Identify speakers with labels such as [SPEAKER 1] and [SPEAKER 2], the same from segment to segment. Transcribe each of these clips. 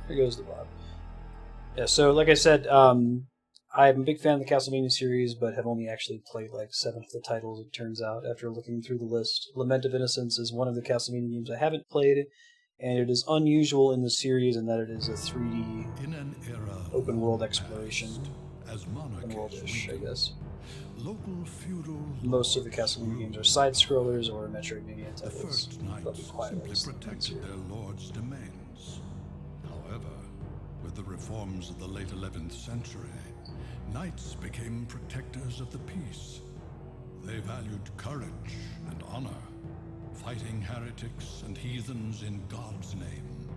[SPEAKER 1] There goes the Bob. Yeah, so like I said, I'm a big fan of the Castlevania series, but have only actually played like 7 of the titles, it turns out, after looking through the list. Lament of Innocence is one of the Castlevania games I haven't played, and it is unusual in the series in that it is a 3D open world exploration. Open world-ish, I guess. Most of the Castlevania games are side-scrollers or Metroidvania titles. They'll be quiet.
[SPEAKER 2] Protected their lord's domains. However, with the reforms of the late 11th century, knights became protectors of the peace. They valued courage and honor, fighting heretics and heathens in God's name.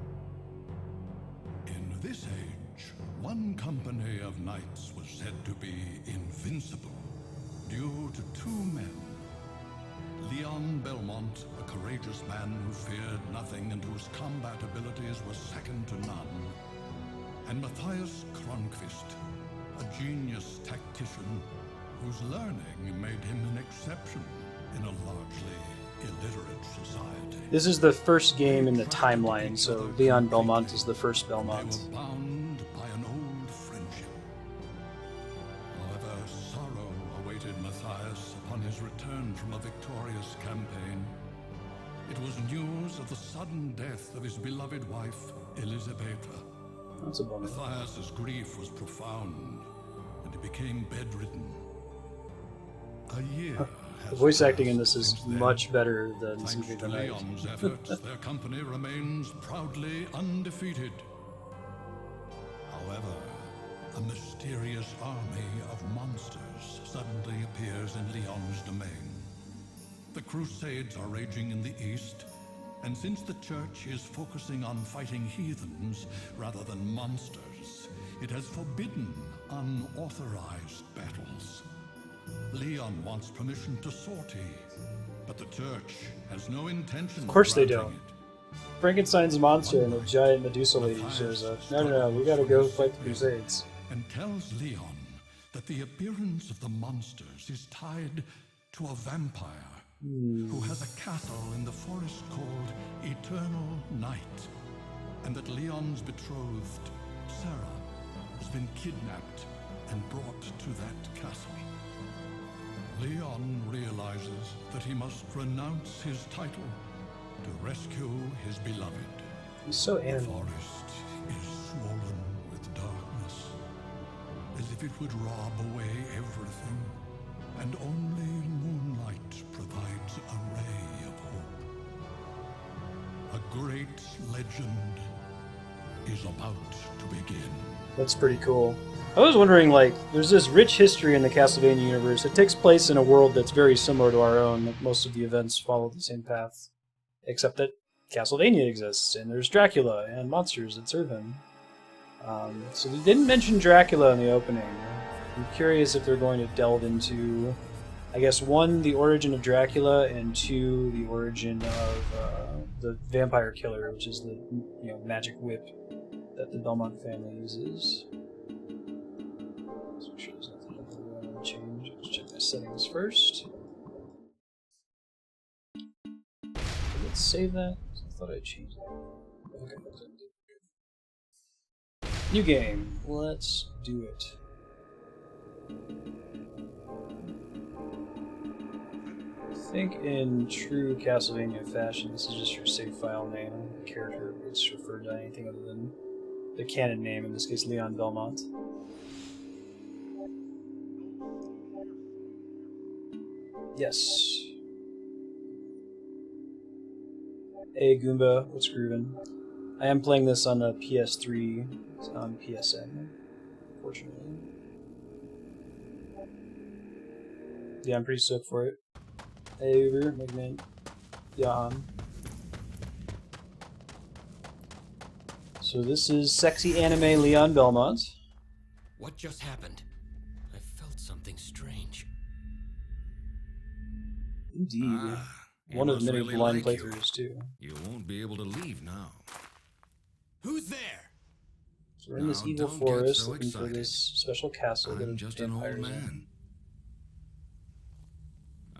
[SPEAKER 2] In this age, one company of knights was said to be invincible due to 2 men. Leon Belmont, a courageous man who feared nothing and whose combat abilities were second to none, and Matthias Kronqvist, a genius tactician whose learning made him an exception in a largely illiterate society.
[SPEAKER 1] This is the first game in the timeline, so Leon Belmont is the first Belmont.
[SPEAKER 2] They were bound by an old friendship. However, sorrow awaited Matthias upon his return from a victorious campaign. It was news of the sudden death of his beloved wife, Elisabetta.
[SPEAKER 1] That's a bummer.
[SPEAKER 2] Matthias's grief was profound, and he became bedridden. A year.
[SPEAKER 1] The voice acting in this is much better than
[SPEAKER 2] Thanks to Leon's efforts, their company remains proudly undefeated. However, a mysterious army of monsters suddenly appears in Leon's domain. The Crusades are raging in the east, and since the church is focusing on fighting heathens rather than monsters, it has forbidden unauthorized battles. Leon wants permission to sortie, but the church has no intention of
[SPEAKER 1] course they
[SPEAKER 2] granting
[SPEAKER 1] don't.
[SPEAKER 2] it.
[SPEAKER 1] Frankenstein's monster and a giant Medusa lady shows up. No, we gotta go fight the Crusades.
[SPEAKER 2] And tells Leon that the appearance of the monsters is tied to a vampire who has a castle in the forest called Eternal Night, and that Leon's betrothed, Sarah, has been kidnapped and brought to that castle. Leon realizes that he must renounce his title to rescue his beloved.
[SPEAKER 1] He's so
[SPEAKER 2] The
[SPEAKER 1] animated.
[SPEAKER 2] forest is swollen with darkness, as if it would rob away everything, and only moonlight provides a ray of hope. A great legend is about to begin.
[SPEAKER 1] That's pretty cool. I was wondering, like, there's this rich history in the Castlevania universe. It takes place in a world that's very similar to our own. Most of the events follow the same path, except that Castlevania exists, and there's Dracula and monsters that serve him. So they didn't mention Dracula in the opening. I'm curious if they're going to delve into, I guess, 1, the origin of Dracula, and 2, the origin of the vampire killer, which is the magic whip that the Belmont family uses. So make sure there's nothing that I want to change. Let's check my settings first. Let's save that. I thought I changed that. Okay. New game. Let's do it. I think in true Castlevania fashion, this is just your save file name. The character gets referred to anything other than the canon name, in this case Leon Belmont. Yes. Hey Goomba, what's groovin'? I am playing this on a PS3, it's on PSN, unfortunately. Yeah, I'm pretty stoked for it. Hey Uber, Megman, Joachim. So this is sexy anime Leon Belmont.
[SPEAKER 3] What just happened? I felt something strange.
[SPEAKER 1] Indeed. One of many blind
[SPEAKER 3] like
[SPEAKER 1] playthroughs, too.
[SPEAKER 3] You won't be able to leave now. Who's there?
[SPEAKER 1] So we're in this evil forest looking for this special castle that
[SPEAKER 3] I'm just an old
[SPEAKER 1] vampires
[SPEAKER 3] man.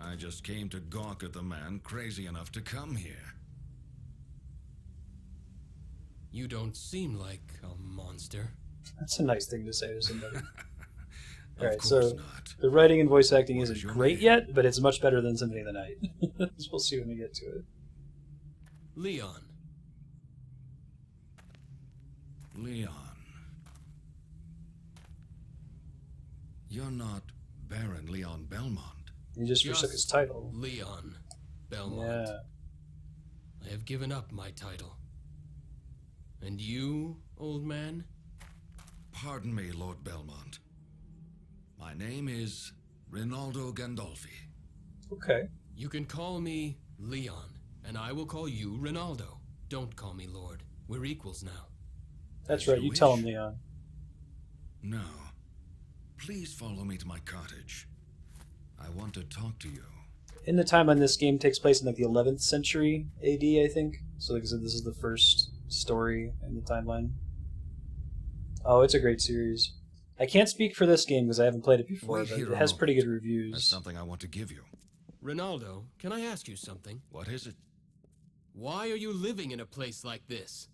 [SPEAKER 3] I just came to gawk at the man crazy enough to come here. You don't seem like a monster.
[SPEAKER 1] That's a nice thing to say to somebody.
[SPEAKER 2] Of
[SPEAKER 1] Alright,
[SPEAKER 2] course
[SPEAKER 1] so
[SPEAKER 2] not.
[SPEAKER 1] the writing and voice acting
[SPEAKER 2] What
[SPEAKER 1] isn't
[SPEAKER 2] is your
[SPEAKER 1] great
[SPEAKER 2] name?
[SPEAKER 1] yet, but it's much better than Symphony of the Night. We'll see when we get to it.
[SPEAKER 3] Leon.
[SPEAKER 2] Leon. You're not Baron Leon Belmont.
[SPEAKER 1] He just forsook his title.
[SPEAKER 3] Leon Belmont.
[SPEAKER 1] Yeah.
[SPEAKER 3] I have given up my title. And you, old man?
[SPEAKER 2] Pardon me, Lord Belmont. My name is Rinaldo Gandolfi.
[SPEAKER 1] Okay.
[SPEAKER 3] You can call me Leon, and I will call you Rinaldo. Don't call me Lord. We're equals now.
[SPEAKER 1] That's
[SPEAKER 2] As
[SPEAKER 1] right,
[SPEAKER 2] you
[SPEAKER 1] you tell
[SPEAKER 2] wish.
[SPEAKER 1] him, Leon.
[SPEAKER 2] No. Please follow me to my cottage. I want to talk to you.
[SPEAKER 1] In the timeline, this game takes place in like the 11th century AD, I think. So like I said, this is the first story in the timeline. Oh, it's a great series. I can't speak for this game because I haven't played it before,
[SPEAKER 2] Wait
[SPEAKER 1] but
[SPEAKER 2] here
[SPEAKER 1] it
[SPEAKER 2] a
[SPEAKER 1] has pretty good
[SPEAKER 2] moment. There's
[SPEAKER 1] reviews.
[SPEAKER 2] something I want to give you.
[SPEAKER 3] Rinaldo, can I ask you something?
[SPEAKER 2] What is it?
[SPEAKER 3] Why are you living in a place like this?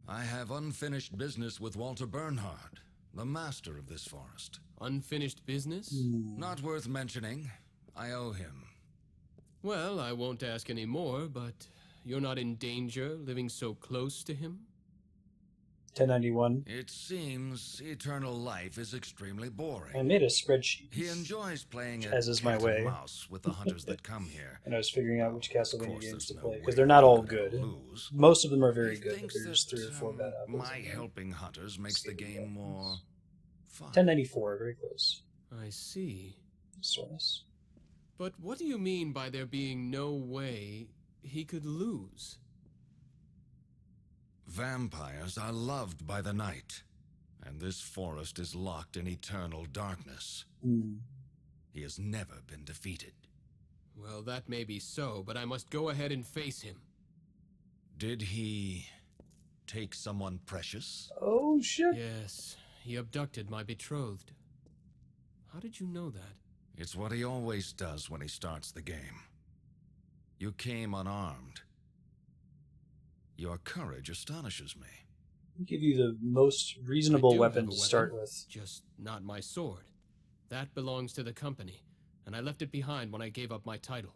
[SPEAKER 2] I have unfinished business with Walter Bernhard, the master of this forest.
[SPEAKER 3] Unfinished business?
[SPEAKER 2] Not worth mentioning. I owe him.
[SPEAKER 3] Well, I won't ask any more, but you're not in danger living so close to him?
[SPEAKER 1] 1091.
[SPEAKER 2] It seems eternal life is extremely boring.
[SPEAKER 1] I made a spreadsheet.
[SPEAKER 2] He enjoys playing at
[SPEAKER 1] As is my
[SPEAKER 2] cat
[SPEAKER 1] way.
[SPEAKER 2] and mouse with the hunters that come here.
[SPEAKER 1] And I was figuring out which
[SPEAKER 2] Of
[SPEAKER 1] Castlevania
[SPEAKER 2] course,
[SPEAKER 1] games to
[SPEAKER 2] there's
[SPEAKER 1] play,
[SPEAKER 2] no
[SPEAKER 1] because
[SPEAKER 2] way
[SPEAKER 1] they're not all
[SPEAKER 2] we're gonna
[SPEAKER 1] good.
[SPEAKER 2] lose.
[SPEAKER 1] Most of them are very
[SPEAKER 2] He
[SPEAKER 1] good, but
[SPEAKER 2] thinks
[SPEAKER 1] there's
[SPEAKER 2] that,
[SPEAKER 1] 3 or 4 bad apples.
[SPEAKER 2] my
[SPEAKER 1] in there.
[SPEAKER 2] helping hunters makes the game more fun.
[SPEAKER 1] 1094, very close.
[SPEAKER 3] I see.
[SPEAKER 1] Soreness.
[SPEAKER 3] But what do you mean by there being no way he could lose?
[SPEAKER 2] Vampires are loved by the night, and this forest is locked in eternal darkness. He has never been defeated.
[SPEAKER 3] Well, that may be so, but I must go ahead and face him.
[SPEAKER 2] Did he take someone precious?
[SPEAKER 1] Oh, shit.
[SPEAKER 3] Yes, he abducted my betrothed. How did you know that?
[SPEAKER 2] It's what he always does when he starts the game. You came unarmed. Your courage astonishes me.
[SPEAKER 1] I'll give you the most reasonable
[SPEAKER 3] I do
[SPEAKER 1] weapon
[SPEAKER 3] have a
[SPEAKER 1] to start
[SPEAKER 3] weapon,
[SPEAKER 1] with.
[SPEAKER 3] just not my sword. That belongs to the company, and I left it behind when I gave up my title.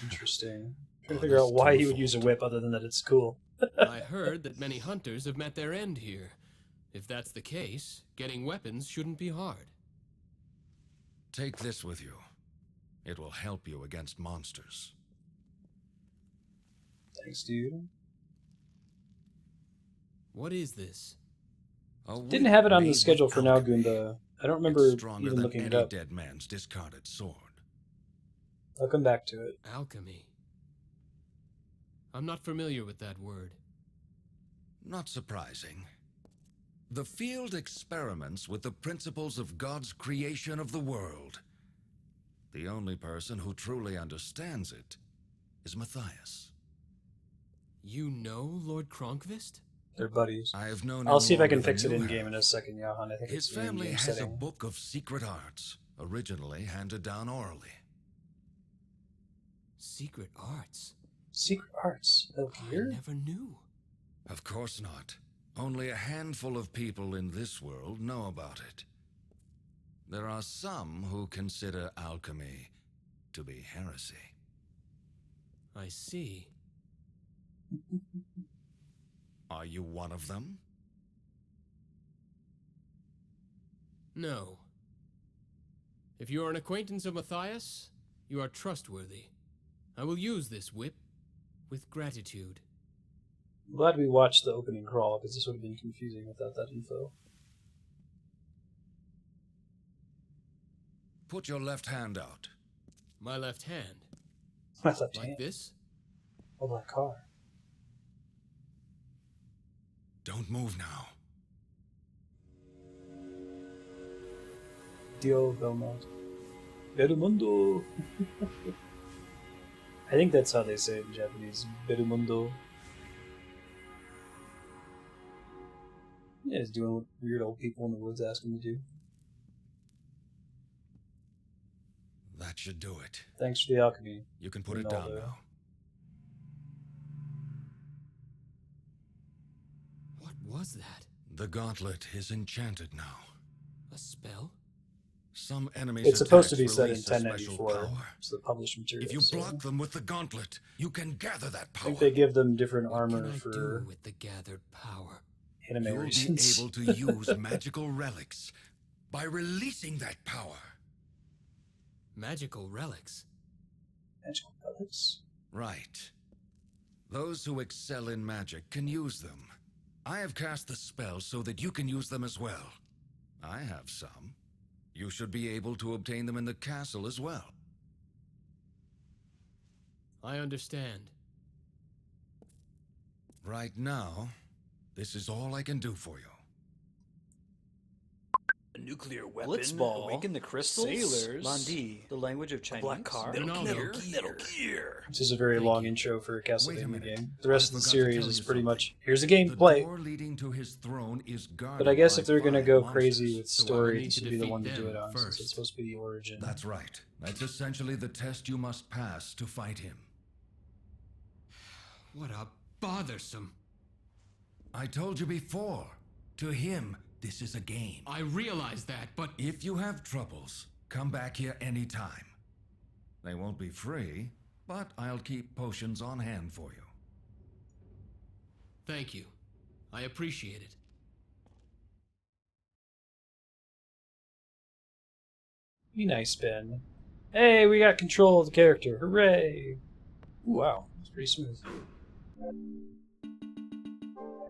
[SPEAKER 1] Interesting. Trying to
[SPEAKER 2] Oh,
[SPEAKER 1] figure out
[SPEAKER 2] that's
[SPEAKER 1] why he would use a
[SPEAKER 2] twofold.
[SPEAKER 1] whip other than that it's cool.
[SPEAKER 3] I heard that many hunters have met their end here. If that's the case, getting weapons shouldn't be hard.
[SPEAKER 2] Take this with you. It will help you against monsters.
[SPEAKER 1] Thanks, dude.
[SPEAKER 3] What is this?
[SPEAKER 2] A
[SPEAKER 1] Didn't
[SPEAKER 2] whip
[SPEAKER 1] have it on
[SPEAKER 2] made
[SPEAKER 1] the
[SPEAKER 2] with
[SPEAKER 1] schedule for now,
[SPEAKER 2] alchemy.
[SPEAKER 1] Gunda. I don't remember
[SPEAKER 2] It's stronger
[SPEAKER 1] even
[SPEAKER 2] than
[SPEAKER 1] looking it
[SPEAKER 2] any
[SPEAKER 1] up.
[SPEAKER 2] dead man's discarded sword.
[SPEAKER 1] I'll come back to it.
[SPEAKER 3] Alchemy. I'm not familiar with that word.
[SPEAKER 2] Not surprising. The field experiments with the principles of God's creation of the world. The only person who truly understands it is Matthias.
[SPEAKER 3] You know Lord Kronkvist?
[SPEAKER 1] They're buddies.
[SPEAKER 2] I have known
[SPEAKER 1] I'll
[SPEAKER 2] him
[SPEAKER 1] see if I can
[SPEAKER 2] longer than
[SPEAKER 1] fix it
[SPEAKER 2] you
[SPEAKER 1] in game
[SPEAKER 2] have.
[SPEAKER 1] in a second, Johan. I think
[SPEAKER 2] His
[SPEAKER 1] it's an
[SPEAKER 2] family
[SPEAKER 1] in-game
[SPEAKER 2] has a
[SPEAKER 1] setting.
[SPEAKER 2] book of secret arts, originally handed down orally.
[SPEAKER 3] Secret arts?
[SPEAKER 1] Secret arts. Oh,
[SPEAKER 3] I
[SPEAKER 1] here?
[SPEAKER 3] never knew.
[SPEAKER 2] Of course not. Only a handful of people in this world know about it. There are some who consider alchemy to be heresy.
[SPEAKER 3] I see.
[SPEAKER 2] Are you one of them?
[SPEAKER 3] No. If you are an acquaintance of Matthias, you are trustworthy. I will use this whip with gratitude.
[SPEAKER 1] I'm glad we watched the opening crawl, because this would have been confusing without that info.
[SPEAKER 2] Put your left hand out.
[SPEAKER 3] My left hand.
[SPEAKER 1] My left
[SPEAKER 3] Like
[SPEAKER 1] hand.
[SPEAKER 3] this?
[SPEAKER 1] Oh, that car.
[SPEAKER 2] Don't move now.
[SPEAKER 1] Dio Belmont. Belmundo. I think that's how they say it in Japanese. Belmundo. Yeah, he's doing what weird old people in the woods ask him to do.
[SPEAKER 2] That should do it.
[SPEAKER 1] Thanks for the alchemy.
[SPEAKER 2] You can put it down
[SPEAKER 1] Rinaldo.
[SPEAKER 2] now.
[SPEAKER 3] was that?
[SPEAKER 2] The gauntlet is enchanted now.
[SPEAKER 3] A spell?
[SPEAKER 2] Some enemies'
[SPEAKER 1] It's supposed to be
[SPEAKER 2] attacks
[SPEAKER 1] set in
[SPEAKER 2] release a special
[SPEAKER 1] 1094.
[SPEAKER 2] power.
[SPEAKER 1] It's the published material.
[SPEAKER 2] If you
[SPEAKER 1] so
[SPEAKER 2] block them with the gauntlet, you can gather that
[SPEAKER 1] I
[SPEAKER 2] power.
[SPEAKER 1] think they give them different
[SPEAKER 3] What
[SPEAKER 1] armor
[SPEAKER 3] can I
[SPEAKER 1] for
[SPEAKER 3] do with the gathered power?
[SPEAKER 1] anime
[SPEAKER 2] You'll
[SPEAKER 1] reasons.
[SPEAKER 2] be able to use magical relics by releasing that power.
[SPEAKER 3] Magical relics?
[SPEAKER 1] Magical pellets.
[SPEAKER 2] Right. Those who excel in magic can use them. I have cast the spells so that you can use them as well. I have some. You should be able to obtain them in the castle as well.
[SPEAKER 3] I understand.
[SPEAKER 2] Right now, this is all I can do for you.
[SPEAKER 4] A nuclear weapon,
[SPEAKER 1] Blitzball,
[SPEAKER 4] awaken the crystals,
[SPEAKER 1] sailors,
[SPEAKER 4] Landi, the language of Chinese,
[SPEAKER 1] black car,
[SPEAKER 3] Rinaldo.
[SPEAKER 4] Metal Gear.
[SPEAKER 1] This is a very
[SPEAKER 3] Thank
[SPEAKER 1] long
[SPEAKER 3] you.
[SPEAKER 1] intro for a
[SPEAKER 2] Wait a
[SPEAKER 1] Castlevania
[SPEAKER 2] minute.
[SPEAKER 1] game. The rest
[SPEAKER 2] I
[SPEAKER 1] of the
[SPEAKER 2] forgot to
[SPEAKER 1] series
[SPEAKER 2] tell
[SPEAKER 1] is
[SPEAKER 2] you
[SPEAKER 1] pretty
[SPEAKER 2] something.
[SPEAKER 1] much, here's the
[SPEAKER 2] The
[SPEAKER 1] gameplay.
[SPEAKER 2] door leading to his throne is guarded
[SPEAKER 1] But I guess
[SPEAKER 2] by
[SPEAKER 1] if they're going to
[SPEAKER 2] 5
[SPEAKER 1] go
[SPEAKER 2] monsters.
[SPEAKER 1] crazy with
[SPEAKER 3] So I will
[SPEAKER 1] story,
[SPEAKER 3] need
[SPEAKER 1] this
[SPEAKER 3] to
[SPEAKER 1] would be the
[SPEAKER 3] defeat
[SPEAKER 1] one to do
[SPEAKER 3] them
[SPEAKER 1] it on, since
[SPEAKER 3] first.
[SPEAKER 1] it's supposed to be the origin.
[SPEAKER 2] That's right. That's essentially the test you must pass to fight him.
[SPEAKER 3] What a bothersome.
[SPEAKER 2] I told you before. To him, this is a game.
[SPEAKER 3] I realize that, but
[SPEAKER 2] If you have troubles, come back here anytime. They won't be free, but I'll keep potions on hand for you.
[SPEAKER 3] thank you. I appreciate it.
[SPEAKER 1] Be nice, Ben. Hey, we got control of the character. Hooray! Ooh, wow, that's pretty smooth.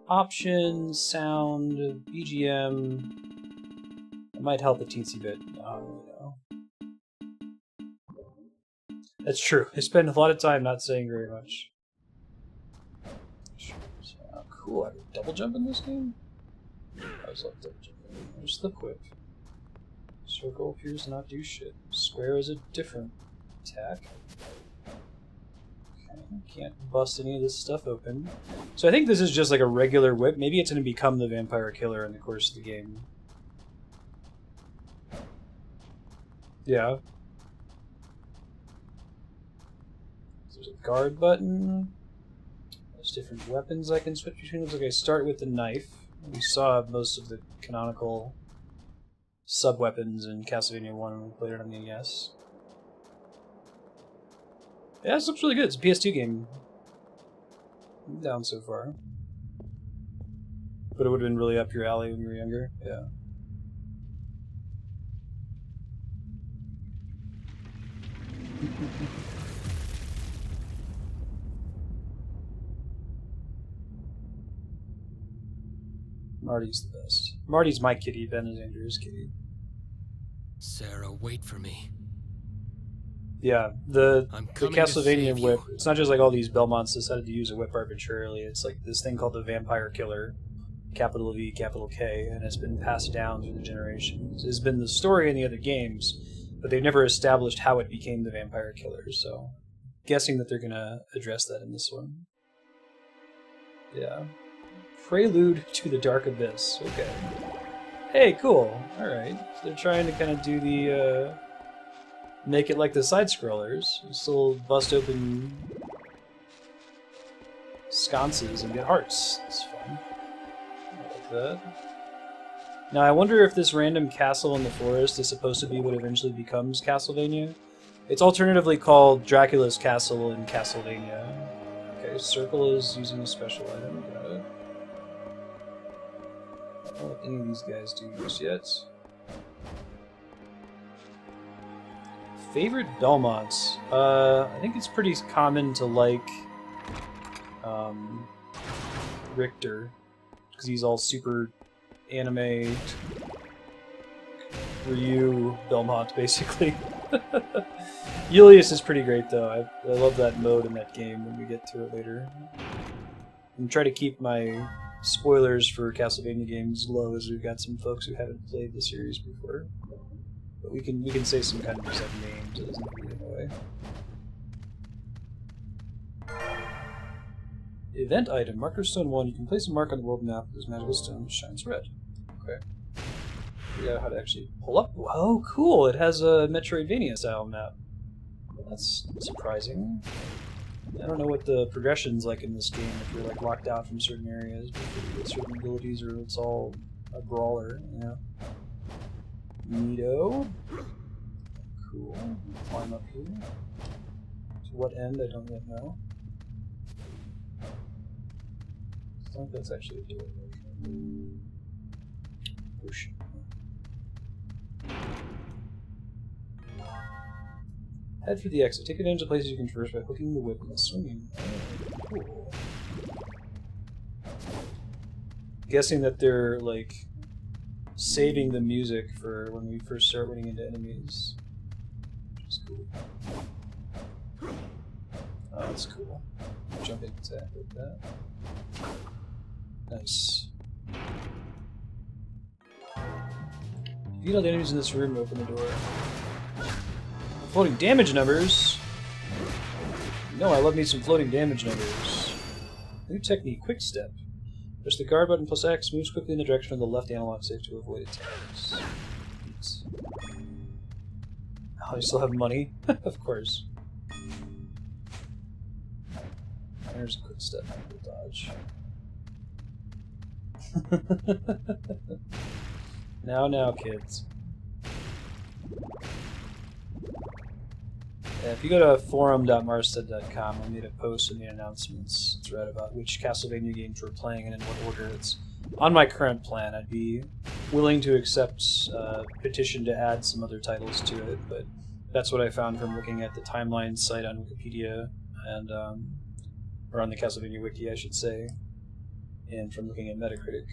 [SPEAKER 1] Options, sound, BGM. It might help a teensy bit. You know. That's true. I spend a lot of time not saying very much. Cool. I have a double jump in this game? I always love double jumping. There's the whip. Circle appears to not do shit. Square is a different attack. Okay, can't bust any of this stuff open. So I think this is just like a regular whip. Maybe it's going to become the vampire killer in the course of the game. Yeah. There's a guard button. There's different weapons I can switch between. Looks like I start with the knife. We saw most of the canonical sub-weapons in Castlevania 1 when we played it on the NES. Yeah, this looks really good. It's a PS2 game. I'm down so far. But it would have been really up your alley when you were younger. Yeah. Marty's the best. Marty's my kitty, Ben is Andrew's kitty.
[SPEAKER 3] Sarah, wait for me.
[SPEAKER 1] Yeah, the
[SPEAKER 3] I'm coming
[SPEAKER 1] Castlevania
[SPEAKER 3] to save
[SPEAKER 1] whip,
[SPEAKER 3] you.
[SPEAKER 1] it's not just like all these Belmonts decided to use a whip arbitrarily. It's like this thing called the Vampire Killer, capital V, capital K, and it's been passed down through the generations. It's been the story in the other games, but they've never established how it became the Vampire Killer, so guessing that they're going to address that in this one. Yeah. Prelude to the Dark Abyss. Okay. Hey, cool. Alright. So they're trying to kind of do the, make it like the side-scrollers. Still bust open sconces and get hearts. That's fun. I like that. Now, I wonder if this random castle in the forest is supposed to be what eventually becomes Castlevania. It's alternatively called Dracula's Castle in Castlevania. Okay, circle is using a special item. Got it. I don't know what any of these guys do just yet. Favorite Belmonts? I think it's pretty common to like Richter, because he's all super anime Ryu Belmont, basically. Julius is pretty great, though. I love that mode in that game when we get to it later. And try to keep my spoilers for Castlevania games low, as we've got some folks who haven't played the series before. But we can say some kind of just like names. It doesn't give it away. Event item. Marker stone 1. You can place a mark on the world map with this magical stone that shines red. Okay. Figure out how to actually pull up. Oh, cool! It has a Metroidvania style map. That's surprising. I don't know what the progression's like in this game, if you're like locked out from certain areas before you get certain abilities, or it's all a brawler, you know. Neato. Cool. Climb up here. To what end, I don't yet know. I think that's actually a door. Ocean. Head for the exit. Take advantage of places you can traverse by hooking the whip and swinging. Oh, cool. Guessing that they're like saving the music for when we first start running into enemies. Which is cool. Oh, that's cool. Jumping attack like that. Nice. Defeat all the enemies in this room to open the door. Floating damage numbers? No, I love me some floating damage numbers. New technique, quick step. Press the guard button plus X, moves quickly in the direction of the left analog stick to avoid attacks. Oops. Oh, you still have money? Of course. There's a quick step, dodge. Now, kids. Yeah, if you go to forum.marstead.com, I made a post in the announcements thread about which Castlevania games we're playing and in what order. It's on my current plan. I'd be willing to accept a petition to add some other titles to it, but that's what I found from looking at the timeline site on Wikipedia, and or on the Castlevania wiki, I should say, and from looking at Metacritic.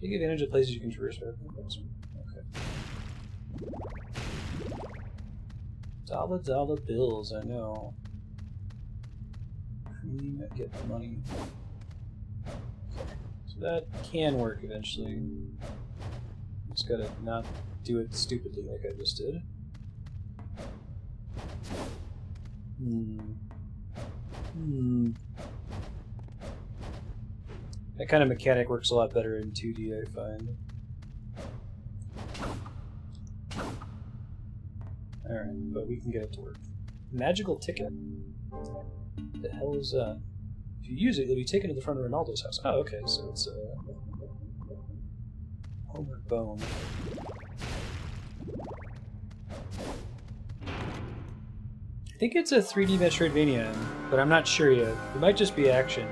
[SPEAKER 1] Take advantage of places you can traverse. Okay. Dollar bills, I know. Cream, get the money. Okay. So that can work eventually. Just gotta not do it stupidly like I just did. That kind of mechanic works a lot better in 2D, I find. Alright, but we can get it to work. Magical ticket. What the hell is that? If you use it, you'll be taken to the front of Rinaldo's house. Oh, okay, so it's a homeward bone. I think it's a 3D Metroidvania, but I'm not sure yet. It might just be action.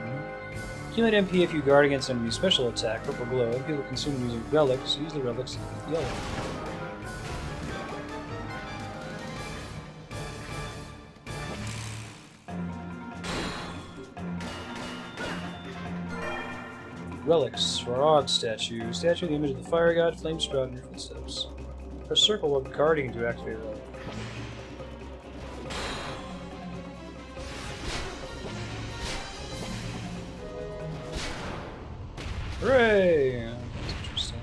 [SPEAKER 1] Accumulate MP if you guard against enemy special attack, purple glow. MP will consume using relics. Use the relics to keep yellow. Relics. Svarog statue. Statue of the image of the fire god. Flame sprout in your footsteps. Press circle while guarding to activate relic. Hooray! That's interesting.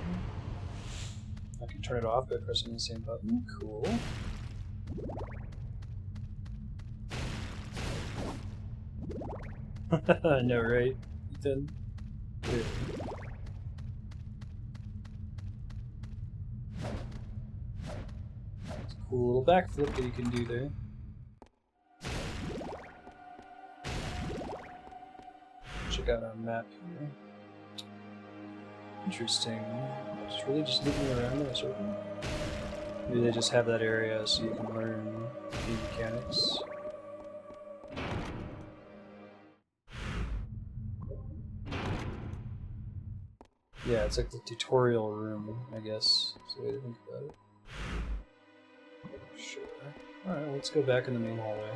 [SPEAKER 1] I can turn it off by pressing the same button. Cool. I know, right, Ethan? Really. It's a cool little backflip that you can do there. Check out our map here. Interesting. It's really just moving around in a circle. Maybe they just have that area so you can learn the mechanics. Yeah, it's like the tutorial room, I guess. That's the way to think about it. Sure. Alright, let's go back in the main hallway.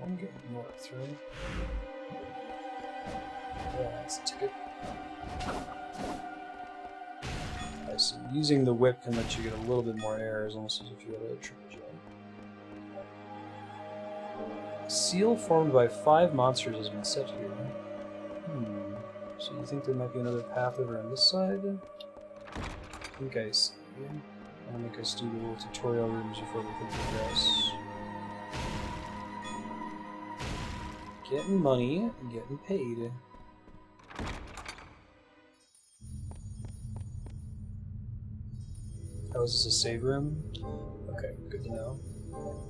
[SPEAKER 1] I'm getting north, right? Yeah, that's a ticket. I see. Using the whip can let you get a little bit more air, as almost as if you had a triple jump. Seal formed by 5 monsters has been set here. So you think there might be another path over on this side? I think I see. I'll make us do the little tutorial rooms before we can progress. Getting money and getting paid. is this a save room? Okay, good to know.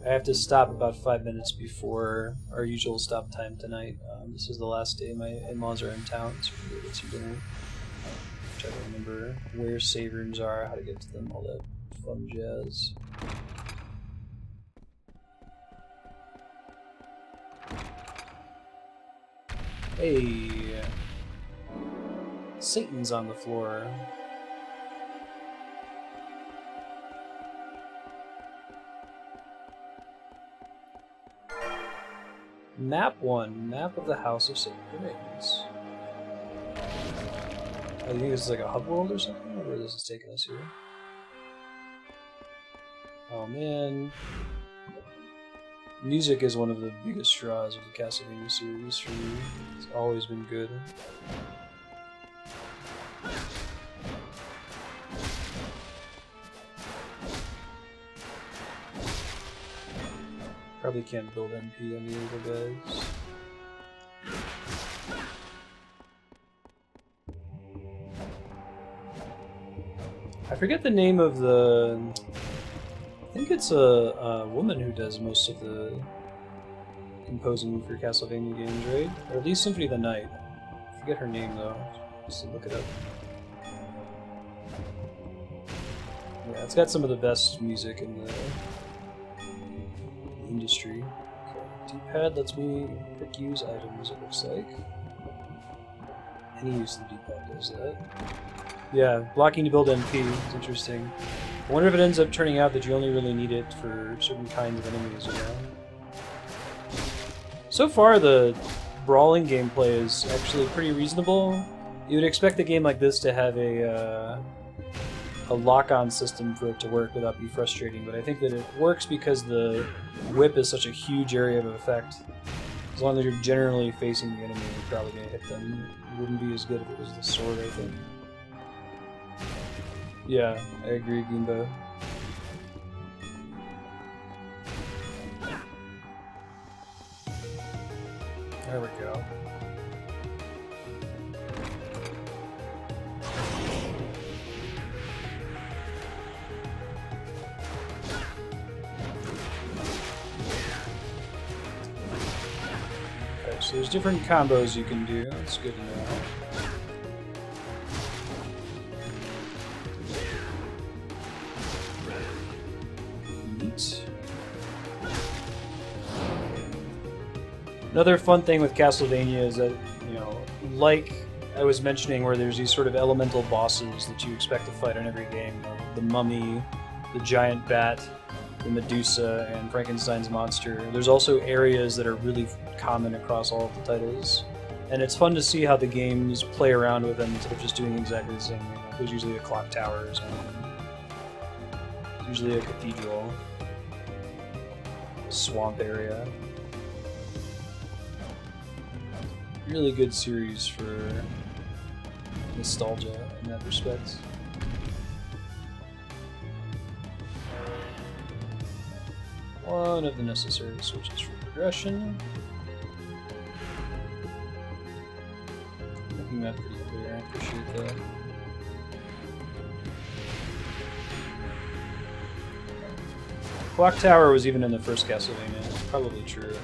[SPEAKER 1] I have to stop about 5 minutes before our usual stop time tonight. This is the last day my in-laws are in town, so we're going to get some dinner. Try to remember where save rooms are, how to get to them, all that fun jazz. Hey! Satan's on the floor. Map 1, map of the House of Sacred Remains. I think this is like a hub world or something, or where this is taking us here. Oh man. Music is one of the biggest draws of the Castlevania series for me. It's always been good. Probably can't build MP on the evil guys. I forget the name of the... I think it's a woman who does most of the composing for Castlevania games, right? Or at least Symphony of the Night. I forget her name though, just to look it up. Yeah, it's got some of the best music in the industry. Okay. D-pad lets me quick use items, it looks like. Any use of the D-pad does that. Yeah, blocking to build MP is interesting. I wonder if it ends up turning out that you only really need it for certain kinds of enemies, you know? So far, the brawling gameplay is actually pretty reasonable. You would expect a game like this to have a lock-on system for it to work without being frustrating, but I think that it works because the whip is such a huge area of effect. As long as you're generally facing the enemy, you're probably going to hit them. It wouldn't be as good if it was the sword, I think. Yeah, I agree, Goomba. There we go. Okay, so there's different combos you can do. That's good to know. Another fun thing with Castlevania is that, you know, like I was mentioning, where there's these sort of elemental bosses that you expect to fight in every game, like the mummy, the giant bat, the Medusa, and Frankenstein's monster. There's also areas that are really common across all of the titles, and it's fun to see how the games play around with them instead of just doing exactly the same. You know, there's usually a clock tower or something. Usually a cathedral, a swamp area. Really good series for nostalgia in that respect. One of the necessary switches for progression. Making that pretty clear, I appreciate that. Clock Tower was even in the first Castlevania, it's probably true.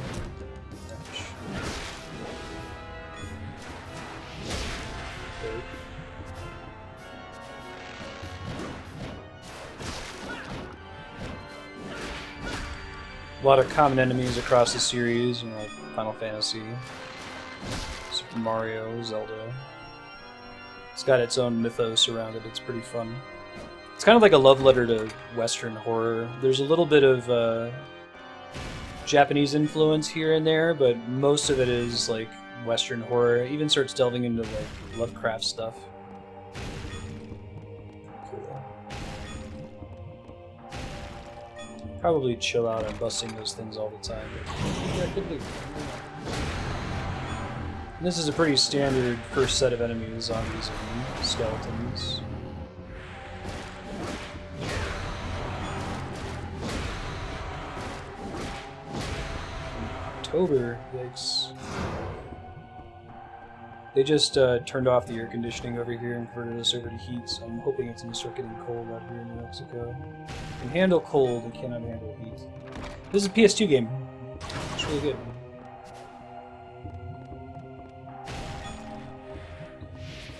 [SPEAKER 1] A lot of common enemies across the series, you know, like Final Fantasy, Super Mario, Zelda. It's got its own mythos around it, it's pretty fun. It's kind of like a love letter to Western horror. There's a little bit of Japanese influence here and there, but most of it is like Western horror. It even starts delving into like Lovecraft stuff. Probably chill out on busting those things all the time. Yeah, could be. And this is a pretty standard first set of enemies, zombies and skeletons. October, yikes. They just turned off the air conditioning over here and converted us over to heat, so I'm hoping it's going to start getting cold out here in New Mexico. Can handle cold and cannot handle heat. This is a PS2 game. It's really good.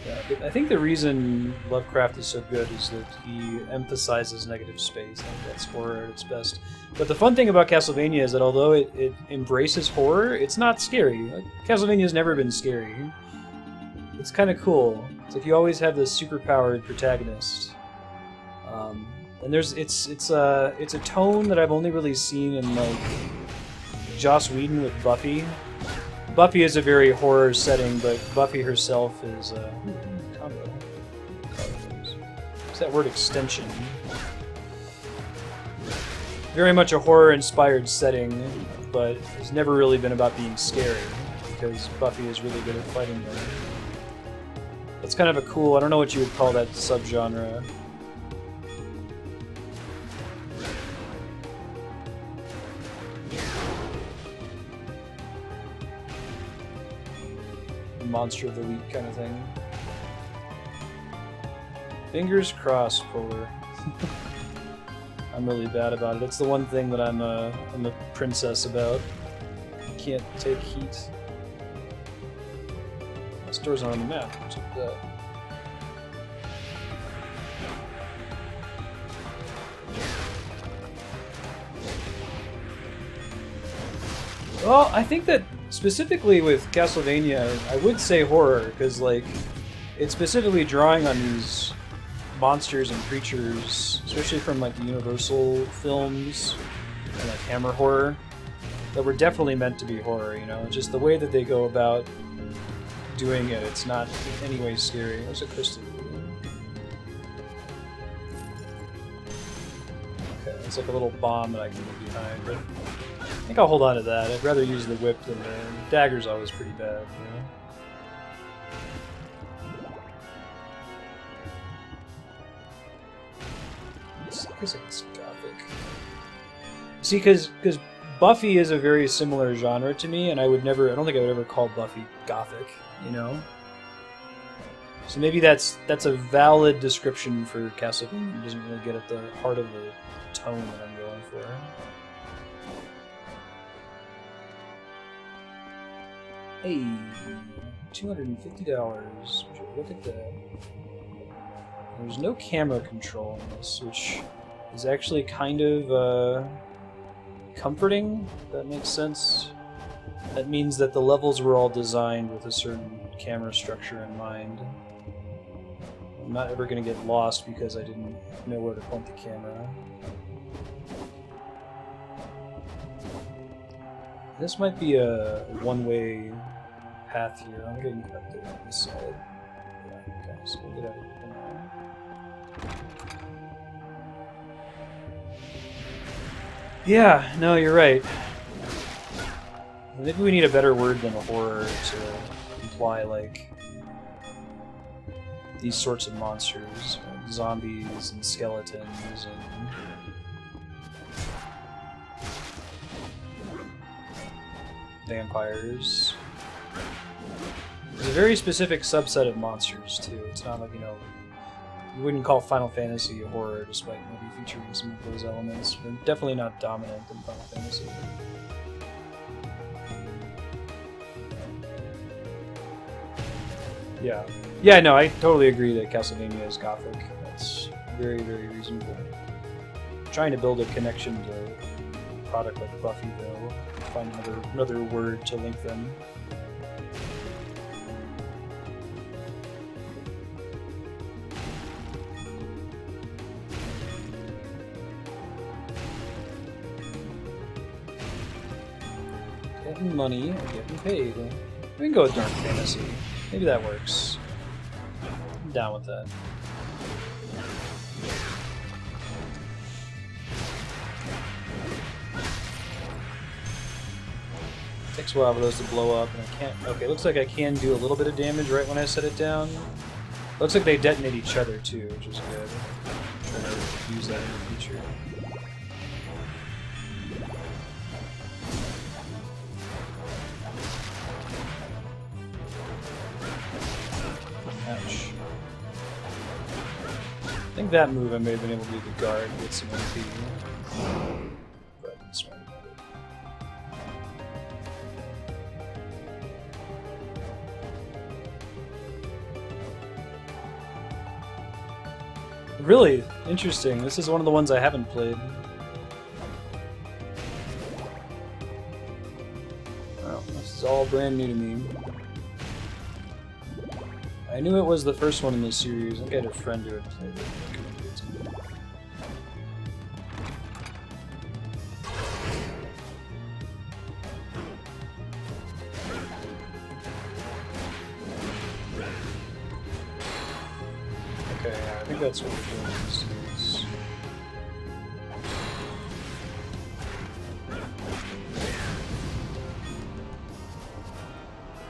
[SPEAKER 1] Yeah, I think the reason Lovecraft is so good is that he emphasizes negative space. I think that's horror at its best. But the fun thing about Castlevania is that although it embraces horror, it's not scary. Like, Castlevania's never been scary. It's kind of cool. It's like you always have this superpowered protagonist. And it's a tone that I've only really seen in like Joss Whedon with Buffy. Buffy is a very horror setting, but Buffy herself is combo. What's that word? Extension. Very much a horror-inspired setting, but it's never really been about being scary because Buffy is really good at fighting them. It's kind of a cool. I don't know what you would call that subgenre. Monster of the week kind of thing. Fingers crossed, Polar. I'm really bad about it. It's the one thing that I'm a princess about. I can't take heat. The store's not on the map. What's up with that? Well, I think that specifically with Castlevania, I would say horror, because like it's specifically drawing on these monsters and creatures, especially from like the Universal films and like Hammer horror, that were definitely meant to be horror. You know, just the way that they go about doing it, it's not in any way scary. There's a crystal. Okay, it's like a little bomb that I can leave behind, but I think I'll hold on to that. I'd rather use the whip than the dagger's always pretty bad, you know? It's gothic. See, because Buffy is a very similar genre to me, and I don't think I would ever call Buffy gothic, you know? So maybe that's a valid description for Castlevania. It doesn't really get at the heart of the tone that I'm going for. Hey, $250. Look at that. There's no camera control in this, which is actually kind of comforting, if that makes sense. That means that the levels were all designed with a certain camera structure in mind. I'm not ever going to get lost because I didn't know where to point the camera. This might be a one-way path here. I'm getting cut there on this side. Yeah, okay, so we'll get out of here now. Yeah, no, you're right. Maybe we need a better word than a horror to imply, like, these sorts of monsters. Like zombies and skeletons and vampires. There's a very specific subset of monsters, too. It's not like, you know, you wouldn't call Final Fantasy a horror, despite maybe featuring some of those elements. They're definitely not dominant in Final Fantasy. Yeah. Yeah, no, I totally agree that Castlevania is gothic. That's very, very reasonable. I'm trying to build a connection to a product like Buffy, though. Find another word to link them. Getting money and getting paid. We can go with Dark Fantasy. Maybe that works. I'm down with that. Takes a while for those to blow up, and I can't... Okay, looks like I can do a little bit of damage right when I set it down. Looks like they detonate each other, too, which is good. I'm trying to use that in the future. think that move I may have been able to do the guard with some MP. But that's right. Really interesting. This is one of the ones I haven't played. Well, this is all brand new to me. I knew it was the first one in this series. I think I had a friend who had played it. Recommended it to me. Okay, yeah, I think that's what we're doing in this series.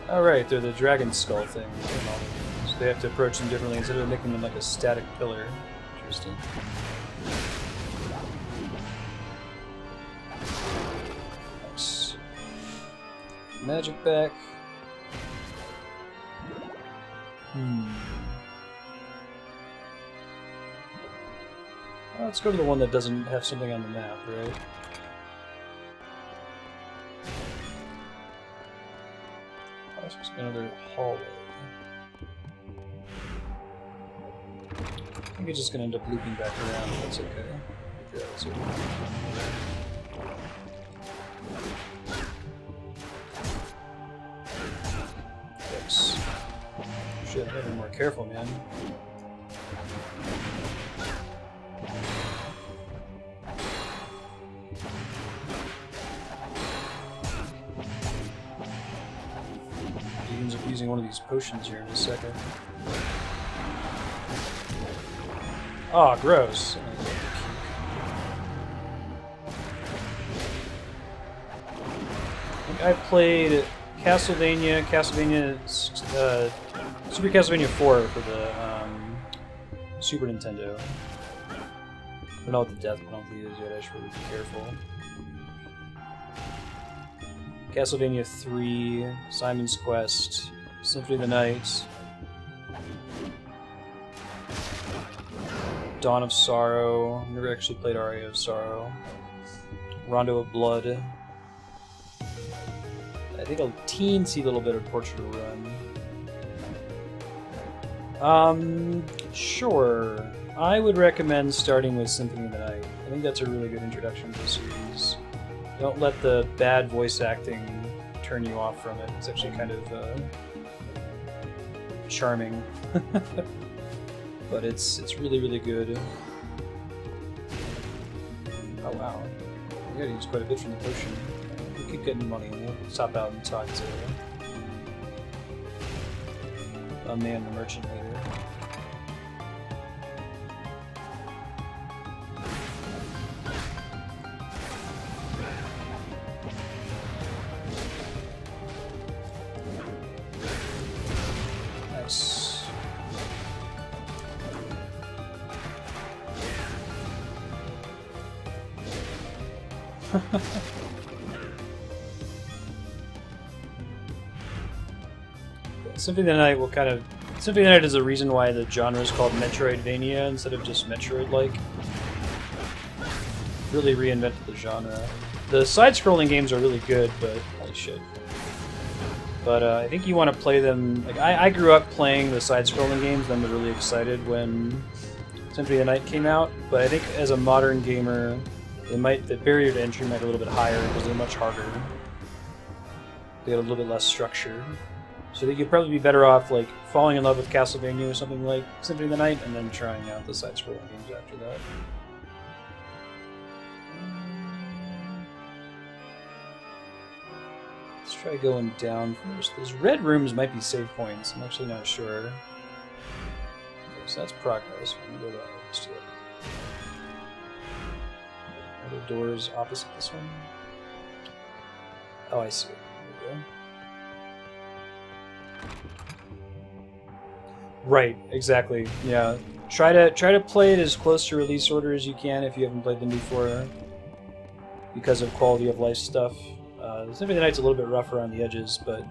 [SPEAKER 1] Alright, they're the dragon skull thing. So they have to approach them differently instead of making them like a static pillar. Interesting. Nice. Magic back. Well, let's go to the one that doesn't have something on the map, right? Oh, it's just another hallway. I think it's just gonna end up looping back around, but that's okay. Yeah, that's okay. Yikes. Shit, I gotta be more careful, man. He ends up using one of these potions here in a second. Oh, gross. I played Castlevania, Super Castlevania 4 for the Super Nintendo. I don't know what the death penalty is yet, I should really be careful. Castlevania 3, Simon's Quest, Symphony of the Night, Dawn of Sorrow. Never actually played Aria of Sorrow. Rondo of Blood. I think a teensy little bit of Portrait of Run. Sure. I would recommend starting with Symphony of the Night. I think that's a really good introduction to the series. Don't let the bad voice acting turn you off from it. It's actually kind of charming. But it's really, really good. Oh wow. We gotta use quite a bit from the potion. We'll keep getting money and we'll stop out and talk to a man the merchant later. Nice. Symphony of the Night will kind of... Symphony of the Night is the reason why the genre is called Metroidvania instead of just Metroid-like. Really reinvented the genre. The side-scrolling games are really good, but... holy shit. But I think you want to play them... Like, I grew up playing the side-scrolling games, then was really excited when Symphony of the Night came out, but I think as a modern gamer, the barrier to entry might be a little bit higher because they're much harder. They have a little bit less structure. So I think you'd probably be better off like falling in love with Castlevania or something like Symphony of the Night and then trying out the side-scrolling games after that. Let's try going down first. Those red rooms might be save points. I'm actually not sure. Okay, so that's progress. We can go that way instead. Are there doors opposite this one? Oh, I see. There we go. Right, exactly. Yeah. Try to play it as close to release order as you can if you haven't played them before. Because of quality of life stuff. Symphony of the Night's a little bit rough around the edges, but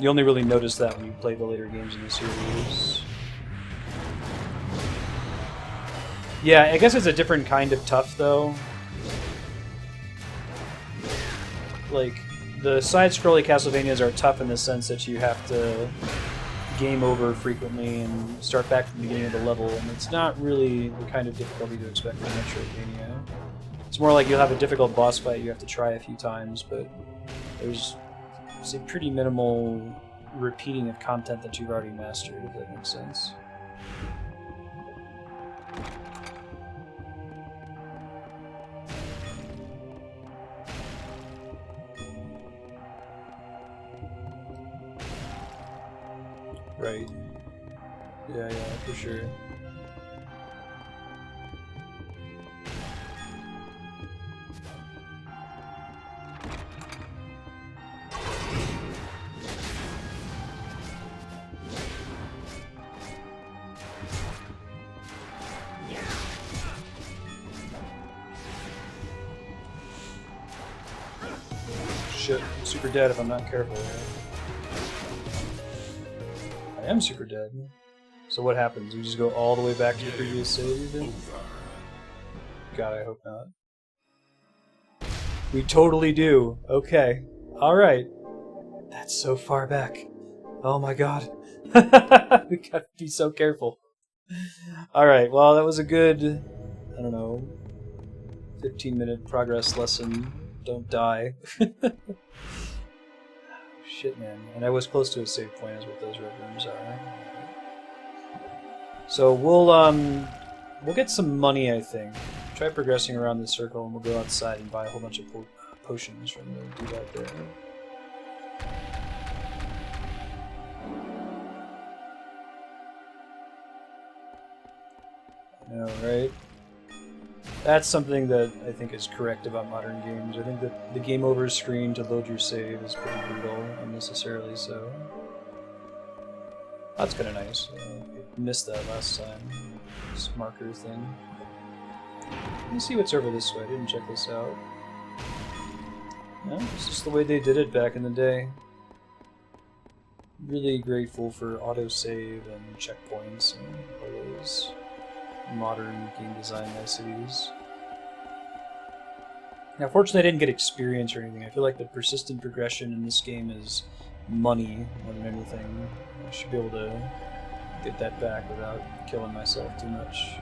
[SPEAKER 1] you only really notice that when you play the later games in the series. Yeah, I guess it's a different kind of tough, though. Like, the side-scrolly Castlevanias are tough in the sense that you have to game over frequently and start back from the beginning of the level, and it's not really the kind of difficulty to expect from Metroidvania. It's more like you'll have a difficult boss fight you have to try a few times, but there's, say, pretty minimal repeating of content that you've already mastered, if that makes sense. Right. Yeah, for sure. Shit, I'm super dead if I'm not careful. I am super dead. So what happens? We just go all the way back to the previous save? God, I hope not. We totally do. Okay. Alright. That's so far back. Oh my god. We gotta be so careful. Alright, well that was a good, I don't know, 15-minute progress lesson. Don't die. Shit, man. And I was close to a save point, is what those red rooms are. So we'll get some money, I think. Try progressing around the circle, and we'll go outside and buy a whole bunch of potions from the dude out there. I know, right? That's something that I think is correct about modern games. I think that the game over screen to load your save is pretty brutal, unnecessarily so. That's kind of nice. I missed that last time. This marker thing. Let me see what's over this way. I didn't check this out. No, it's just the way they did it back in the day. Really grateful for autosave and checkpoints and all those modern game design niceties. Now, fortunately, I didn't get experience or anything. I feel like the persistent progression in this game is money more than anything. I should be able to get that back without killing myself too much.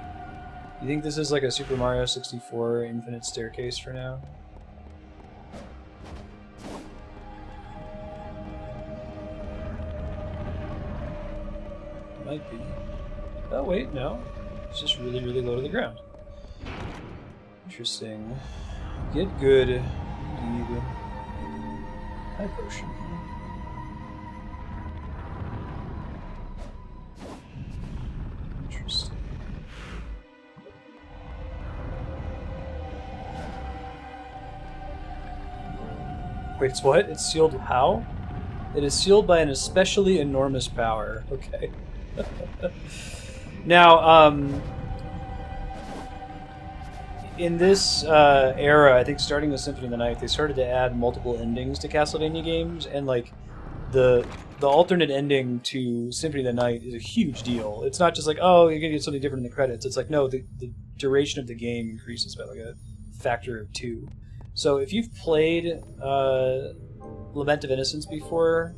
[SPEAKER 1] You think this is like a Super Mario 64 infinite staircase for now? Might be. Oh wait, no. It's just really, really low to the ground. Interesting. Get good. Indeed. High potion. Interesting. Wait, it's what? It's sealed how? It is sealed by an especially enormous power. Okay. Now, in this era, I think starting with Symphony of the Night, they started to add multiple endings to Castlevania games, and like the alternate ending to Symphony of the Night is a huge deal. It's not just like, oh, you're gonna get something different in the credits. It's like, no, the duration of the game increases by like a factor of 2. So if you've played Lament of Innocence before,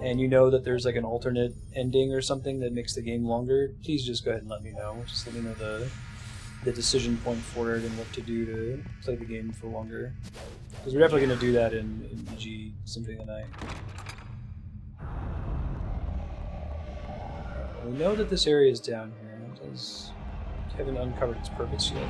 [SPEAKER 1] and you know that there's like an alternate ending or something that makes the game longer, please just go ahead and let me know. Just let me know the decision point for it and what to do to play the game for longer. Because we're definitely going to do that in EG Symphony of the Night. We know that this area is down here. Because we haven't uncovered its purpose yet.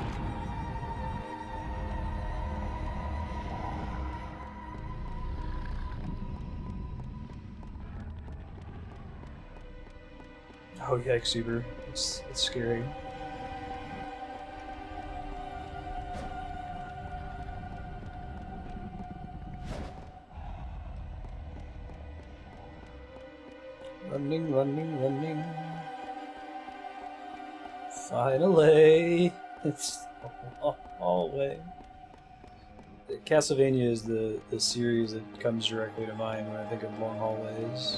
[SPEAKER 1] Oh yikes, Uber. It's scary. Running, running, running. Finally! It's a hallway. Castlevania is the series that comes directly to mind when I think of long hallways.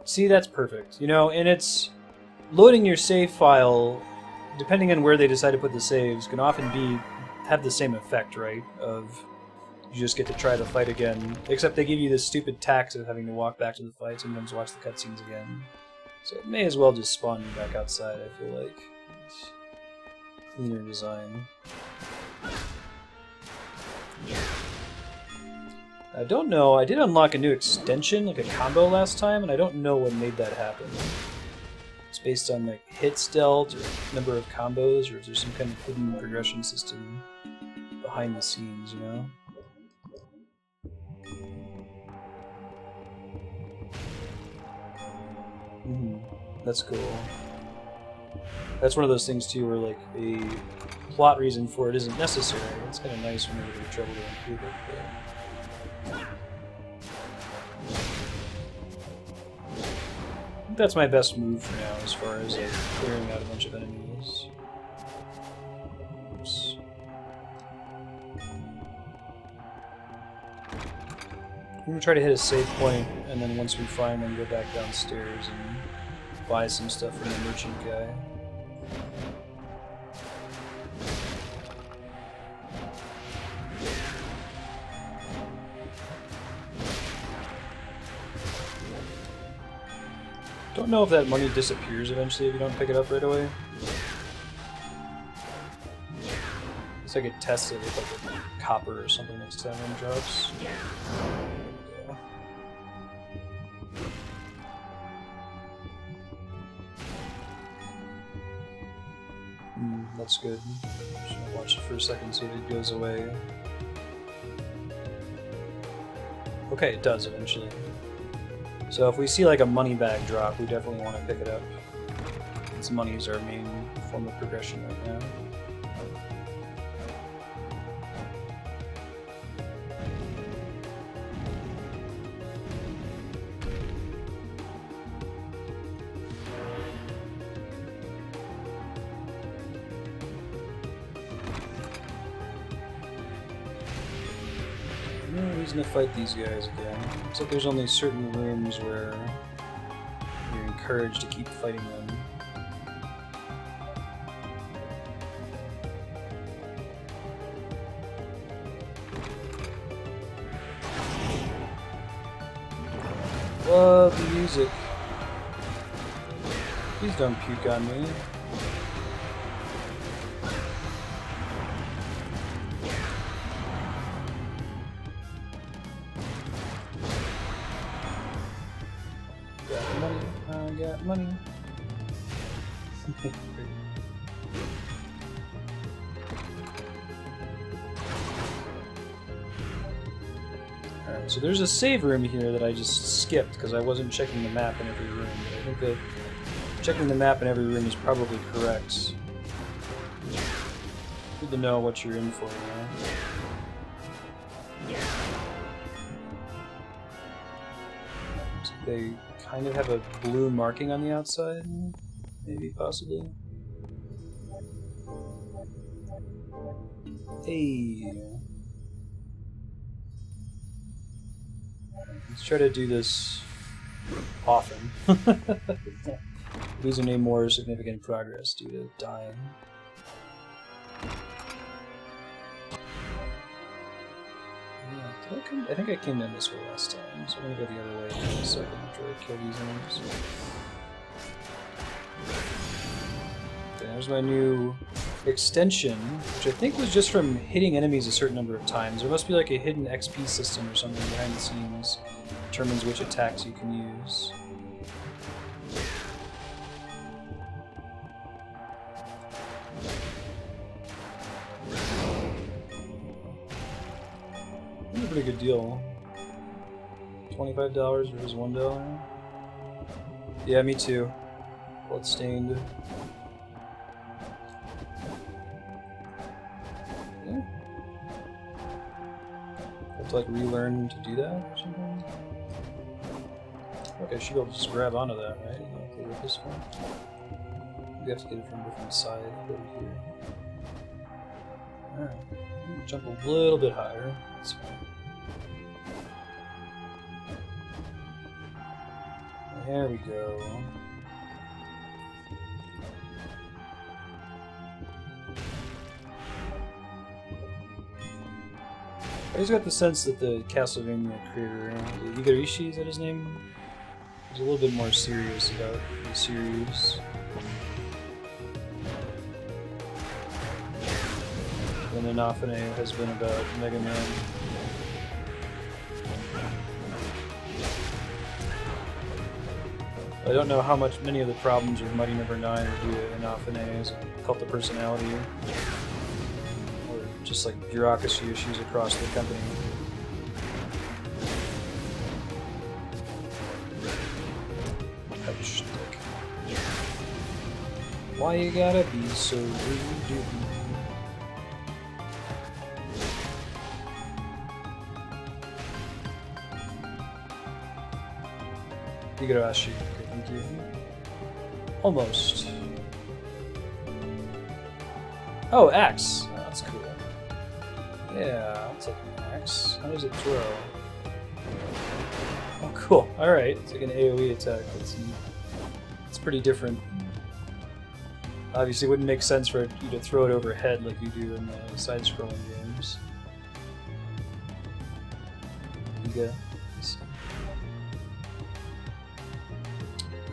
[SPEAKER 1] See, that's perfect. You know, and it's loading your save file, depending on where they decide to put the saves, can often have the same effect, right? Of you just get to try the fight again, except they give you this stupid tax of having to walk back to the fight, sometimes watch the cutscenes again. So it may as well just spawn you back outside, I feel like. It's cleaner design. I don't know, I did unlock a new extension, like a combo last time, and I don't know what made that happen. It's based on like hits dealt, or number of combos, or is there some kind of hidden progression system behind the scenes, you know? That's cool. That's one of those things too where like a plot reason for it isn't necessary. It's kind of nice when they have trouble to improve it. I think that's my best move for now as far as like clearing out a bunch of enemies. Oops. I'm gonna try to hit a save point, and then once we find them, go back downstairs and buy some stuff from the merchant guy. Don't know if that money disappears eventually if you don't pick it up right away. It's like it tests it with like a copper or something next time it drops. That's good. Just gonna watch it for a second, see if it goes away. Okay, it does eventually. So if we see like a money bag drop, we definitely want to pick it up. Since money is our main form of progression right now. No reason to fight these guys again. Looks like there's only certain rooms where you're encouraged to keep fighting them. Love the music. Please don't puke on me. Got money. Alright, so there's a save room here that I just skipped because I wasn't checking the map in every room. I think that checking the map in every room is probably correct. Good to know what you're in for, you know? So they kind of have a blue marking on the outside, maybe, possibly. Hey! Let's try to do this often. Losing any more significant progress due to dying. I think I came in this way last time, so I'm gonna go the other way in a second after I kill these enemies. Okay, there's my new extension, which I think was just from hitting enemies a certain number of times. There must be like a hidden XP system or something behind the scenes that determines which attacks you can use. Pretty good deal. $25 versus $1. Yeah, me too. Bloodstained. Yeah. Have to like relearn to do that or something. Okay, I should be able to just grab onto that, right? Okay, with this one. We have to get it from a different side over here. Alright. Jump a little bit higher. That's fine. There we go. I just got the sense that the Castlevania creator, Igarashi, is that his name? He's a little bit more serious about the series than Inafune has been about Mega Man. I don't know how many of the problems with Mighty Number 9 are due to Inafune as a cult of personality, or just like bureaucracy issues across the company. Shtick. Why you gotta be so rude? Igarashi. Okay, thank you. Almost. Oh, axe. Oh, that's cool. Yeah, I'll take an axe. How does it throw? Oh, cool. Alright, it's like an AoE attack. It's pretty different. Obviously, it wouldn't make sense for you to throw it overhead like you do in the side-scrolling games. Okay.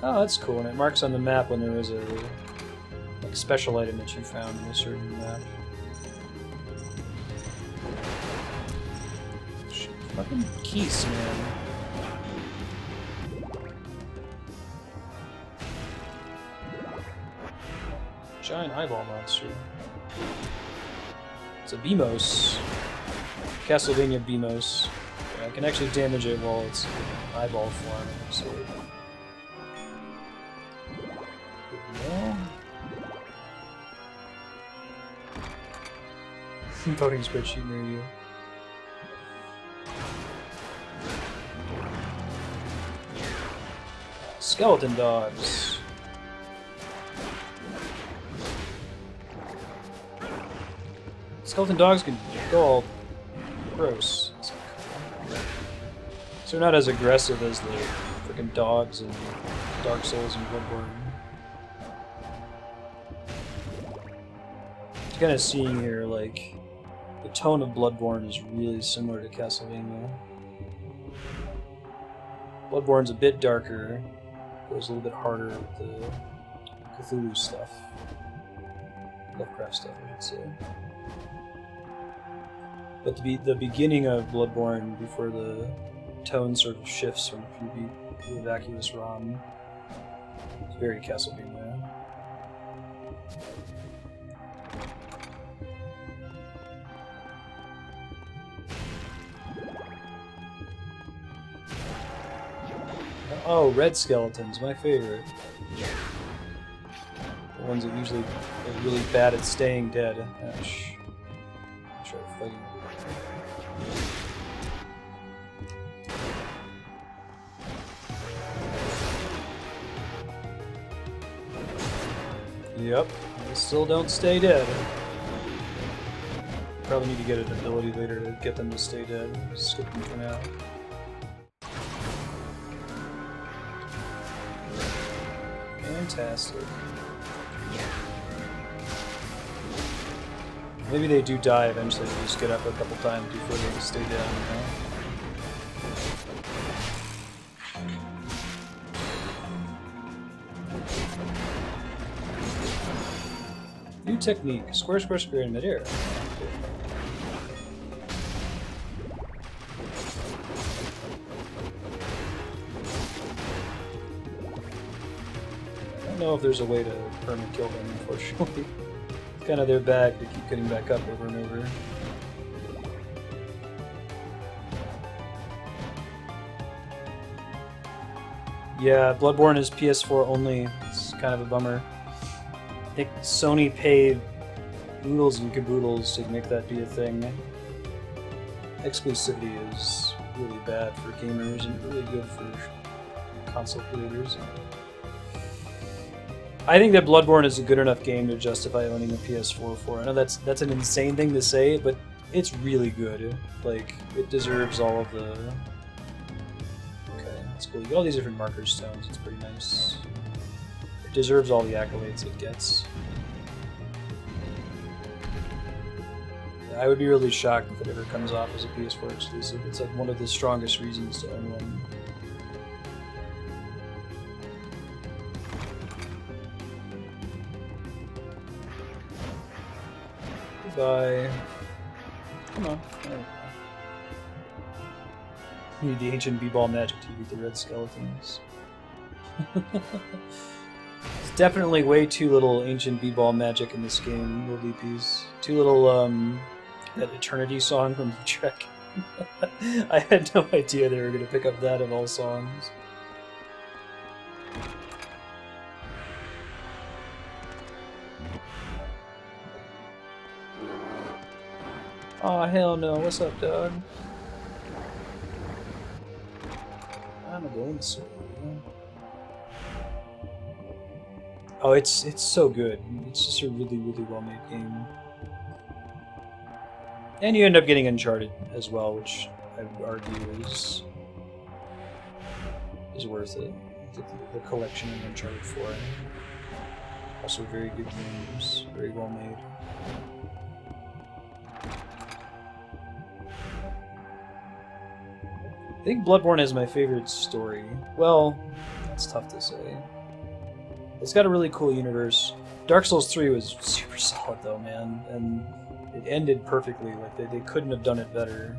[SPEAKER 1] Oh, that's cool. And it marks on the map when there was a special item that you found in a certain map. Shit, fucking keys, man. Giant eyeball monster. It's a Beamos. Castlevania Beamos. Yeah, I can actually damage it while it's in eyeball form, so... Voting spreadsheet near you. Skeleton dogs. Skeleton dogs can go all gross. So they're not as aggressive as the freaking dogs in Dark Souls and Bloodborne. You're kind of seeing here, like, the tone of Bloodborne is really similar to Castlevania. Bloodborne's a bit darker, goes a little bit harder with the Cthulhu stuff. Lovecraft stuff, I should say. But the beginning of Bloodborne, before the tone sort of shifts from the vacuous ROM, it's very Castlevania. Oh, red skeletons, my favorite. The ones that usually are really bad at staying dead. Ash. Try fighting. Yep, they still don't stay dead. Probably need to get an ability later to get them to stay dead. Skip them for now. Fantastic. Maybe they do die eventually, they just get up a couple times before they stay down, you know? New technique. Square, square, square in midair. I don't know if there's a way to permanent kill them, unfortunately. It's kind of their bag to keep getting back up over and over. Yeah, Bloodborne is PS4 only. It's kind of a bummer. I think Sony paid oodles and caboodles to make that be a thing. Exclusivity is really bad for gamers and really good for console creators. I think that Bloodborne is a good enough game to justify owning a PS4 for. I know that's an insane thing to say, but it's really good. Like, it deserves all of the... Okay. It's cool. You get all these different marker stones. It's pretty nice. It deserves all the accolades it gets. I would be really shocked if it ever comes off as a PS4 exclusive. It's like one of the strongest reasons to own one. Goodbye. Come on. You need the ancient b-ball magic to beat the red skeletons. It's definitely way too little ancient b-ball magic in this game, little DPs. Too little, that Eternity song from the Trek. I had no idea they were going to pick up that of all songs. Aw, oh, hell no. What's up, dog? I'm a golem sword. Oh, it's so good. It's just a really, really well-made game. And you end up getting Uncharted as well, which I would argue is worth it. The collection of Uncharted 4. Also very good games, very well made. I think Bloodborne is my favorite story. Well, it's tough to say. It's got a really cool universe. Dark Souls 3 was super solid though, man, and it ended perfectly. Like they couldn't have done it better.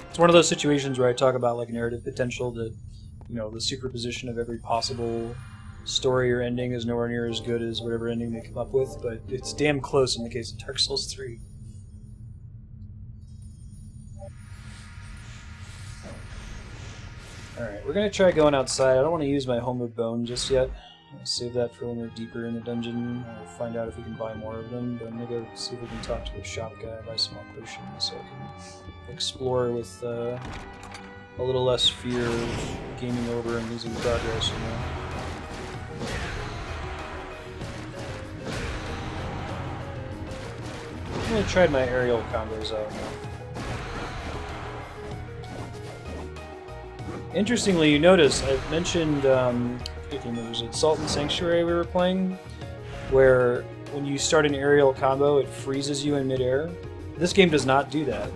[SPEAKER 1] It's one of those situations where I talk about like narrative potential that, you know, the superposition of every possible story or ending is nowhere near as good as whatever ending they come up with, but it's damn close in the case of Dark Souls 3. Alright, we're gonna try going outside. I don't want to use my homeward bone just yet. I'll save that for when we're deeper in the dungeon. I'll find out if we can buy more of them, but I'm gonna go see if we can talk to the shop guy, buy some more potions so I can explore with a little less fear of gaming over and losing progress, you know. I'm gonna try my aerial combos out now. Interestingly, you notice I've mentioned, was it Salt and Sanctuary we were playing, where when you start an aerial combo, it freezes you in midair. This game does not do that,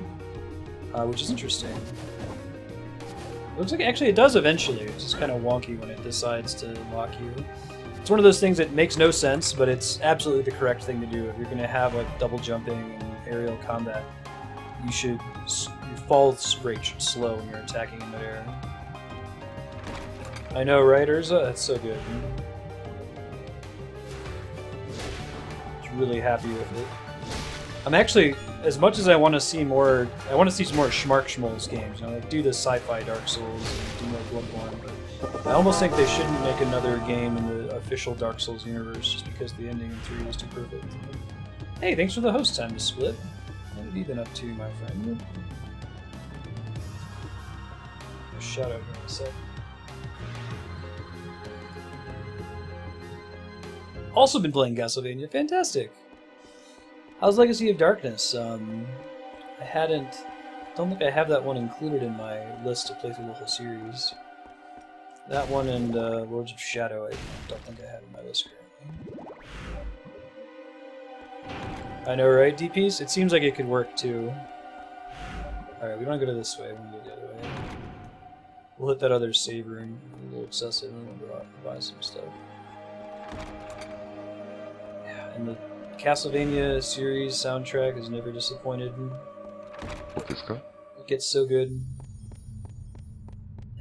[SPEAKER 1] which is interesting. It looks like actually it does eventually. It's just kind of wonky when it decides to lock you. It's one of those things that makes no sense, but it's absolutely the correct thing to do. If you're going to have like double jumping and aerial combat, your fall rate should slow when you're attacking in midair. I know, right, Urza? That's so good. I'm really happy with it. I'm actually, as much as I want to see more, I want to see some more Schmark-Schmoles games. You know, like do the sci-fi Dark Souls and do more Bloodborne, but I almost think they shouldn't make another game in the official Dark Souls universe just because the ending in 3 was too perfect. Hey, thanks for the host time to split. What have you been up to, my friend? A shout out here in a sec. Also been playing Castlevania. Fantastic. How's Legacy of Darkness? I don't think I have that one included in my list to play through the whole series. That one and Lords of Shadow I don't think I have in my list currently. I know, right, DPs? It seems like it could work too. Alright, we don't go to this way, we can go the other way. We'll hit that other save room, a little excessive, and then we'll buy some stuff. And the Castlevania series soundtrack has never disappointed.
[SPEAKER 5] What is that?
[SPEAKER 1] It gets so good. And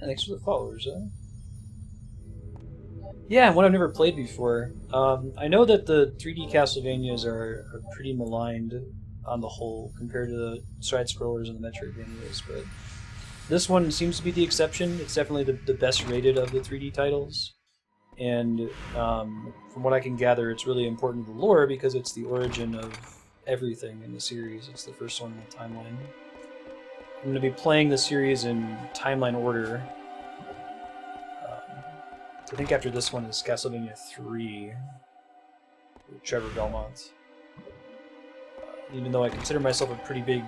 [SPEAKER 1] thanks for the followers, huh? Yeah, one I've never played before. I know that the 3D Castlevanias are pretty maligned on the whole compared to the side-scrollers and the Metroidvanias, but this one seems to be the exception. It's definitely the best rated of the 3D titles. And from what I can gather, it's really important to the lore because it's the origin of everything in the series. It's the first one in the timeline. I'm going to be playing the series in timeline order. I think after this one is Castlevania 3 with Trevor Belmont. Even though I consider myself a pretty big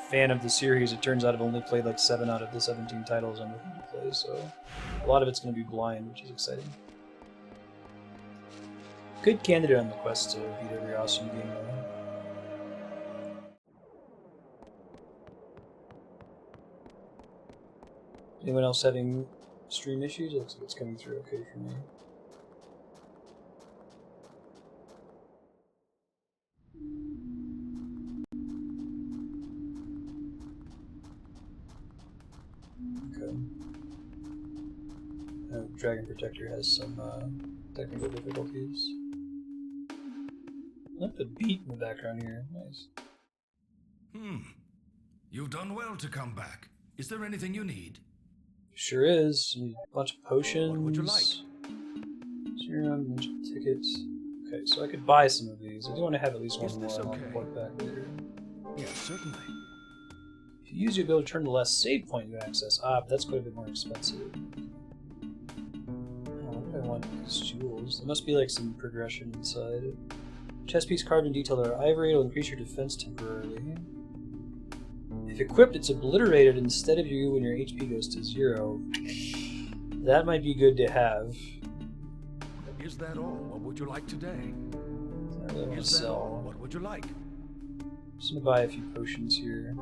[SPEAKER 1] fan of the series, it turns out I've only played like 7 out of the 17 titles I'm looking to play, so a lot of it's going to be blind, which is exciting. Good candidate on the quest to beat every awesome game, though. Anyone else having stream issues? It looks like it's coming through okay for me. Okay. Dragon Protector has some technical difficulties. I like the beat in the background here. Nice.
[SPEAKER 6] You've done well to come back. Is there anything you need?
[SPEAKER 1] Sure is. You need a bunch of potions.
[SPEAKER 6] What would you like?
[SPEAKER 1] Serum, a bunch of tickets. Okay, so I could buy some of these. I do want to have at least one
[SPEAKER 6] Is
[SPEAKER 1] more,
[SPEAKER 6] this
[SPEAKER 1] and I'll
[SPEAKER 6] okay?
[SPEAKER 1] report back later.
[SPEAKER 6] Yes, certainly.
[SPEAKER 1] If you use your ability to turn the last save point you access. Ah, but that's quite a bit more expensive. Oh, what do I want these jewels? There must be like some progression inside. Chest piece carved in detail are ivory. It'll increase your defense temporarily. If equipped, it's obliterated instead of you when your HP goes to 0. That might be good to have.
[SPEAKER 6] Is that all? What would you like today?
[SPEAKER 1] I really want to
[SPEAKER 6] Is that all?
[SPEAKER 1] sell.
[SPEAKER 6] What would you like?
[SPEAKER 1] Just gonna buy a few potions here.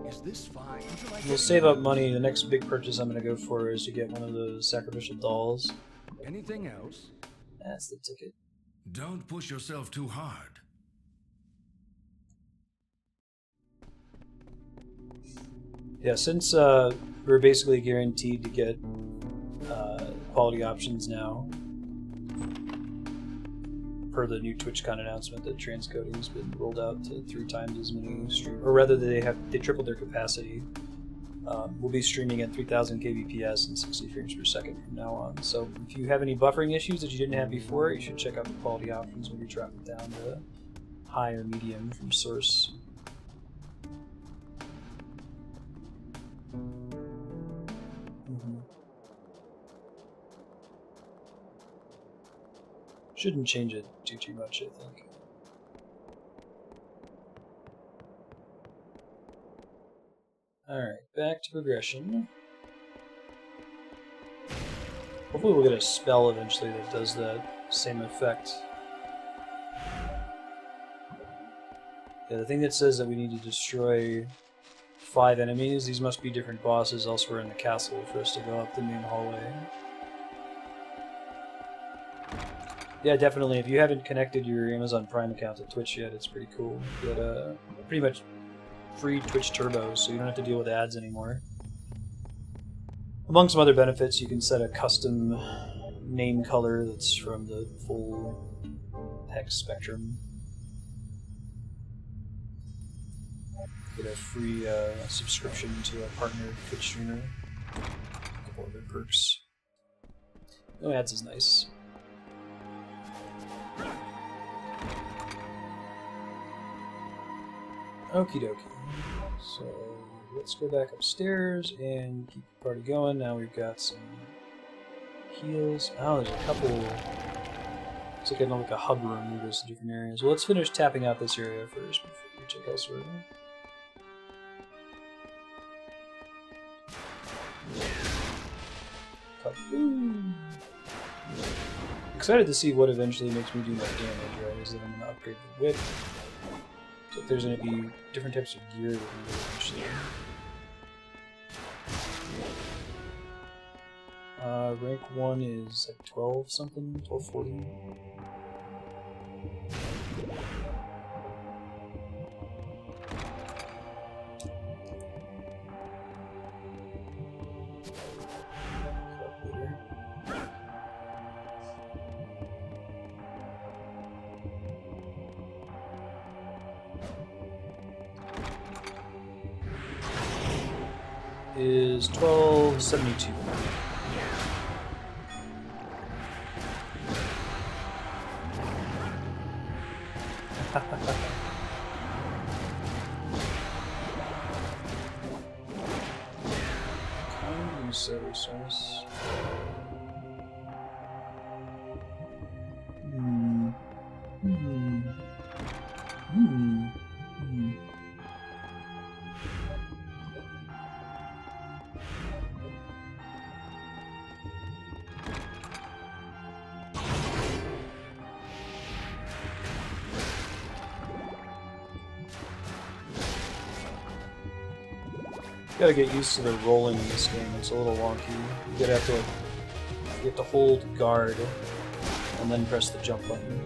[SPEAKER 6] Is this fine? Would you like
[SPEAKER 1] We'll save up money. The next big purchase I'm gonna go for is to get one of those sacrificial dolls.
[SPEAKER 6] anything else?
[SPEAKER 1] That's the ticket.
[SPEAKER 6] Don't push yourself too hard.
[SPEAKER 1] Yeah, since we're basically guaranteed to get quality options now, per the new TwitchCon announcement that transcoding's been rolled out to 3 times as many stream, or rather they tripled their capacity. We'll be streaming at 3000 kbps and 60 frames per second from now on. So if you have any buffering issues that you didn't have before, you should check out the quality options when you drop it down to high or medium from source. Shouldn't change it too much, I think. Alright, back to progression. Hopefully we'll get a spell eventually that does that same effect. Yeah, the thing that says that we need to destroy 5 enemies, these must be different bosses elsewhere in the castle for us to go up the main hallway. Yeah, definitely. If you haven't connected your Amazon Prime account to Twitch yet, it's pretty cool. You get pretty much free Twitch Turbo, so you don't have to deal with ads anymore. Among some other benefits, you can set a custom name color that's from the full hex spectrum. Get a free subscription to a partner Twitch streamer. A couple other perks. No ads is nice. Okie dokie. So let's go back upstairs and keep the party going. Now we've got some heals. Oh, there's a couple. It's like a hub room that goes to different areas. Well, let's finish tapping out this area first before we check elsewhere. Kaboom! Excited to see what eventually makes me do more damage, right? Is that I'm going to upgrade the whip. So if there's going to be different types of gear that we do eventually. Rank 1 is like 12 something, 1240. Is 1272. Gotta get used to the rolling in this game. It's a little wonky. You have to like, you have to hold guard and then press the jump button.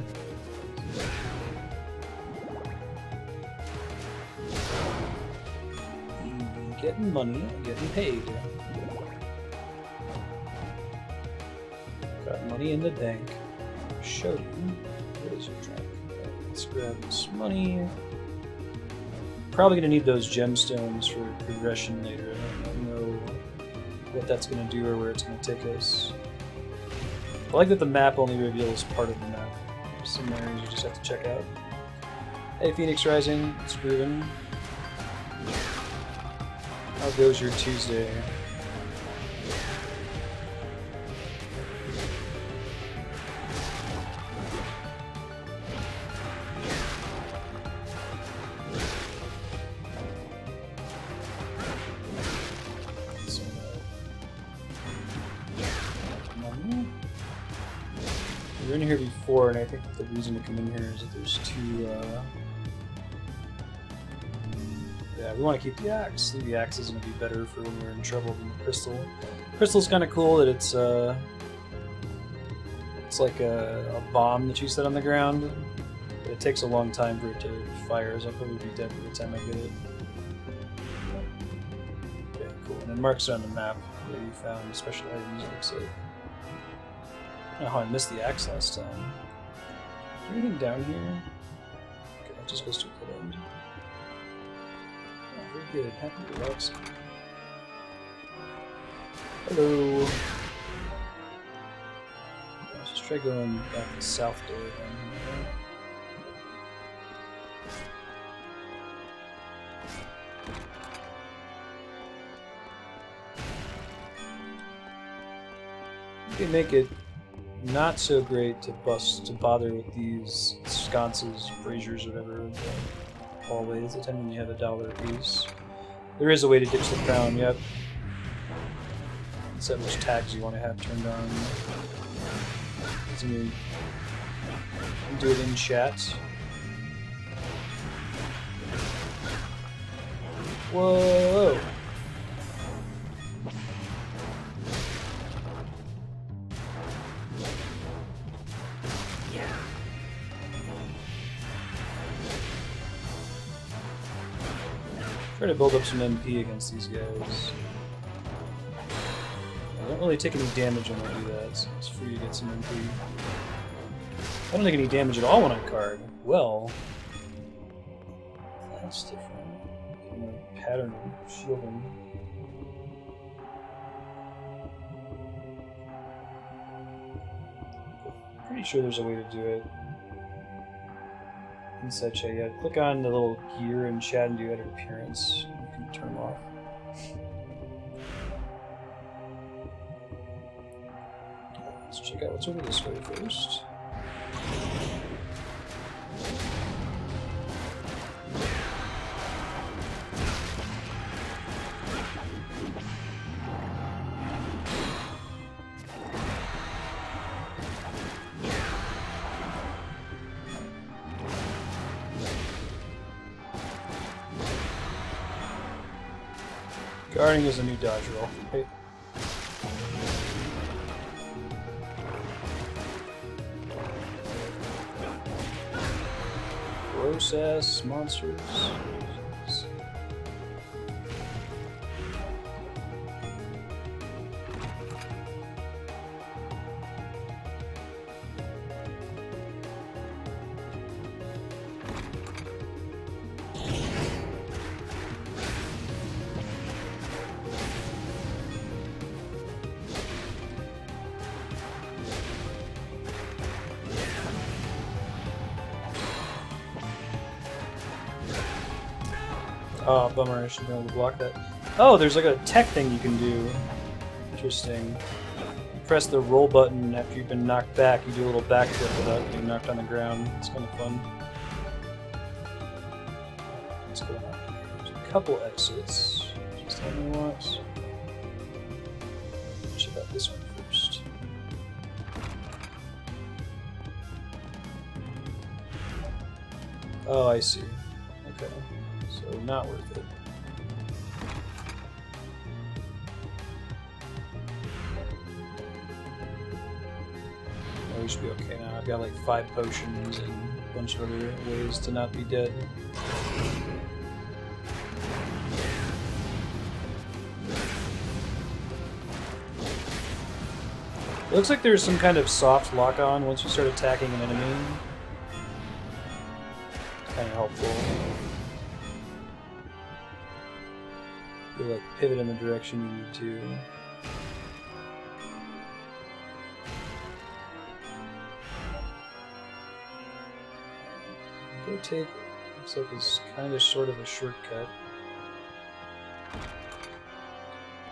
[SPEAKER 1] Getting money, getting paid. Got money in the bank. Show you. What is your track? Let's grab this money. Probably gonna need those gemstones for progression later. I don't know what that's gonna do or where it's gonna take us. I like that the map only reveals part of the map. There's some areas you just have to check out. Hey Phoenix Rising, it's grooving. How goes your Tuesday? We were in here before, and I think the reason to come in here is that there's two. Yeah, we want to keep the axe. I think the axe is going to be better for when we're in trouble than the crystal. Crystal's kind of cool that it's like a bomb that you set on the ground. But it takes a long time for it to fire, so I'll probably be dead by the time I get it. Yeah, cool. And it marks it on the map where you found special items, it looks like. I don't know how I missed the axe last time. Is there anything down here? Okay, it just goes to a good end. Very good. Happy relaxing. Hello. Let's just try going back the south door then. You can make it not so great to bother with these sconces, braziers, whatever. Hallways. They tend to only have $1 a piece. There is a way to ditch the crown, yep. Set which tags you want to have turned on. So you can do it in chat. Whoa! Try to build up some MP against these guys. I don't really take any damage when I do that, so it's free to get some MP. I don't take any damage at all when I card. Well, that's different. Getting a pattern of shielding. Pretty sure there's a way to do it. Inside chat, yeah. Click on the little gear in chat and do edit appearance. You can turn them off. Let's check out what's over this way first. Guarding is a new dodge roll. Hey. Gross ass monsters. Oh, bummer, I should be able to block that. Oh, there's like a tech thing you can do. Interesting. You press the roll button after you've been knocked back, you do a little backflip without getting knocked on the ground. It's kind of fun. Let's go on. There's a couple exits. Just how many wants. Check out this one first. Oh, I see. Okay. So not worth it. we should be okay now. I've got like 5 potions and a bunch of other ways to not be dead. It looks like there's some kind of soft lock-on once you start attacking an enemy. It's kind of helpful. You like pivot in the direction you need to. Go take, looks like it's kind of sort of a shortcut.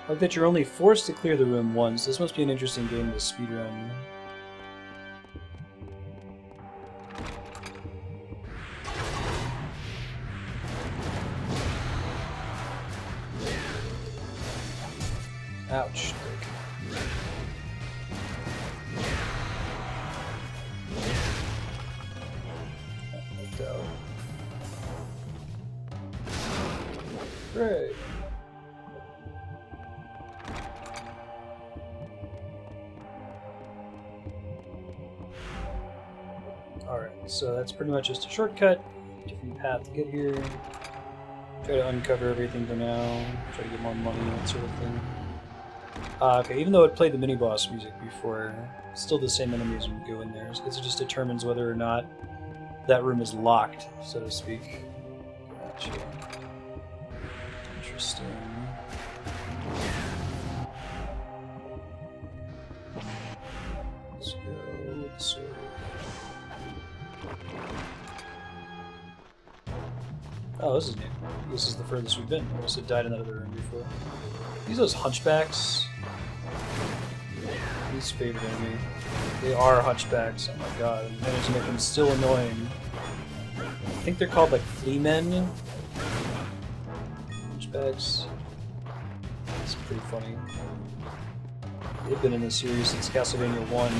[SPEAKER 1] Like that you're only forced to clear the room once. This must be an interesting game to speedrun. Ouch. Let go. Great. Alright, so that's pretty much just a shortcut. Different path to get here. Try to uncover everything for now. Try to get more money, that sort of thing. Okay, even though it played the mini-boss music before, still the same enemies would go in there. Because it just determines whether or not that room is locked, so to speak. Gotcha. Interesting. Let's go this way. Oh, this is new. This is the furthest we've been. I guess it died in that other room before. These are those hunchbacks. Least favorite enemy. They are hunchbacks. Oh my god, I managed to make them still annoying. I think they're called like flea men. Hunchbacks. It's pretty funny. They've been in this series since Castlevania 1.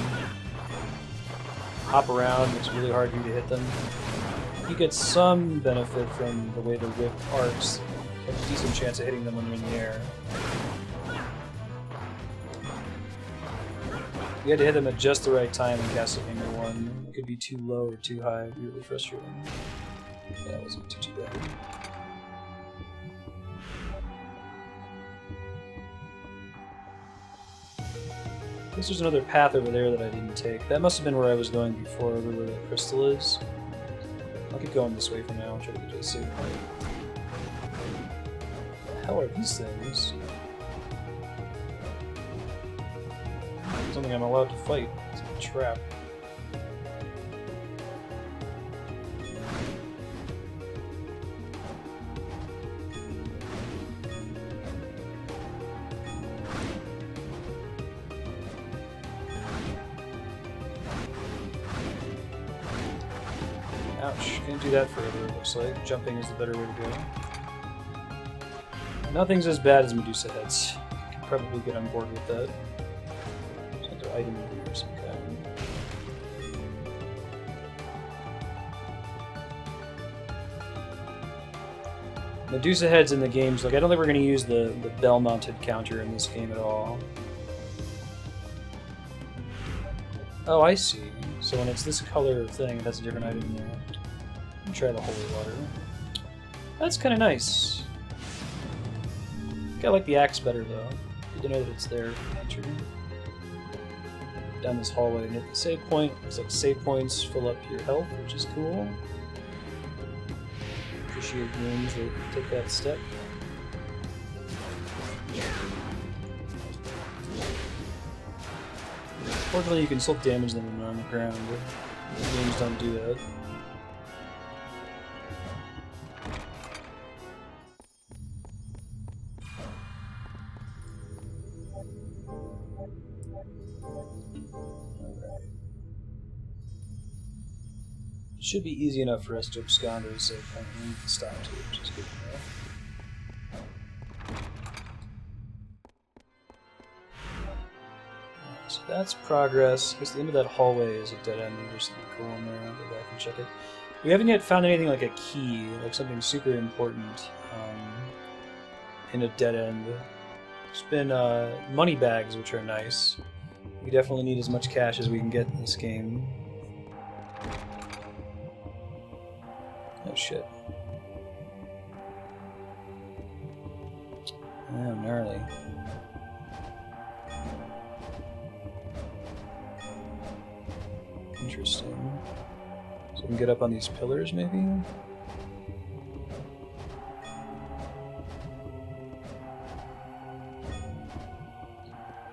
[SPEAKER 1] Hop around, it's really hard for you to hit them. You get some benefit from the way the whip arcs. You have a decent chance of hitting them when you're in the air. You had to hit them at just the right time in Castlevania 1. It could be too low or too high. It'd be really frustrating. That wasn't too bad. I guess there's another path over there that I didn't take. That must have been where I was going before, over where the crystal is. I'll keep going this way for now and try to get to a safe point. What the hell are these things? Something I'm allowed to fight. It's a trap. Ouch, can't do that forever, it looks like. Jumping is the better way to go. Nothing's as bad as Medusa heads. You can probably get on board with that. Item of some kind. Medusa heads in the games, like I don't think we're going to use the bell-mounted counter in this game at all. Oh, I see. So when it's this color thing, it has a different item in there. Let me try the holy water. That's kind of nice. I think I like the axe better though. Good to know that it's there for nature. Down this hallway and hit the save point. Looks like save points fill up your health, which is cool. Appreciate rooms that take that step. Fortunately, you can still damage them when they're on the ground, but the games don't do that. It should be easy enough for us to abscond or save point. We need to stop too, which is good to know. So that's progress. I guess the end of that hallway is a dead end. There's something cool in there. I'll go back and check it. We haven't yet found anything like a key, like something super important in a dead end. There's been money bags, which are nice. We definitely need as much cash as we can get in this game. Oh shit. Oh, gnarly. Interesting. So we can get up on these pillars, maybe?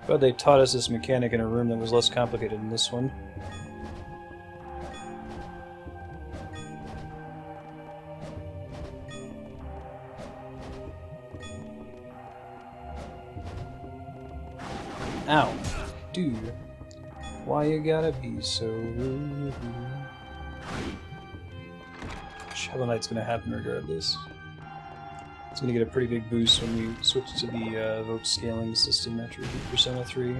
[SPEAKER 1] But they taught us this mechanic in a room that was less complicated than this one. Ow. Dude. Why you gotta be so rude? Shovel Knight's gonna happen regardless. It's gonna get a pretty big boost when we switch to the vote scaling system after we beat Persona 3.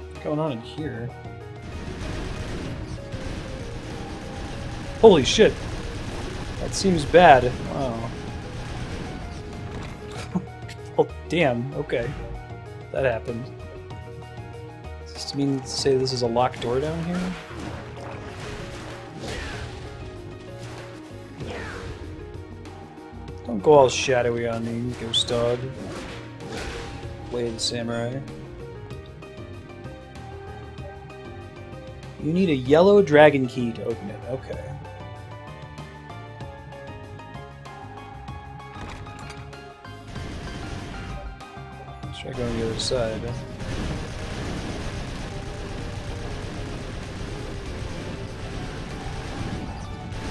[SPEAKER 1] What's going on in here? Holy shit! That seems bad. Wow. Oh, damn. Okay. That happened. Does this mean to say this is a locked door down here? Don't go all shadowy on me, ghost dog. Way of the samurai. You need a yellow dragon key to open it. Okay. Try going to the other side.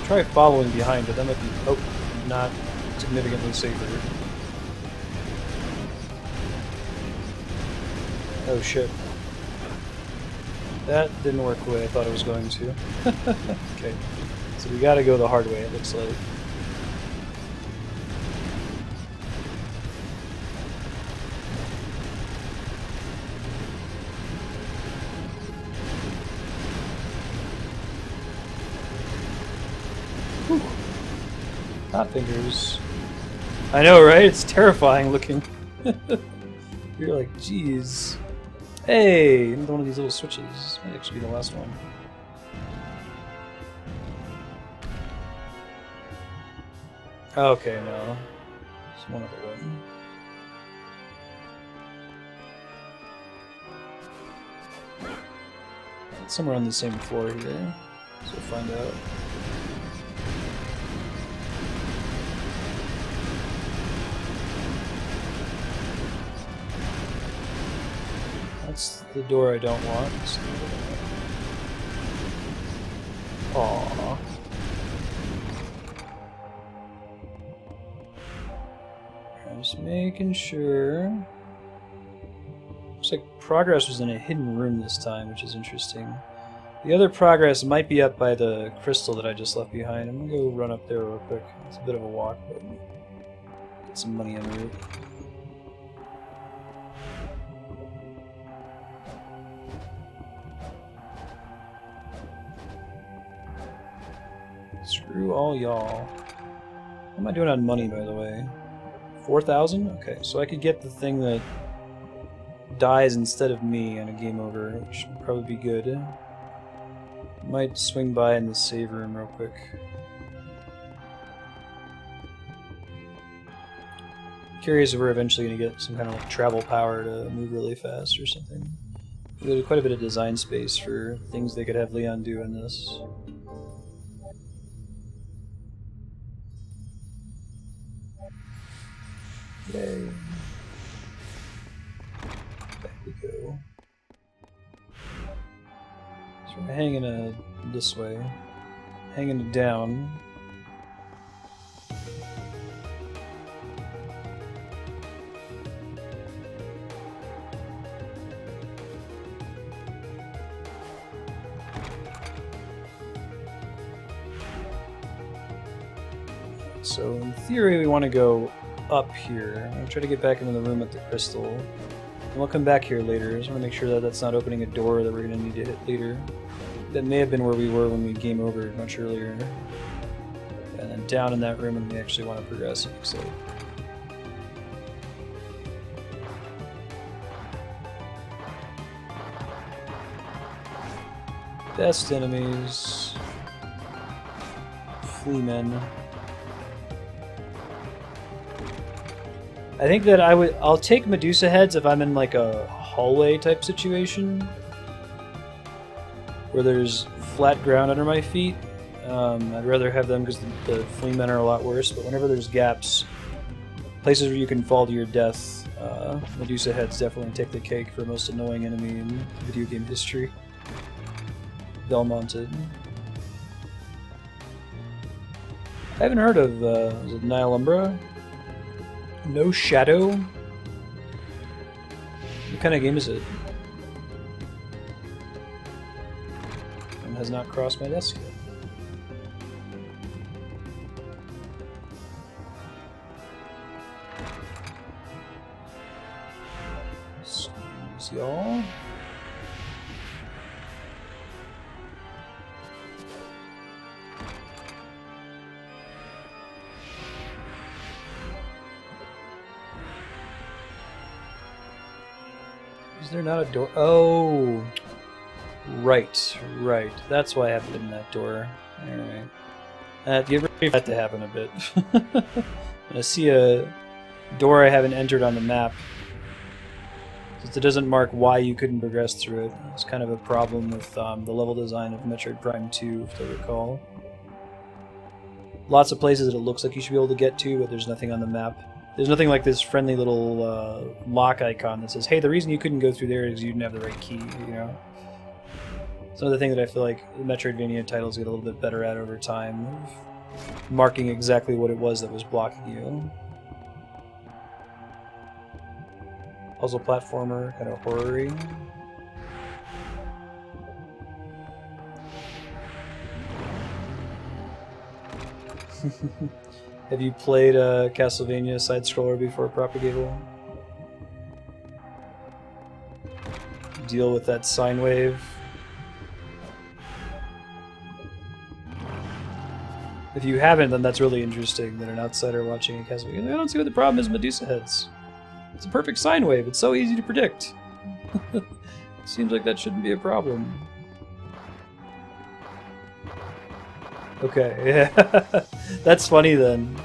[SPEAKER 1] Try following behind it. That might be not significantly safer. Oh shit. That didn't work the way I thought it was going to. Okay. So we gotta go the hard way, it looks like. Hot fingers. I know, right? It's terrifying looking. You're like, jeez. Hey, another one of these little switches. This might actually be the last one. Okay, no. It's one of the one. It's somewhere on the same floor here. So we'll find out. That's the door I don't want. Aww. Just making sure. Looks like progress was in a hidden room this time, which is interesting. The other progress might be up by the crystal that I just left behind. I'm gonna go run up there real quick. It's a bit of a walk, but get some money en route. Screw all y'all. What am I doing on money, by the way? 4,000? Okay, so I could get the thing that dies instead of me on a game over, which would probably be good. Might swing by in the save room real quick. Curious if we're eventually going to get some kind of like travel power to move really fast or something. There's quite a bit of design space for things they could have Leon do in this. Yay. Back we go. So we're hanging it this way. Hanging it down. So in theory we want to go up here. I'm going to try to get back into the room with the crystal. And we'll come back here later. I just want to make sure that that's not opening a door that we're going to need to hit later. That may have been where we were when we game over much earlier. And then down in that room when we actually want to progress. So. Best enemies. Fleamen. I think that I'll take Medusa heads if I'm in like a hallway type situation where there's flat ground under my feet. I'd rather have them because the fleamen are a lot worse, but whenever there's gaps, places where you can fall to your death, Medusa heads definitely take the cake for most annoying enemy in video game history. Belmonted. I haven't heard of, is it Nihilumbra? No Shadow? What kind of game is it? It has not crossed my desk yet. Excuse y'all. Is there not a door? Oh! Right. That's why I haven't been in that door. Alright. Get ready for that to happen a bit. I see a door I haven't entered on the map. Since it doesn't mark why you couldn't progress through it. It's kind of a problem with the level design of Metroid Prime 2, if I recall. Lots of places that it looks like you should be able to get to, but there's nothing on the map. There's nothing like this friendly little lock icon that says, hey, the reason you couldn't go through there is you didn't have the right key, you know? It's another thing that I feel like the Metroidvania titles get a little bit better at over time, of marking exactly what it was that was blocking you. Puzzle platformer, kind of horror-y. Have you played a Castlevania side-scroller before, Propagable? Deal with that sine wave? If you haven't, then that's really interesting that an outsider watching a Castlevania... I don't see what the problem is with Medusa heads. It's a perfect sine wave. It's so easy to predict. Seems like that shouldn't be a problem. Okay, yeah. That's funny then.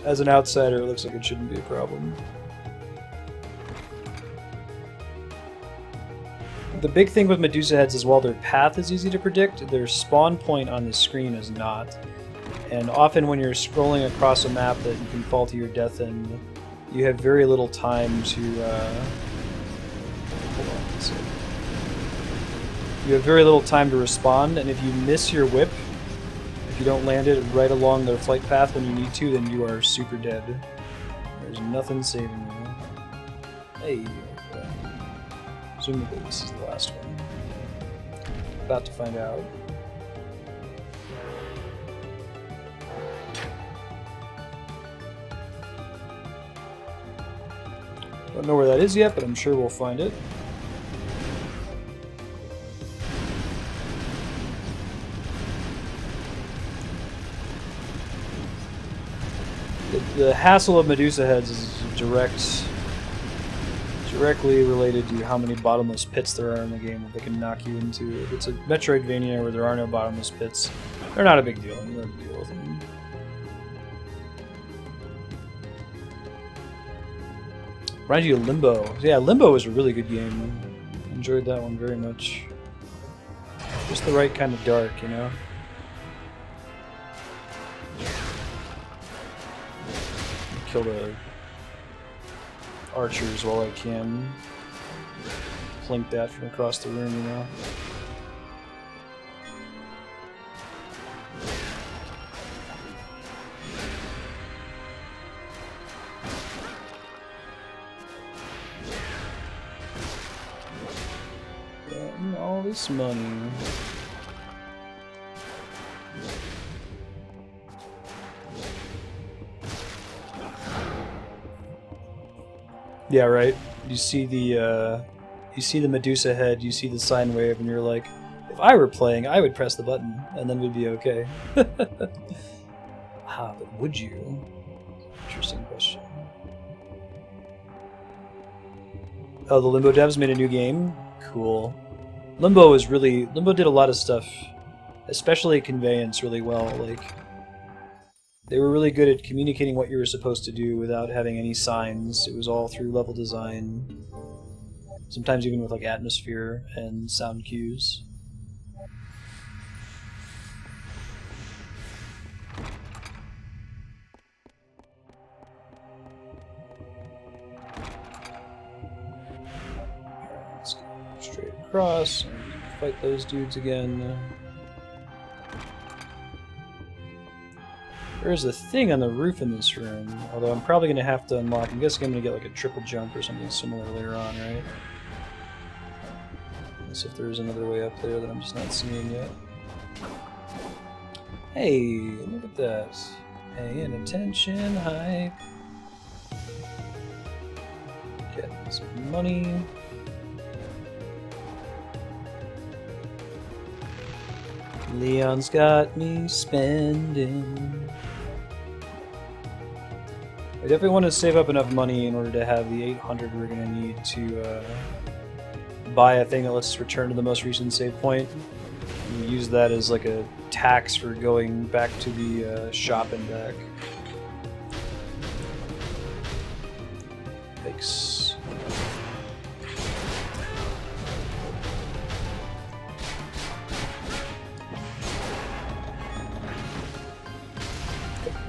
[SPEAKER 1] As an outsider, it looks like it shouldn't be a problem. The big thing with Medusa heads is while their path is easy to predict, their spawn point on the screen is not. And often when you're scrolling across a map that you can fall to your death in, you have very little time to... hold on one second. You have very little time to respond, and if you miss your whip, if you don't land it right along their flight path when you need to, then you are super dead. There's nothing saving you. Hey, okay. Presumably this is the last one. About to find out. Don't know where that is yet, but I'm sure we'll find it. The hassle of Medusa heads is directly related to how many bottomless pits there are in the game that they can knock you into. If it's a Metroidvania where there are no bottomless pits, they're not a big deal. You don't deal with them. Reminds you of Limbo. Yeah, Limbo is a really good game. Enjoyed that one very much. Just the right kind of dark, you know? Kill the archers while I can. Plink that from across the room, you know? Getting all this money. Yeah, right. You see the Medusa head, you see the sine wave, and you're like, if I were playing, I would press the button, and then we'd be okay. But would you? Interesting question. Oh, the Limbo devs made a new game? Cool. Limbo did a lot of stuff, especially Conveyance, really well. Like, they were really good at communicating what you were supposed to do without having any signs. It was all through level design. Sometimes even with like atmosphere and sound cues. Let's go straight across and fight those dudes again. There's a thing on the roof in this room, although I'm probably going to have to unlock. I'm guessing I'm going to get like a triple jump or something similar later on, right? Unless if there's another way up there that I'm just not seeing yet. Hey, look at that. Paying attention, hype. Get some money. Leon's got me spending. I definitely want to save up enough money in order to have the 800 we're going to need to buy a thing that lets us return to the most recent save point. And we use that as like a tax for going back to the shop and back. Thanks.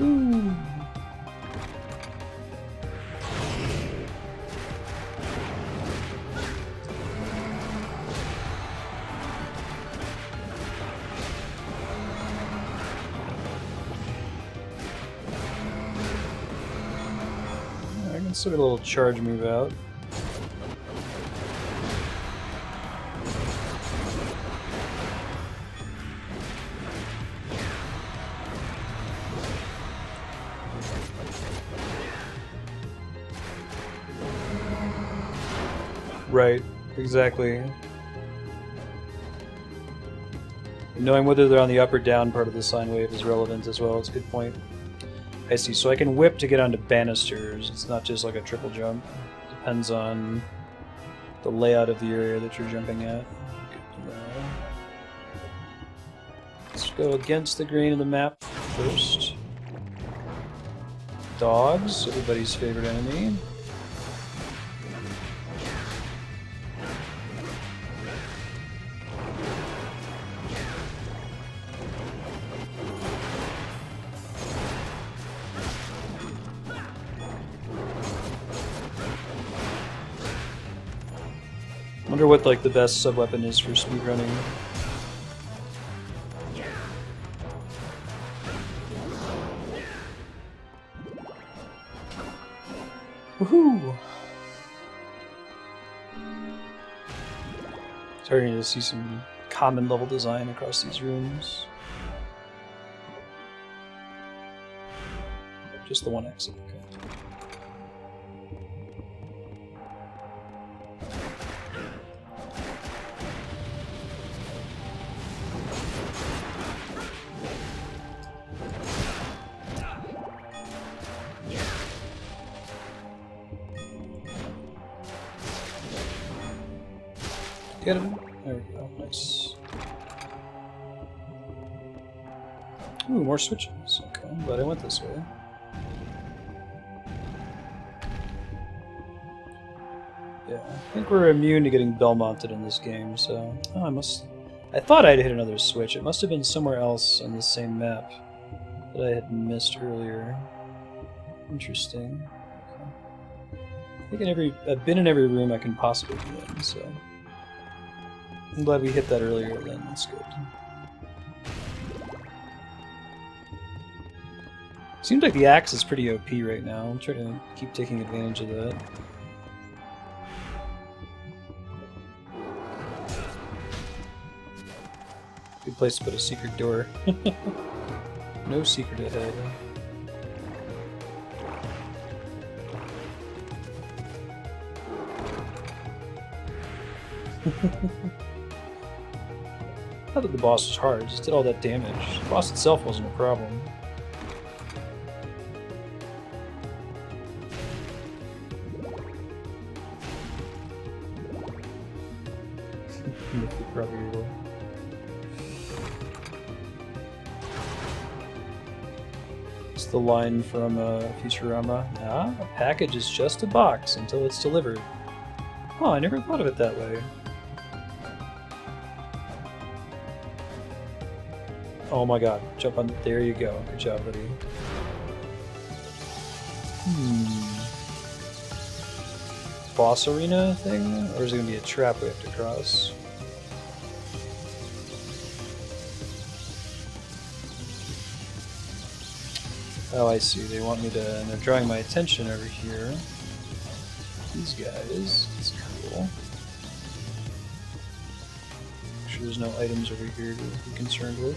[SPEAKER 1] Ooh. I can still get a little charge move out. Right, exactly. Knowing whether they're on the up or down part of the sine wave is relevant as well. It's a good point. I see. So I can whip to get onto banisters. It's not just like a triple jump. Depends on the layout of the area that you're jumping at. Let's go against the grain of the map first. Dogs, everybody's favorite enemy. Wonder what like the best subweapon is for speedrunning. Woohoo! Starting to see some common level design across these rooms. Just the one exit, okay. Get him. There we go. Nice. Ooh, more switches. Okay, I'm glad I went this way. Yeah, I think we're immune to getting Belmonted in this game, so... Oh, I thought I'd hit another switch. It must have been somewhere else on the same map that I had missed earlier. Interesting. Okay. I think I've been in every room I can possibly be in, so... I'm glad we hit that earlier then, that's good. Seems like the axe is pretty OP right now. I'm trying to keep taking advantage of that. Good place to put a secret door. No secret ahead. Not that the boss was hard, it just did all that damage. The boss itself wasn't a problem. Probably will. It's the line from Futurama. Ah, a package is just a box until it's delivered. Oh, I never thought of it that way. Oh my god, jump on. There you go. Good job, buddy. Boss arena thing? Or is it going to be a trap we have to cross? Oh, I see. They want me to... And they're drawing my attention over here. These guys. That's cool. Make sure there's no items over here to be concerned with.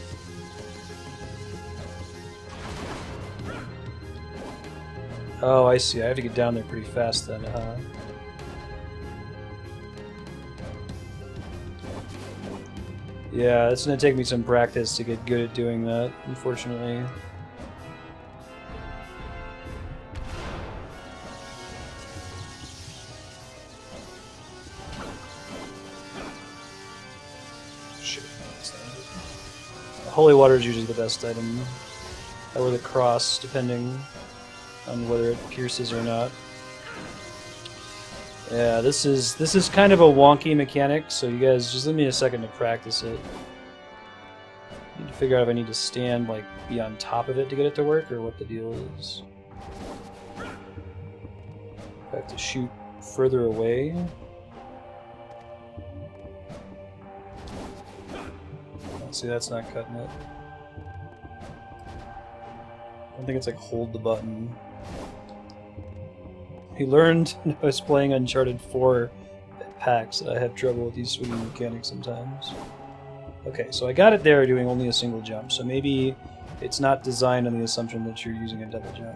[SPEAKER 1] Oh, I see. I have to get down there pretty fast then, huh? Yeah, it's going to take me some practice to get good at doing that, unfortunately. Shit. Holy water is usually the best item. Or the cross, depending on whether it pierces or not. Yeah, this is kind of a wonky mechanic, so you guys just give me a second to practice it. I need to figure out if I need to stand, like, be on top of it to get it to work, or what the deal is. I have to shoot further away. See, that's not cutting it. I think it's like hold the button. He learned when I was playing Uncharted 4 at PAX that I have trouble with these swinging mechanics sometimes. Okay, so I got it there doing only a single jump, so maybe it's not designed on the assumption that you're using a double jump.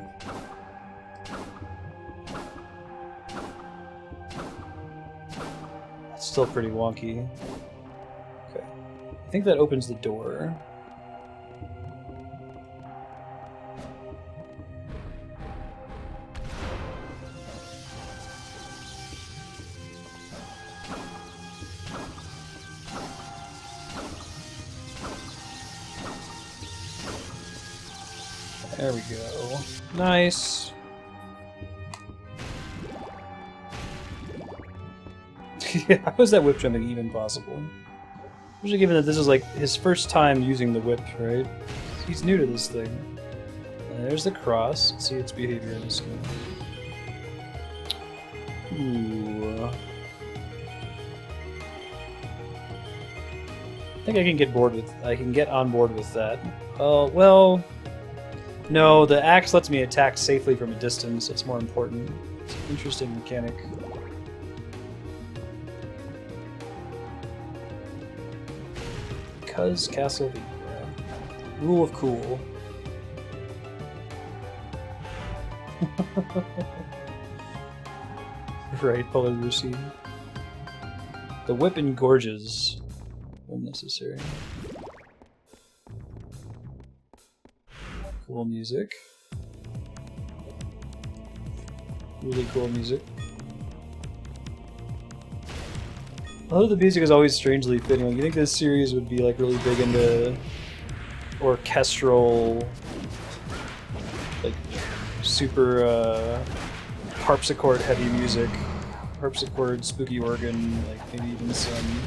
[SPEAKER 1] It's still pretty wonky. Okay. I think that opens the door. There we go. Nice. Yeah, how is that whip jumping even possible? Especially given that this is like his first time using the whip, right? He's new to this thing. And there's the cross. Let's see its behavior in this game. Ooh. I think I can get on board with that. Oh, well... No, the axe lets me attack safely from a distance. It's more important. It's an interesting mechanic. Because Castlevania. Rule of cool. Right, Polarusi. The whip engorges when necessary. Cool music. Really cool music. Although the music is always strangely fitting. Like, you think this series would be like really big into orchestral, like super harpsichord heavy music, harpsichord, spooky organ, like maybe even some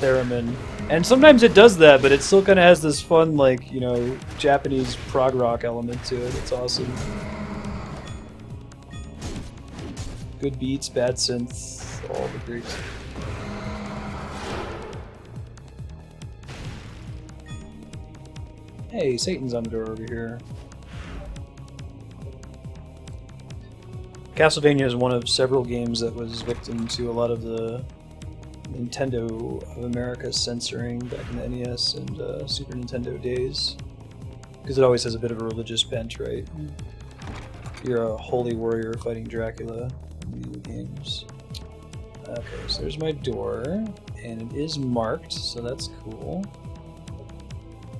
[SPEAKER 1] theremin. And sometimes it does that, but it still kind of has this fun, like, you know, Japanese prog rock element to it. It's awesome. Good beats, bad synth, all the great. Hey, Satan's on the door over here. Castlevania is one of several games that was victim to a lot of the Nintendo of America censoring back in the NES and Super Nintendo days. Because it always has a bit of a religious bent, right? You're a holy warrior fighting Dracula in video games. Okay, so there's my door, and it is marked, so that's cool.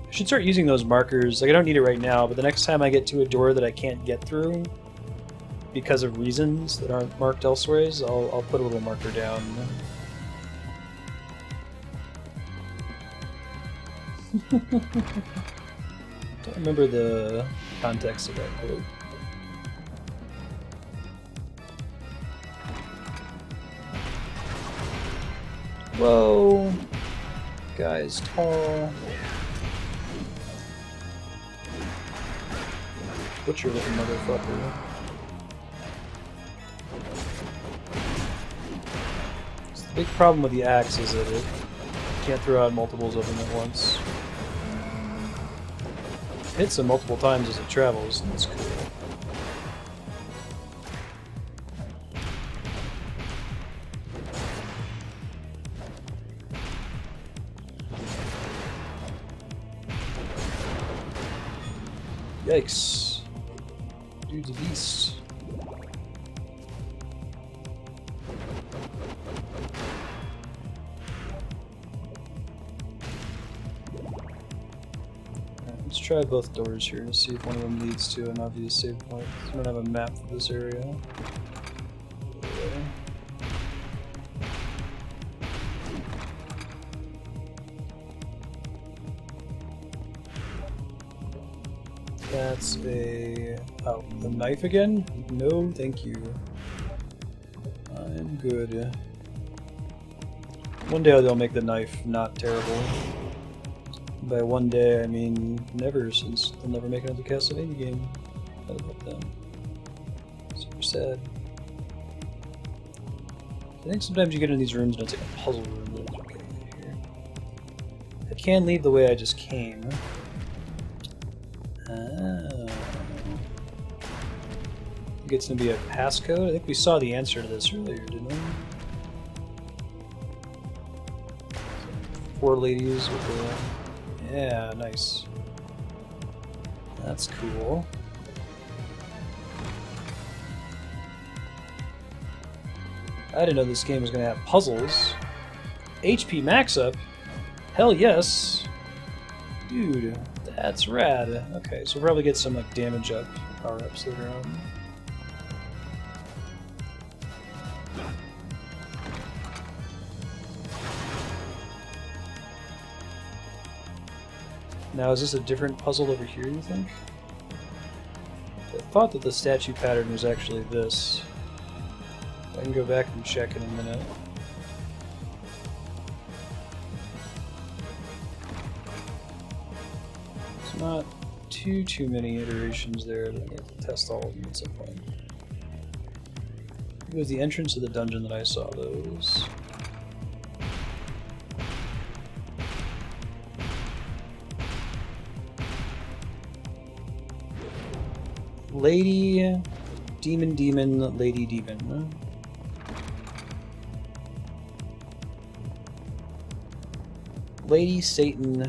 [SPEAKER 1] I should start using those markers. Like, I don't need it right now, but the next time I get to a door that I can't get through because of reasons that aren't marked elsewhere, I'll put a little marker down. Don't remember the context of that quote. Whoa! Guy's tall. Butcher looking motherfucker. So the big problem with the axe is that it can't throw out multiples of them at once. It hits them multiple times as it travels, and that's cool. Yikes. Dude's a beast. Let's try both doors here to see if one of them leads to an obvious save point. I don't have a map for this area. That's a... oh, the knife again? No, thank you. I'm good. One day they'll make the knife not terrible. By one day, I mean never, since they'll never make another Castlevania game. I love them. Super sad. I think sometimes you get in these rooms and it's like a puzzle room, but it's okay here. I can leave the way I just came. Oh. I think it's going to be a passcode? I think we saw the answer to this earlier, didn't we? 4 ladies with the... yeah, nice. That's cool. I didn't know this game was going to have puzzles. HP max up? Hell yes! Dude, that's rad. Okay, so we'll probably get some like damage up power-ups later on. Now, is this a different puzzle over here, you think? I thought that the statue pattern was actually this. I can go back and check in a minute. It's not too many iterations there, but I have to test all of them at some point. It was the entrance to the dungeon that I saw those. Lady, demon, lady, demon. Lady, Satan.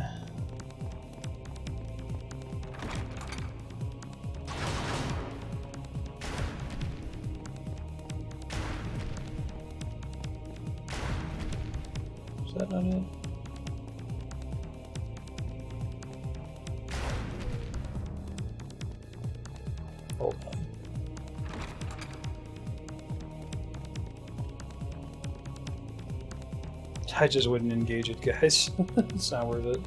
[SPEAKER 1] Is that not it? Hold on. I just wouldn't engage it, guys. It's not worth it.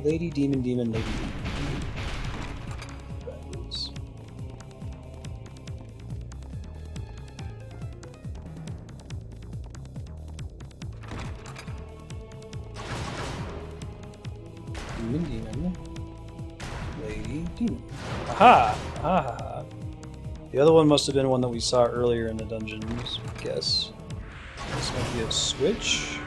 [SPEAKER 1] Lady, demon, lady, demon. Backwards. Demon. Lady, demon. Aha! Aha! The other one must have been one that we saw earlier in the dungeons, I guess. This might be a switch.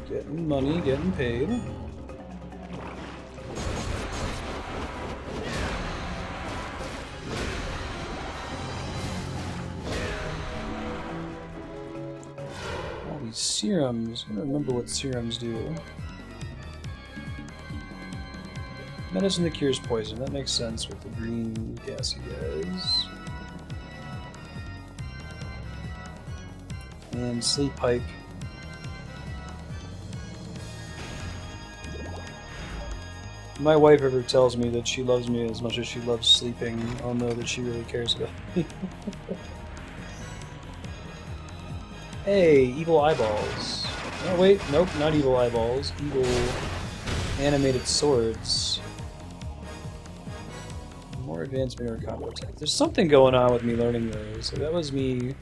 [SPEAKER 1] Getting money, getting paid. these serums. I don't remember what serums do. Medicine that cures poison. That makes sense with the green gassy guys. And sleep pipe. If my wife ever tells me that she loves me as much as she loves sleeping, I'll know that she really cares about me. Hey, evil eyeballs. Oh wait, nope, not evil eyeballs. Evil animated swords. More advanced mirror combo attack. There's something going on with me learning those. So that was me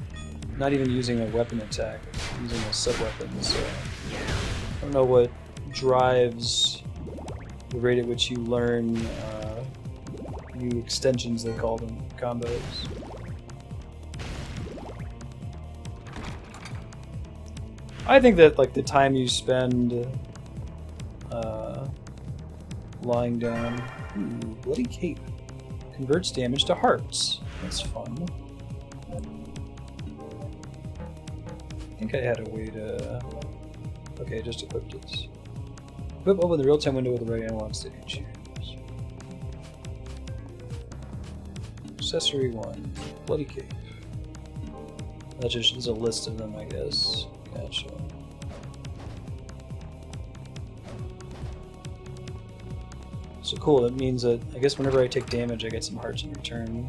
[SPEAKER 1] not even using a weapon attack, using a subweapon. So I don't know what drives the rate at which you learn new extensions, they call them, combos. I think that like the time you spend lying down, ooh, bloody cape, converts damage to hearts. That's fun. I think I had a way to. Okay, I just equipped it. Equip open the real-time window with the right analog stick and choose. Accessory 1, bloody cape. That just is a list of them, I guess. Gotcha. So cool, that means that I guess whenever I take damage I get some hearts in return.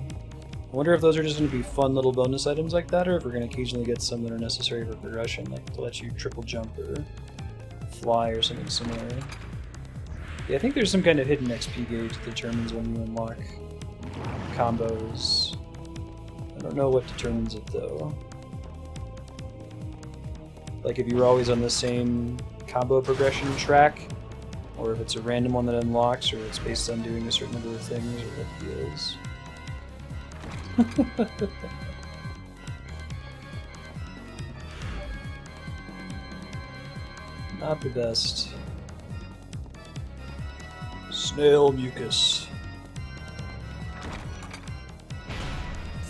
[SPEAKER 1] I wonder if those are just going to be fun little bonus items like that, or if we're going to occasionally get some that are necessary for progression, like to let you triple jump or fly or something similar. Yeah, I think there's some kind of hidden XP gauge that determines when you unlock combos. I don't know what determines it though. Like if you're always on the same combo progression track, or if it's a random one that unlocks, or it's based on doing a certain number of things, or what it is. Not the best. Snail mucus.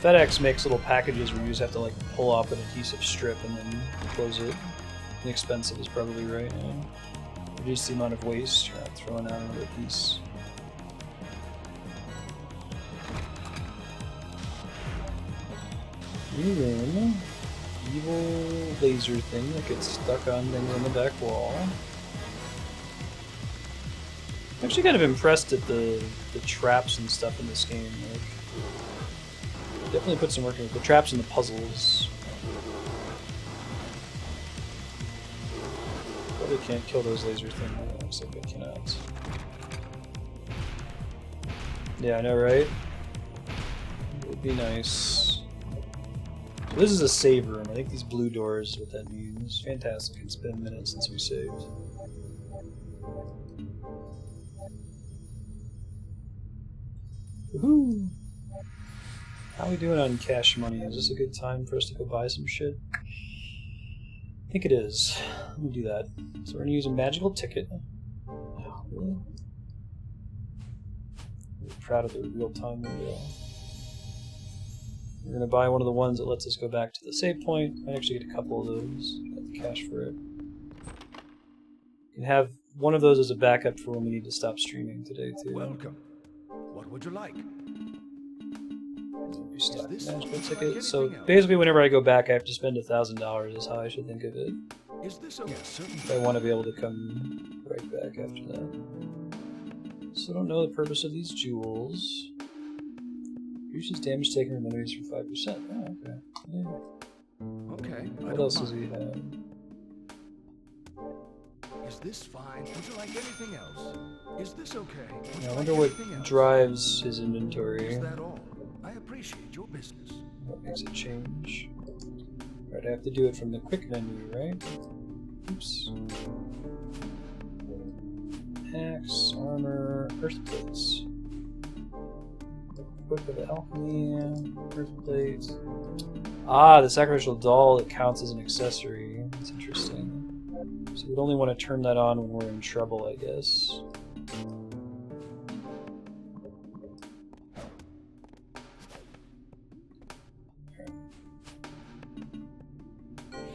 [SPEAKER 1] FedEx makes little packages where you just have to like pull off an adhesive strip and then close it. Inexpensive is probably right. Yeah. Reduce the amount of waste. You're not throwing out another piece. Even evil laser thing that gets stuck on things on the back wall. I'm actually kind of impressed at the traps and stuff in this game. Like, definitely put some work into the traps and the puzzles. Probably can't kill those laser things. Looks like I cannot. Yeah, I know, right? It would be nice. So this is a save room. I think these blue doors is what that means. Fantastic. It's been a minute since we saved. Woohoo! How are we doing on cash money? Is this a good time for us to go buy some shit? I think it is. Let me do that. So we're going to use a magical ticket. Oh, really? I'm proud of the real-time window. We're going to buy one of the ones that lets us go back to the save point. Might actually get a couple of those. Got the cash for it. You can have one of those as a backup for when we need to stop streaming today, too.
[SPEAKER 6] Welcome. What would you like?
[SPEAKER 1] Restock
[SPEAKER 6] Is this
[SPEAKER 1] magical
[SPEAKER 6] like
[SPEAKER 1] ticket.
[SPEAKER 6] anything
[SPEAKER 1] So
[SPEAKER 6] else?
[SPEAKER 1] basically, whenever I go back, I have to spend $1,000. Is how I should think of it.
[SPEAKER 6] Is this a certain
[SPEAKER 1] If I want to be able to come right back after that. So I don't know the purpose of these jewels. Reduces damage taken from enemies for 5%. Oh, okay. Yeah.
[SPEAKER 6] Okay.
[SPEAKER 1] What else does he have?
[SPEAKER 6] Is this fine? Would you like anything else? Is this okay? Would
[SPEAKER 1] Yeah,
[SPEAKER 6] you
[SPEAKER 1] I
[SPEAKER 6] like
[SPEAKER 1] wonder what
[SPEAKER 6] anything else?
[SPEAKER 1] drives his inventory.
[SPEAKER 6] Is that all? I appreciate your business.
[SPEAKER 1] What makes it change? Right, I have to do it from the quick menu, right? Oops. Axe, armor, earth plates. Equip with alchemy, earth plate. Ah, the sacrificial doll that counts as an accessory. That's interesting. So we'd only want to turn that on when we're in trouble, I guess.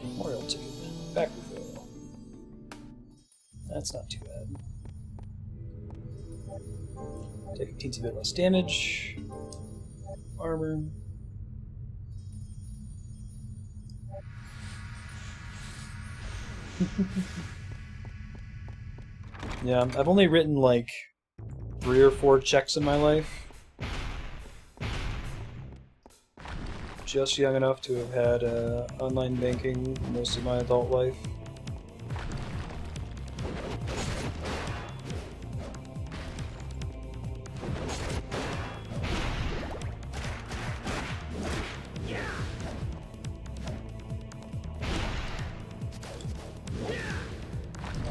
[SPEAKER 1] Memorial ticket. Back we go. That's not too bad. Take a teensy bit less damage. Armor. Yeah, I've only written like 3 or 4 checks in my life. Just young enough to have had online banking most of my adult life.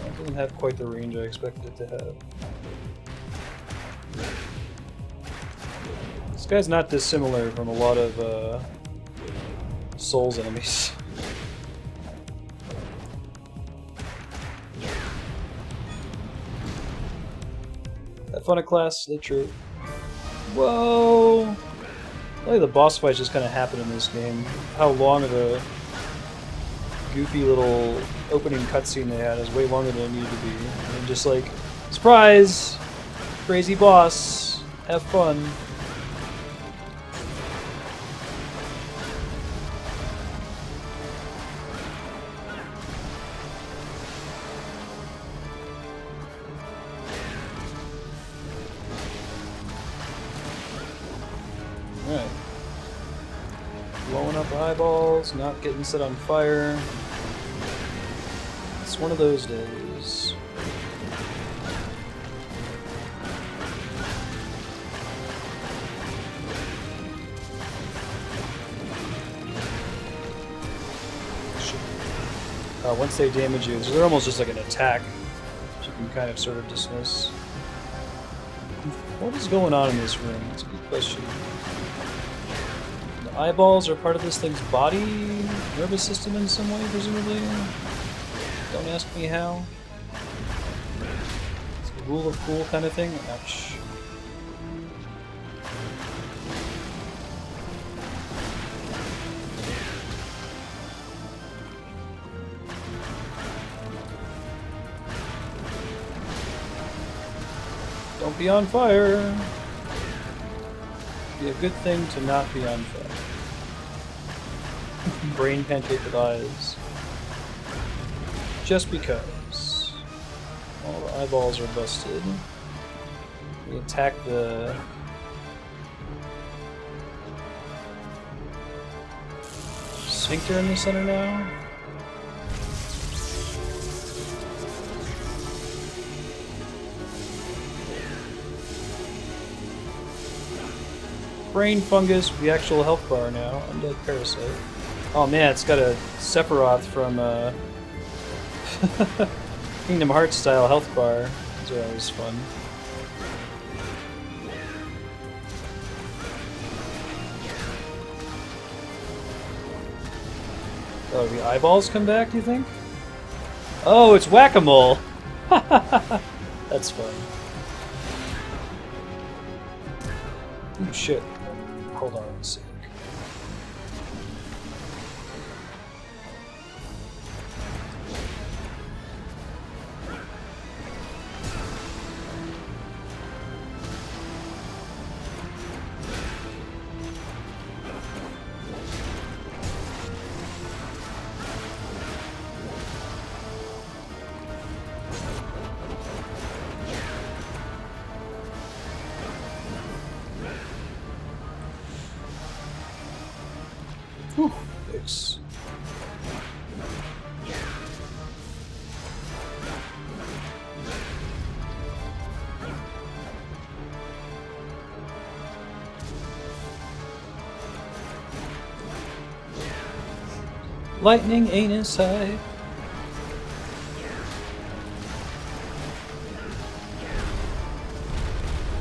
[SPEAKER 1] It doesn't have quite the range I expected it to have. This guy's not dissimilar from a lot of Souls enemies. That fun at class? They true. Whoa! I like the boss fights just kind of happen in this game. How long of a goofy little opening cutscene they had is way longer than it needed to be. And just like, surprise! Crazy boss! Have fun. Alright. Blowing up eyeballs, not getting set on fire. It's one of those days. Once they damage you, they're almost just like an attack, which you can kind of sort of dismiss. What is going on in this room? It's a good question. The eyeballs are part of this thing's body, nervous system in some way, presumably. Don't ask me how. It's a rule of cool kind of thing. Ouch. Don't be on fire. It'd be a good thing to not be on fire. Brain pancake with eyes. Just because. All the eyeballs are busted. We attack the... sphincter in the center now. Brain fungus, the actual health bar now. Undead Parasite. Oh man, it's got a Sephiroth from Kingdom Hearts style health bar. Those are always fun. Oh, the eyeballs come back, do you think? Oh, it's whack-a-mole! That's fun. Oh shit. Hold on a sec. Whew, thanks. Lightning anus high.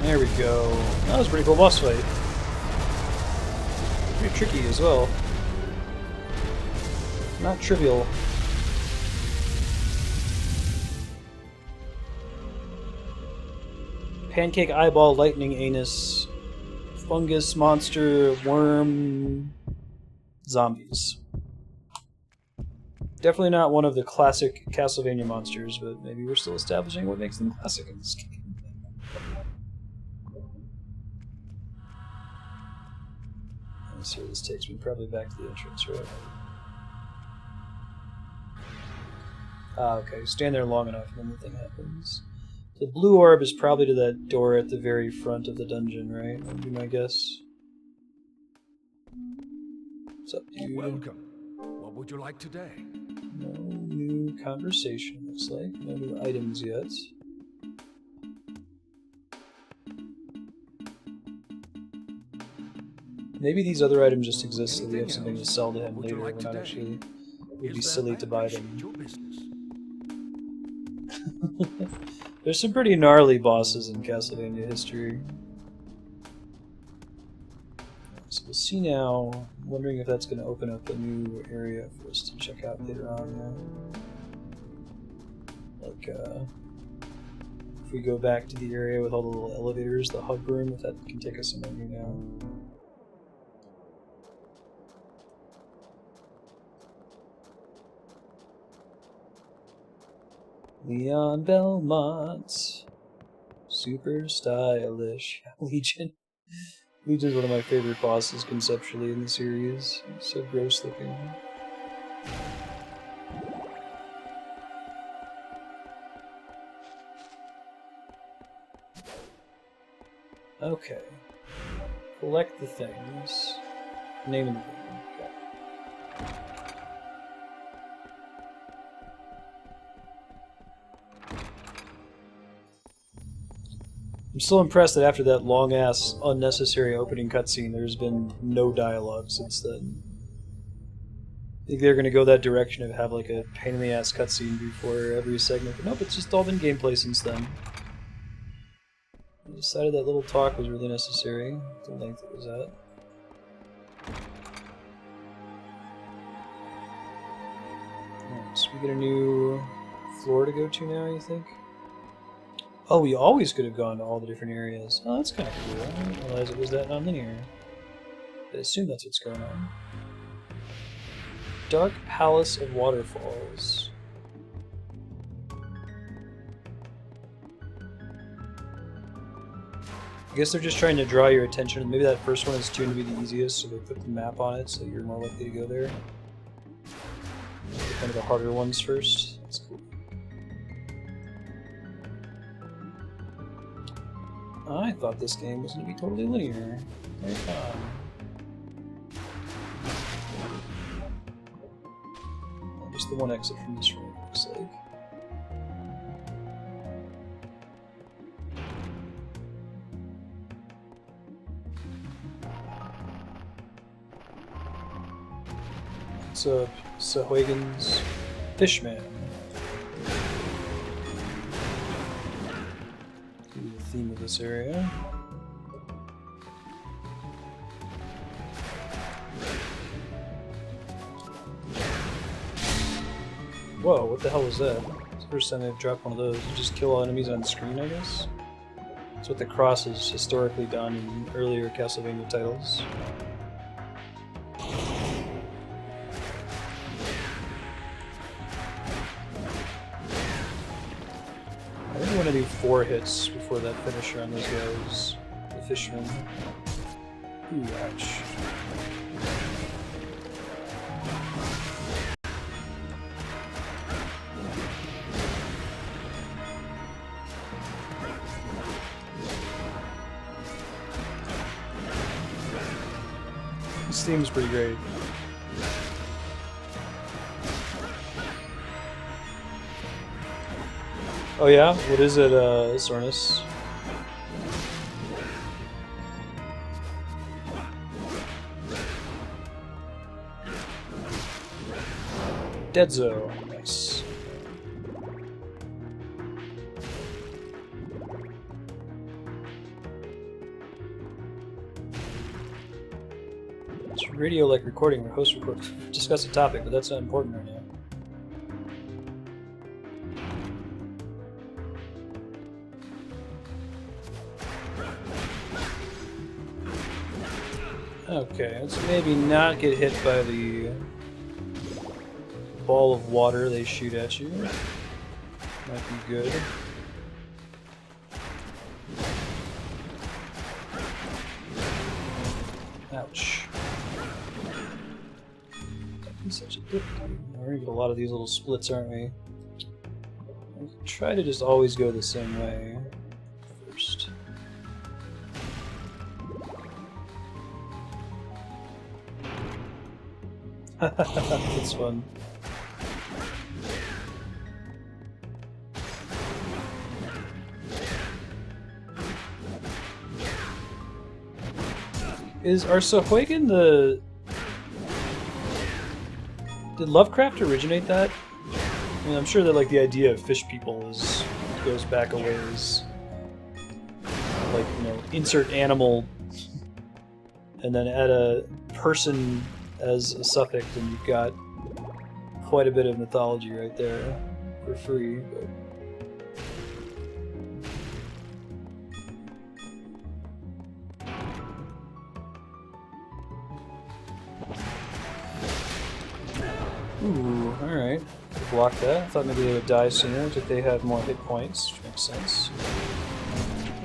[SPEAKER 1] There we go. That was a pretty cool boss fight. Pretty tricky as well. Not trivial. Pancake eyeball, lightning anus, fungus monster, worm, zombies. Definitely not one of the classic Castlevania monsters, but maybe we're still establishing what makes them classic in this game. Let's see where this takes me. Probably back to the entrance, right? Ah, okay. Stand there long enough and then the thing happens. The blue orb is probably to that door at the very front of the dungeon, right? That would be my guess. What's up, dude?
[SPEAKER 6] Welcome. What would you like today?
[SPEAKER 1] No new conversation, looks like. No new items yet. Maybe these other items just exist so we have something to sell to him
[SPEAKER 6] Would you
[SPEAKER 1] later.
[SPEAKER 6] like
[SPEAKER 1] We're not
[SPEAKER 6] today?
[SPEAKER 1] actually... It would be
[SPEAKER 6] Is that
[SPEAKER 1] silly to buy
[SPEAKER 6] appreciate
[SPEAKER 1] them.
[SPEAKER 6] your business?
[SPEAKER 1] There's some pretty gnarly bosses in Castlevania history. So we'll see now. I'm wondering if that's going to open up a new area for us to check out later on. Like, if we go back to the area with all the little elevators, the hub room, if that can take us somewhere new now. Leon Belmont. Super stylish. Legion. Legion's one of my favorite bosses conceptually in the series. He's so gross looking. Okay. Collect the things. Name of the thing. Okay. I'm still impressed that after that long-ass, unnecessary opening cutscene, there's been no dialogue since then. I think they're going to go that direction of have like a pain-in-the-ass cutscene before every segment, but nope, it's just all been gameplay since then. I decided that little talk was really necessary, the length it was at. Alright, so we get a new floor to go to now, you think? Oh, we always could have gone to all the different areas. Oh, that's kind of cool. I didn't realize it was that non-linear. I assume that's what's going on. Dark Palace of Waterfalls. I guess they're just trying to draw your attention. Maybe that first one is tuned to be the easiest, so they put the map on it so you're more likely to go there. Kind of the harder ones first. That's cool. I thought this game was going to be totally linear. Very fun. Just the one exit from this room, looks like. What's up, Sahuygens? Fishman. The theme of this area. Whoa, what the hell was that? It's the first time I've dropped one of those. You just kill all enemies on screen, I guess? That's what the cross has historically done in earlier Castlevania titles. I really want to do 4 hits before that finisher on those guys. The fisherman. Ooh, ouch. This theme's pretty great. Oh yeah? What is it, Sornus? Deadzo. Nice. It's radio like recording where host record. Discuss a topic, but that's not important right now. Okay, let's maybe not get hit by the ball of water they shoot at you. Might be good. Ouch. Don't be such a dick, dude. We're gonna get a lot of these little splits, aren't we? We try to just always go the same way first. That's fun. Is Subweapon the... Did Lovecraft originate that? I mean, I'm sure that like the idea of fish people goes back a ways. Like, you know, insert animal and then add a person as a suffix, and you've got quite a bit of mythology right there for free. But... Ooh, alright. Block that. I thought maybe they would die sooner, but they have more hit points, which makes sense.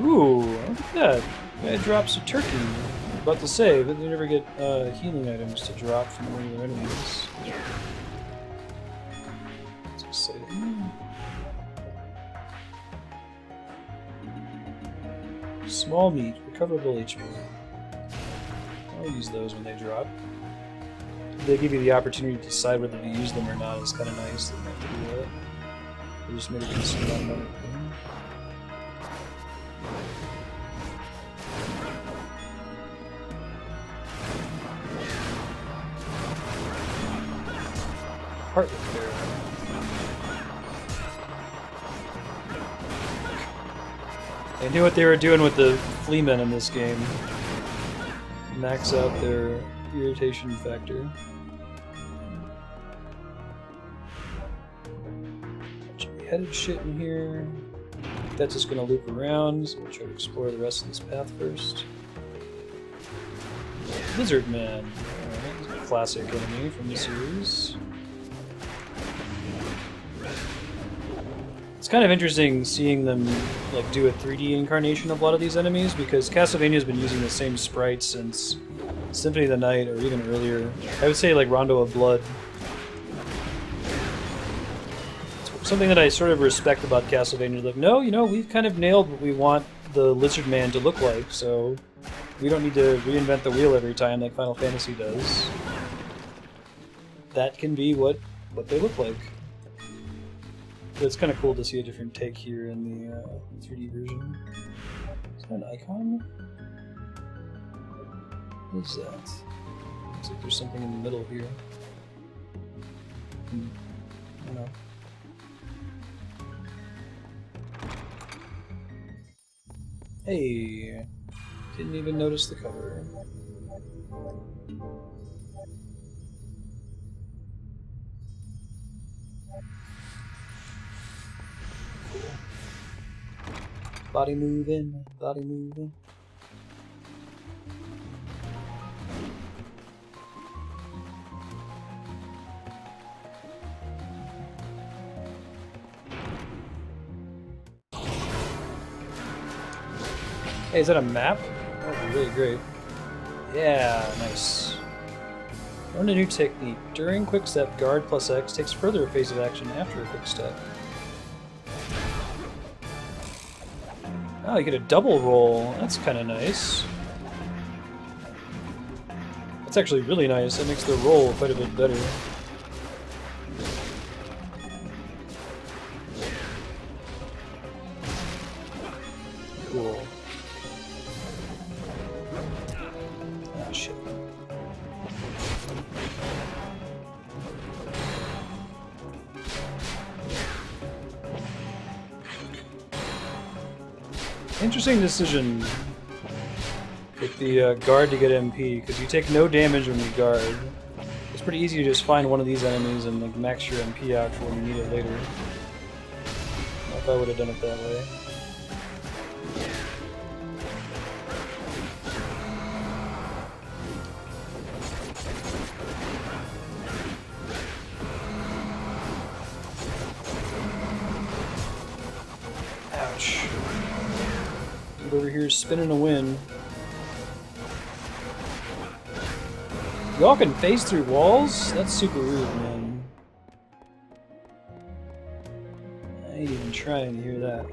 [SPEAKER 1] Ooh, look at that. Guy drops a turkey. I'm about to say, but they never get healing items to drop from regular enemies. That's exciting. Small meat, recoverable HP. I'll use those when they drop. They give you the opportunity to decide whether to use them or not. It's kind of nice that you have to do that. They just made a decent amount of money. Heart repair. They knew what they were doing with the fleamen in this game. Max out their irritation factor. Bunch of beheaded shit in here. That's just gonna loop around, so we'll try to explore the rest of this path first. Lizard Man. Alright, classic enemy from the series. It's kind of interesting seeing them like do a 3D incarnation of a lot of these enemies, because Castlevania's been using the same sprites since Symphony of the Night, or even earlier. I would say like Rondo of Blood. It's something that I sort of respect about Castlevania. Like, no, you know, we've kind of nailed what we want the Lizard Man to look like, so we don't need to reinvent the wheel every time like Final Fantasy does. That can be what they look like. But it's kind of cool to see a different take here in the 3D version. Is that an icon? What is that? Looks like there's something in the middle here. I don't know. Hey! Didn't even notice the cover. Body moving, body moving. Hey, is that a map? That would be really great. Yeah, nice. Learn a new technique. During quick step, guard plus X takes further evasive action after a quick step. Oh, you get a double roll. That's kind of nice. That's actually really nice. That makes the roll quite a bit better. Cool. Ah, shit. Interesting decision with the guard to get MP, because you take no damage when you guard. It's pretty easy to just find one of these enemies and like max your MP out for when you need it later. I don't know if I would have done it that way. you're spinning a win. Y'all can phase through walls? That's super rude, man. I ain't even trying to hear that.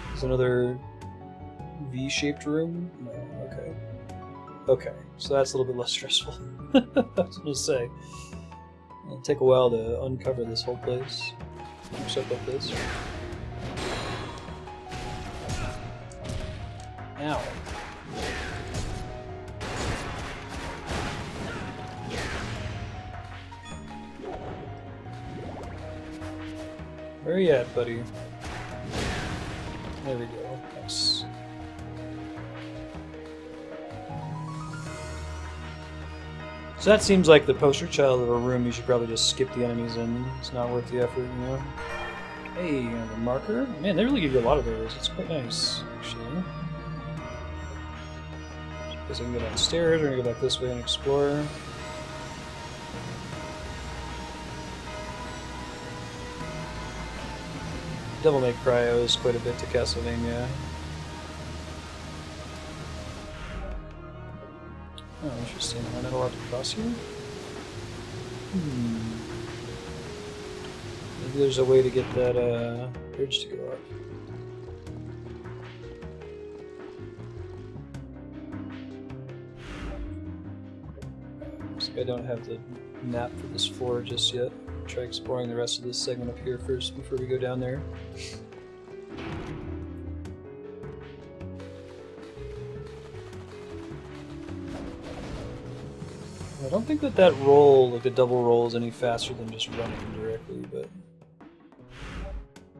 [SPEAKER 1] There's another V-shaped room? No, okay. Okay, so that's a little bit less stressful. I was gonna say. It'll take a while to uncover this whole place. Except up this. Ow. Where are you at, buddy? There we go. Nice. So that seems like the poster child of a room you should probably just skip the enemies in. It's not worth the effort, you know? Hey, a marker? Man, they really give you a lot of those. It's quite nice, actually. Guess I can go downstairs, we're gonna go back this way and explore. Devil May Cry owes quite a bit to Castlevania. Oh, interesting. Am I not allowed to cross here? Maybe there's a way to get that bridge to go up. Looks like I don't have the map for this floor just yet. Try exploring the rest of this segment up here first before we go down there. I don't think that roll, like the double roll, is any faster than just running directly, but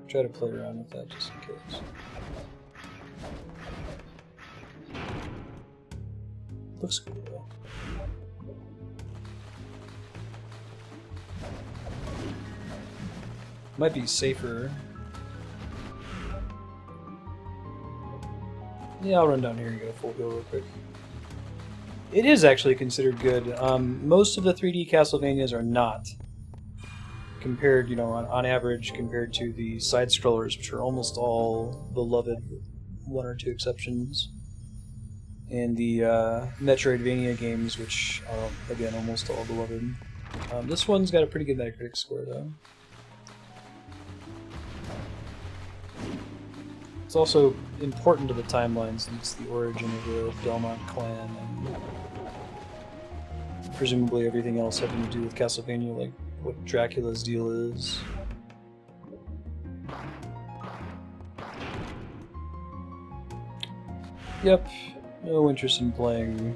[SPEAKER 1] try to play around with that just in case. Looks cool though. Might be safer. Yeah, I'll run down here and get a full heal real quick. It is actually considered good. Most of the 3D Castlevanias are not. Compared, you know, on average, compared to the side-scrollers, which are almost all beloved, with one or two exceptions. And the Metroidvania games, which are, again, almost all beloved. This one's got a pretty good Metacritic score, though. It's also important to the timeline since it's the origin of the Belmont clan and presumably everything else having to do with Castlevania, like what Dracula's deal is. Yep, no interest in playing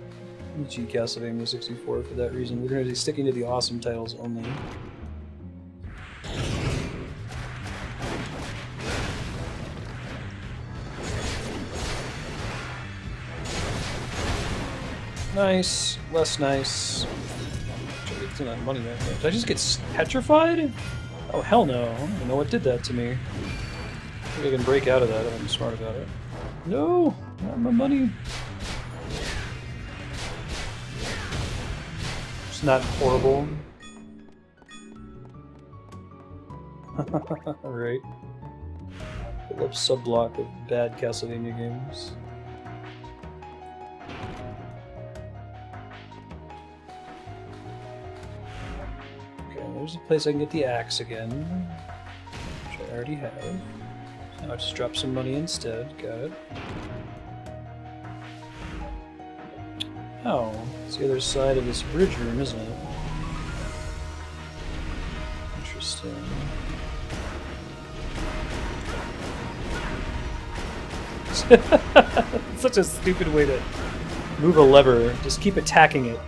[SPEAKER 1] G Castlevania 64 for that reason. We're going to be sticking to the awesome titles only. Nice, less nice. It's not money there. Did I just get petrified? Oh hell no! I don't know what did that to me. I think I can break out of that if I'm smart about it. No, not my money. It's not horrible. Alright. Pull up sub-block of bad Castlevania games. There's a place I can get the axe again, which I already have. Now I just drop some money instead. Got it. Oh, it's the other side of this bridge room, isn't it? Interesting. Such a stupid way to move a lever. Just keep attacking it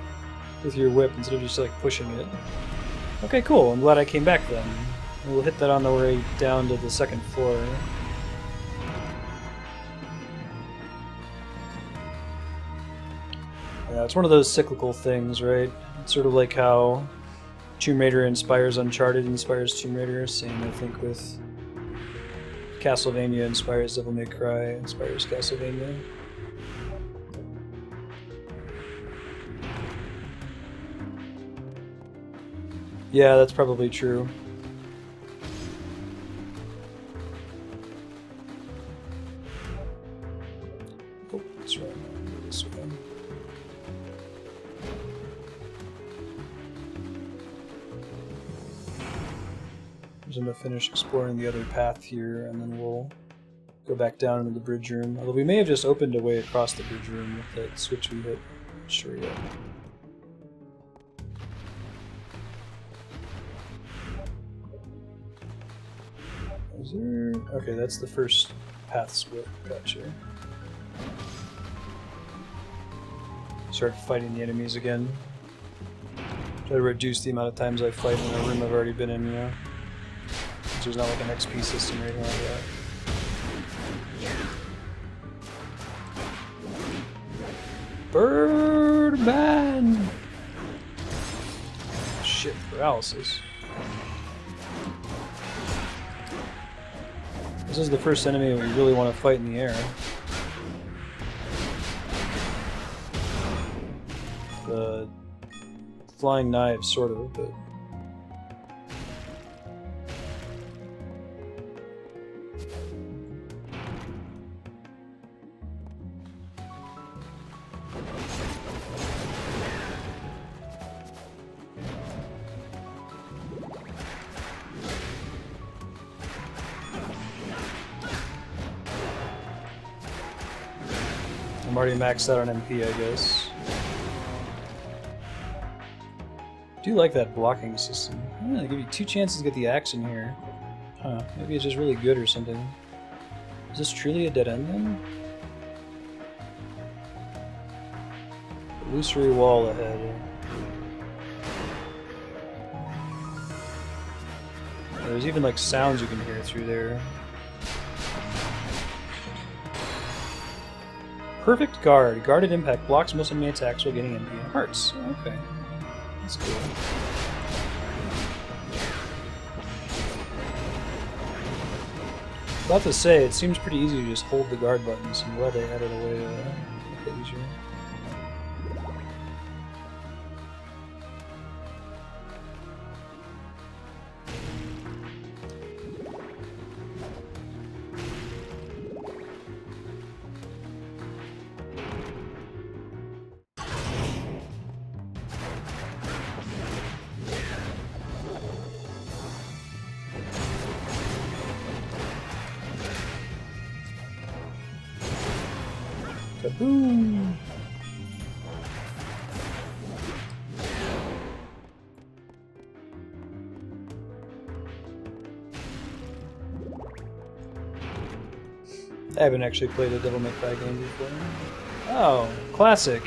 [SPEAKER 1] with your whip instead of just like pushing it. Okay, cool. I'm glad I came back then. We'll hit that on the way down to the second floor. Yeah, it's one of those cyclical things, right? It's sort of like how Tomb Raider inspires Uncharted, inspires Tomb Raider. Same, I think, with Castlevania inspires Devil May Cry, inspires Castlevania. Yeah, that's probably true. That's right. This way. I'm going to finish exploring the other path here, and then we'll go back down into the bridge room. Although we may have just opened a way across the bridge room with that switch we hit. Not sure yet. Is there... Okay, that's the first path split. Gotcha. Start fighting the enemies again. Try to reduce the amount of times I fight in a room I've already been in, you know? There's not like an XP system or anything like that. Birdman! Shit, paralysis. This is the first enemy we really want to fight in the air. The flying knives, sort of, but... I'm already maxed out on MP, I guess. I do like that blocking system. They give you 2 chances to get the axe in here. Huh, maybe it's just really good or something. Is this truly a dead end then? Illusory wall ahead. There's even like sounds you can hear through there. Perfect guard. Guarded impact blocks most enemy attacks while getting MP and hearts. Okay. That's cool. About to say, it seems pretty easy to just hold the guard buttons, and glad they added a way to make it easier. Kaboom! I haven't actually played a Devil May Cry game before. Oh, classic.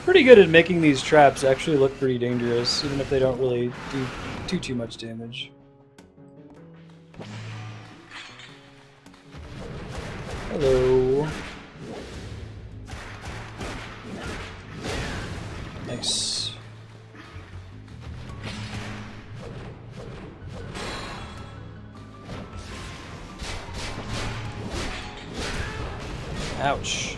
[SPEAKER 1] Pretty good at making these traps actually look pretty dangerous, even if they don't really do too much damage. Hello. Nice. Ouch.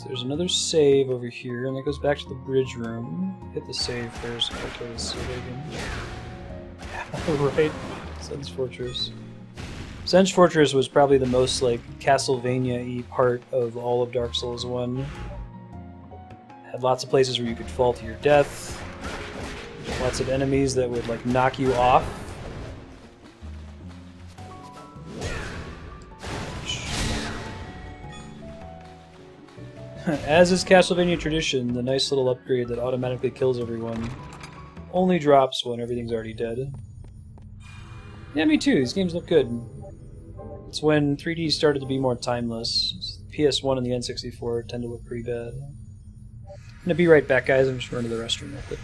[SPEAKER 1] There's another save over here, and it goes back to the bridge room. Hit the save first. Okay, let's save again. Right. Sen's Fortress. Sen's Fortress was probably the most like Castlevania-y part of all of Dark Souls 1. Had lots of places where you could fall to your death. Lots of enemies that would like knock you off. As is Castlevania tradition, the nice little upgrade that automatically kills everyone only drops when everything's already dead. Yeah, me too. These games look good. It's when 3D started to be more timeless. PS1 and the N64 tend to look pretty bad. I'm gonna be right back, guys. I'm just running to the restroom real quick.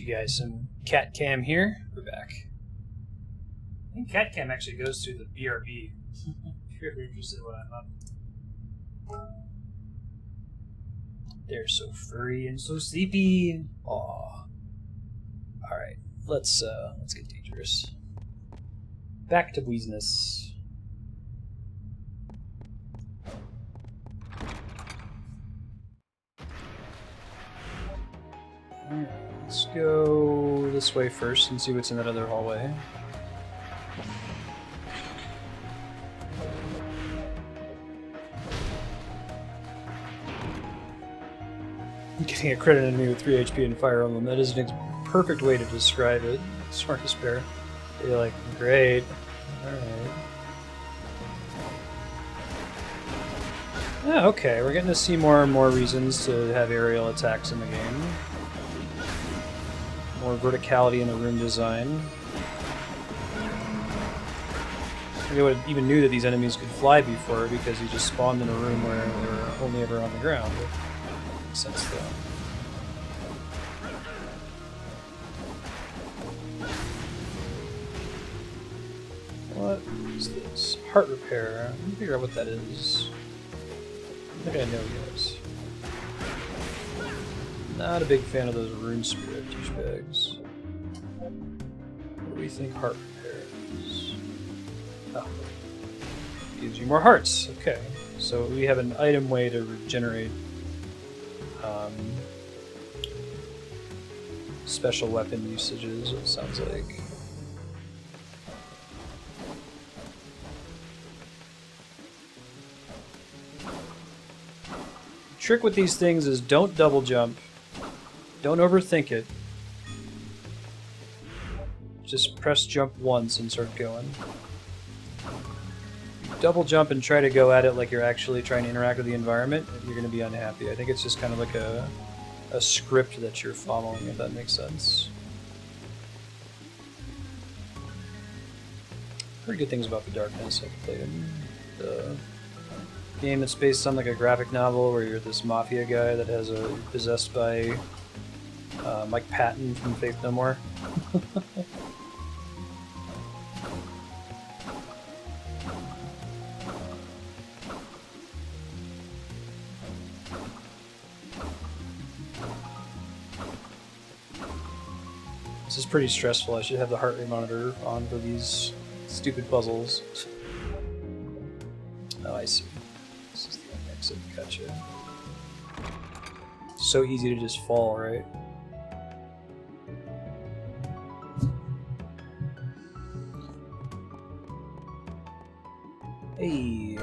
[SPEAKER 1] you guys some cat cam here. We're back. I think cat cam actually goes through the BRB. If you're ever interested in what I'm up. They're so furry and so sleepy. Aw. Alright, let's get dangerous. Back to business. Alright, let's go this way first and see what's in that other hallway. Getting a credit enemy with 3 HP and Fire Emblem, that is a perfect way to describe it. Smart Despair. You're like, great. Alright. Yeah, okay, we're getting to see more and more reasons to have aerial attacks in the game. More verticality in the room design. I would even knew that these enemies could fly before because you just spawned in a room where they were only ever on the ground. Makes sense though. What is this? Heart repair. Let me figure out what that is. I think I know yes. Not a big fan of those rune spirit douchebags. What do we think heart repair is? Oh. Gives you more hearts. Okay. So we have an item way to regenerate special weapon usages, it sounds like. The trick with these things is don't double jump. Don't overthink it. Just press jump once and start going. Double jump and try to go at it like you're actually trying to interact with the environment, you're going to be unhappy. I think it's just kind of like a script that you're following, if that makes sense. Heard good things about The Darkness. I've played the game that's based on like a graphic novel where you're this mafia guy that has possessed by Mike Patton from Faith No More. This is pretty stressful. I should have the heart rate monitor on for these stupid puzzles. Oh, I see. This is the exit. Gotcha. So easy to just fall, right? Hey,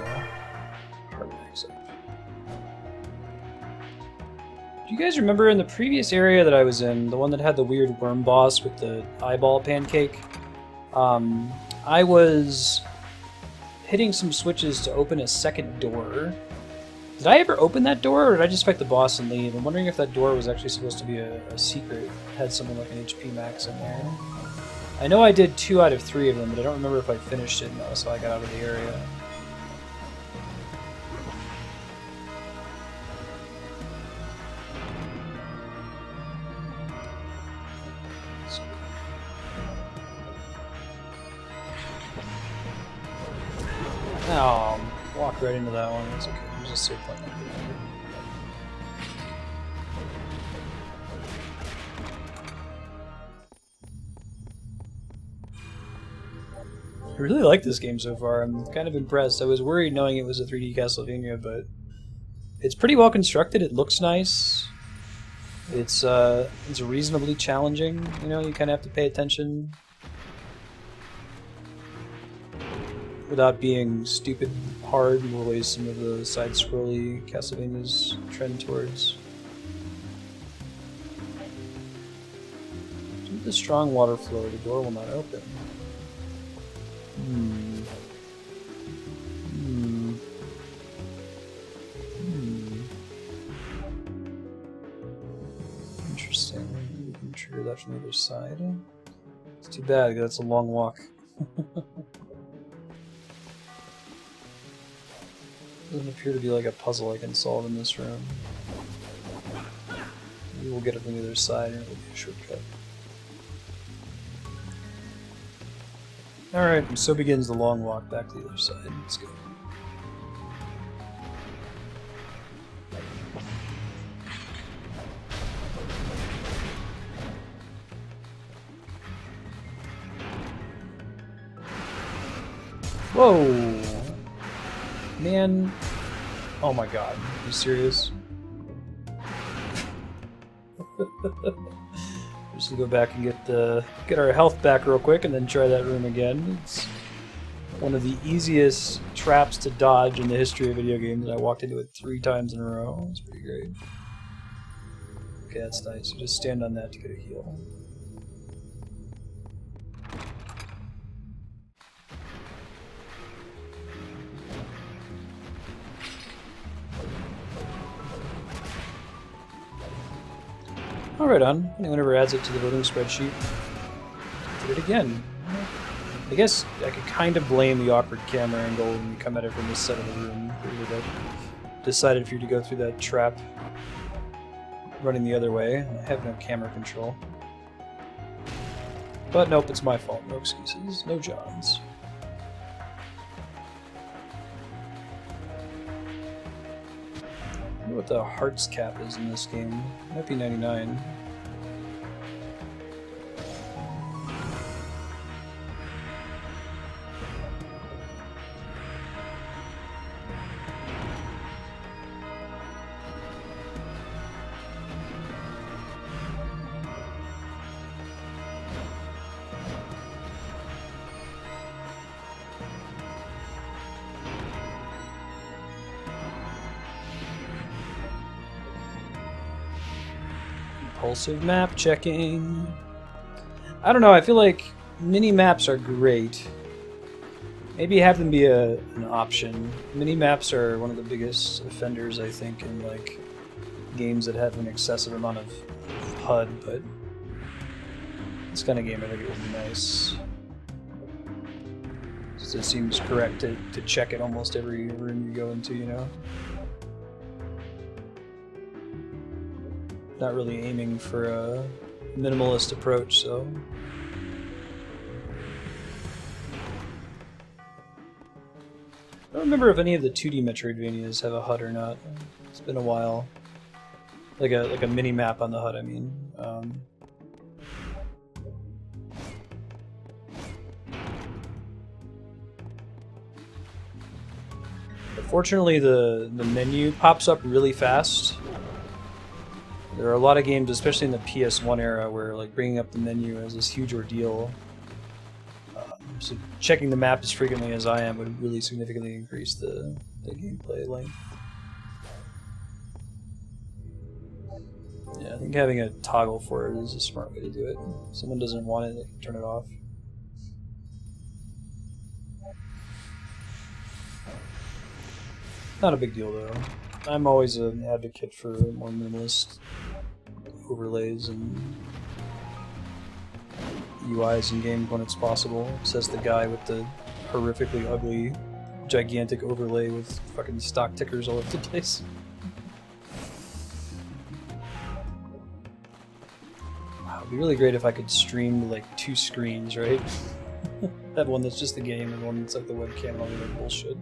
[SPEAKER 1] heart exit. Do you guys remember in the previous area that I was in, the one that had the weird worm boss with the eyeball pancake? I was hitting some switches to open a second door. Did I ever open that door, or did I just fight the boss and leave? I'm wondering if that door was actually supposed to be a secret. It had something like an HP max in there. I know I did 2 out of 3 of them, but I don't remember if I finished it now, so I got out of the area. Oh, walk right into that one. It's okay. There's a save point. I really like this game so far. I'm kind of impressed. I was worried knowing it was a 3D Castlevania, but it's pretty well constructed. It looks nice. It's reasonably challenging. You know, you kind of have to pay attention without being stupid hard in the ways some of the side-scrolly Castlevanias trend towards. Due to the strong water flow, the door will not open. Interesting. You can trigger that from the other side. It's too bad, because that's a long walk. Doesn't appear to be like a puzzle I can solve in this room. Maybe we'll get it from the other side and it'll be a shortcut. Alright, and so begins the long walk back to the other side. Let's go. Whoa! Man. Oh my god. Are you serious? Just gonna go back and get our health back real quick and then try that room again. It's one of the easiest traps to dodge in the history of video games, and I walked into it 3 times in a row. It's pretty great. Okay, that's nice. You just stand on that to get a heal. Oh, right on. Anyone ever adds it to the voting spreadsheet? Did it again. I guess I could kind of blame the awkward camera angle when you come at it from this side of the room. It would have decided for you to go through that trap running the other way. I have no camera control. But nope, it's my fault. No excuses. No Johns. I wonder what the hearts cap is in this game. It might be 99. Impulsive map checking. I don't know, I feel like mini-maps are great. Maybe have them be an option. Mini-maps are one of the biggest offenders, I think, in like games that have an excessive amount of HUD, but this kind of game I think it would be nice. It seems correct to check it almost every room you go into, you know? Not really aiming for a minimalist approach, so... I don't remember if any of the 2D Metroidvanias have a HUD or not. It's been a while. Like a mini-map on the HUD, I mean. But fortunately, the menu pops up really fast. There are a lot of games, especially in the PS1 era, where like bringing up the menu is this huge ordeal. So checking the map as frequently as I am would really significantly increase the gameplay length. Yeah, I think having a toggle for it is a smart way to do it. If someone doesn't want it, they can turn it off. Not a big deal though. I'm always an advocate for more minimalist overlays and UIs in games when it's possible, says the guy with the horrifically ugly, gigantic overlay with fucking stock tickers all over the place. Wow, it'd be really great if I could stream like 2 screens, right? That one that's just the game and one that's like the webcam and all the other bullshit.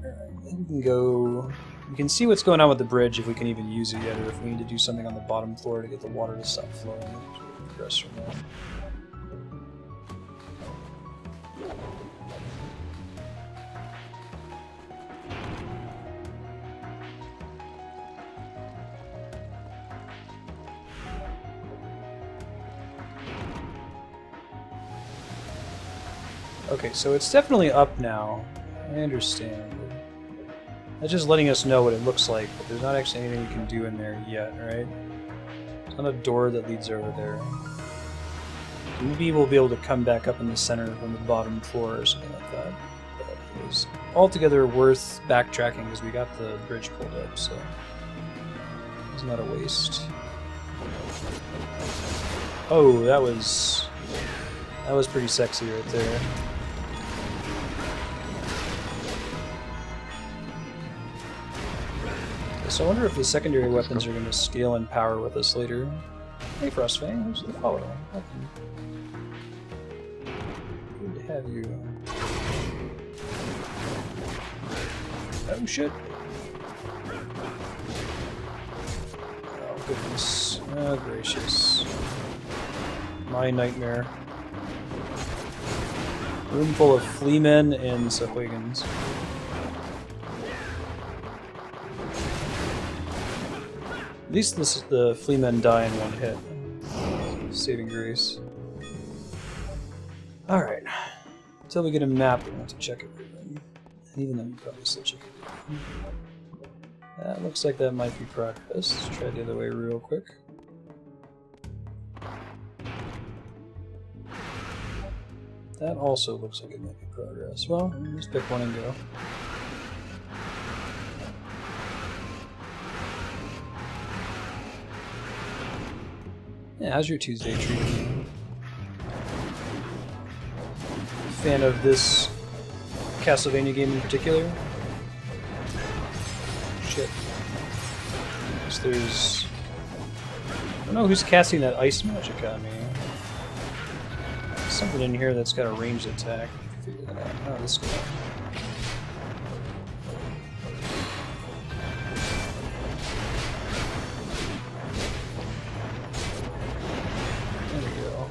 [SPEAKER 1] Alright, we can go... We can see what's going on with the bridge if we can even use it yet, or if we need to do something on the bottom floor to get the water to stop flowing. Progress from there. Okay, so it's definitely up now. I understand. That's just letting us know what it looks like, but there's not actually anything we can do in there yet, right? There's not a door that leads over there. Maybe we'll be able to come back up in the center from the bottom floor or something like that. But it was altogether worth backtracking because we got the bridge pulled up, so it's not a waste. Oh, that was pretty sexy right there. So I wonder if the secondary weapons are going to scale in power with us later. Hey Frostfang, who's the follow? have you? Oh shit! Oh goodness. Oh gracious. My nightmare. Room full of fleamen and Subweapons. At least the fleamen die in one hit. Saving grace. Alright. Until we get a map, we want to check everything. And even then, we probably still check everything. That looks like that might be progress. Let's try the other way real quick. That also looks like it might be progress. Well, let's pick one and go. Yeah, how's your Tuesday treating you? Fan of this Castlevania game in particular? Shit. Guess there's... I don't know who's casting that ice magic on me. Something in here that's got a ranged attack. Figure that out. Oh, this guy. There we go.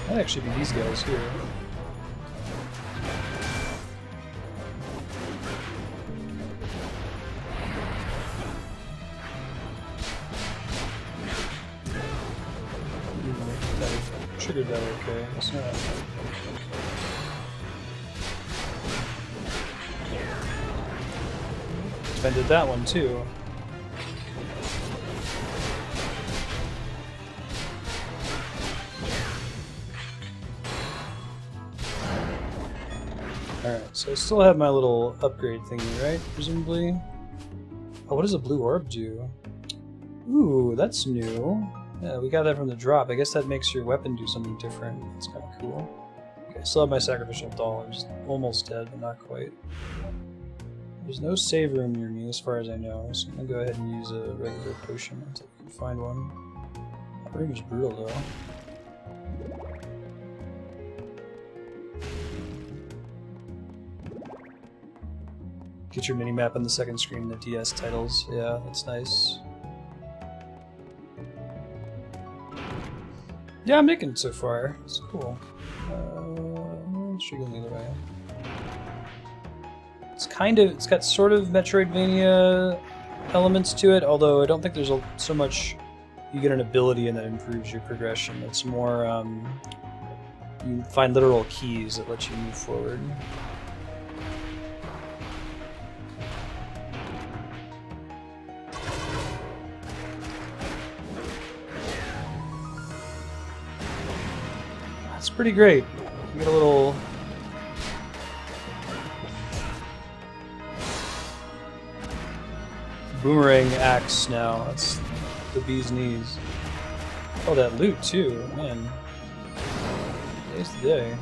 [SPEAKER 1] Might actually be these guys here. Triggered that okay. It's not. I did that one too. Alright, so I still have my little upgrade thingy, right? Presumably. Oh, what does a blue orb do? Ooh, that's new. Yeah, we got that from the drop. I guess that makes your weapon do something different. That's kind of cool. Okay, I still have my sacrificial doll. I'm just almost dead, but not quite. There's no save room near me as far as I know, so I'm gonna go ahead and use a regular potion until I can find one. That room is brutal though. Get your mini-map on the second screen, the DS titles. Yeah, that's nice. Yeah, I'm making it so far. It's cool. Should go the other way. It's got sort of Metroidvania elements to it, although I don't think there's so much you get an ability and that improves your progression. It's more, you find literal keys that let you move forward. It's pretty great. You get a little boomerang axe now. That's the bee's knees. Oh, that loot too, man. Today's the day.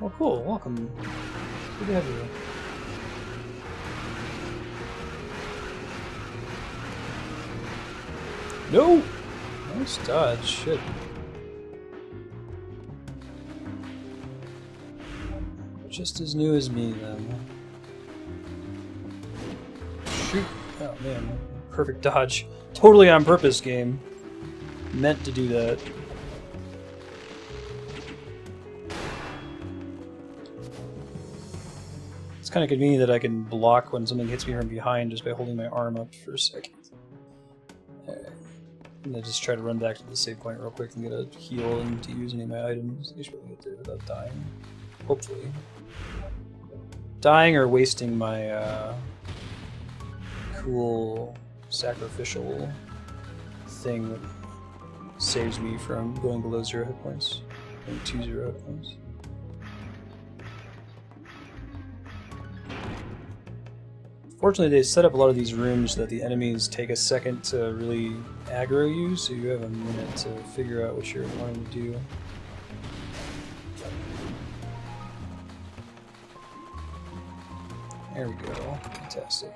[SPEAKER 1] Oh, cool. Welcome. Good to have you. No! Nice dodge. Shit. Just as new as me, then. Shoot. Oh, man. Perfect dodge. Totally on purpose, game. Meant to do that. It's kind of convenient that I can block when something hits me from behind just by holding my arm up for a second. Alright. I'm gonna just try to run back to the save point real quick and get a heal and to use any of my items. I should really get there without dying. Hopefully. Dying or wasting my cool sacrificial thing that saves me from going below 0 hit points. Going to 0 hit points. Fortunately, they set up a lot of these rooms so that the enemies take a second to really aggro you, so you have a minute to figure out what you're wanting to do. There we go. Fantastic.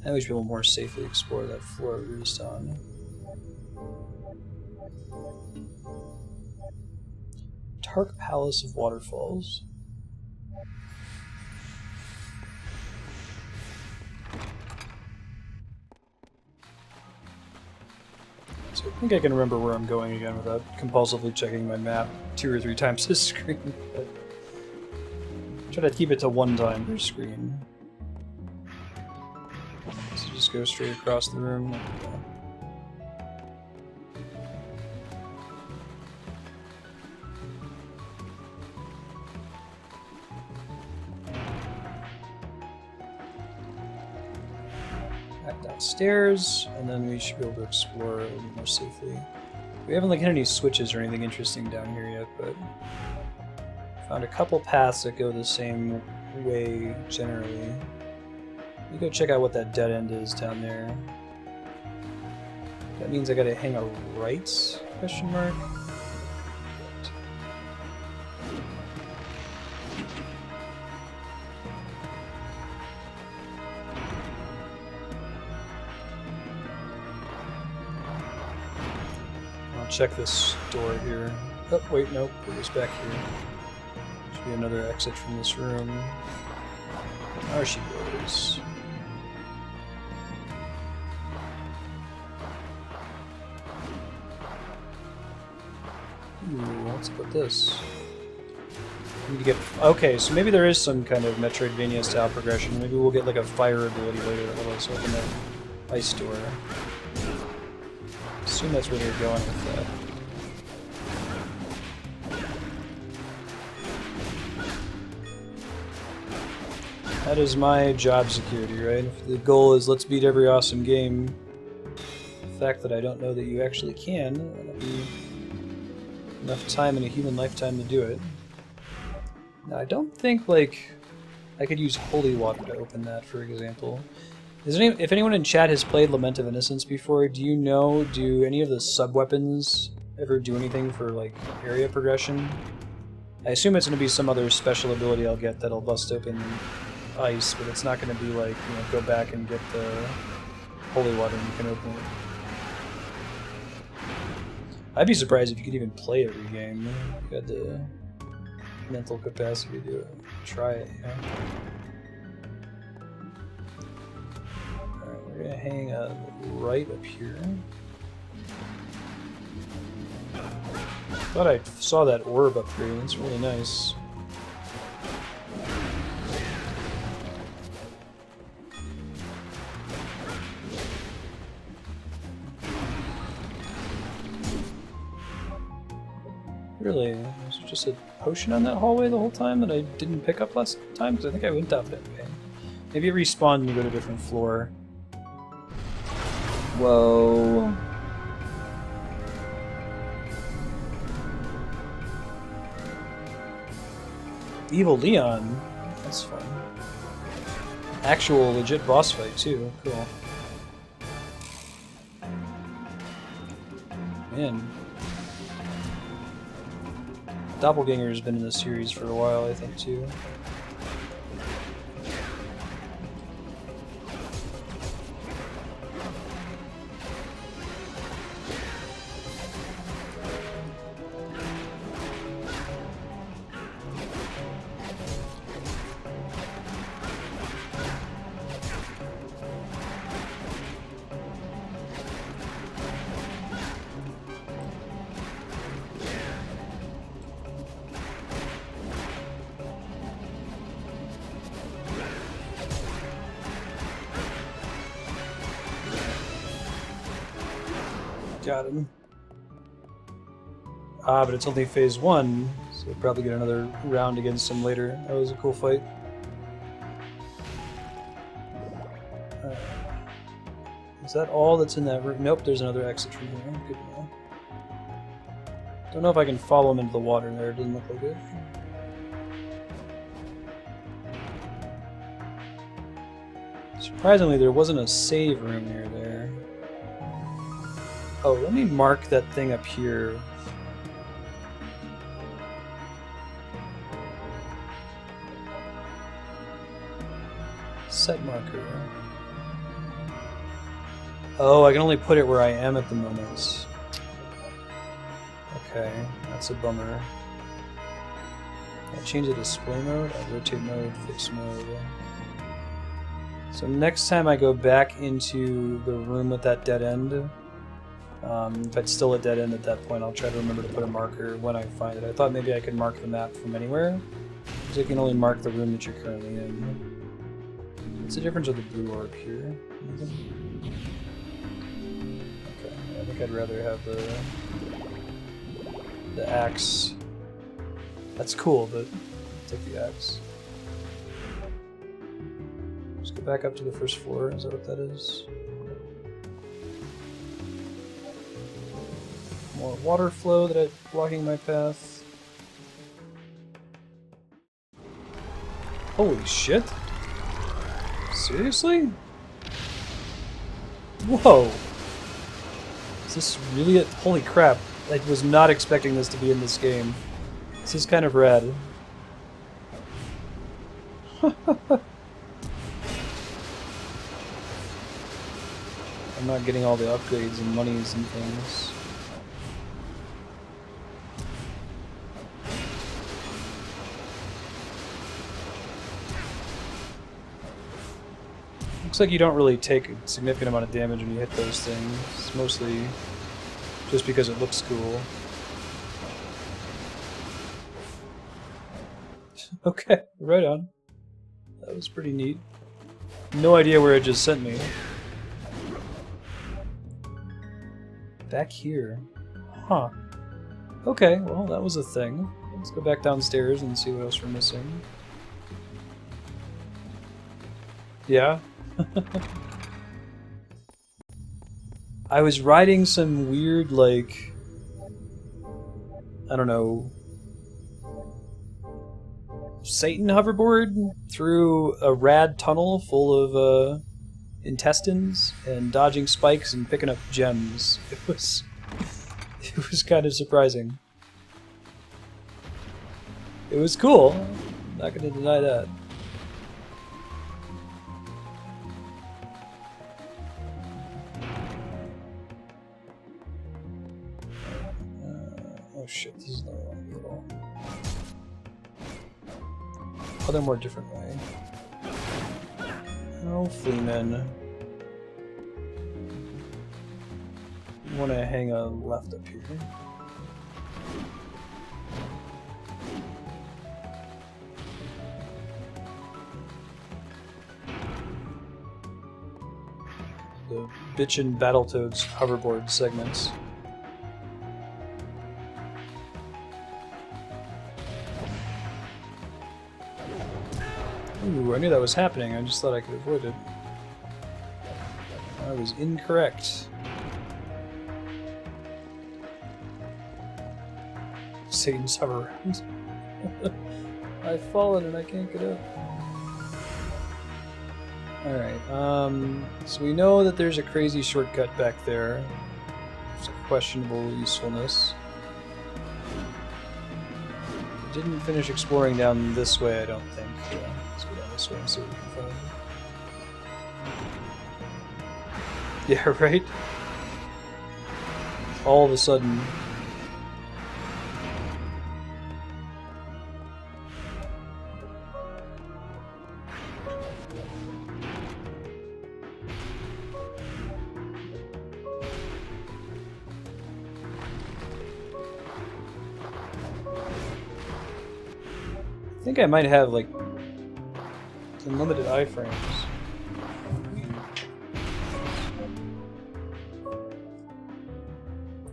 [SPEAKER 1] Now we should be able to more safely explore that floor we were just on. Dark Palace of Waterfalls. So I think I can remember where I'm going again without compulsively checking my map 2 or 3 times this screen. But try to keep it to 1 time per screen. So just go straight across the room. Back downstairs, and then we should be able to explore a little more safely. We haven't hit any switches or anything interesting down here yet, but found a couple paths that go the same way generally. Let me go check out what that dead end is down there. That means I gotta hang a right? Question mark. I'll check this door here. Oh, wait, nope, it was back here. Should be another exit from this room. There she goes. Ooh, let's put this. I need to get. Okay, so maybe there is some kind of Metroidvania style progression. Maybe we'll get like a fire ability later that will let us open that ice door. I assume that's where they're going with that. That is my job security, right? If the goal is let's beat every awesome game, the fact that I don't know that you actually can, that'll be enough time in a human lifetime to do it. Now, I don't think, like, I could use holy water to open that, for example. If anyone in chat has played Lament of Innocence before, do you know, do any of the sub-weapons ever do anything for, like, area progression? I assume it's going to be some other special ability I'll get that'll bust open ice, but it's not going to be like, you know, go back and get the holy water and you can open it. I'd be surprised if you could even play every game. If you had the mental capacity to do it. Try it, you know? Alright, we're gonna hang right up here. Thought I saw that orb up here, that's really nice. Really? Was there just a potion on that hallway the whole time that I didn't pick up last time? Because I think I went up that way. Maybe it respawned and you go to a different floor. Whoa. Evil Leon? That's fun. Actual legit boss fight too. Cool. Man. Doppelganger has been in this series for a while, I think, too. Got him. Ah, but it's only phase 1, so we'll probably get another round against him later. That was a cool fight. Is that all that's in that room? Nope, there's another exit from here. Good to know. Don't know if I can follow him into the water there. It doesn't look like it. Surprisingly, there wasn't a save room near there. Oh, let me mark that thing up here. Set marker. Oh, I can only put it where I am at the moment. Okay, that's a bummer. I'll change the display mode, rotate mode, fix mode. So next time I go back into the room with that dead end, if it's still a dead end at that point, I'll try to remember to put a marker when I find it. I thought maybe I could mark the map from anywhere, because I can only mark the room that you're currently in. What's the difference with the blue orb here? Anything? Okay, I think I'd rather have the axe. That's cool, but I'll take the axe. Let's go back up to the first floor. Is that what that is? More water flow that I'm blocking my path. Holy shit! Seriously? Whoa! Is this really it? Holy crap! I was not expecting this to be in this game. This is kind of rad. I'm not getting all the upgrades and monies and things. Looks like you don't really take a significant amount of damage when you hit those things. It's mostly just because it looks cool. Okay, right on. That was pretty neat. No idea where it just sent me. Back here. Huh. Okay, well, that was a thing. Let's go back downstairs and see what else we're missing. Yeah? I was riding some weird, like... I don't know... Satan hoverboard through a rad tunnel full of intestines and dodging spikes and picking up gems. It was kind of surprising. It was cool. I'm not going to deny that. Oh shit, this is not what I want to do at all. Other more different way. Oh, Fleaman. I want to hang a left up here. The Bitchin' Battletoads hoverboard segments. Ooh, I knew that was happening, I just thought I could avoid it. I was incorrect. Satan's hover around. I've fallen and I can't get up. Alright, so we know that there's a crazy shortcut back there. It's a questionable usefulness. Didn't finish exploring down this way, I don't think. Yeah, let's go down this way and see what we can find. Yeah, right? All of a sudden... I think I might have, like, unlimited iframes. I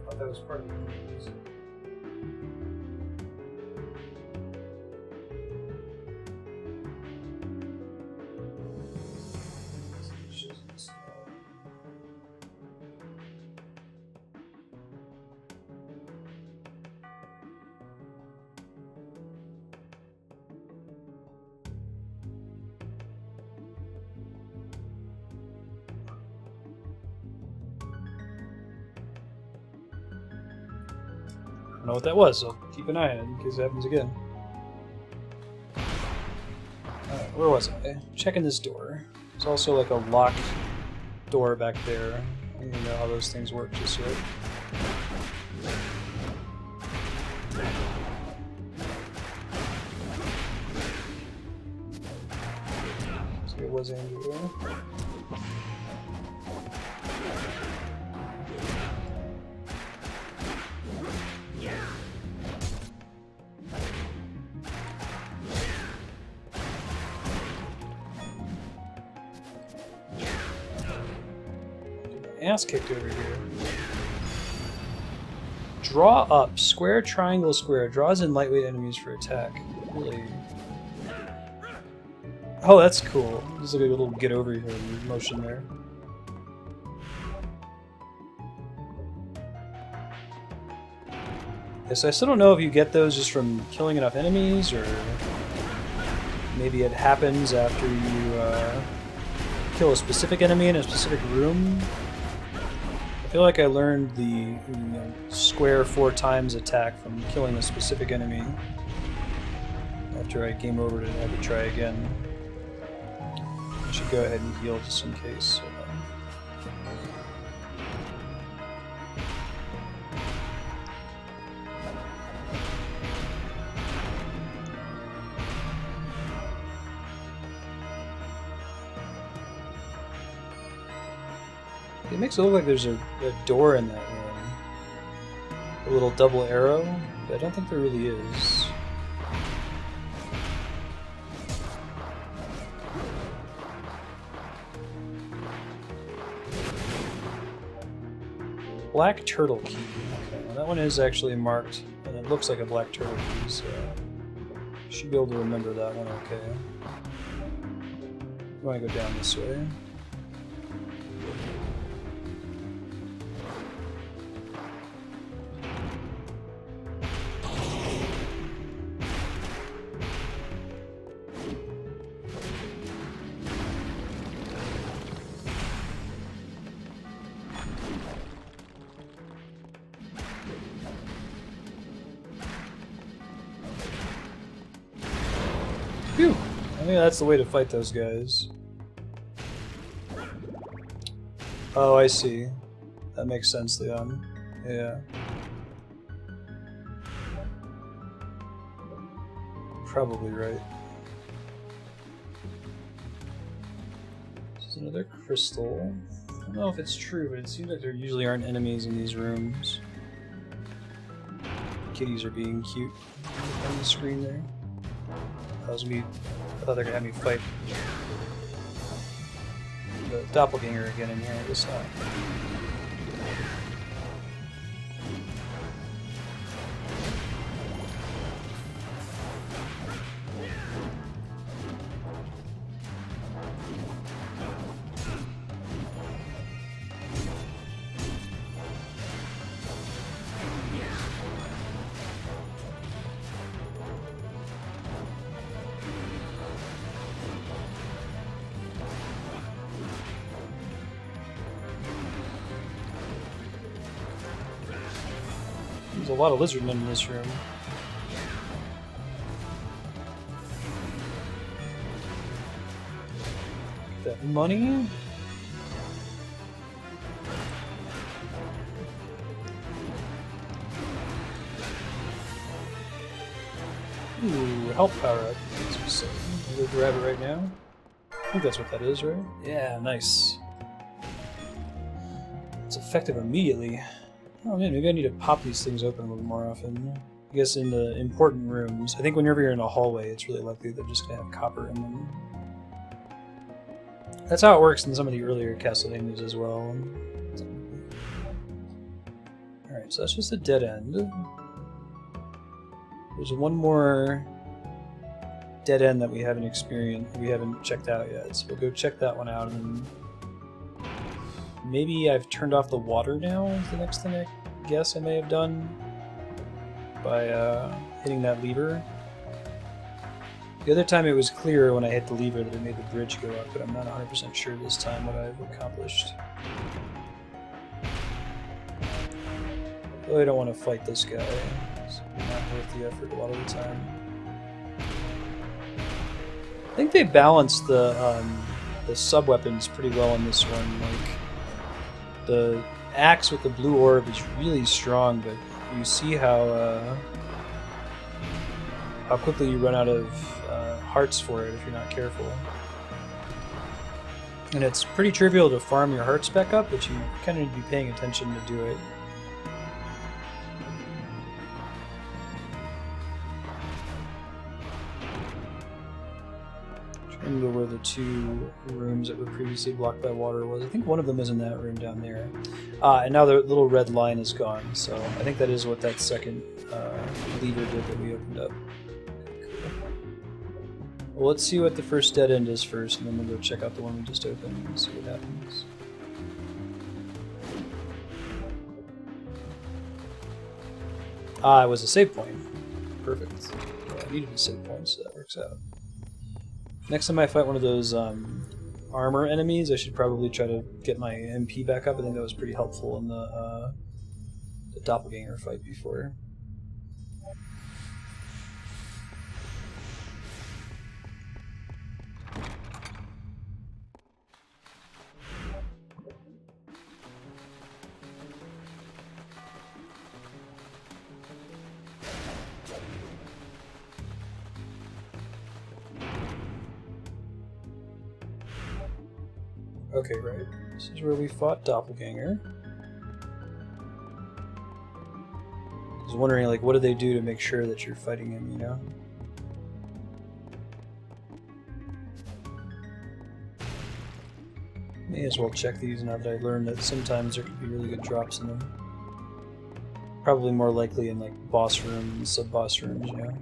[SPEAKER 1] thought that was part of the music. I don't know what that was, so keep an eye on it in case it happens again. Alright, where was I? Checking this door. There's also like a locked door back there. I don't even know how those things work just yet. So it was Andrew there. Ass kicked over here. Draw up. Square, triangle, square. Draws in lightweight enemies for attack. Really? Oh, that's cool. There's like a little get over here motion there. Yes, I still don't know if you get those just from killing enough enemies, or maybe it happens after you kill a specific enemy in a specific room. I feel like I learned the square 4 times attack from killing a specific enemy after I game over and had to try again. I should go ahead and heal just in case. It makes it look like there's a door in that room. A little double arrow, but I don't think there really is. Black turtle key. Okay, well, that one is actually marked, and it looks like a black turtle key, so I should be able to remember that one okay. I want to go down this way. Phew! I think that's the way to fight those guys. Oh, I see. That makes sense, Leon. Yeah. Probably right. This is another crystal. I don't know if it's true, but it seems like there usually aren't enemies in these rooms. Kitties are being cute on the screen there. I thought they were gonna have me fight the Doppelganger again in here. I guess not. There's a lot of lizard men in this room. That money? Ooh, health power up. We'll grab it right now. I think that's what that is, right? Yeah, nice. It's effective immediately. Oh man, maybe I need to pop these things open a little more often. I guess in the important rooms. I think whenever you're in a hallway, it's really likely they're just going to have copper in them. That's how it works in some of the earlier Castlevanias as well. Alright, so that's just a dead end. There's one more dead end that we haven't experienced, we haven't checked out yet. So we'll go check that one out, and then maybe I've turned off the water now is the next thing I guess I may have done by hitting that lever. The other time it was clear when I hit the lever that it made the bridge go up, but I'm not 100% sure this time what I've accomplished. Really don't want to fight this guy. It's not worth the effort a lot of the time. I think they balanced the the sub-weapons pretty well in this one. Like, the axe with the blue orb is really strong, but you see how quickly you run out of hearts for it if you're not careful. And it's pretty trivial to farm your hearts back up, but you kind of need to be paying attention to do it. Trying to remember where the two rooms that were previously blocked by water was. I think one of them is in that room down there. And now the little red line is gone, so I think that is what that second lever did that we opened up. Well, let's see what the first dead end is first, and then we'll go check out the one we just opened and see what happens. Ah, it was a save point. Perfect. Yeah, I needed a save point, so that works out. Next time I fight one of those armor enemies, I should probably try to get my MP back up. I think that was pretty helpful in the Doppelganger fight before. Okay, right. This is where we fought Doppelganger. I was wondering, like, what do they do to make sure that you're fighting him, you know? May as well check these now that I learned that sometimes there can be really good drops in them. Probably more likely in, like, boss rooms and sub-boss rooms, you know?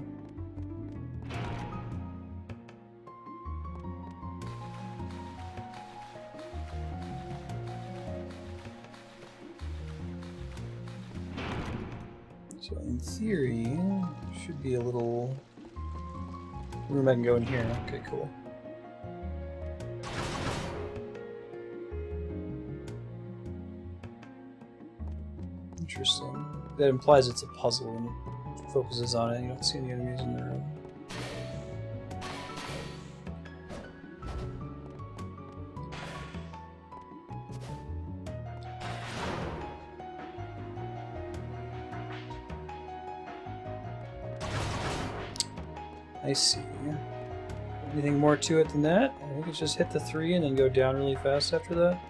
[SPEAKER 1] So in theory, should be a little room I can go in here. Okay, cool. Interesting. That implies it's a puzzle when it focuses on it. You don't see any enemies in the room. I see. Anything more to it than that? I think it's just hit the 3 and then go down really fast after that.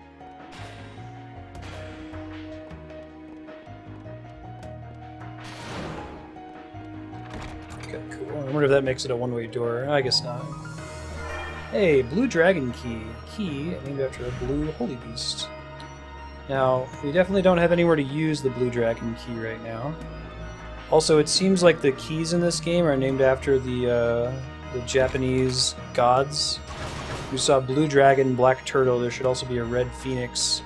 [SPEAKER 1] Okay, cool. I wonder if that makes it a one-way door. I guess not. Hey, blue dragon key. Key named after a blue holy beast. Now, we definitely don't have anywhere to use the blue dragon key right now. Also, it seems like the keys in this game are named after the Japanese gods. We saw blue dragon, black turtle. There should also be a red phoenix,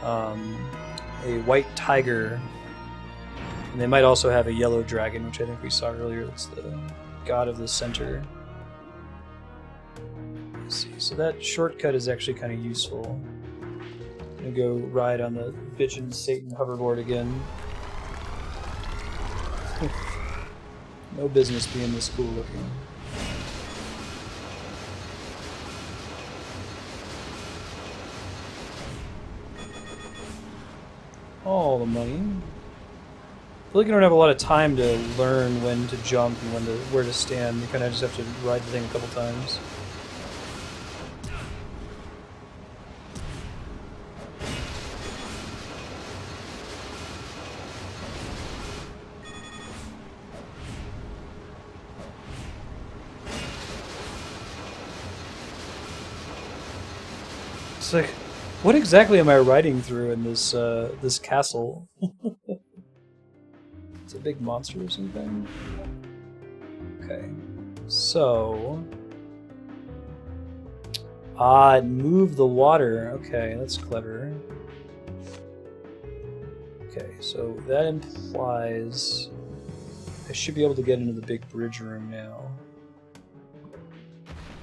[SPEAKER 1] a white tiger, and they might also have a yellow dragon, which I think we saw earlier. It's the god of the center. Let's see. So that shortcut is actually kind of useful. I'm gonna go ride on the bitchin' Satan hoverboard again. No business being this cool looking. All the money. I feel like you don't have a lot of time to learn when to jump and where to stand. You kind of just have to ride the thing a couple times. It's like, what exactly am I riding through in this this castle? It's a big monster or something. Okay, so it moved the water. Okay, that's clever. Okay, so that implies I should be able to get into the big bridge room now.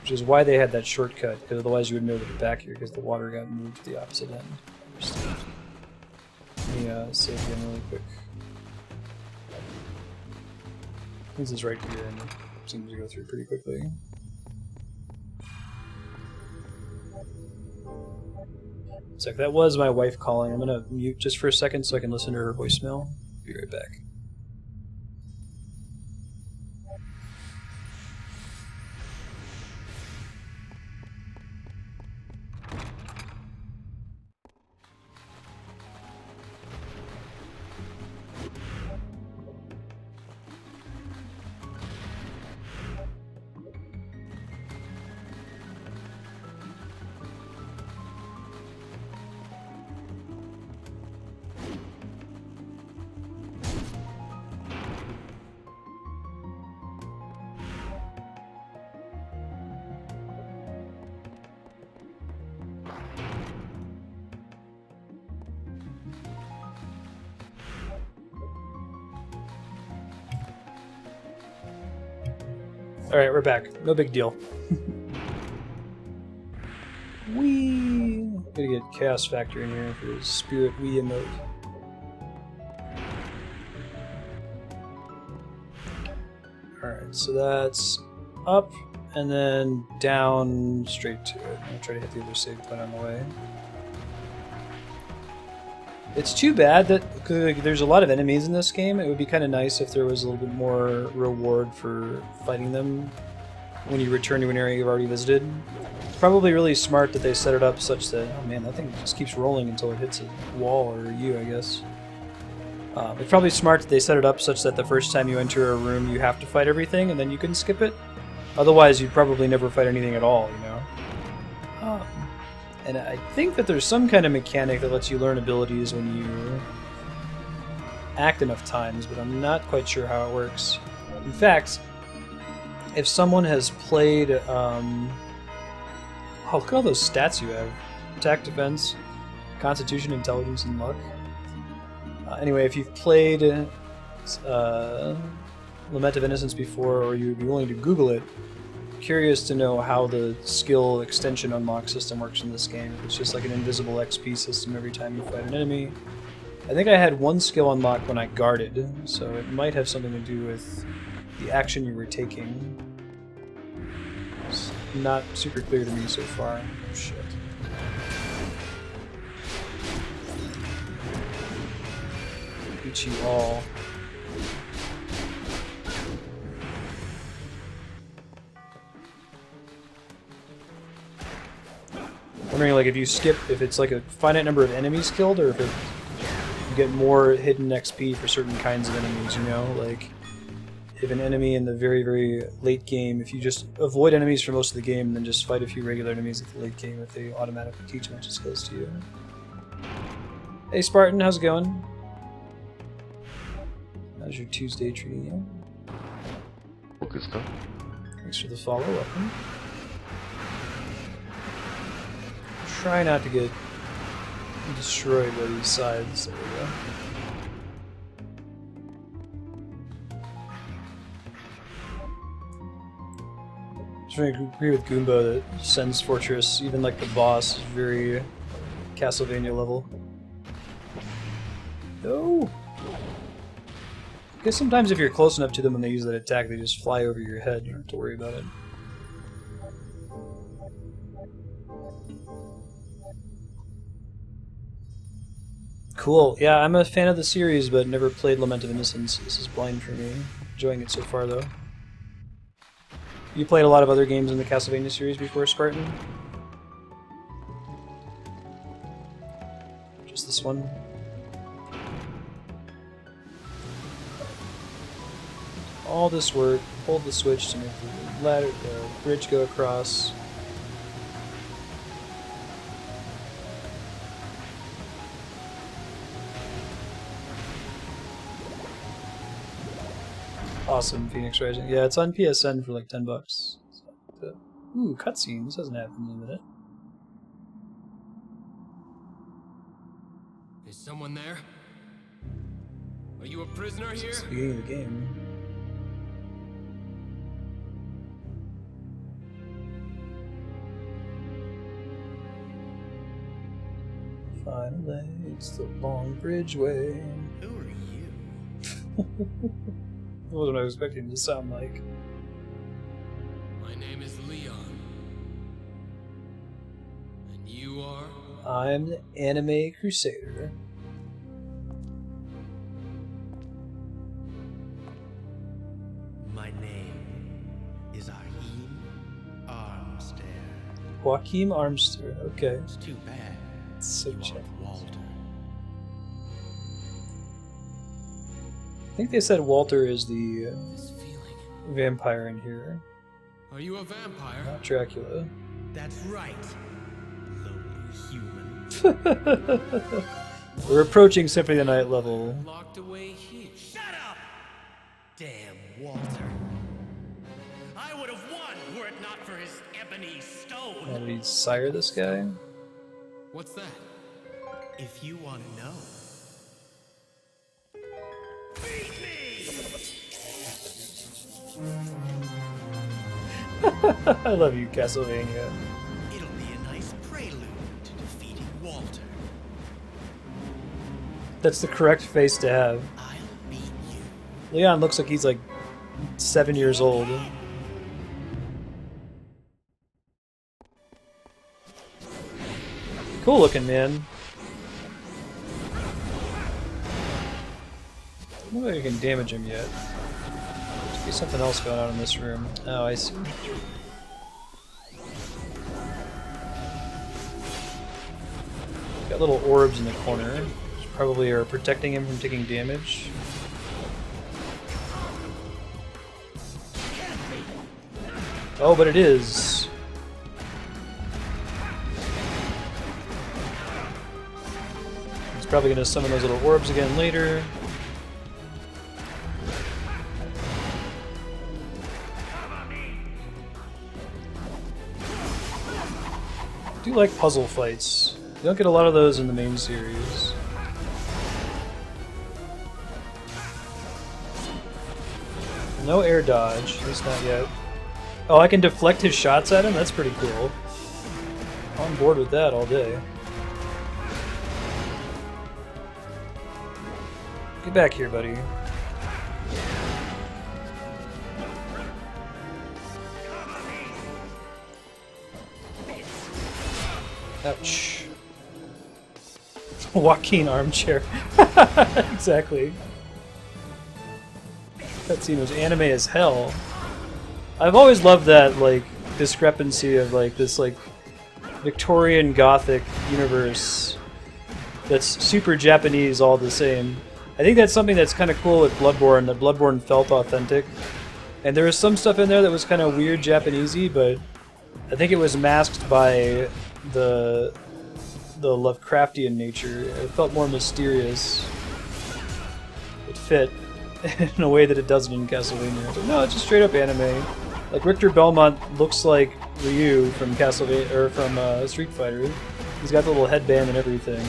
[SPEAKER 1] Which is why they had that shortcut, because otherwise you wouldn't be able to get back here because the water got moved to the opposite end. Let me save again really quick. This is right here and it seems to go through pretty quickly. So that was my wife calling. I'm gonna mute just for a second so I can listen to her voicemail. Be right back. Alright, we're back. No big deal. Wee! Gotta get Chaos Factor in here for his Spirit Wii emote. Alright, so that's up and then down straight to it. I'll try to hit the other save point on the way. It's too bad that there's a lot of enemies in this game. It would be kind of nice if there was a little bit more reward for fighting them when you return to an area you've already visited. It's probably really smart that they set it up such that, oh man, that thing just keeps rolling until it hits a wall or you, I guess. It's probably smart that they set it up such that the first time you enter a room you have to fight everything and then you can skip it. Otherwise you'd probably never fight anything at all, you know? And I think that there's some kind of mechanic that lets you learn abilities when you act enough times, but I'm not quite sure how it works. In fact, if someone has played... oh, look at all those stats you have. Attack, defense, constitution, intelligence, and luck. Anyway, if you've played Lament of Innocence before, or you'd be willing to Google it, curious to know how the skill extension unlock system works in this game. It's just like an invisible XP system every time you fight an enemy. I think I had one skill unlocked when I guarded, so it might have something to do with the action you were taking. It's not super clear to me so far. Oh, shit. Beat you all. Wondering, like, if you skip, if it's like a finite number of enemies killed, or if you get more hidden XP for certain kinds of enemies, you know? Like, if an enemy in the very, very late game, if you just avoid enemies for most of the game and then just fight a few regular enemies at the late game, if they automatically teach a bunch of skills to you. Hey Spartan, how's it going? How's your Tuesday treating you?
[SPEAKER 5] Good stuff.
[SPEAKER 1] Thanks for the follow, welcome. Try not to get destroyed by these sides. There we go. I agree with Goomba that Sen's Fortress, even like the boss, is very Castlevania level. No! I guess sometimes if you're close enough to them when they use that attack, they just fly over your head. You don't have to worry about it. Cool. Yeah, I'm a fan of the series, but never played Lament of Innocence. This is blind for me. Enjoying it so far, though. You played a lot of other games in the Castlevania series before, Spartan? Just this one? All this work, hold the switch to make the ladder, the bridge go across. Awesome, Phoenix Rising. Yeah, it's on PSN for like $10. So, ooh, cutscene. This hasn't happened in a minute.
[SPEAKER 3] Is someone there? Are you a prisoner here?
[SPEAKER 1] It's the beginning of the game. Finally, it's the long bridge way.
[SPEAKER 4] Who are you?
[SPEAKER 1] That wasn't what I was expecting it to sound like.
[SPEAKER 3] My name is Leon. And you are?
[SPEAKER 1] I'm the anime crusader.
[SPEAKER 4] My name is Armster.
[SPEAKER 1] Joachim Armster. Okay.
[SPEAKER 4] It's too bad.
[SPEAKER 1] So
[SPEAKER 4] you
[SPEAKER 1] check.
[SPEAKER 4] aren't Walter.
[SPEAKER 1] I think they said Walter is the
[SPEAKER 3] This feeling.
[SPEAKER 1] vampire in here,
[SPEAKER 3] Are you a vampire?
[SPEAKER 1] not Dracula.
[SPEAKER 4] That's right, lowly human.
[SPEAKER 1] We're approaching Symphony of the Night level.
[SPEAKER 3] Locked away here.
[SPEAKER 4] Shut up! Damn Walter. I would have won were it not for his ebony stone.
[SPEAKER 1] How do we sire this guy?
[SPEAKER 3] What's that?
[SPEAKER 4] If you want to know. Beat me!
[SPEAKER 1] I love you, Castlevania.
[SPEAKER 4] It'll be a nice prelude to defeating Walter.
[SPEAKER 1] That's the correct face to have.
[SPEAKER 4] I'll beat you.
[SPEAKER 1] Leon looks like he's like 7 years old. Cool looking, man. I don't know if I can damage him yet. There's be something else going on in this room. Oh, I see. Got little orbs in the corner, which probably are protecting him from taking damage. Oh, but it is. He's probably going to summon those little orbs again later. I do like puzzle fights. You don't get a lot of those in the main series. No air dodge, at least not yet. Oh, I can deflect his shots at him? That's pretty cool. On board with that all day. Get back here, buddy. Ouch. Joaquin armchair. Exactly. That scene was anime as hell. I've always loved that, like, discrepancy of, like, this, like, Victorian Gothic universe that's super Japanese all the same. I think that's something that's kind of cool with Bloodborne, that Bloodborne felt authentic. And there was some stuff in there that was kind of weird Japanesey, but I think it was masked by the Lovecraftian nature. It felt more mysterious. It fit in a way that it doesn't in Castlevania. But no, it's just straight up anime. Like Richter Belmont looks like Ryu from Castlevania or from Street Fighter. He's got the little headband and everything.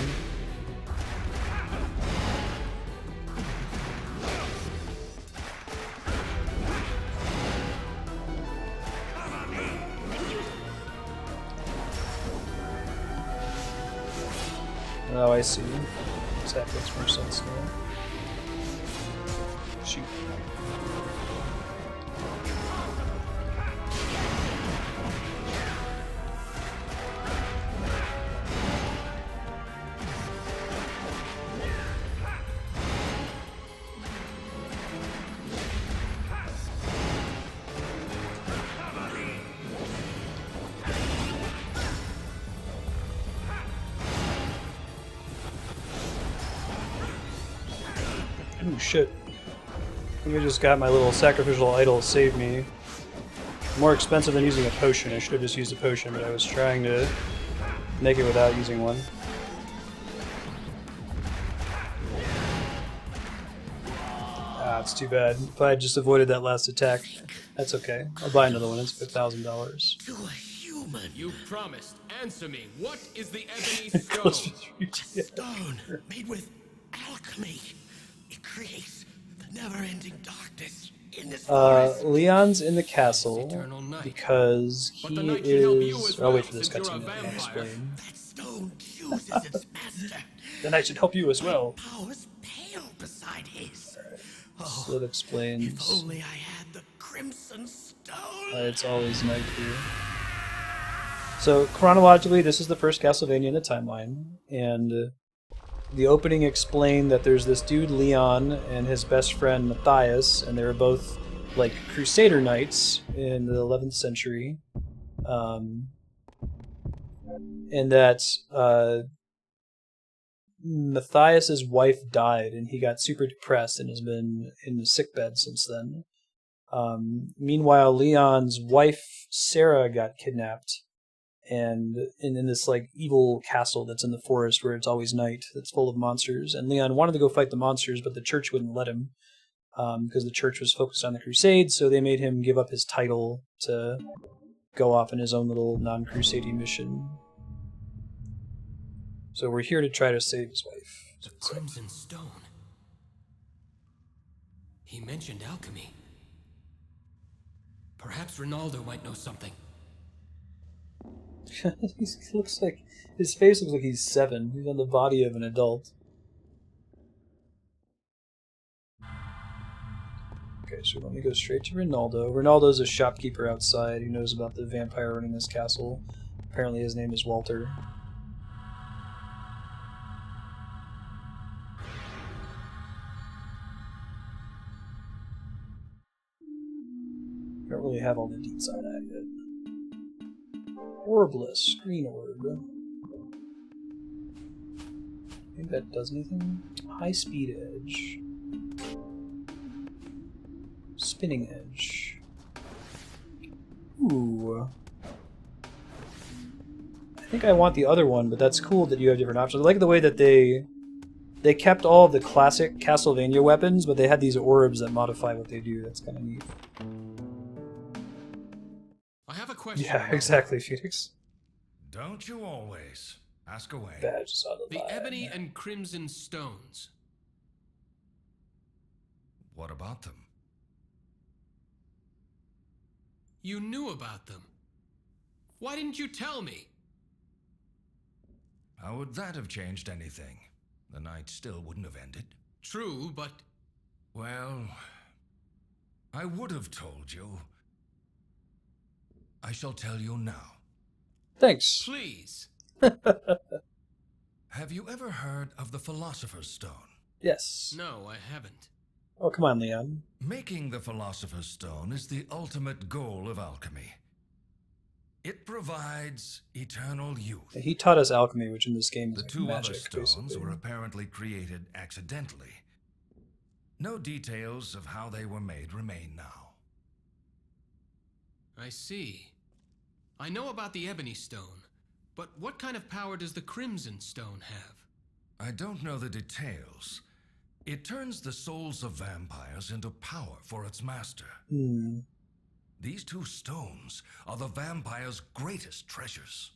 [SPEAKER 1] Oh, I see. That makes more sense now. Shoot. Ooh, shit. I think I just got my little sacrificial idol save me. More expensive than using a potion. I should have just used a potion, but I was trying to make it without using one. Ah, it's too bad. If I had just avoided that last attack, that's okay. I'll buy another one. It's $1,000.
[SPEAKER 4] To a human.
[SPEAKER 3] You promised. Answer me. What is the ebony
[SPEAKER 1] Close
[SPEAKER 3] stone?
[SPEAKER 1] to
[SPEAKER 4] A stone made with alchemy. It creates the never-ending darkness in this forest.
[SPEAKER 1] Leon's in the castle
[SPEAKER 3] Eternal night.
[SPEAKER 1] because
[SPEAKER 3] But
[SPEAKER 1] he
[SPEAKER 3] the knight should help you
[SPEAKER 1] is...
[SPEAKER 3] as
[SPEAKER 1] I'll wait
[SPEAKER 3] well,
[SPEAKER 1] for this
[SPEAKER 3] since you're a
[SPEAKER 1] cutscene to
[SPEAKER 3] vampire.
[SPEAKER 1] explain.
[SPEAKER 4] That stone chooses its master.
[SPEAKER 1] Then I should help you as well.
[SPEAKER 4] Powers pale beside his. Oh,
[SPEAKER 1] So it explains.
[SPEAKER 4] if only I had the crimson stone.
[SPEAKER 1] It's always night here. So chronologically, this is the first Castlevania in the timeline, and the opening explained that there's this dude Leon and his best friend Matthias, and they were both like Crusader knights in the 11th century, and that Matthias's wife died, and he got super depressed and has been in the sickbed since then. Meanwhile, Leon's wife Sarah got kidnapped, and in this like evil castle that's in the forest where it's always night, that's full of monsters. And Leon wanted to go fight the monsters, but the church wouldn't let him because the church was focused on the Crusades. So they made him give up his title to go off on his own little non-crusading mission. So we're here to try to save his wife.
[SPEAKER 3] The Crimson Stone. He mentioned alchemy. Perhaps Rinaldo might know something.
[SPEAKER 1] He looks like his face looks like he's 7. He's on the body of an adult. Okay, so let me go straight to Rinaldo. Rinaldo's a shopkeeper outside who knows about the vampire running this castle. Apparently his name is Walter. Don't really have all the deets on that yet. Orbless, green orb. I think that does anything. High speed edge. Spinning edge. Ooh. I think I want the other one, but that's cool that you have different options. I like the way that they kept all of the classic Castlevania weapons, but they had these orbs that modify what they do. That's kind of neat.
[SPEAKER 3] I have a question.
[SPEAKER 1] Yeah, exactly, Phoenix.
[SPEAKER 2] Don't you always? Ask away.
[SPEAKER 1] Badges on
[SPEAKER 3] The Ebony and Crimson Stones.
[SPEAKER 2] What about them?
[SPEAKER 3] You knew about them. Why didn't you tell me?
[SPEAKER 2] How would that have changed anything? The night still wouldn't have ended.
[SPEAKER 3] True, but...
[SPEAKER 2] Well, I would have told you. I shall tell you now.
[SPEAKER 1] Thanks.
[SPEAKER 3] Please.
[SPEAKER 2] Have you ever heard of the Philosopher's Stone?
[SPEAKER 1] Yes.
[SPEAKER 3] No, I haven't.
[SPEAKER 1] Oh, come on, Leon.
[SPEAKER 2] Making the Philosopher's Stone is the ultimate goal of alchemy. It provides eternal youth.
[SPEAKER 1] He taught us alchemy, which in this game is
[SPEAKER 2] The
[SPEAKER 1] like
[SPEAKER 2] two
[SPEAKER 1] magic,
[SPEAKER 2] other stones
[SPEAKER 1] basically.
[SPEAKER 2] were apparently created accidentally. No details of how they were made remain now.
[SPEAKER 3] I see. I know about the Ebony Stone, but what kind of power does the Crimson Stone have?
[SPEAKER 2] I don't know the details. It turns the souls of vampires into power for its master. These two stones are the vampire's greatest treasures.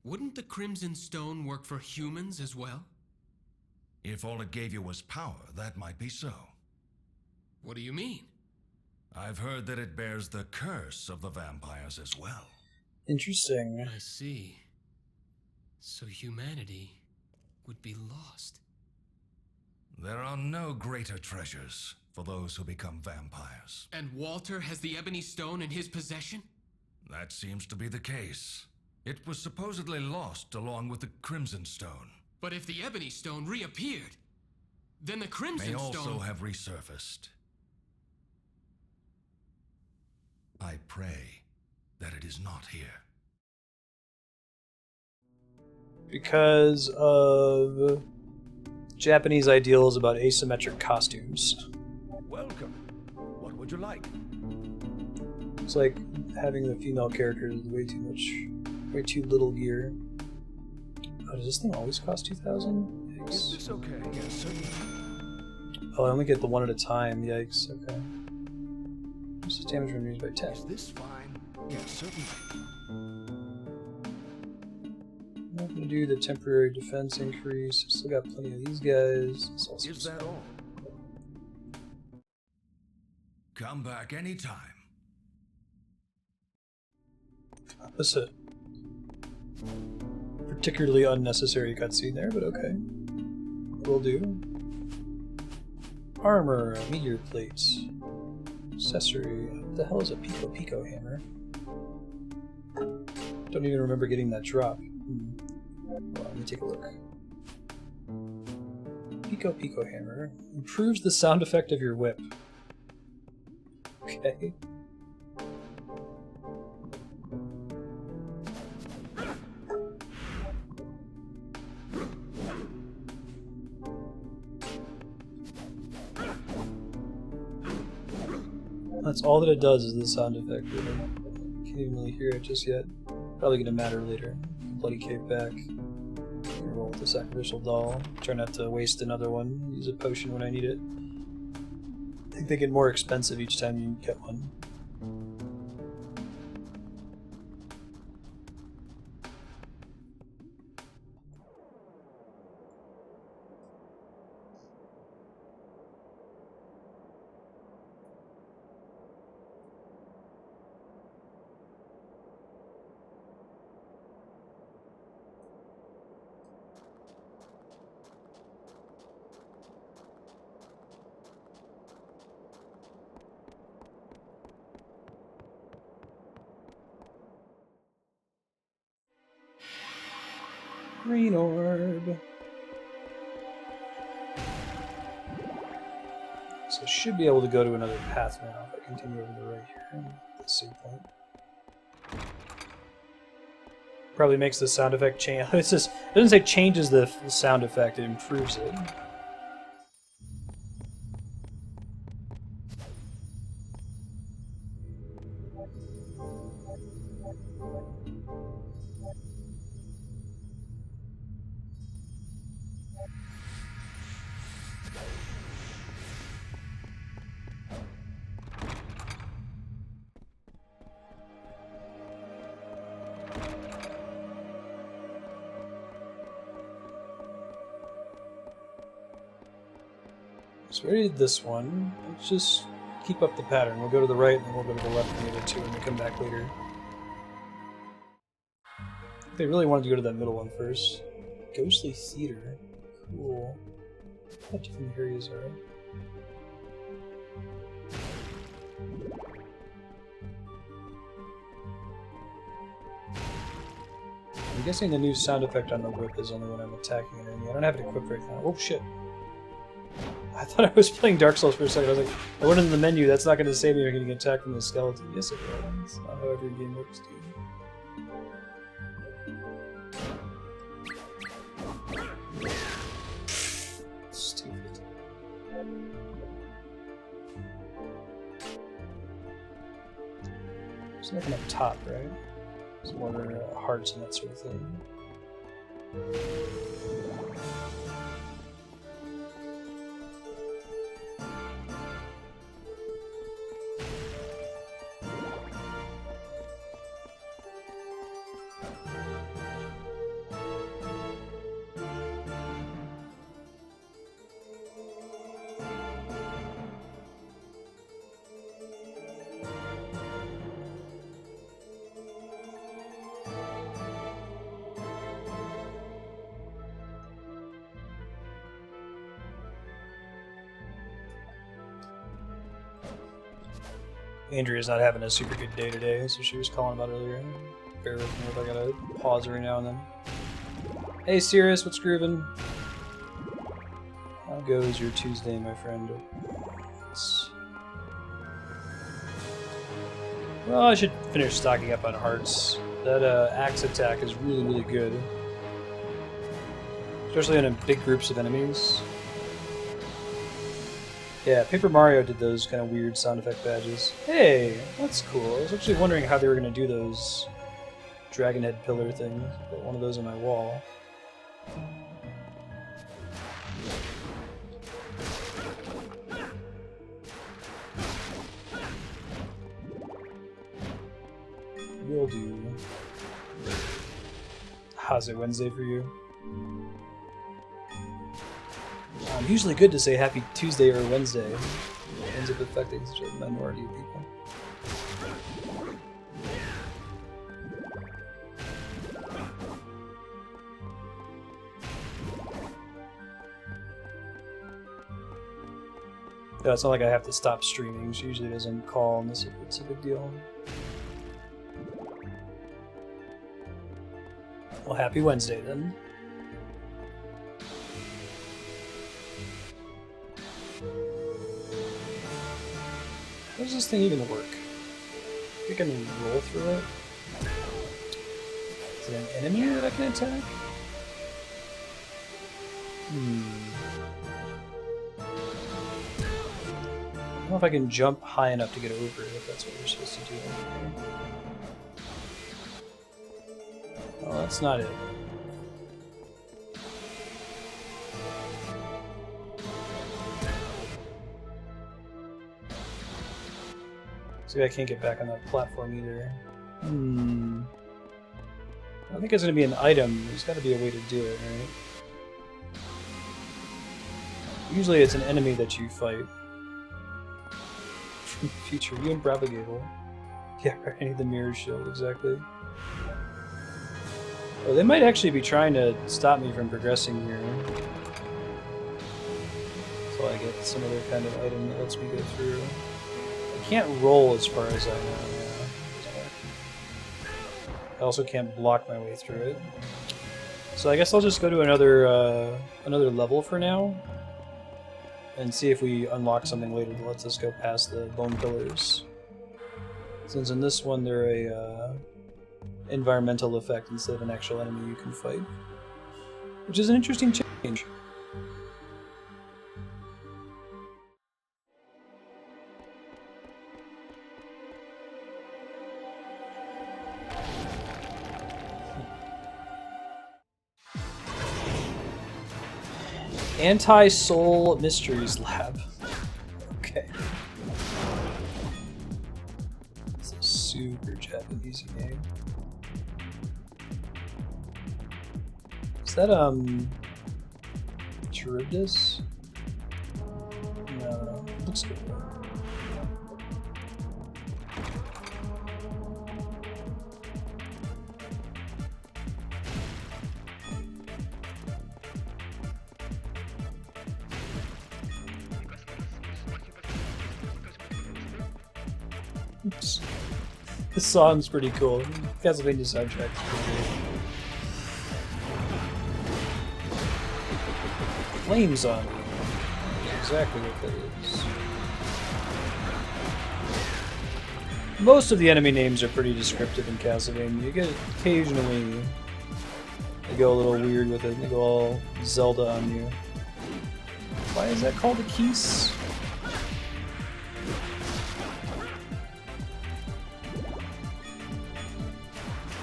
[SPEAKER 3] Wouldn't the Crimson Stone work for humans as well?
[SPEAKER 2] If all it gave you was power, that might be so.
[SPEAKER 3] What do you mean?
[SPEAKER 2] I've heard that it bears the curse of the vampires as well.
[SPEAKER 1] Interesting.
[SPEAKER 3] I see. So humanity would be lost.
[SPEAKER 2] There are no greater treasures for those who become vampires.
[SPEAKER 3] And Walter has the Ebony Stone in his possession?
[SPEAKER 2] That seems to be the case. It was supposedly lost along with the Crimson Stone.
[SPEAKER 3] But if the Ebony Stone reappeared, then the Crimson
[SPEAKER 2] May also
[SPEAKER 3] Stone...
[SPEAKER 2] have resurfaced. I pray that it is not here.
[SPEAKER 1] Because of Japanese ideals about asymmetric costumes.
[SPEAKER 6] Welcome. What would you like?
[SPEAKER 1] It's like having the female characters with way too little gear. Oh, does this thing always cost 2,000?
[SPEAKER 6] Is
[SPEAKER 1] Yikes.
[SPEAKER 6] this okay? Yes, certainly.
[SPEAKER 1] Oh, I only get the one at a time. Yikes. Okay. This is damage reduced by 10.
[SPEAKER 6] Is this fine? Yes, certainly.
[SPEAKER 1] I'm not gonna do the temporary defense increase. Still got plenty of these guys. It's also
[SPEAKER 6] Is that all?
[SPEAKER 2] Come back anytime.
[SPEAKER 1] That's a particularly unnecessary cutscene there, but okay. Will do. Armor, meteor plates. Accessory. What the hell is a Pico hammer? Don't even remember getting that drop. Well, let me take a look. Pico Pico Hammer. Improves the sound effect of your whip. Okay. That's all that it does is the sound effect. Really. Can't even really hear it just yet. Probably gonna matter later. Bloody cave back. Roll with the sacrificial doll. Try not to waste another one. Use a potion when I need it. I think they get more expensive each time you get one. Green orb. So I should be able to go to another path now if I continue over the right here. The save point. Probably makes the sound effect change. It doesn't say changes the sound effect, it improves it. So we already did this one. Let's just keep up the pattern. We'll go to the right and then we'll go to the left and the other two and we come back later. I think they really wanted to go to that middle one first. Ghastly Theatre. Cool. What different areas are there? I'm guessing the new sound effect on the whip is only when I'm attacking an enemy. I don't have it equipped right now. Oh shit. I thought I was playing Dark Souls for a second. I was like, I went into the menu, that's not going to save me from getting attacked from the skeleton. Yes, it will. That's not how every game works, dude. Stupid. There's nothing up top, right? There's more hearts and that sort of thing. Andrea's not having a super good day today, so she was calling about earlier. Bear with me if I gotta pause every now and then. Hey Sirius, what's groovin'? How goes your Tuesday, my friend? Well, I should finish stocking up on hearts. That axe attack is really, really good. Especially in big groups of enemies. Yeah, Paper Mario did those kind of weird sound effect badges. Hey, that's cool. I was actually wondering how they were going to do those dragon head pillar things. Got one of those on my wall. Will do. How's it Wednesday for you? Usually good to say happy Tuesday or Wednesday. It ends up affecting such a minority of people. Yeah, it's not like I have to stop streaming. She usually doesn't call unless it's a big deal. Well, happy Wednesday then. How does this thing even work? I can roll through it? Is it an enemy that I can attack? I don't know if I can jump high enough to get over it, if that's what you're supposed to do. Oh, that's not it. See, I can't get back on that platform either. I don't think it's going to be an item. There's got to be a way to do it, right? Usually it's an enemy that you fight. From the future. You and Gable. Yeah, right. I need the mirror shield, exactly. Oh, they might actually be trying to stop me from progressing here. So I get some other kind of item that lets me go through. I can't roll as far as I know. Yeah. I also can't block my way through it. So I guess I'll just go to another level for now. And see if we unlock something later that lets us go past the bone pillars. Since in this one they're a environmental effect instead of an actual enemy you can fight. Which is an interesting change. Anti-Soul Mysteries Lab. Okay. It's a super Japanese name. Is that, Charybdis? No, looks good. Oops. This song's pretty cool. Castlevania soundtrack's pretty cool. Flame Zombie. That's exactly what that is. Most of the enemy names are pretty descriptive in Castlevania. You get occasionally they go a little weird with it. They go all Zelda on you. Why is that called a Keese?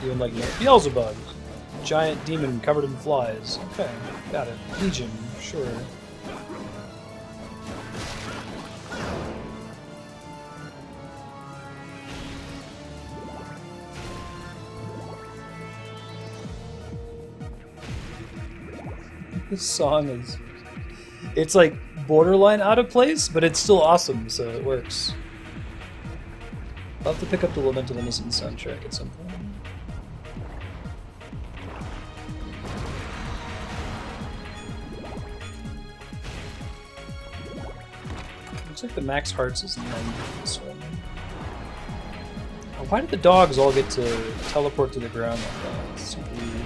[SPEAKER 1] Even like Beelzebub, giant demon covered in flies. Okay, got it. Legion, sure. This song is... it's like borderline out of place, but it's still awesome, so it works. I'll have to pick up the Lament of Innocence soundtrack at some point. Looks like the max hearts is 90 in this one. Oh, why did the dogs all get to teleport to the ground like that? It's super weird.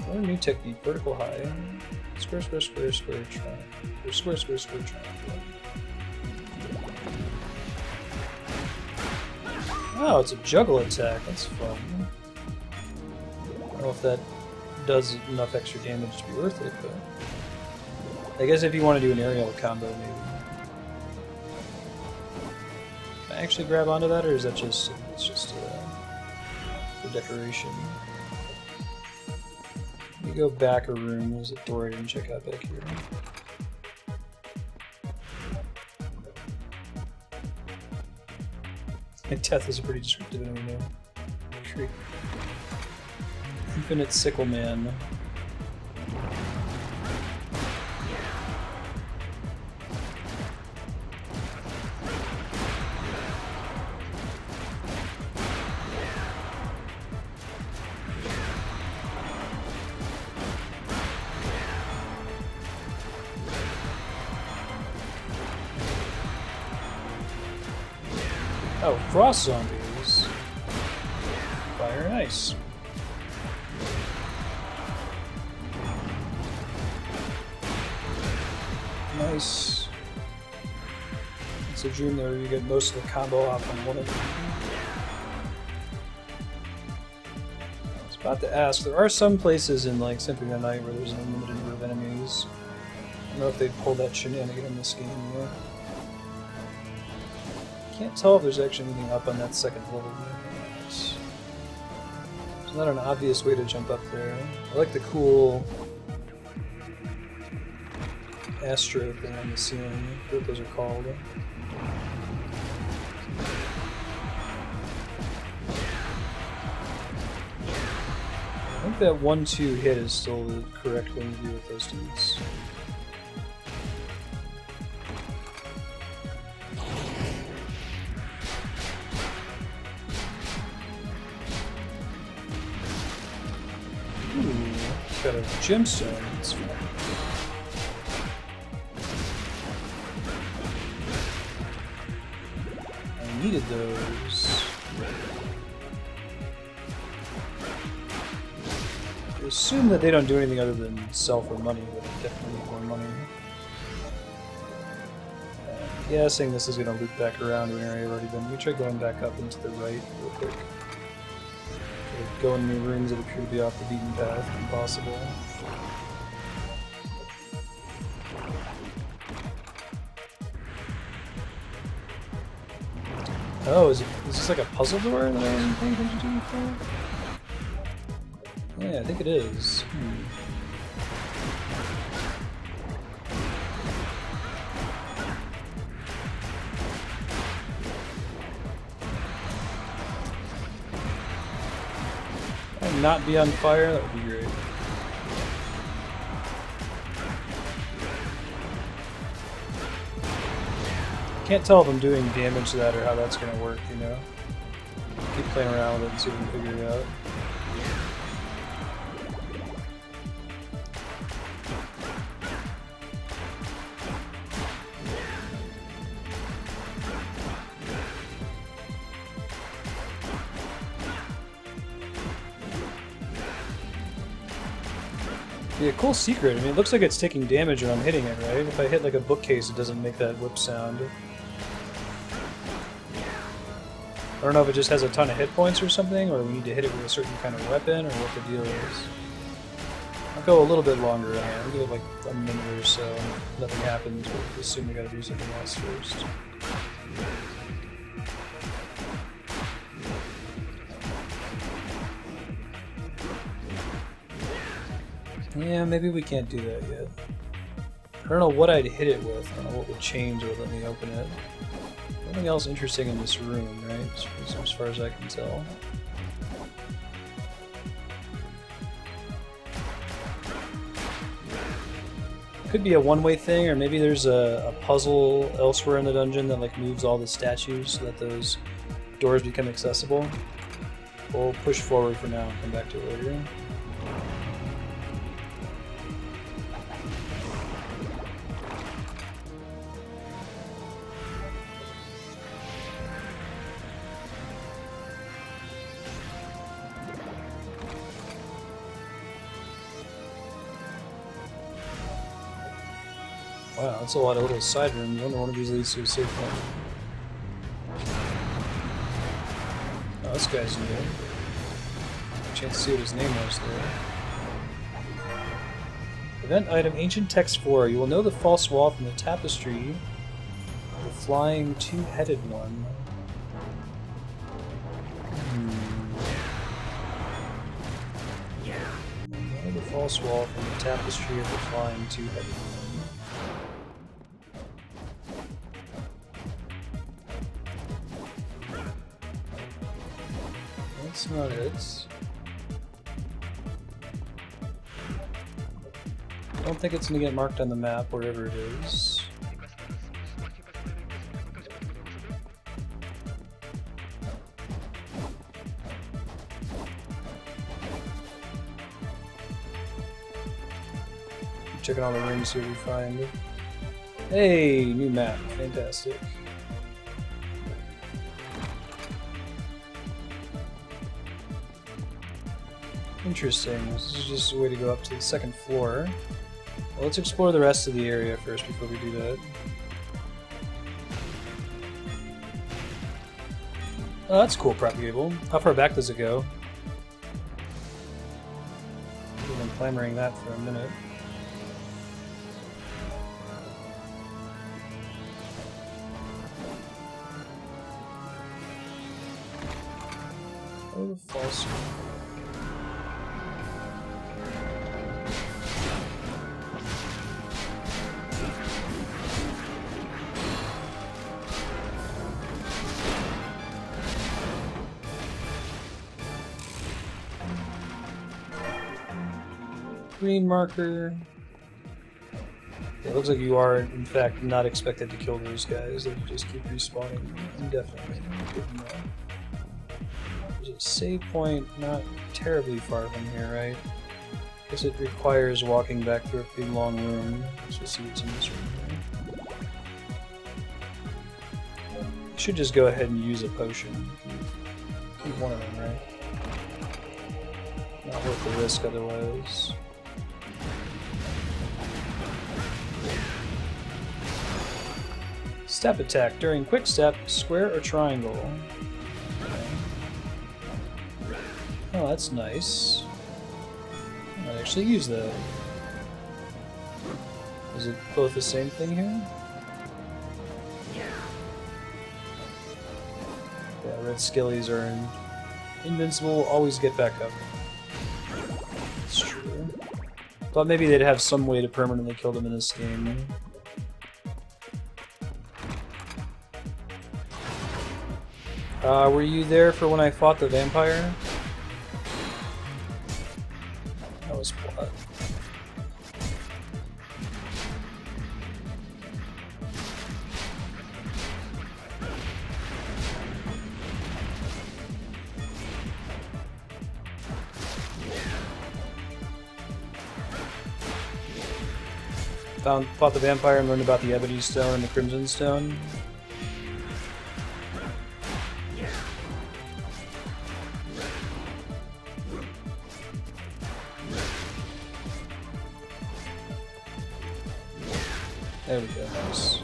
[SPEAKER 1] What a new technique. Vertical high. Square, square, square, square, triangle. Or square, square, square, triangle. Oh, it's a juggle attack. That's fun. I don't know if that does enough extra damage to be worth it, but... I guess if you want to do an aerial combo, maybe. Can I actually grab onto that, or is that just... it's just for decoration? Let me go back a room. There's a door I didn't check out back here. And Death is a pretty descriptive enemy name. Infinite Sickle Man. Oh, frost zombies. Fire. nice. Nice. It's a dream there where you get most of the combo off on one of them. I was about to ask, there are some places in like Symphony of the Night where there's an unlimited number of enemies. I don't know if they'd pull that shenanigan in this game yet. Can't tell if there's actually anything up on that second level. There's not an obvious way to jump up there. I like the cool astro thing on the ceiling. I forget what those are called. I think that 1-2 hit is still the correct thing to do with those dudes. Ooh, got a gemstone. That's fun. I needed those. I assume that they don't do anything other than sell for money, but I definitely need more money. Guessing this is going to loop back around to an area I've already been. Let me try going back up into the right real quick. Go in new rooms that appear to be off the beaten path, if possible. Oh, is this like a puzzle door that I wasn't paying attention to before? Yeah, I think it is. Can I not be on fire? That would be great. Can't tell if I'm doing damage to that or how that's going to work, you know? Keep playing around with it and see if we can figure it out. Yeah, cool secret. I mean, it looks like it's taking damage when I'm hitting it, right? If I hit like a bookcase, it doesn't make that whip sound. I don't know if it just has a ton of hit points or something, or we need to hit it with a certain kind of weapon, or what the deal is. I'll go a little bit longer on it. I'll give it like a minute or so. If nothing happens, we'll assume we gotta do something else first. Yeah, maybe we can't do that yet. I don't know what I'd hit it with. I don't know what would change or let me open it. Nothing else interesting in this room, right? As far as I can tell. Could be a one-way thing, or maybe there's a puzzle elsewhere in the dungeon that like moves all the statues so that those doors become accessible. We'll push forward for now and come back to it later. Wow, that's a lot of little side rooms. I wonder one of these leads to a safe one. Oh, this guy's new. Chance to see what his name was there. Event item, Ancient Text 4. You will know the false wall from the tapestry. The flying two-headed one. Know the false wall from the tapestry of the flying two-headed one. That's not it. I don't think it's going to get marked on the map wherever it is. Checking all the rooms, see what we find. Hey, new map. Fantastic. Interesting. This is just a way to go up to the second floor. Well, let's explore the rest of the area first before we do that. Oh, that's cool, propagable. How far back does it go? I've been clamoring that for a minute. Oh, the false one. Green marker. Yeah, it looks like you are, in fact, not expected to kill those guys. They just keep respawning indefinitely. Good to know. There's a save point not terribly far from here, right? I guess it requires walking back through a big long room. Let's just see what's in this room here. I should just go ahead and use a potion. Keep one of them, right? Not worth the risk otherwise. Step attack. During quick step, square or triangle. Okay. Oh, that's nice. I might actually use that. Is it both the same thing here? Yeah, red skillies are invincible, always get back up. That's true. Thought maybe they'd have some way to permanently kill them in this game. Were you there for when I fought the vampire? That was plot. Fought the vampire and learned about the Ebony Stone and the Crimson Stone. There we go, nice.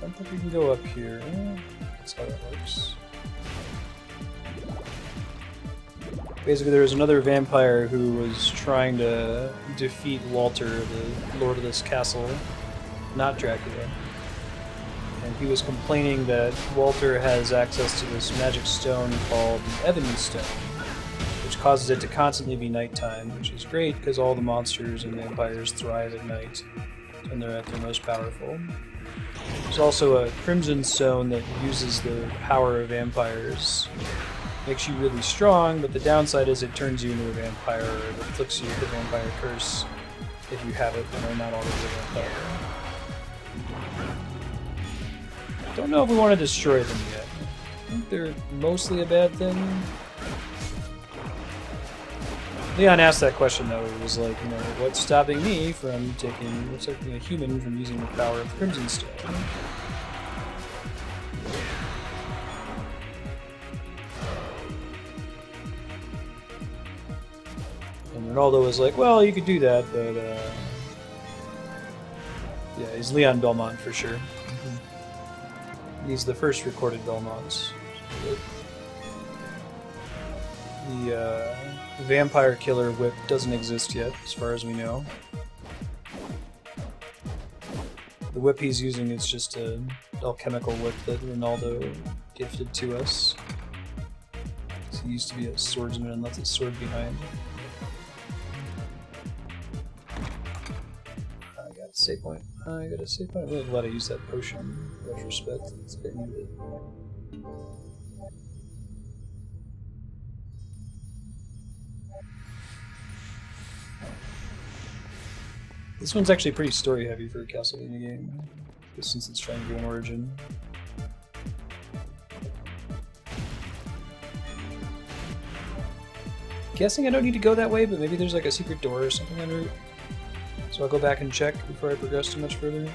[SPEAKER 1] Don't think we can go up here. That's how that works. Basically, there was another vampire who was trying to defeat Walter, the lord of this castle, not Dracula. And he was complaining that Walter has access to this magic stone called the Ebony Stone, which causes it to constantly be nighttime, which is great because all the monsters and vampires thrive at night when they're at their most powerful. There's also a Crimson Stone that uses the power of vampires. Makes you really strong, but the downside is it turns you into a vampire, or it afflicts you with the vampire curse if you have it and are not already a vampire. Don't know if we want to destroy them yet. I think they're mostly a bad thing. Leon asked that question though. It was like, you know, what's stopping me from what's stopping a human from using the power of the Crimson Stone? And Rinaldo was like, well, you could do that, but yeah, he's Leon Belmont for sure. He's the first recorded Belmonts. The vampire killer whip doesn't exist yet, as far as we know. The whip he's using is just an alchemical whip that Rinaldo gifted to us. He used to be a swordsman and left his sword behind. I got a save point. I am really glad I used that potion in retrospect. It's very needed. This one's actually pretty story heavy for a Castlevania game, since it's trying to do an origin. Guessing I don't need to go that way, but maybe there's like a secret door or something en route. So I'll go back and check before I progress too much further.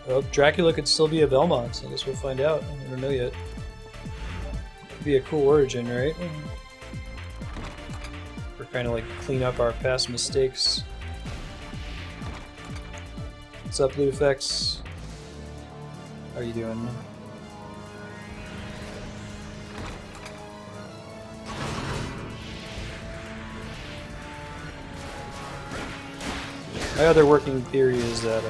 [SPEAKER 1] Well, Dracula could still be a Belmont. I guess we'll find out. I don't know yet. Could be a cool origin, right? We're kind of like clean up our past mistakes. What's up, Blue Effects? How are you doing? My other working theory is that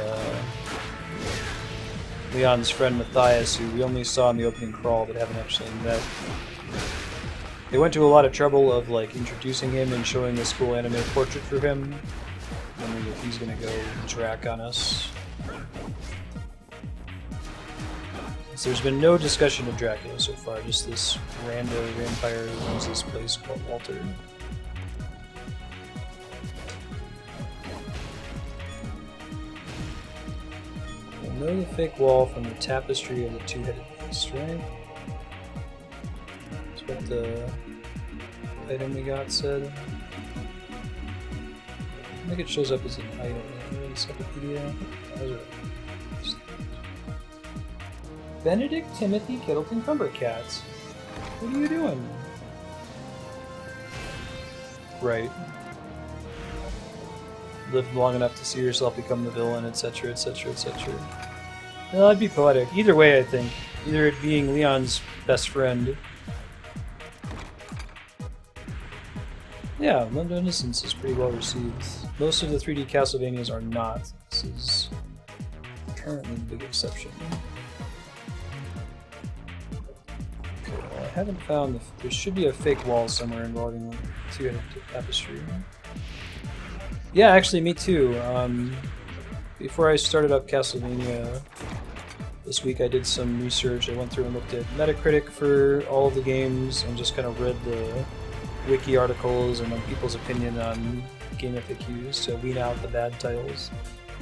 [SPEAKER 1] Leon's friend Matthias, who we only saw in the opening crawl but haven't actually met, they went to a lot of trouble of like introducing him and showing this cool anime portrait for him. I'm wondering if he's gonna go Drac on us. So there's been no discussion of Dracula so far, just this rando vampire who runs this place called Walter. Know the fake wall from the tapestry of the two-headed beast, right? That's what the item we got said. I think it shows up as an item in the encyclopedia. Benedict Timothy Kittleton Cumbercat. What are you doing? Right. Lived long enough to see yourself become the villain, etc., etc., etc. Well, that'd be poetic. Either way, I think. Either it being Leon's best friend. Yeah, Lament of Innocence is pretty well received. Most of the 3D Castlevanias are not. This is currently the big exception. Okay, well, I haven't found there should be a fake wall somewhere involving the two-headed tapestry. Yeah, actually, me too. Before I started up Castlevania this week, I did some research. I went through and looked at Metacritic for all of the games and just kind of read the wiki articles and people's opinion on game FAQs to wean out the bad titles.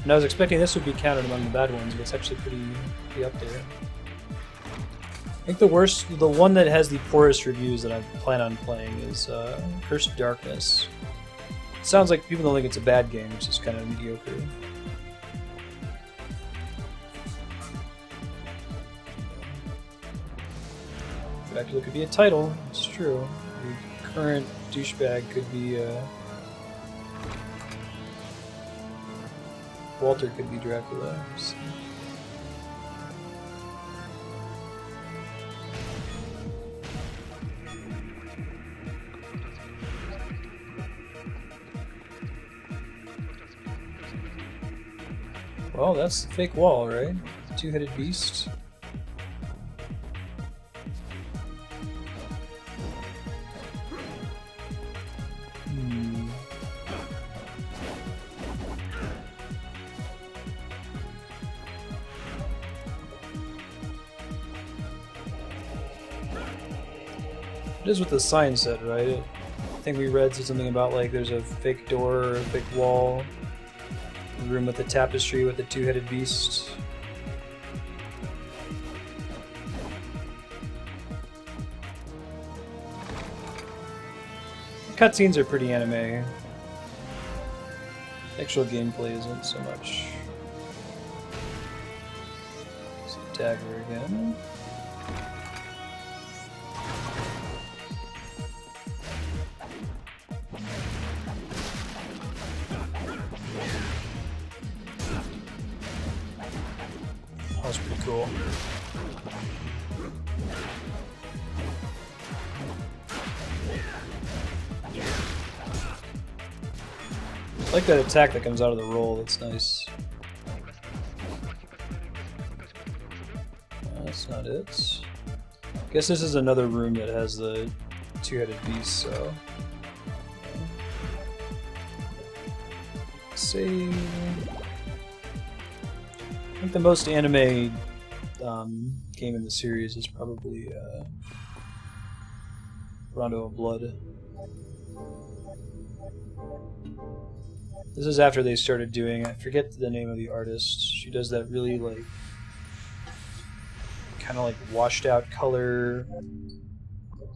[SPEAKER 1] And I was expecting this would be counted among the bad ones, but it's actually pretty up there. I think the one that has the poorest reviews that I plan on playing is Cursed Darkness. It sounds like people don't think it's a bad game, which is kind of mediocre. Dracula could be a title, it's true. The current douchebag could be Walter could be Dracula. So. Well, that's the fake wall, right? Two-headed beast. It is what the sign said, right? I think we read something about like there's a fake door or a fake wall. The room with the tapestry with the two-headed beast. Cutscenes are pretty anime. Actual gameplay isn't so much. Some dagger again. That was pretty cool. I like that attack that comes out of the roll, that's nice. That's not it. I guess this is another room that has the two-headed beast, so... Save... I think the most anime game in the series is probably Rondo of Blood. This is after they started doing, I forget the name of the artist. She does that really like, kind of like washed out color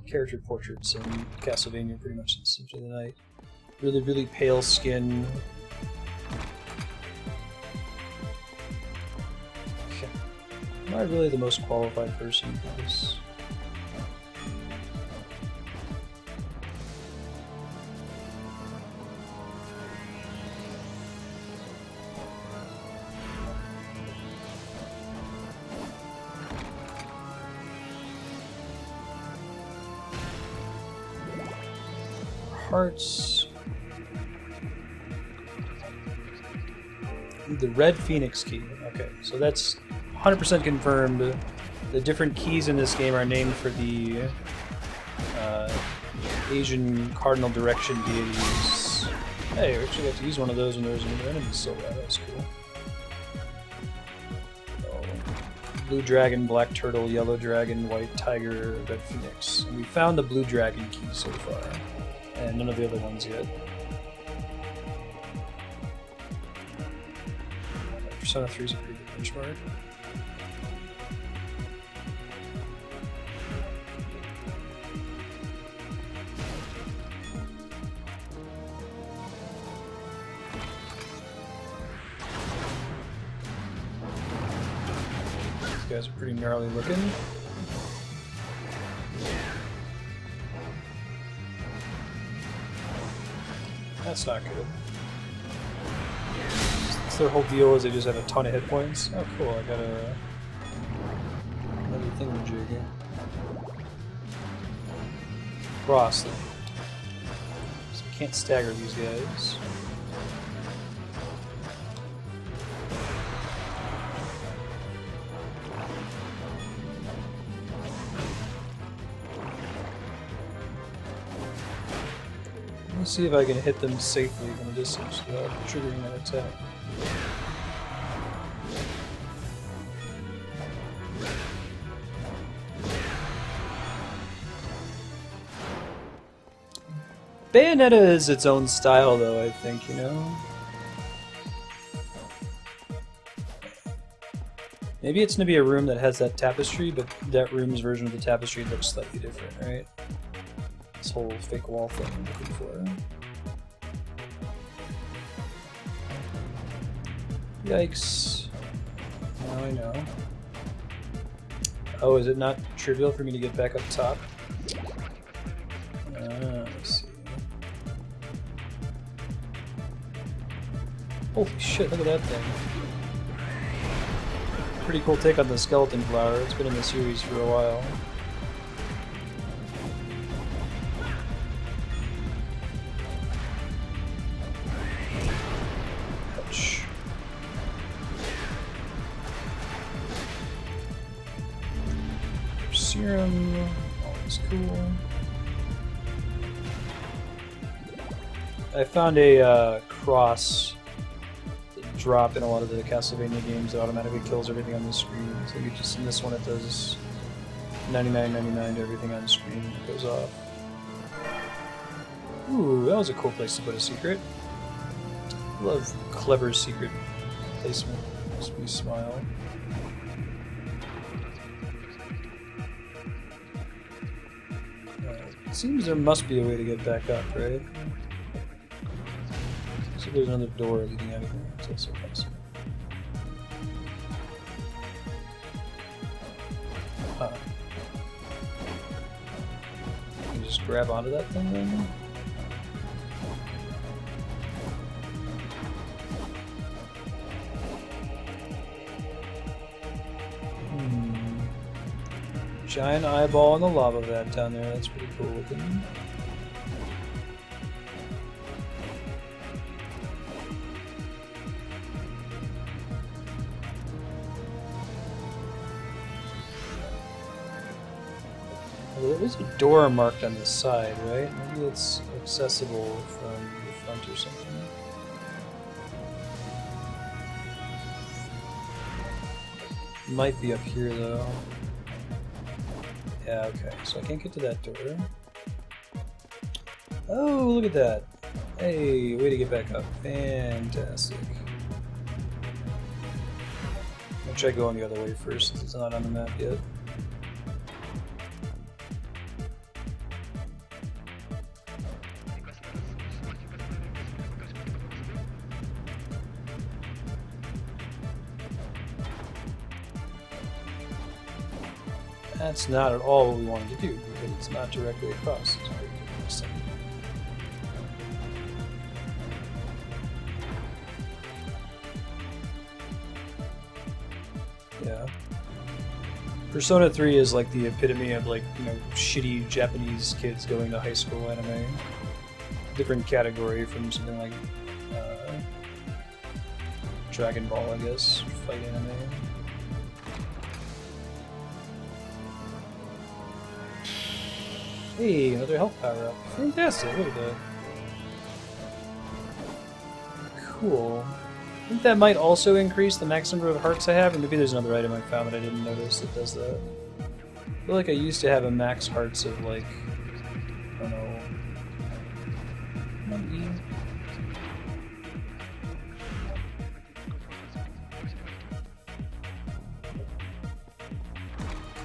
[SPEAKER 1] character portraits in Castlevania pretty much since Symphony of the Night. Really, really pale skin. Am I really the most qualified person for this? Hearts. The red phoenix key. Okay, so that's 100% confirmed. The different keys in this game are named for the Asian cardinal direction deities. Hey, we actually got to use one of those when there was an enemy still there. That was cool. Oh. Blue dragon, black turtle, yellow dragon, white tiger, red phoenix. And we found the blue dragon key so far. And none of the other ones yet. Persona 3 is a pretty good benchmark. These guys are pretty gnarly looking. That's not good. So their whole deal is they just have a ton of hit points. Oh cool, I got another thingamajig. Cross them. So we can't stagger these guys. Let's see if I can hit them safely from a distance without triggering an attack. Bayonetta is its own style, though, I think, you know? Maybe it's gonna be a room that has that tapestry, but that room's version of the tapestry looks slightly different, right? This whole fake wall thing I'm looking for. Yikes. Now I know. Oh, is it not trivial for me to get back up top? Let's see. Holy shit, look at that thing. Pretty cool take on the skeleton flower. It's been in the series for a while. Ouch. Serum, always cool. I found a cross drop in a lot of the Castlevania games that automatically kills everything on the screen. So you just in this one it does 99.99 to everything on the screen. It goes off. Ooh, that was a cool place to put a secret. Love clever secret placement. Makes me smile. It seems there must be a way to get back up, right? So there's another door leading out of here. It's also possible. Huh. You can just grab onto that thing then? Giant eyeball in the lava vat down there. That's pretty cool looking. There is a door marked on the side, right? Maybe it's accessible from the front or something. Might be up here though. Yeah, okay. So I can't get to that door. Oh, look at that. Hey, way to get back up. Fantastic. I'll try going the other way first since it's not on the map yet. That's not at all what we wanted to do, because it's not directly across. It's very interesting. Yeah. Persona 3 is like the epitome of like, you know, shitty Japanese kids going to high school anime. Different category from something like Dragon Ball, I guess, fight anime. Hey, another health power up. Fantastic, look at that. Cool. I think that might also increase the max number of hearts I have, or maybe there's another item I found that I didn't notice that does that. I feel like I used to have a max hearts of like, I don't know, maybe.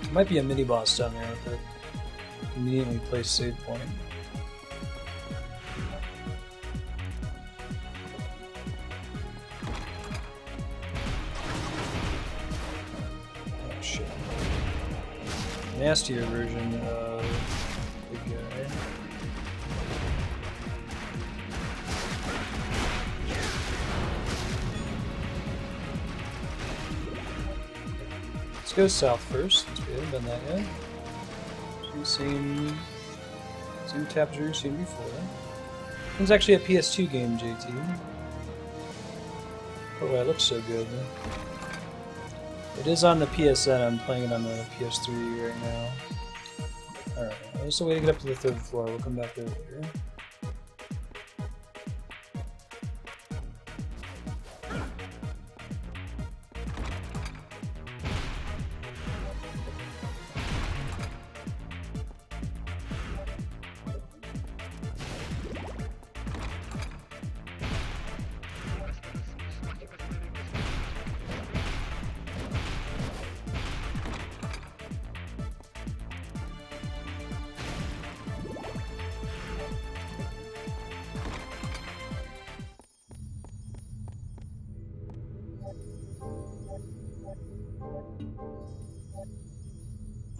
[SPEAKER 1] There might be a mini boss down there with a conveniently placed save point. Nastier version of the guy. Let's go south first, since we haven't done that yet. Same tapestry we've seen before. It's actually a PS2 game, JT. Oh, it looks so good. It is on the PSN, I'm playing it on the PS3 right now. Alright, there's a way to get up to the 3rd floor, we'll come back there later.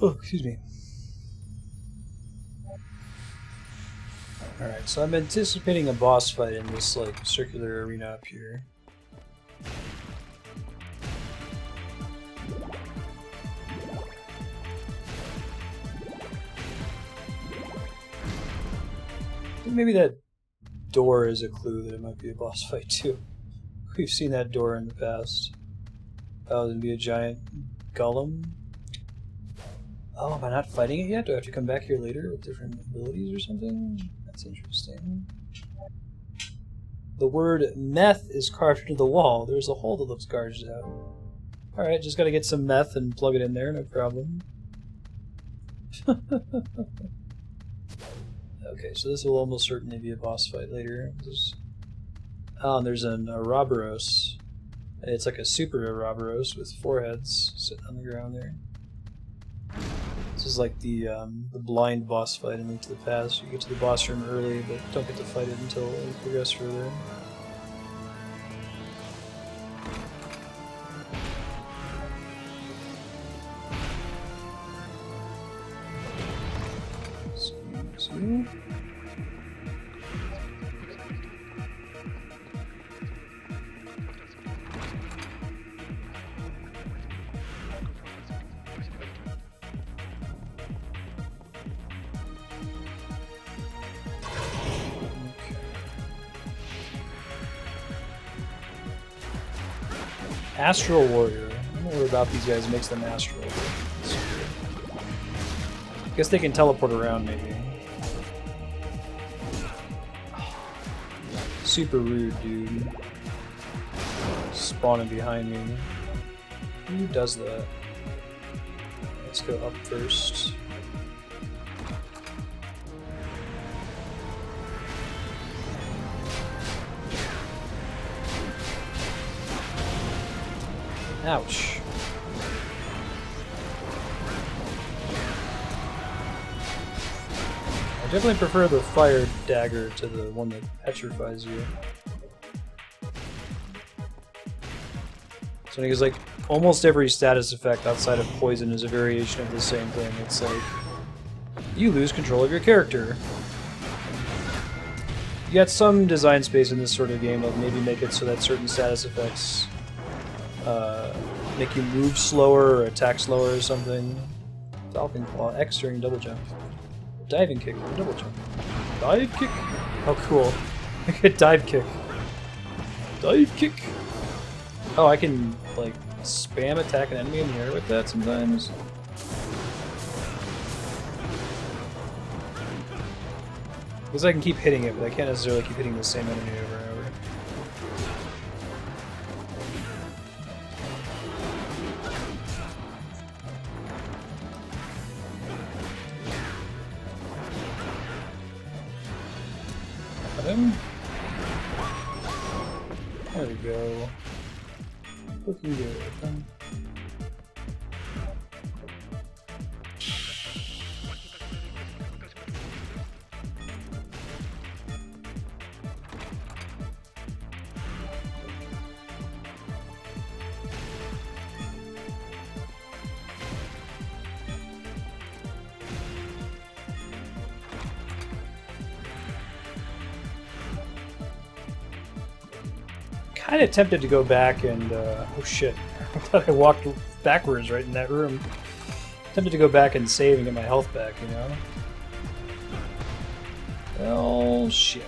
[SPEAKER 1] Oh, excuse me. Alright, so I'm anticipating a boss fight in this, like, circular arena up here. Maybe that door is a clue that it might be a boss fight, too. We've seen that door in the past. Oh, there'd be a giant golem. Oh, am I not fighting it yet? Do I have to come back here later with different abilities or something? That's interesting. The word meth is carved into the wall. There's a hole that looks gouged out. Alright, just gotta get some meth and plug it in there, no problem. Okay, so this will almost certainly be a boss fight later. Oh, and there's an Ouroboros. It's like a super Ouroboros with 4 heads sitting on the ground there. This is like the blind boss fight in Link to the Past. You get to the boss room early, but don't get to fight it until you progress further. Excuse me. Astral Warrior. I don't know what about these guys makes them astral. I guess they can teleport around, maybe. Super rude, dude. Spawning behind me. Who does that? Let's go up first. Ouch. I definitely prefer the fire dagger to the one that petrifies you. So he like almost every status effect outside of poison is a variation of the same thing. It's like, you lose control of your character. You got some design space in this sort of game, like maybe make it so that certain status effects make you move slower or attack slower or something. Falcon Claw, X during double jump. Diving kick or double jump. Dive kick? Oh, cool. I get dive kick. Dive kick! Oh, I can, like, spam attack an enemy in the air with that sometimes. Because I can keep hitting it, but I can't necessarily keep hitting the same enemy over and over. There we go. Looking good. Kind of tempted to go back and oh shit! I thought I walked backwards right in that room. Tempted to go back and save and get my health back, you know. Oh shit!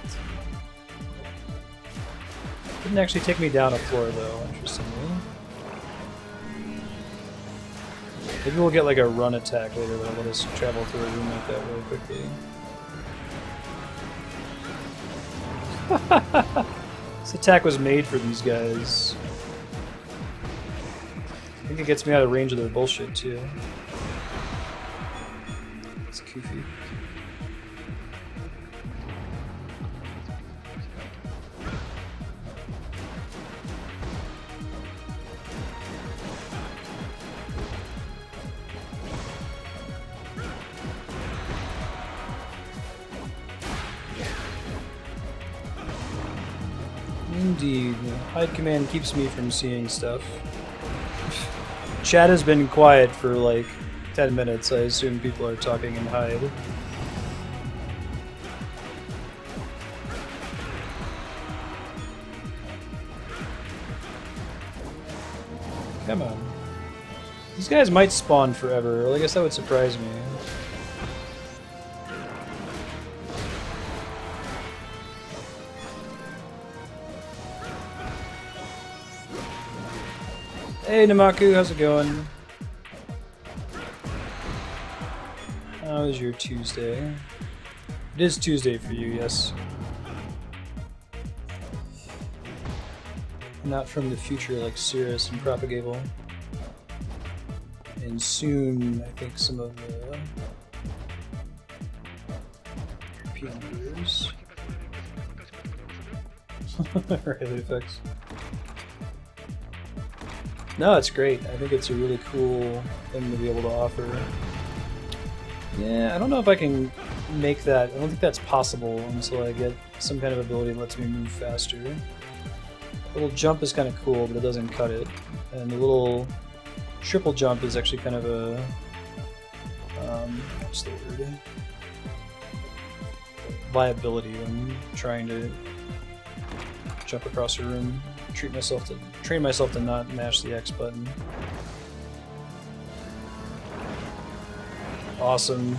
[SPEAKER 1] Didn't actually take me down a floor though. Interestingly, maybe we'll get like a run attack later that'll let us travel through a room like that really quickly. This attack was made for these guys. I think it gets me out of range of their bullshit, too. It's goofy. Indeed. Hide command keeps me from seeing stuff. Chat has been quiet for like 10 minutes. I assume people are talking in hide. Come on. These guys might spawn forever. I guess that would surprise me. Hey Namaku, how's it going? How is your Tuesday? It is Tuesday for you, yes. Not from the future like Cirrus and Propagable. And soon, I think some of the European viewers. Riley effects. No, it's great. I think it's a really cool thing to be able to offer. Yeah, I don't know if I can make that. I don't think that's possible until I get some kind of ability that lets me move faster. The little jump is kind of cool, but it doesn't cut it. And the little triple jump is actually kind of a... what's the word? Liability when trying to jump across a room. Train myself to not mash the X button. Awesome.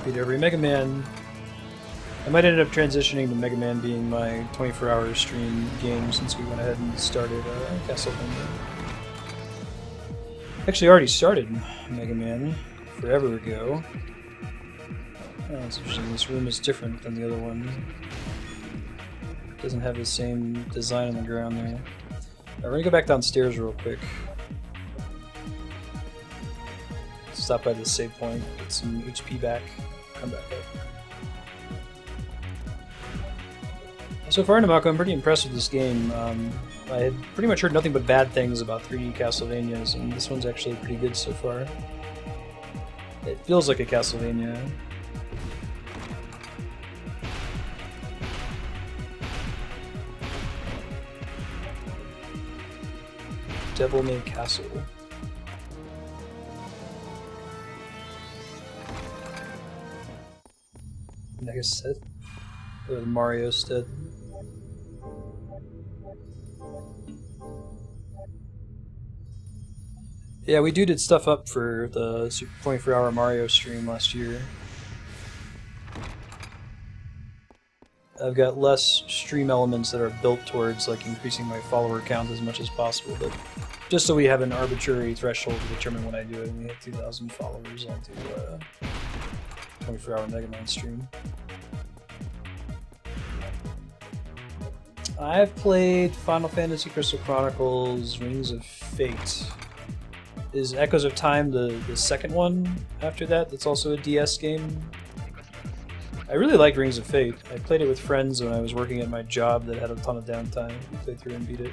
[SPEAKER 1] Beat every Mega Man. I might end up transitioning to Mega Man being my 24-hour stream game since we went ahead and started Castlevania. Actually, I already started Mega Man forever ago. Oh, it's interesting. This room is different than the other one. Doesn't have the same design on the ground there. We're gonna go back downstairs real quick. Stop by this save point, get some HP back, come back up. So far, Namako, I'm pretty impressed with this game. I had pretty much heard nothing but bad things about 3D Castlevanias, and this one's actually pretty good so far. It feels like a Castlevania. Devil May Castle. Megastead? Or the Mario Stead? Yeah, we did stuff up for the Super 24-hour Mario stream last year. I've got less stream elements that are built towards like increasing my follower count as much as possible, but just so we have an arbitrary threshold to determine when I do it, and we hit 2,000 followers onto 24-hour Mega Man stream. I've played Final Fantasy Crystal Chronicles, Rings of Fate. Is Echoes of Time the second one after that that's also a DS game? I really liked Rings of Fate. I played it with friends when I was working at my job that had a ton of downtime. We played through and beat it.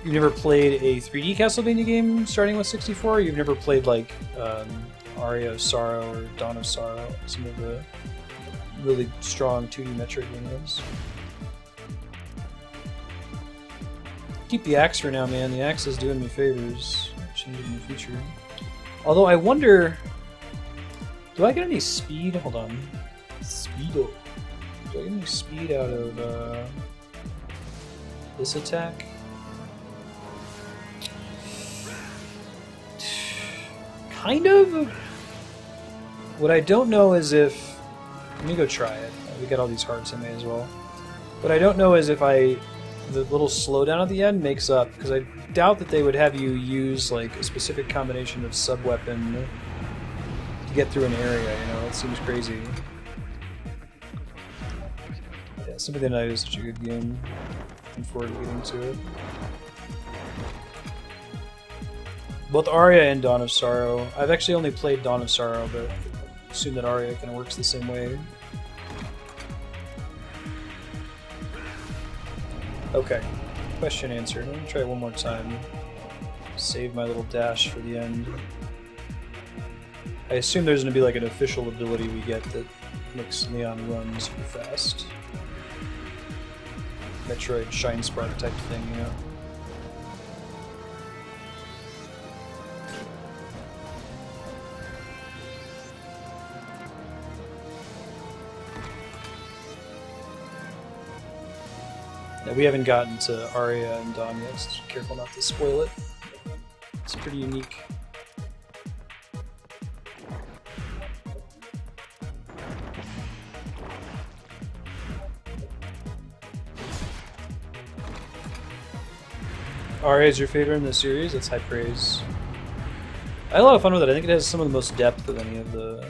[SPEAKER 1] You've never played a 3D Castlevania game starting with 64? You've never played like Aria of Sorrow or Dawn of Sorrow, some of the really strong 2D Metroidvanias? Keep the axe for now, man. The axe is doing me favors. Change it in the future. Although I wonder, do I get any speed? Hold on. Speedo. Do I get any speed out of this attack? Kind of. What I don't know is if... Let me go try it. We got all these hearts, I may as well. What I don't know is if the little slowdown at the end makes up, because I doubt that they would have you use like a specific combination of Subweapon to get through an area, you know? It seems crazy. Yeah, Symphony of the Night is such a good game. Looking forward to getting to it. Both Aria and Dawn of Sorrow. I've actually only played Dawn of Sorrow, but I assume that Aria kind of works the same way. Okay, question answered. Let me try it one more time. Save my little dash for the end. I assume there's going to be like an official ability we get that makes Leon run super fast. Metroid Shine Spark type thing, you know? Yeah, we haven't gotten to Aria and Dawn yet, so careful not to spoil it. It's pretty unique. Aria is your favorite in the series? That's high praise. I had a lot of fun with it. I think it has some of the most depth of any of the...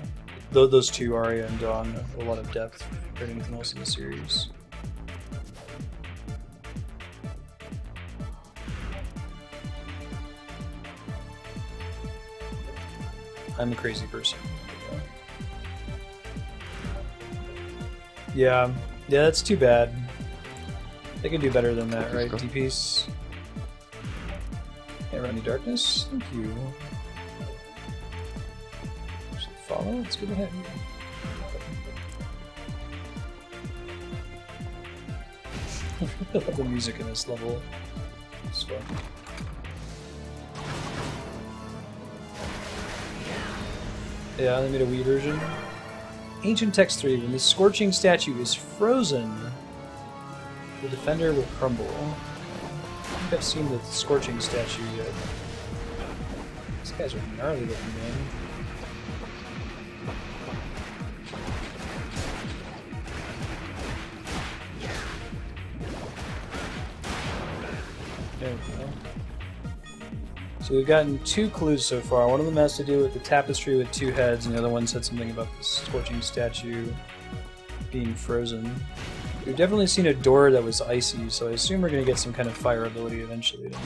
[SPEAKER 1] Those two, Aria and Dawn, have a lot of depth compared to anything else in the series. I'm a crazy person. Yeah, that's too bad. They can do better than that, right? D-Piece. Can't run any darkness? Thank you. Should follow? It's good to have you. I love the music in this level. It's fun. Yeah, they made a Wii version. Ancient Text 3, when the scorching statue is frozen, the defender will crumble. I don't think I've seen the scorching statue yet. These guys are gnarly looking, man. There we go. So we've gotten 2 clues so far. One of them has to do with the tapestry with 2 heads, and the other one said something about the scorching statue being frozen. We've definitely seen a door that was icy, so I assume we're going to get some kind of fire ability eventually to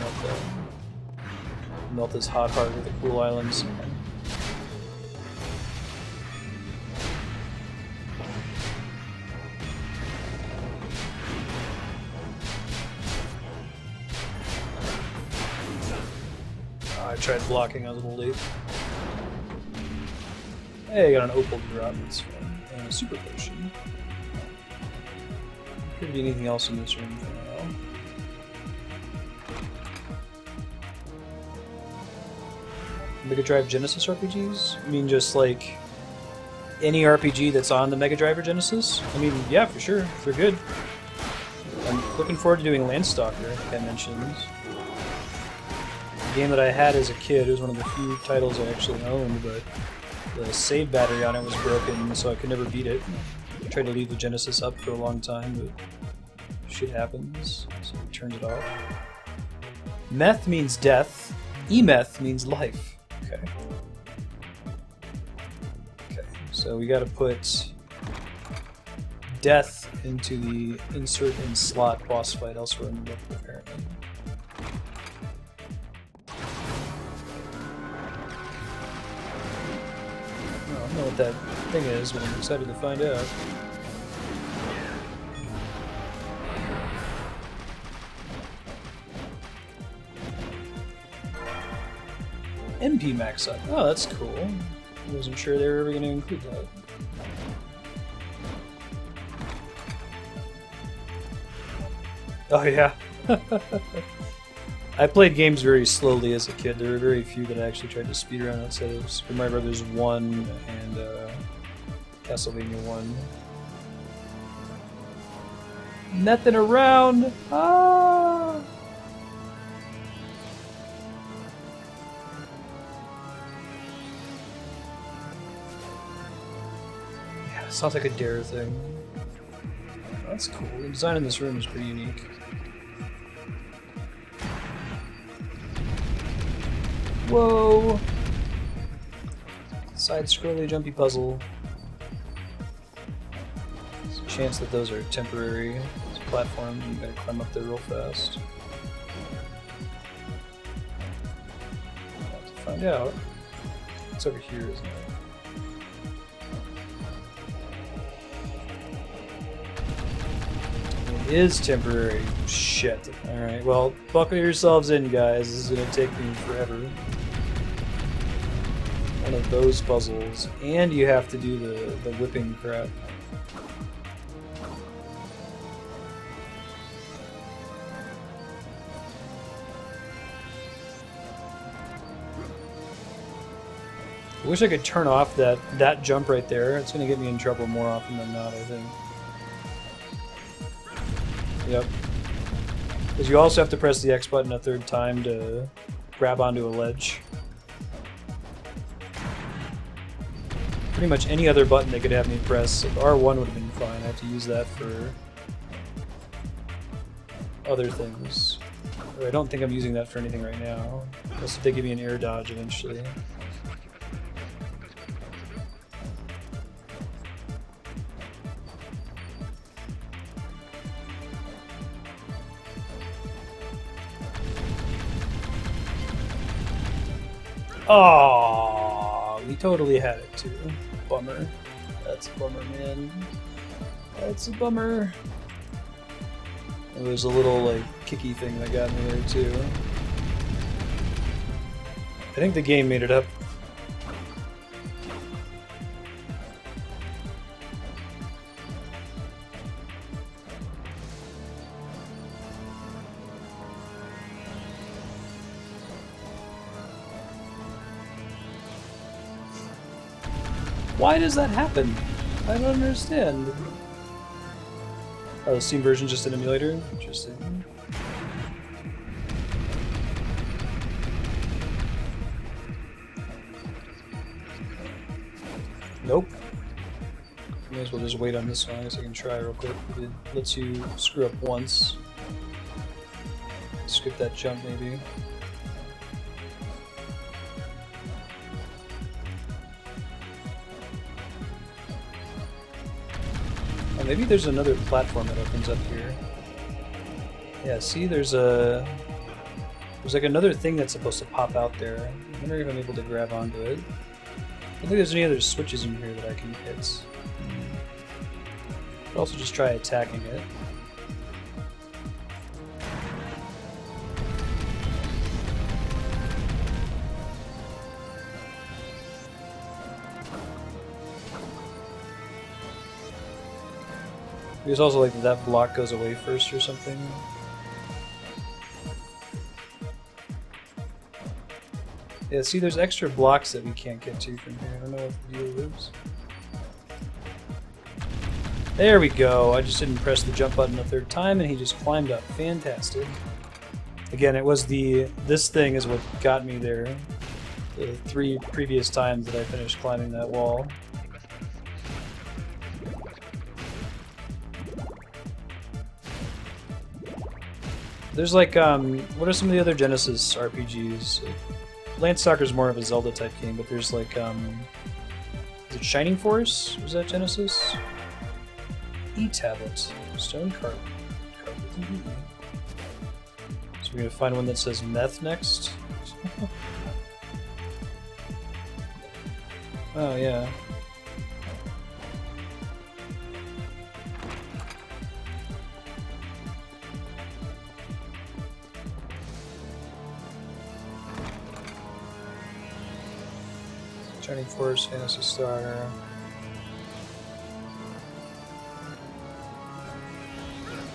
[SPEAKER 1] melt this hot heart with the cool islands. I tried blocking, I was a little late. Hey, I got an opal drop, that's fun. And a super potion. Could be anything else in this room for now. Mega Drive Genesis RPGs? I mean, just like any RPG that's on the Mega Drive or Genesis? I mean, yeah, for sure. They're good. I'm looking forward to doing Landstalker, like I mentioned. A game that I had as a kid. It was one of the few titles I actually owned, but the save battery on it was broken, so I could never beat it. I tried to leave the Genesis up for a long time, but shit happens, so he turned it off. Meth means death. E-meth means life. Okay. Okay, so we gotta put death into the insert in slot boss fight elsewhere in the book, apparently. I don't know what that thing is, but I'm excited to find out. MP max up. Oh, that's cool. I wasn't sure they were ever going to include that. Oh yeah. I played games very slowly as a kid. There were very few that I actually tried to speedrun outside of Super Mario Brothers 1 and Castlevania 1. Nothing around! Ah! Yeah, sounds like a Dare thing. That's cool. The design in this room is pretty unique. Whoa! Side-scrolly jumpy puzzle. There's a chance that those are temporary. It's platforms, and you gotta climb up there real fast. I'll have to find out. It's over here, isn't it? It is temporary. Shit. Alright, well, buckle yourselves in, guys. This is gonna take me forever. One of those puzzles. And you have to do the whipping crap. I wish I could turn off that jump right there. It's gonna get me in trouble more often than not, I think. Yep. Because you also have to press the X button a third time to grab onto a ledge. Pretty much any other button they could have me press. R1 would have been fine. I have to use that for other things. Or I don't think I'm using that for anything right now. Unless if they give me an air dodge eventually. Oh, we totally had it too. Bummer. That's a bummer, man. That's a bummer. And there's a little like kicky thing that got me there too. I think the game made it up. Why does that happen? I don't understand. Oh, the Steam version's just an emulator? Interesting. Nope. May as well just wait on this one. I guess I can try real quick. It lets you screw up once. Skip that jump, maybe. Maybe there's another platform that opens up here. Yeah, see, there's like another thing that's supposed to pop out there. I wonder if I'm able to grab onto it. I don't think there's any other switches in here that I can hit. I'd also just try attacking it. There's also like that block goes away first or something. Yeah, see, there's extra blocks that we can't get to from here. I don't know what the deal is. There we go. I just didn't press the jump button a third time, and he just climbed up. Fantastic. Again, it was this thing is what got me there. The 3 previous times that I finished climbing that wall. There's like, what are some of the other Genesis RPGs? Landstalker's more of a Zelda type game, but there's like, is it Shining Force? Was that Genesis? E-Tablet. Stone Carpet. So we're gonna find one that says meth next. Oh, yeah. Shining Force, Phantasy Star.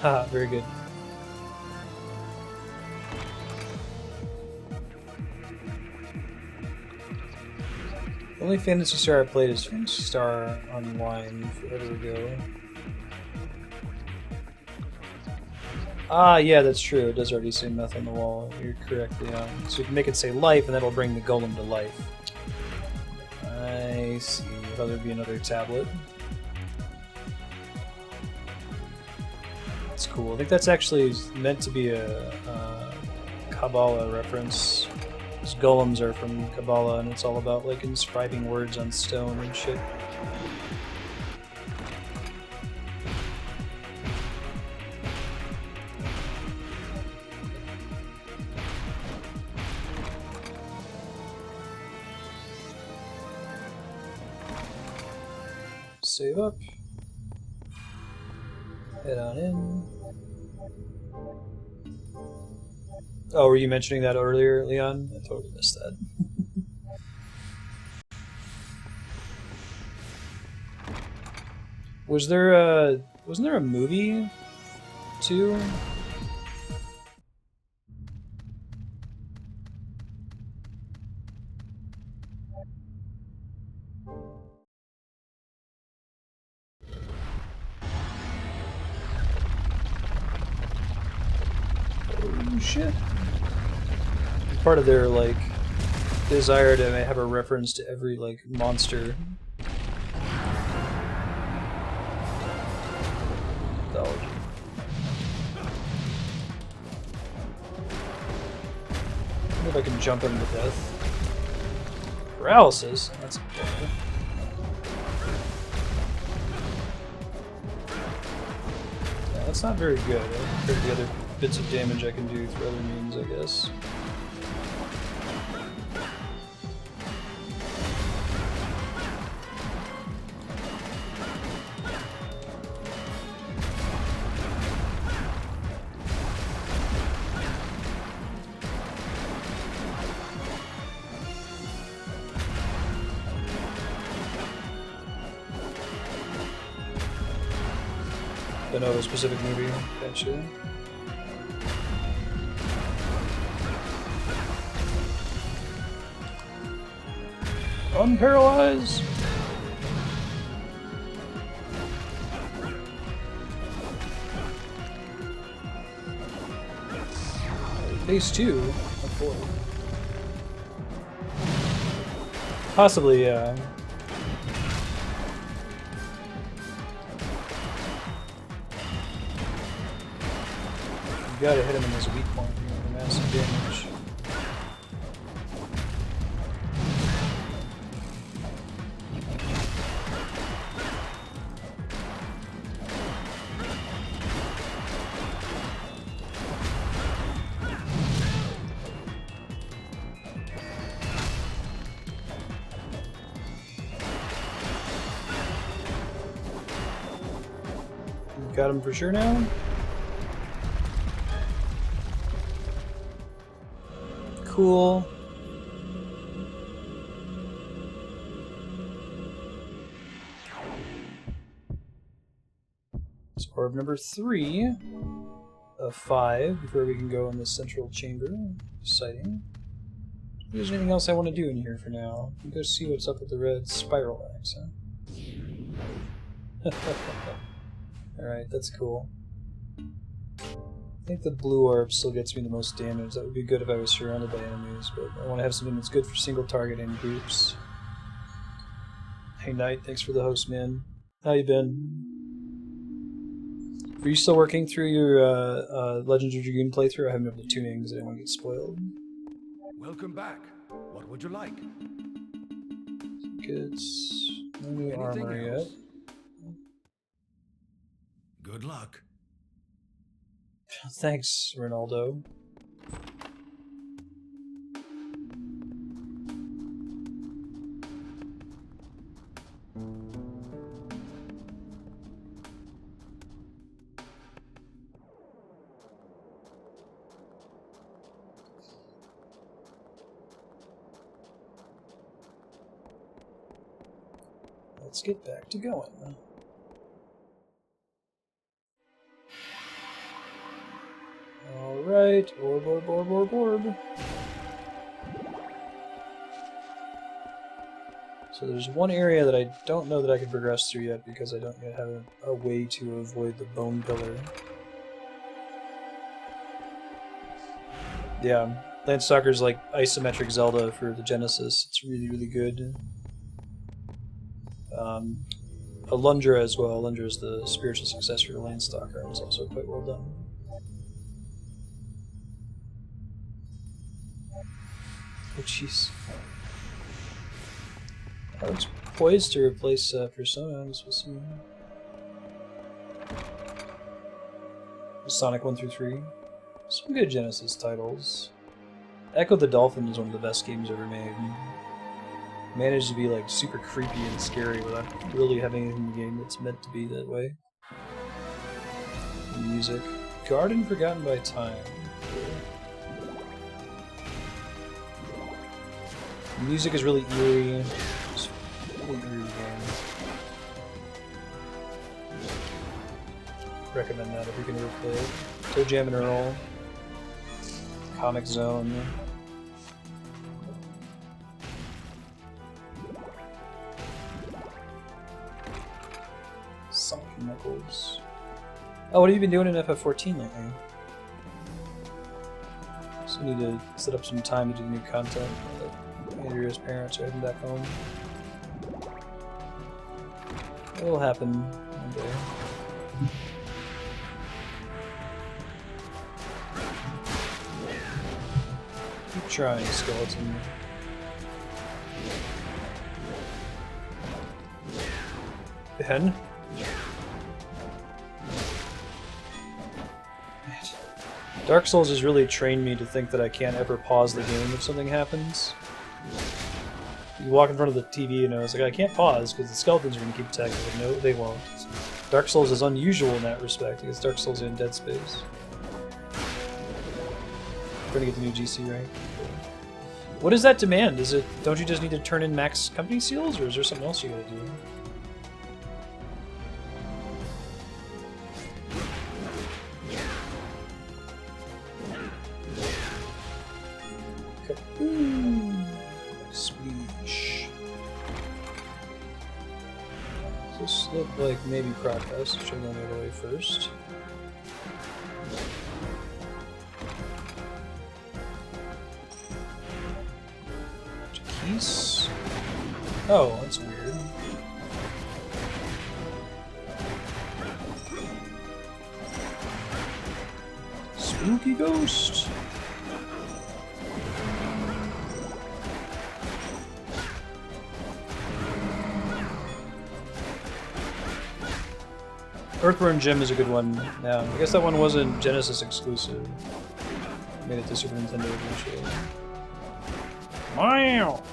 [SPEAKER 1] Haha, very good. The only Phantasy Star I played is Phantasy Star Online forever ago. Ah, yeah, that's true. It does already say meth on the wall. You're correct, yeah. So you can make it say life, and that'll bring the golem to life. I see. I thought there'd be another tablet. That's cool. I think that's actually meant to be a Kabbalah reference. Those golems are from Kabbalah, and it's all about like inscribing words on stone and shit. Save up. Head on in. Oh, were you mentioning that earlier, Leon? I totally missed that. Wasn't there a movie too? Oh shit. Part of their like desire to have a reference to every like monster. Mythology. I wonder if I can jump him to death. Paralysis? That's important. Yeah, that's not very good compared to the other bits of damage I can do through other means, I guess. I know a specific movie, actually. Unparalyzed! Phase 2? Oh boy. Possibly, yeah. You gotta hit him in his weak point for massive damage. Got him for sure now? Cool. So orb number 3 of 5 before we can go in the central chamber. Exciting. there's anything else I want to do in here for now. I'll go see what's up with the red spiral axe, huh? Alright, that's cool. I think the blue orb still gets me the most damage. That would be good if I was surrounded by enemies, but I want to have something that's good for single target and groups. Hey Knight, thanks for the host, man. How you been? Are you still working through your Legends of Dragoon playthrough? I haven't been able to tuning because I didn't want to get spoiled.
[SPEAKER 6] Welcome back. What would you like?
[SPEAKER 1] It's no new
[SPEAKER 6] Anything
[SPEAKER 1] armor yet.
[SPEAKER 6] else?
[SPEAKER 2] Good luck.
[SPEAKER 1] Thanks, Rinaldo. Let's get back to going. Alright, orb. So there's one area that I don't know that I can progress through yet because I don't yet have a way to avoid the bone pillar. Yeah, Landstalker's like isometric Zelda for the Genesis. It's really, really good. Alundra as well. Alundra is the spiritual successor to Landstalker and it's also quite well done. Oh jeez. That looks poised to replace Persona, as we'll see. Sonic 1 through 3. Some good Genesis titles. Echo the Dolphin is one of the best games ever made. Managed to be like super creepy and scary without really having anything in the game that's meant to be that way. Music. Garden Forgotten by Time. The music is really eerie. It's really eerie game. Recommend that if you can ever play it. Toe Jam and Earl. Comic Zone. Sonic and Knuckles. Oh, what have you been doing in FF14 lately? So I need to set up some time to do new content. Andrea's parents are heading back home. It'll happen one day. Keep trying, skeleton. Ben? Dark Souls has really trained me to think that I can't ever pause the game if something happens. You walk in front of the TV and it's like, I can't pause because the skeletons are going to keep attacking me. No, they won't. Dark Souls is unusual in that respect. It's Dark Souls in Dead Space. We're going to get the new GC rank. What is that demand? Is it, don't you just need to turn in max company seals, or is there something else you gotta do? Kaboom! Splash. Does this look like maybe Crocus? Should I go the other way first? Keys? Oh, that's weird. Spooky ghost! Earthworm Jim is a good one. Yeah, I guess that one wasn't Genesis exclusive. Made it to Super Nintendo eventually. Wow!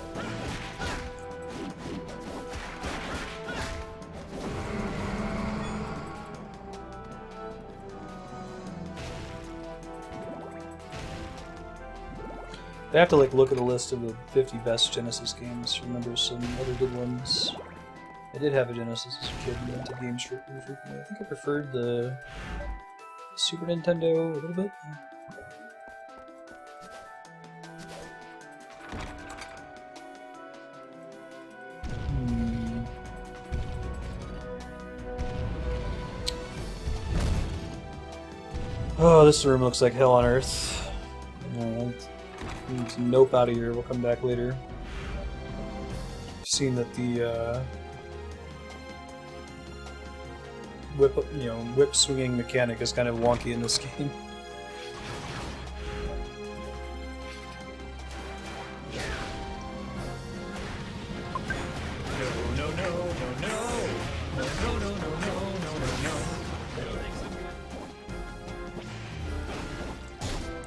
[SPEAKER 1] I have to like look at a list of the 50 best Genesis games to remember some other good ones. I did have a Genesis as a kid and went to games frequently. I think I preferred the Super Nintendo a little bit. Oh, this room looks like hell on earth. Alright. Need to nope out of here. We'll come back later. Seen that the whip swinging mechanic is kind of wonky in this game.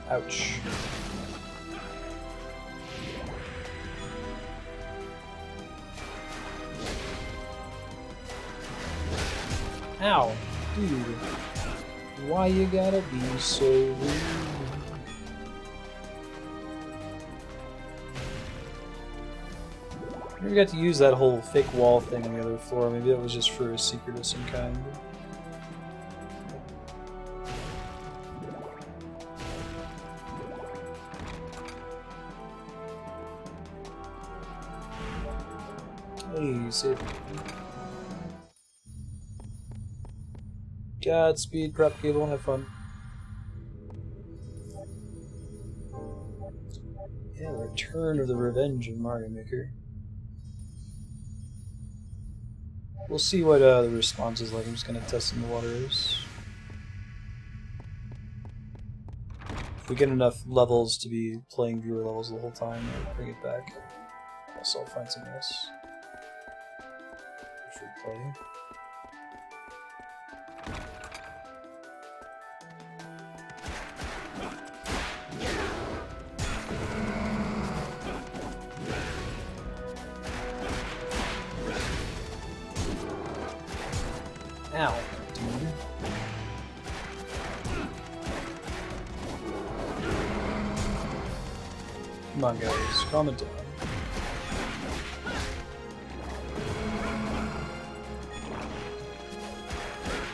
[SPEAKER 1] Ouch. Ow, dude. Why you gotta be so rude? I never got to use that whole fake wall thing on the other floor. Maybe that was just for a secret of some kind. Hey, save. Godspeed, prep cable, have fun. Yeah, Return of the Revenge of Mario Maker. We'll see what the response is like. I'm just gonna test in the waters. If we get enough levels to be playing viewer levels the whole time, I'll bring it back. Also, I'll find something else. Free play. Ow, dude. Come on, guys, calm it down.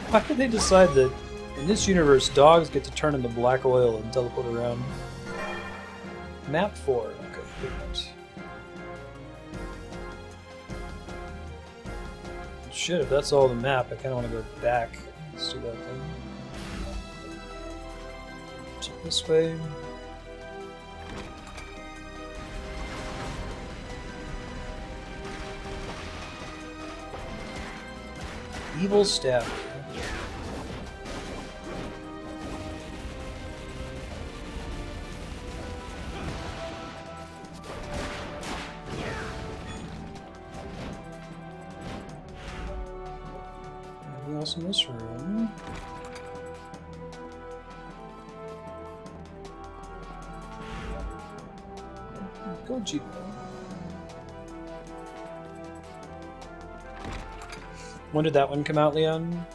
[SPEAKER 1] Why did they decide that in this universe dogs get to turn into black oil and teleport around? Map 4. Okay, perfect. Shit, if that's all the map, I kind of want to go back. Let's do that thing. So this way. Evil staff. Anything else in this room? Go Jeep. When did that one come out, Leon?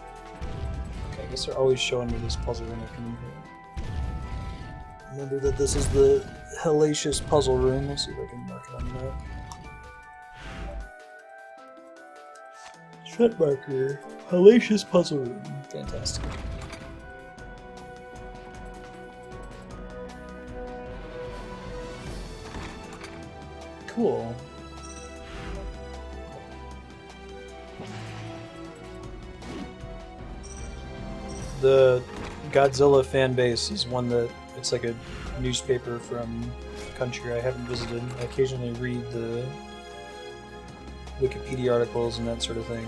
[SPEAKER 1] Okay, I guess they're always showing me this puzzle when I come in here. Remember that this is the hellacious puzzle room. Let's see if I can mark it on the map. Threat marker. Hellacious puzzle room. Fantastic. Cool. The Godzilla fan base is one that it's like a newspaper from a country I haven't visited. I occasionally read the Wikipedia articles and that sort of thing.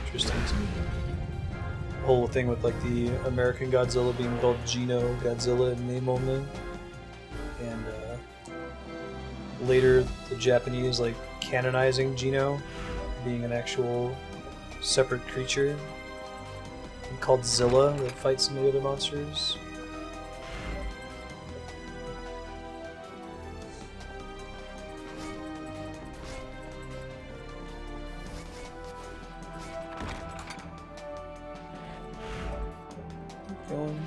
[SPEAKER 1] Interesting to me. The whole thing with like the American Godzilla being called Gino Godzilla in name only, and later the Japanese like canonizing Gino, being an actual separate creature called Zilla that fights some of the other monsters. Keep going.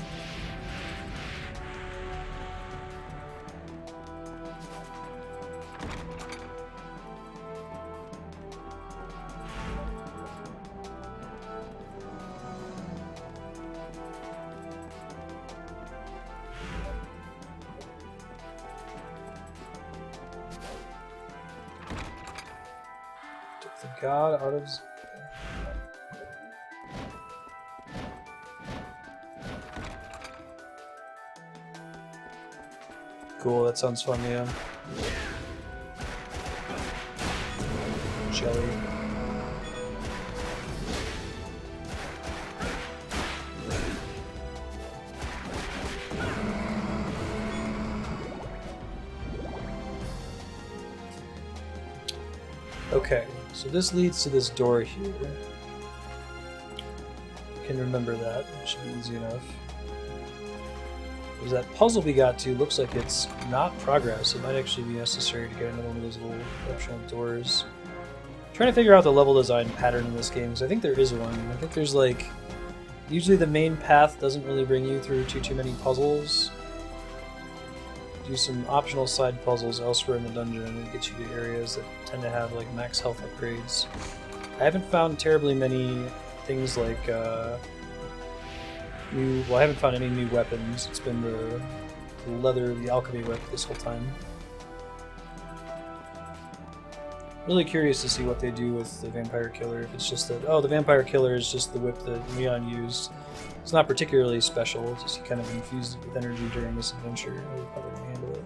[SPEAKER 1] God out of... Cool, that sounds fun, yeah. Jelly. Okay, so this leads to this door here. I can remember that. It should be easy enough. There's that puzzle we got to. Looks like it's not progress. It might actually be necessary to get another one of those little optional doors. I'm trying to figure out the level design pattern in this game, because I think there is one. I think there's like... Usually the main path doesn't really bring you through too many puzzles. Do some optional side puzzles elsewhere in the dungeon and get you to areas that tend to have like max health upgrades. I haven't found terribly many things like I haven't found any new weapons. It's been the leather, the alchemy whip this whole time. Really curious to see what they do with the vampire killer. If it's just that, oh, the vampire killer is just the whip that Leon used. It's not particularly special, it's just he kind of infused it with energy during this adventure. We'll probably handle it.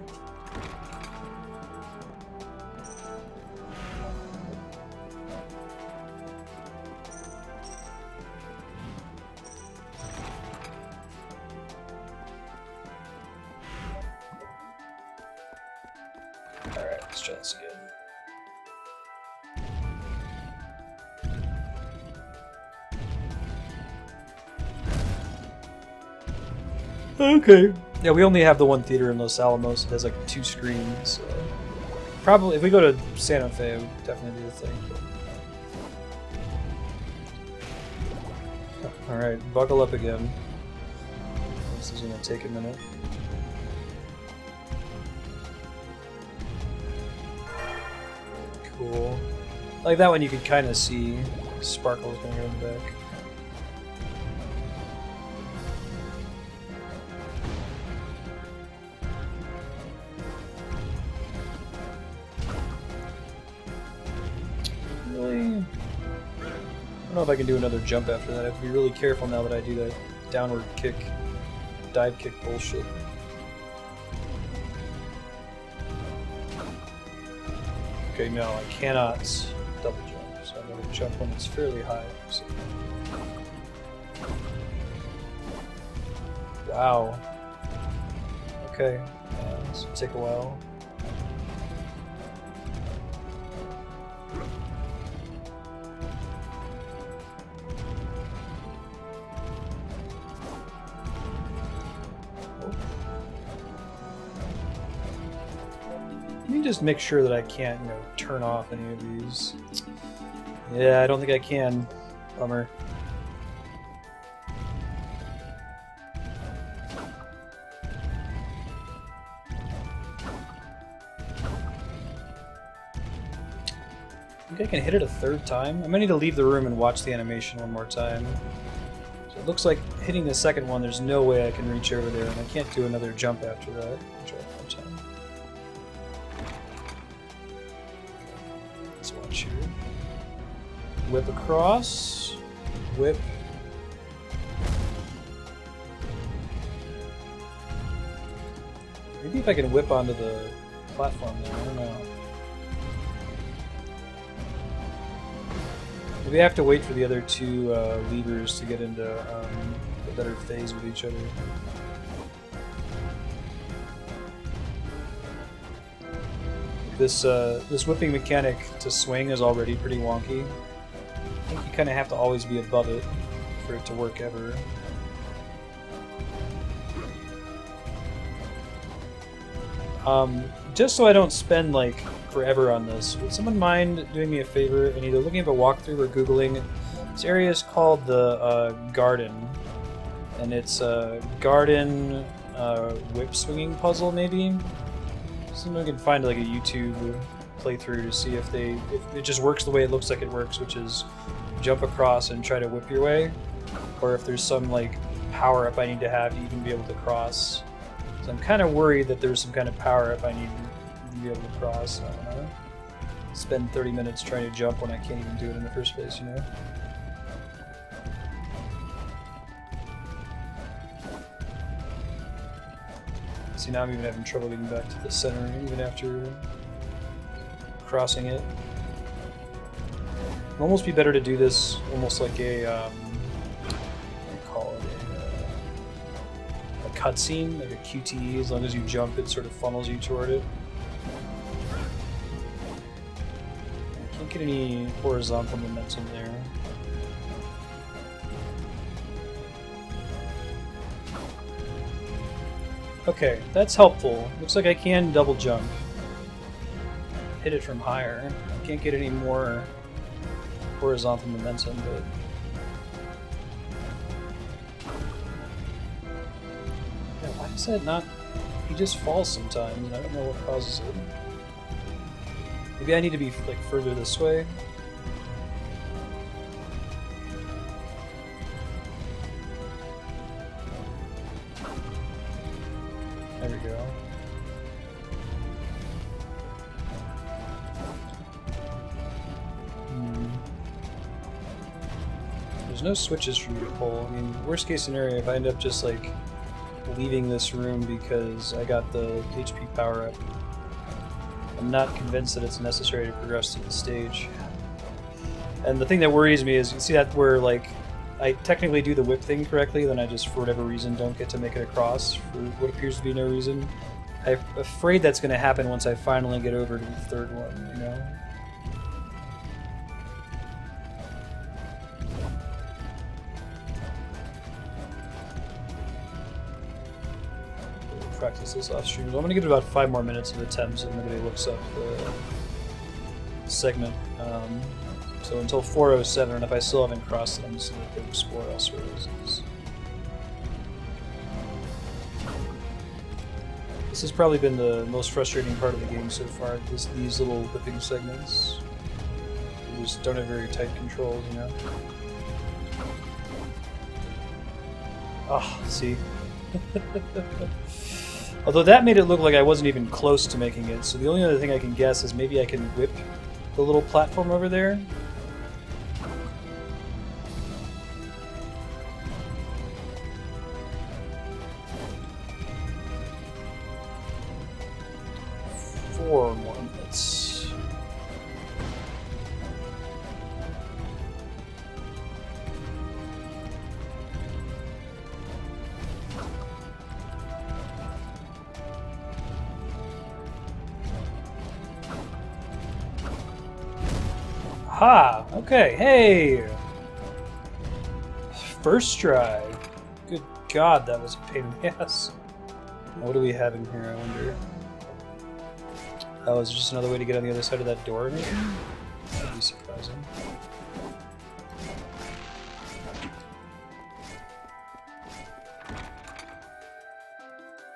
[SPEAKER 1] Alright, let's try this again. Okay. Yeah, we only have the one theater in Los Alamos. It has like 2 screens. So probably, if we go to Santa Fe, it would definitely be the thing. Alright, buckle up again. This is gonna take a minute. Cool. Like that one you could kind of see sparkles going around the back. I don't know if I can do another jump after that. I have to be really careful now that I do that downward kick, dive kick bullshit. Okay, no, I cannot double jump, so I'm going to jump when it's fairly high. So. Wow. Okay, this will take a while. Just make sure that I can't, turn off any of these. Yeah, I don't think I can. Bummer. I think I can hit it a 3rd time. I might need to leave the room and watch the animation one more time. So it looks like hitting the 2nd one, there's no way I can reach over there, and I can't do another jump after that. I'll try it one time. Here. Whip across. Whip. Maybe if I can whip onto the platform there, I don't know. Maybe I have to wait for the other 2 levers to get into a better phase with each other. This whipping mechanic to swing is already pretty wonky. I think you kind of have to always be above it for it to work ever. Just so I don't spend like forever on this, would someone mind doing me a favor and either looking up a walkthrough or Googling? This area is called the Garden, and it's a garden whip swinging puzzle maybe? Someone can find like a YouTube playthrough to see if it just works the way it looks like it works, which is jump across and try to whip your way, or if there's some like power up I need to have to even be able to cross. So I'm kind of worried that there's some kind of power up I need to be able to cross. I don't know. Spend 30 minutes trying to jump when I can't even do it in the first place, you know? See, now I'm even having trouble getting back to the center, even after crossing it. It'd almost be better to do this almost like a, what do you call it, a cutscene, like a QTE. As long as you jump, it sort of funnels you toward it. I can't get any horizontal momentum there. Okay, that's helpful. Looks like I can double jump. Hit it from higher. I can't get any more horizontal momentum, but yeah, why is that not? He just falls sometimes, and I don't know what causes it. Maybe I need to be like further this way. There we go. There's no switches for me to pull. I mean, worst case scenario, if I end up just like leaving this room because I got the HP power up, I'm not convinced that it's necessary to progress to the stage. And the thing that worries me is, you see that where like I technically do the whip thing correctly, then I just for whatever reason don't get to make it across for what appears to be no reason. I'm afraid that's going to happen once I finally get over to the third one, you know? Practice this off stream. So I'm going to give it about 5 more minutes of attempts if nobody looks up the segment. So until 4:07, and if I still haven't crossed them, so that they explore elsewhere. This has probably been the most frustrating part of the game so far, these little whipping segments. You just don't have very tight controls, you know? Ah, see? Although that made it look like I wasn't even close to making it, so the only other thing I can guess is maybe I can whip the little platform over there. Four more minutes. Ha! Okay, hey! First try. Good God, that was a pain in the ass. What do we have in here, I wonder? Oh, is there just another way to get on the other side of that door, maybe? That'd be surprising.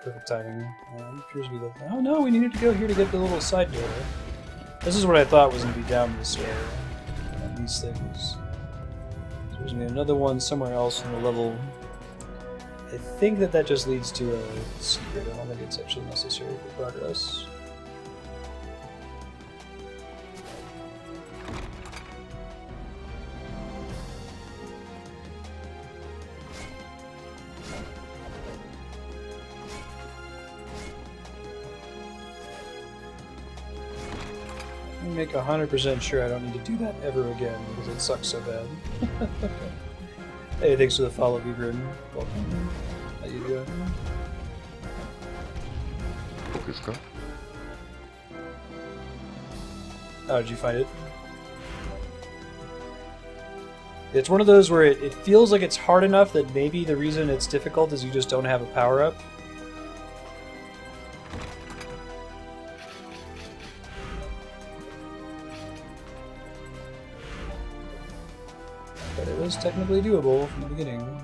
[SPEAKER 1] Perfect timing. Appears to be the... Oh no, we needed to go here to get the little side door. This is what I thought was going to be down this way. These things. So there's going to be another one somewhere else in the level. I think that just leads to a secret. I don't think it's actually necessary for progress. Make 100% sure I don't need to do that ever again because it sucks so bad. Hey, thanks for the follow, Beaver. Welcome. How you doing? Oh, did you find it? It's one of those where it feels like it's hard enough that maybe the reason it's difficult is you just don't have a power-up. But it was technically doable from the beginning.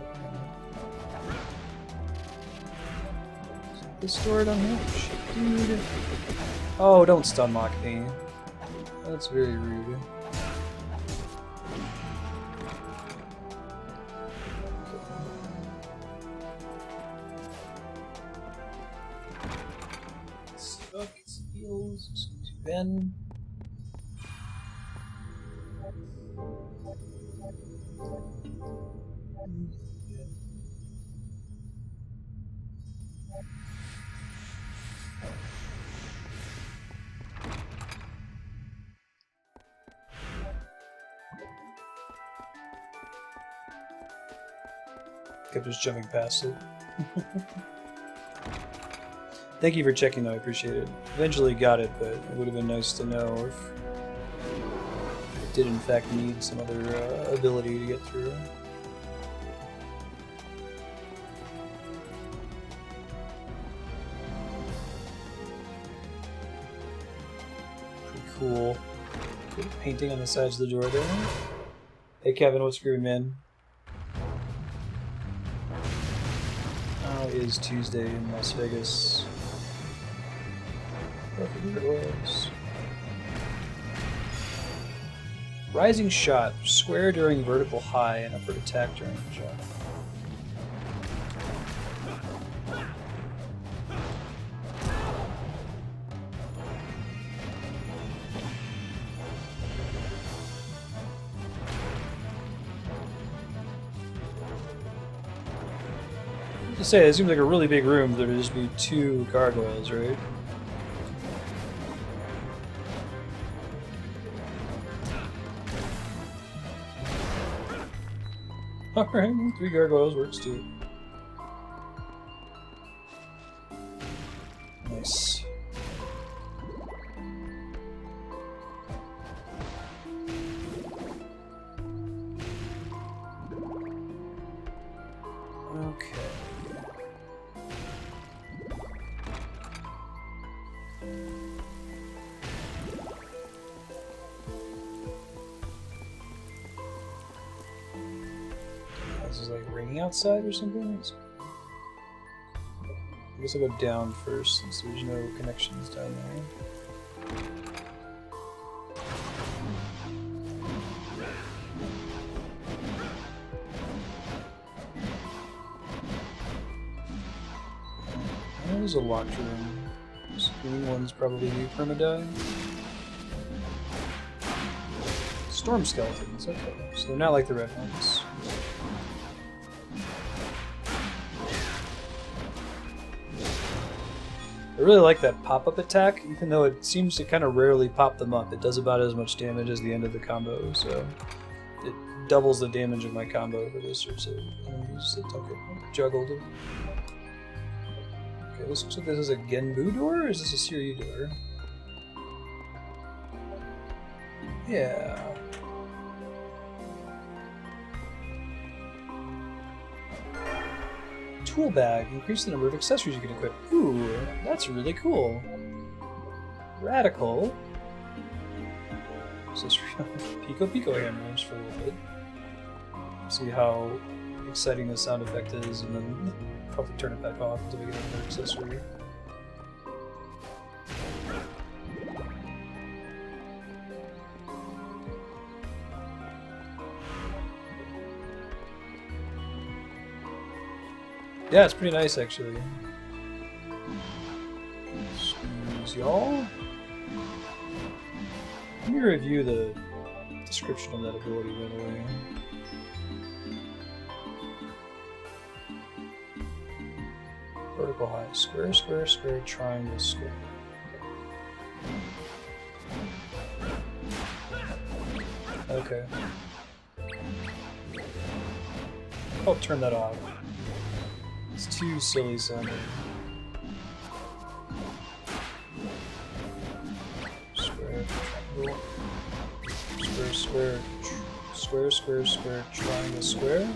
[SPEAKER 1] This door down here? Shit, dude. Oh, don't stun lock me. That's very rude. Stuck, heals, excuse me, Ben. kept just jumping past it. Thank you for checking, though. I appreciate it. Eventually got it, but it would have been nice to know if it did in fact need some other ability to get through. Pretty cool. Good painting on the sides of the door there. Hey Kevin, what's screwing, man? Now is Tuesday in Las Vegas. I forget what it was. Rising shot. Square during vertical high and upward attack during the shot. To say, it seems like a really big room. There would just be 2 gargoyles, right? Alright, 3 gargoyles works too. Nice. Okay. This is like raining outside or something? I guess I'll go down first since there's no connections down there. There's a locked room. This green one's probably new permadie. Storm skeletons, okay. So they're not like the red ones. I really like that pop-up attack, even though it seems to kind of rarely pop them up. It does about as much damage as the end of the combo, so it doubles the damage of my combo for those sorts of enemies that don't get juggled. Okay, this looks like this is a Genbu door, or is this a Siryu door? Yeah. Tool bag. Increase the number of accessories you can equip. Ooh, that's really cool. Radical. So Pico Pico hammers for a little bit. See how exciting the sound effect is, and then probably turn it back off until we get another accessory. Yeah, it's pretty nice actually. Excuse y'all. Let me review the description of that ability right away. Vertical high. Square, square, square, triangle, square. Okay. I'll turn that off. It's too silly sounding. Square, triangle. Square, square, square, square, square, triangle, square.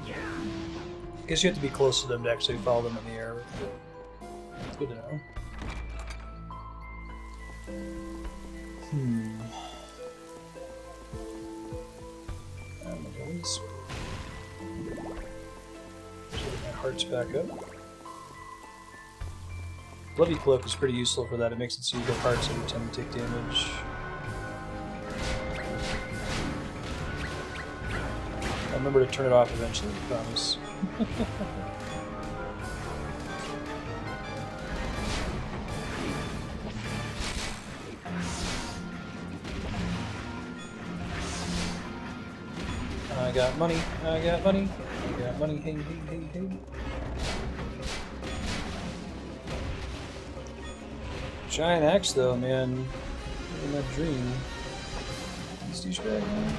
[SPEAKER 1] I guess you have to be close to them to actually follow them in the air. It's good to know. My heart's back up. Bloody Cloak is pretty useful for that. It makes it so you get hearts every time you take damage. I'll remember to turn it off eventually, I promise. I got money, I got money, I got money, hey, hey, hey, hey. Giant axe though, man. In that dream. Let's do straight now.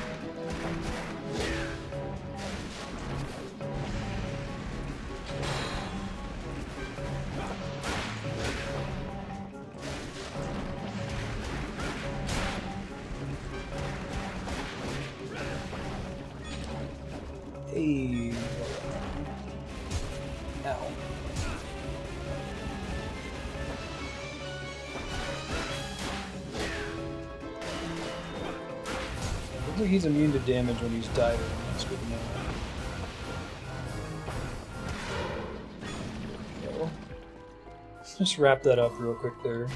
[SPEAKER 1] Hey. Ow. Looks like he's immune to damage when he's diving. That's good to know. Okay. Let's just wrap that up real quick there.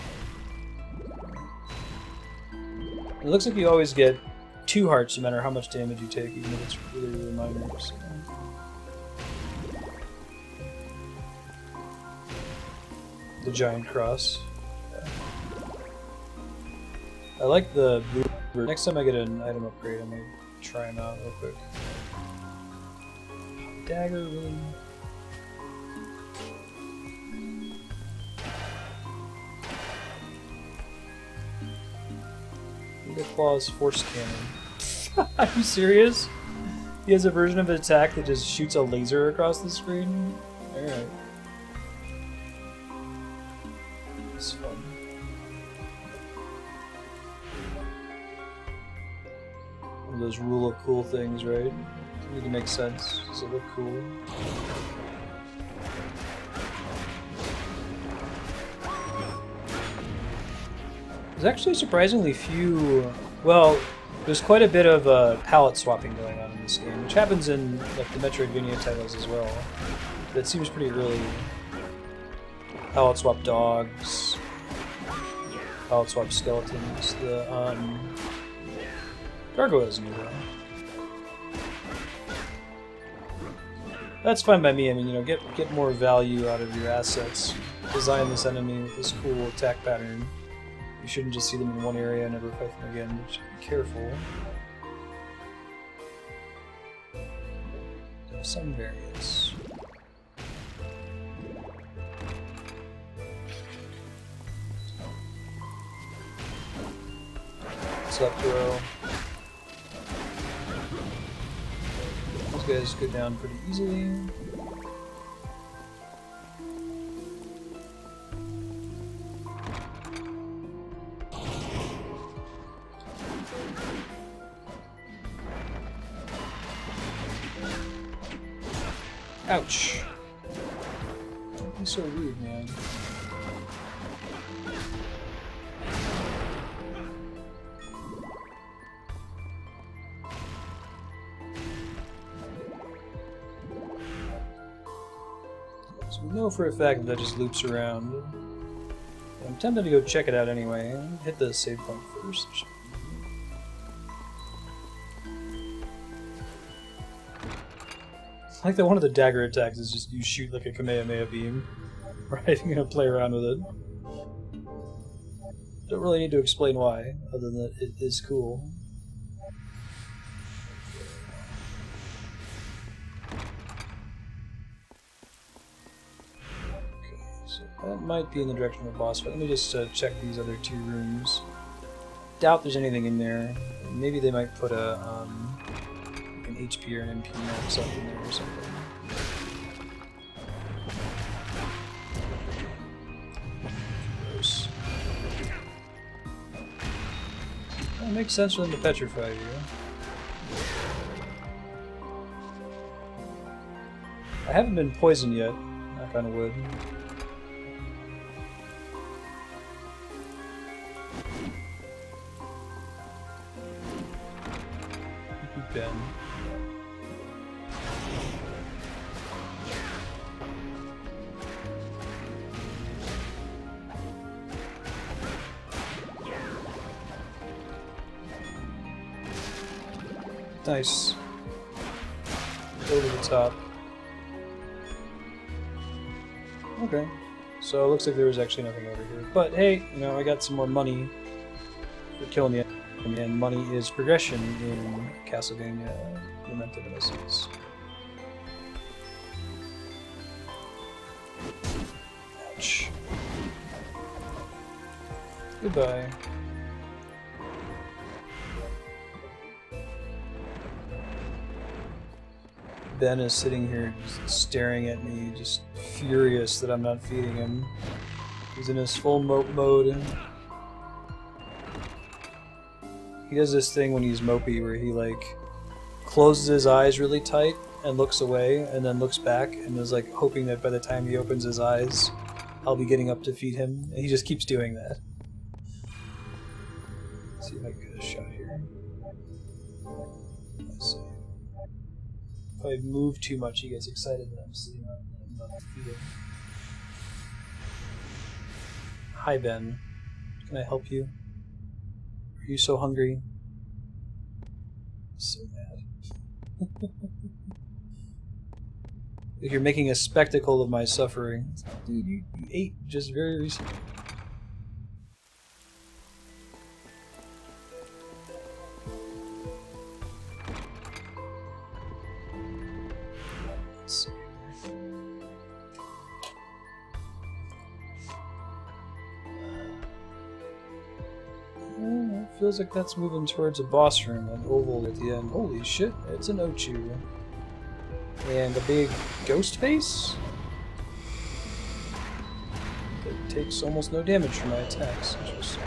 [SPEAKER 1] It looks like you always get 2 hearts no matter how much damage you take, even if it's really, really minor. So. The giant cross. Yeah. I like the blue. Next time I get an item upgrade, I might try them out real quick. Dagger, really? The claw's force cannon. Are you serious? He has a version of an attack that just shoots a laser across the screen? Alright. It's fun. One of those rule of cool things, right? It need to make sense. Does it look cool? There's actually surprisingly few. Well, there's quite a bit of palette swapping going on in this game, which happens in like the Metroidvania titles as well. But it seems pretty early. Palette swap dogs, palette swap skeletons. The Gargoyles new though. That's fine by me. I mean, you know, get more value out of your assets. Design this enemy with this cool attack pattern. You shouldn't just see them in one area and never fight them again. You should be careful. Have some variance. Select row. Those guys go down pretty easily. Ouch. Don't be so rude, man. So we know for a fact that just loops around. I'm tempted to go check it out anyway. Hit the save point first. I like that one of the dagger attacks is just you shoot like a Kamehameha beam. Right? I'm gonna play around with it. Don't really need to explain why, other than that it is cool. Okay, so that might be in the direction of the boss fight. Let me just check these other 2 rooms. Doubt there's anything in there. Maybe they might put a an HP or an MP max up in there or something. Gross. Well, it makes sense for them to petrify you. I haven't been poisoned yet, knock on wood. Ben. Nice. Over the top. Okay. So it looks like there was actually nothing over here. But hey, you know, I got some more money for killing the enemy, and money is progression in Castlevania Lament of Innocence. Ouch. Goodbye. Ben is sitting here just staring at me, just furious that I'm not feeding him. He's in his full mope mode. He does this thing when he's mopey where he like closes his eyes really tight and looks away, and then looks back, and is like hoping that by the time he opens his eyes, I'll be getting up to feed him, and he just keeps doing that. Let's see if I can get a shot here. Let's see. If I move too much, he gets excited that I'm sitting on him, not feeding. Hi, Ben. Can I help you? Are you so hungry? So mad. Like you're making a spectacle of my suffering. Dude, you ate just very recently. Let's see. It feels like that's moving towards a boss room, an oval at the end. Holy shit, it's an Ochu. And a big ghost face? That takes almost no damage from my attacks. Interesting.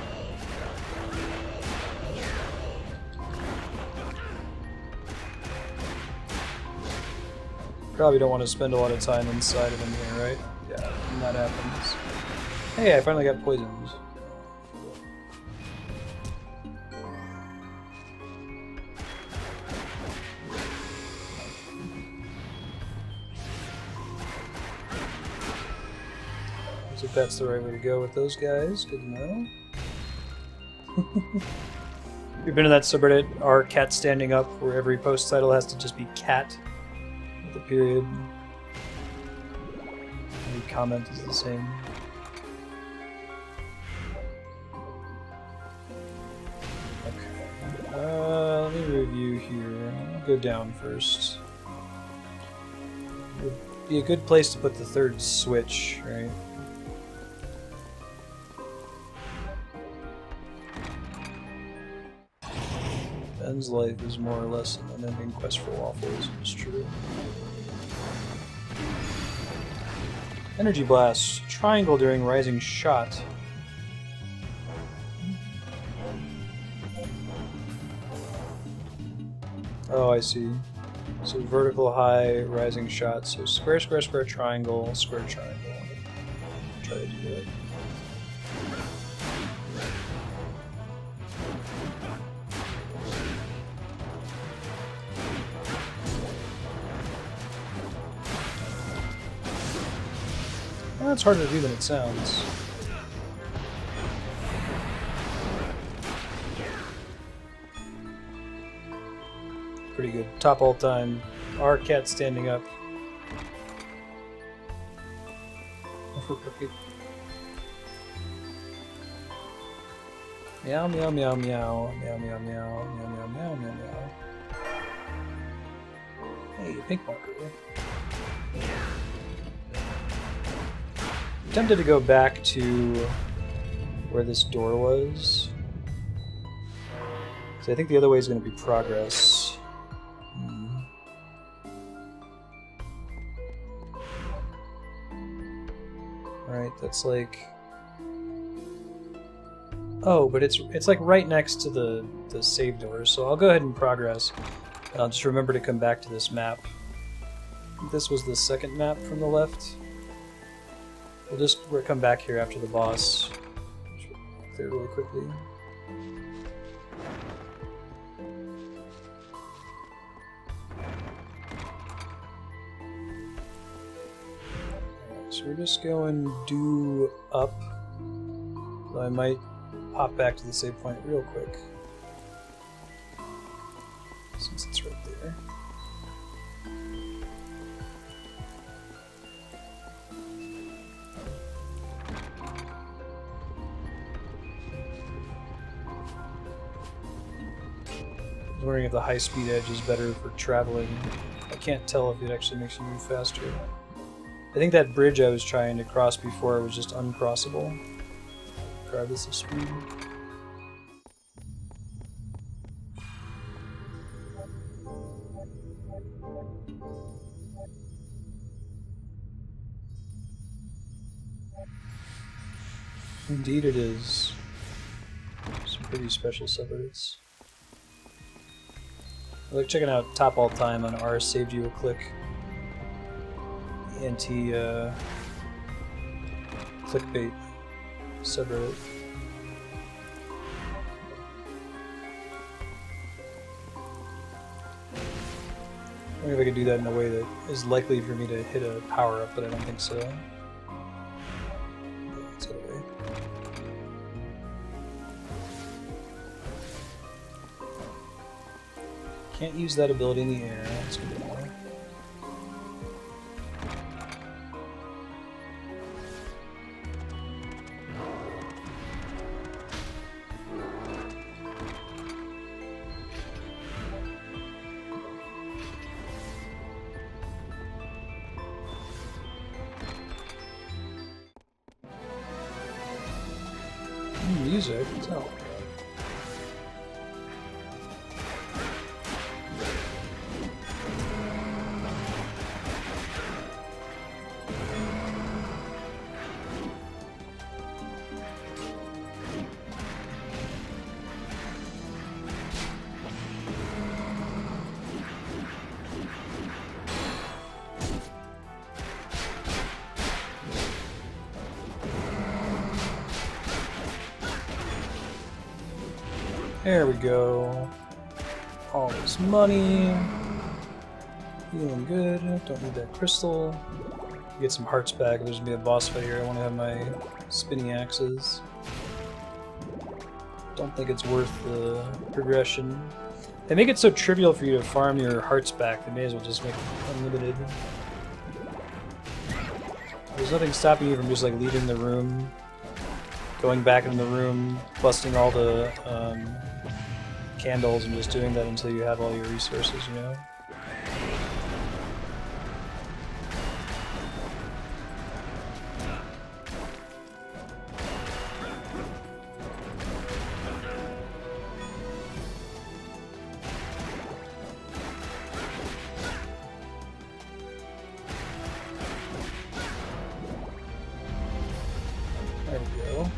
[SPEAKER 1] Probably don't want to spend a lot of time inside of him here, right? Yeah, when that happens. Hey, I finally got poisoned. So if that's the right way to go with those guys, good to know. You've been in that subreddit, Are Cats Standing Up, where every post title has to just be cat with a period. Every comment is the same. Okay. Let me review here. I'll go down first. It would be a good place to put the third switch, right? Ben's life is more or less an unending quest for waffles, it's true. Energy Blast. Triangle during rising shot. Oh, I see. So vertical high, rising shot. So square, square, square, triangle, square, triangle. Try to do that. Well, it's harder to do than it sounds. Pretty good. Top all time. Our cat standing up. Meow meow meow meow meow meow meow meow meow meow meow meow. Hey, pink marker. I'm tempted to go back to where this door was. So I think the other way is going to be progress. Alright, that's like... Oh, but it's like right next to the save door, so I'll go ahead and progress. And I'll just remember to come back to this map. This was the second map from the left. We'll just come back here after the boss. Clear really quickly. So we're just going due up. So I might pop back to the save point real quick. Since it's right there. I was wondering if the high-speed edge is better for traveling. I can't tell if it actually makes you move faster. I think that bridge I was trying to cross before was just uncrossable, regardless of speed. Indeed it is. Some pretty special subreddits. Like checking out Top All Time on R saved you a click. Anti clickbait subreddit. I wonder if I could do that in a way that is likely for me to hit a power up, but I don't think so. Let's get away. Can't use that ability in the air. That's good to know. Music. Oh. There we go. All this money. Feeling good. Don't need that crystal. Get some hearts back. There's gonna be a boss fight here. I want to have my spinny axes. Don't think it's worth the progression. They make it so trivial for you to farm your hearts back. They may as well just make it unlimited. There's nothing stopping you from just like leaving the room, going back in the room, busting all the candles and just doing that until you have all your resources, you know? There we go.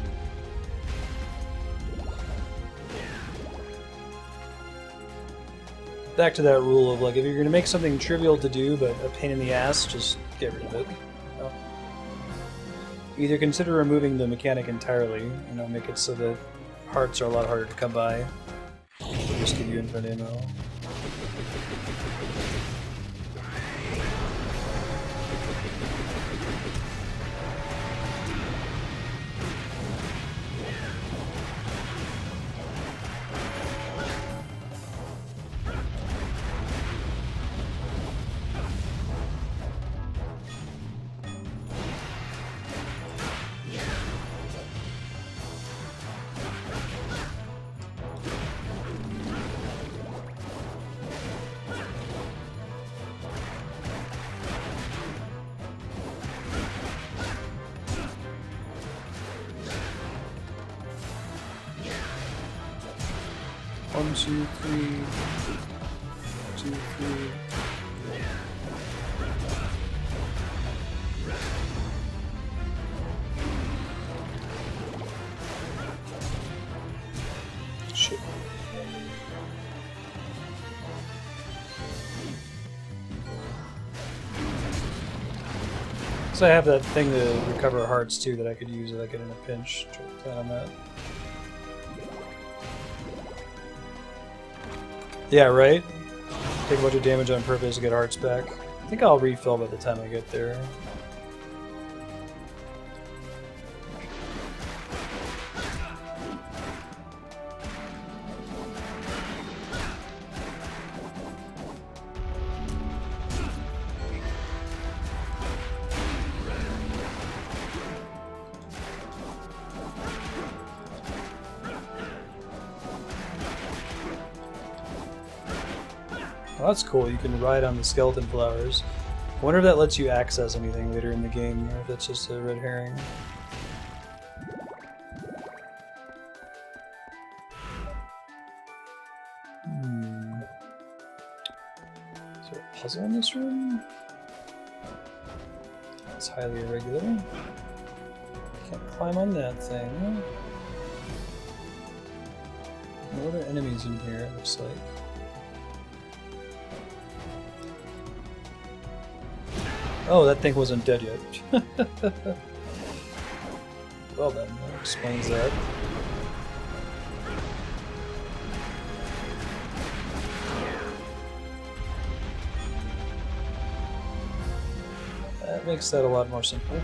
[SPEAKER 1] Back to that rule of like, if you're going to make something trivial to do but a pain in the ass, just get rid of it. You know? Either consider removing the mechanic entirely, you know, make it so that hearts are a lot harder to come by, or just give you infinite ammo. One, two, three. 2, 3. Shit. So I have that thing to recover hearts too that I could use if I get in a pinch. Try to plan on that. Yeah, right? Take a bunch of damage on purpose to get hearts back. I think I'll refill by the time I get there. Well, that's cool. You can ride on the skeleton flowers. I wonder if that lets you access anything later in the game, or if that's just a red herring. Is there a puzzle in this room? It's highly irregular. Can't climb on that thing. No other enemies in here, it looks like. Oh, that thing wasn't dead yet. Well then, that explains that. That makes that a lot more simple.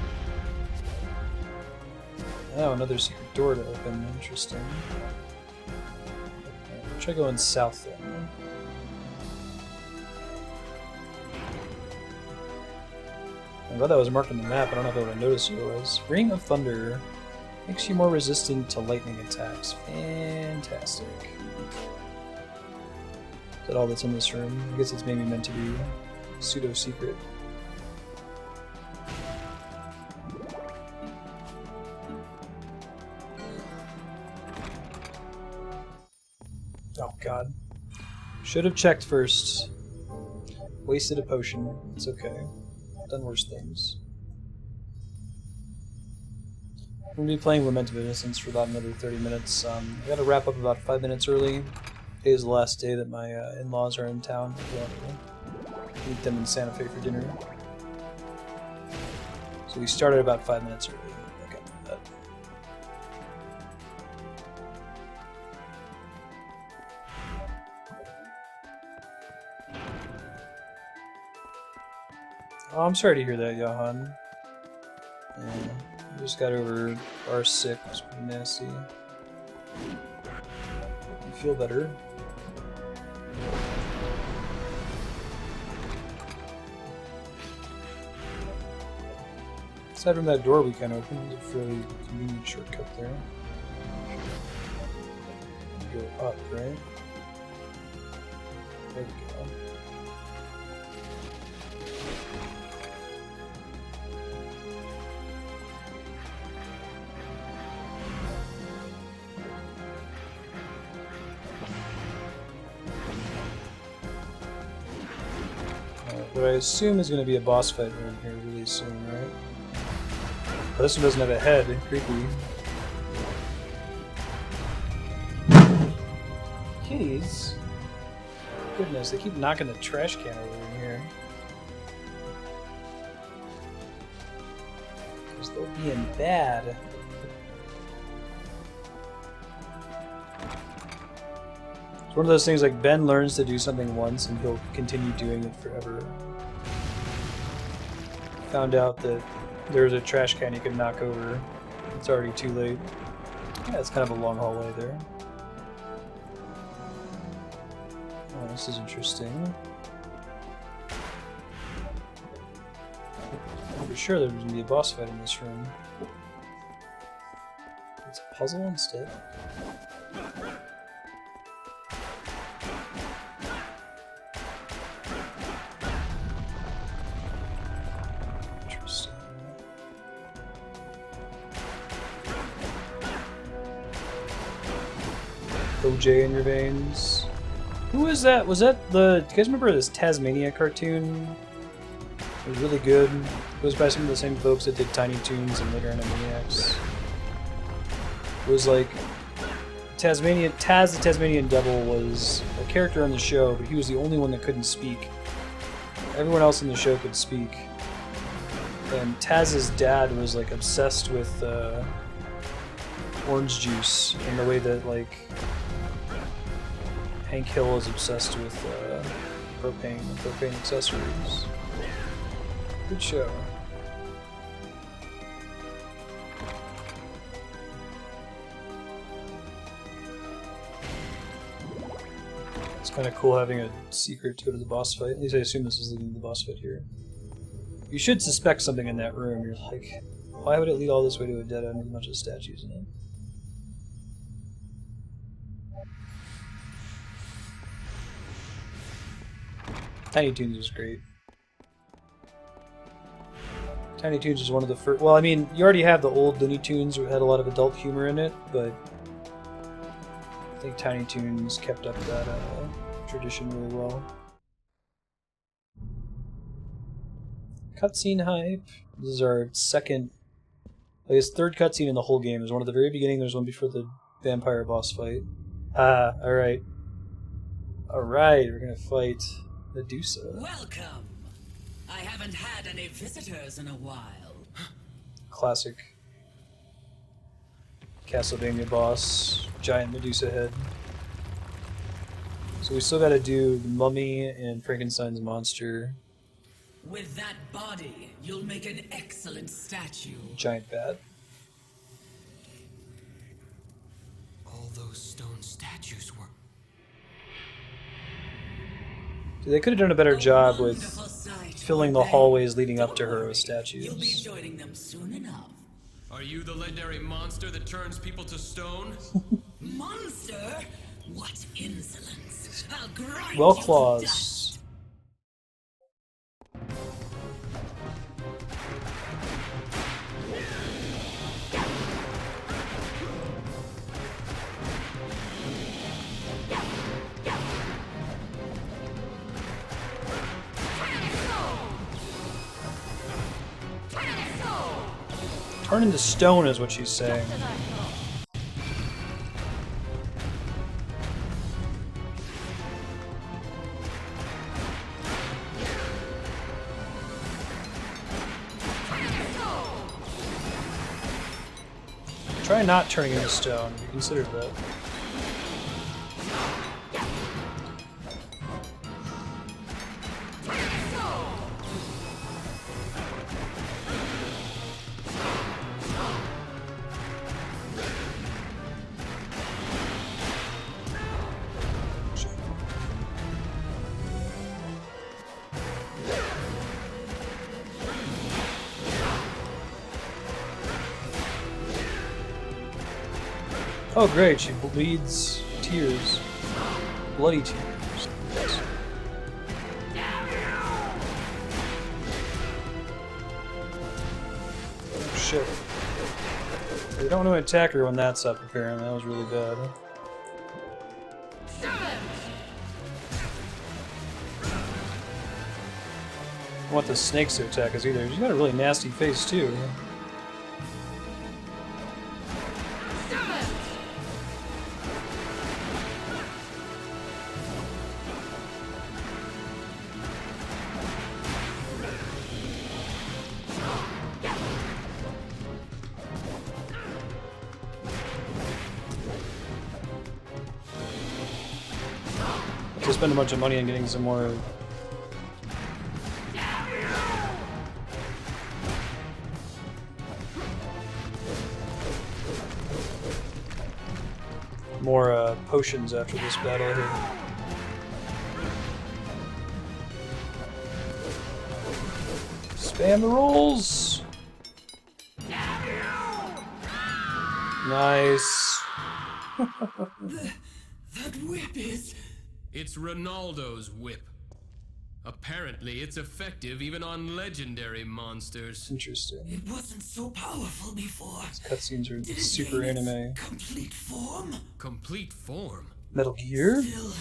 [SPEAKER 1] Oh, another secret door to open. Interesting. Right, try going south then. I'm glad that was marked on the map. I don't know if I would have noticed who it was. Ring of Thunder. Makes you more resistant to lightning attacks. Fantastic. Is that all that's in this room? I guess it's maybe meant to be pseudo-secret. Oh god. Should have checked first. Wasted a potion. It's okay. Done worse things. I'm going to be playing Lament of Innocence for about another 30 minutes. I got to wrap up about 5 minutes early. Today is the last day that my in-laws are in town. I'll meet them in Santa Fe for dinner. So we started about 5 minutes early. Okay, that. Oh, I'm sorry to hear that, Joachim. Yeah, I just got over our sick. It was pretty nasty. You feel better? Aside from that door we can open, it's a fairly convenient shortcut there. Go up, right? There we go. What I assume is going to be a boss fight room here really soon, right? But this one doesn't have a head. Creepy. Kitties? Goodness, they keep knocking the trash can over in here. Because they're being bad. It's one of those things like Ben learns to do something once and he'll continue doing it forever. Found out that there's a trash can you can knock over. It's already too late. Yeah, it's kind of a long hallway there. Oh, this is interesting. I'm pretty sure there's going to be a boss fight in this room. It's a puzzle instead. OJ in your veins. Who is that? Was that the... Do you guys remember this Tasmania cartoon? It was really good. It goes by some of the same folks that did Tiny Toons and later Animaniacs. It was like... Taz the Tasmanian Devil was a character on the show, but he was the only one that couldn't speak. Everyone else in the show could speak. And Taz's dad was like obsessed with orange juice in the way that like Hank Hill is obsessed with propane accessories. Good show. It's kind of cool having a secret to go to the boss fight. At least I assume this is leading to the boss fight here. You should suspect something in that room. You're like, why would it lead all this way to a dead end with a bunch of statues in it? Tiny Toons was great. Tiny Toons is one of the first... Well, I mean, you already have the old Looney Tunes that had a lot of adult humor in it, but I think Tiny Toons kept up that tradition really well. Cutscene hype. This is our second... I guess third cutscene in the whole game. There's one at the very beginning, there's one before the vampire boss fight. Ah, alright. Alright, we're gonna fight... Medusa.
[SPEAKER 4] Welcome!
[SPEAKER 7] I haven't had any visitors in a while.
[SPEAKER 1] Classic Castlevania boss, giant Medusa head. So we still gotta do the mummy and Frankenstein's monster.
[SPEAKER 7] With that body, you'll make an excellent statue.
[SPEAKER 1] Giant bat.
[SPEAKER 3] All those stone statues were...
[SPEAKER 1] They could have done a better job with
[SPEAKER 7] Wonderful sight,
[SPEAKER 1] filling the
[SPEAKER 7] aren't they?
[SPEAKER 1] hallways leading up
[SPEAKER 7] Don't
[SPEAKER 1] to her
[SPEAKER 7] worry,
[SPEAKER 1] with statues.
[SPEAKER 7] You'll be joining them soon enough.
[SPEAKER 3] Are you the legendary monster that turns people to stone?
[SPEAKER 7] Monster? What insolence! I'll grind
[SPEAKER 1] Well,
[SPEAKER 7] you to
[SPEAKER 1] claws.
[SPEAKER 7] dust.
[SPEAKER 1] Turn into stone is what she's saying. Try not turning into stone. You considered that. Oh great, she bleeds tears. Bloody tears. Oh shit. They don't want to attack her when that's up, apparently. That was really bad. I want the snakes to attack us either. She's got a really nasty face too. To spend a bunch of money on getting some more potions after this battle here. Spam the rolls! Nice.
[SPEAKER 7] That whip is...
[SPEAKER 3] It's Rinaldo's whip. Apparently, it's effective even on legendary monsters.
[SPEAKER 1] Interesting.
[SPEAKER 7] It wasn't so powerful before.
[SPEAKER 1] These cutscenes are
[SPEAKER 7] Did it
[SPEAKER 1] super
[SPEAKER 7] gain its
[SPEAKER 1] anime.
[SPEAKER 7] complete form?
[SPEAKER 3] Complete form?
[SPEAKER 1] Metal Gear?
[SPEAKER 7] Still,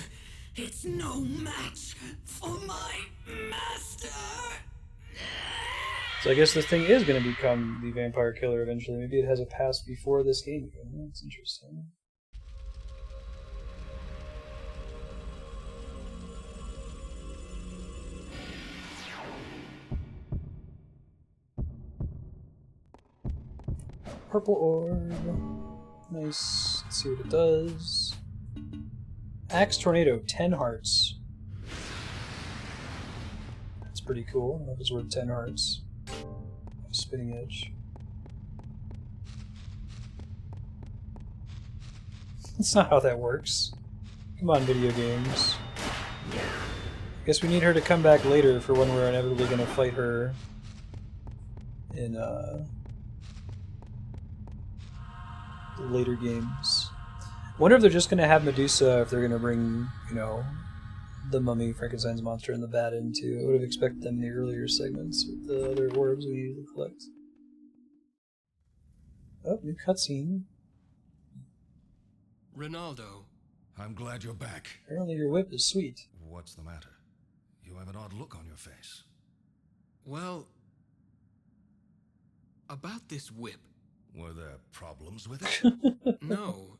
[SPEAKER 7] it's no match for my master.
[SPEAKER 1] So I guess this thing is going to become the vampire killer eventually. Maybe it has a past before this game. That's interesting. Purple orb. Nice. Let's see what it does. Axe Tornado, 10 hearts. That's pretty cool. I don't know if it's worth 10 hearts. Spinning Edge. That's not how that works. Come on, video games. Guess we need her to come back later for when we're inevitably going to fight her in the later games. I wonder if they're just going to have Medusa, if they're going to bring, you know, the mummy, Frankenstein's monster, and the bat in too. I would have expected them in the earlier segments with the other orbs we needed to collect. Oh, new cutscene.
[SPEAKER 3] Rinaldo.
[SPEAKER 2] I'm glad you're back.
[SPEAKER 1] Apparently your whip is sweet.
[SPEAKER 2] What's the matter? You have an odd look on your face.
[SPEAKER 3] Well, about this whip.
[SPEAKER 2] Were there problems with it?
[SPEAKER 3] No,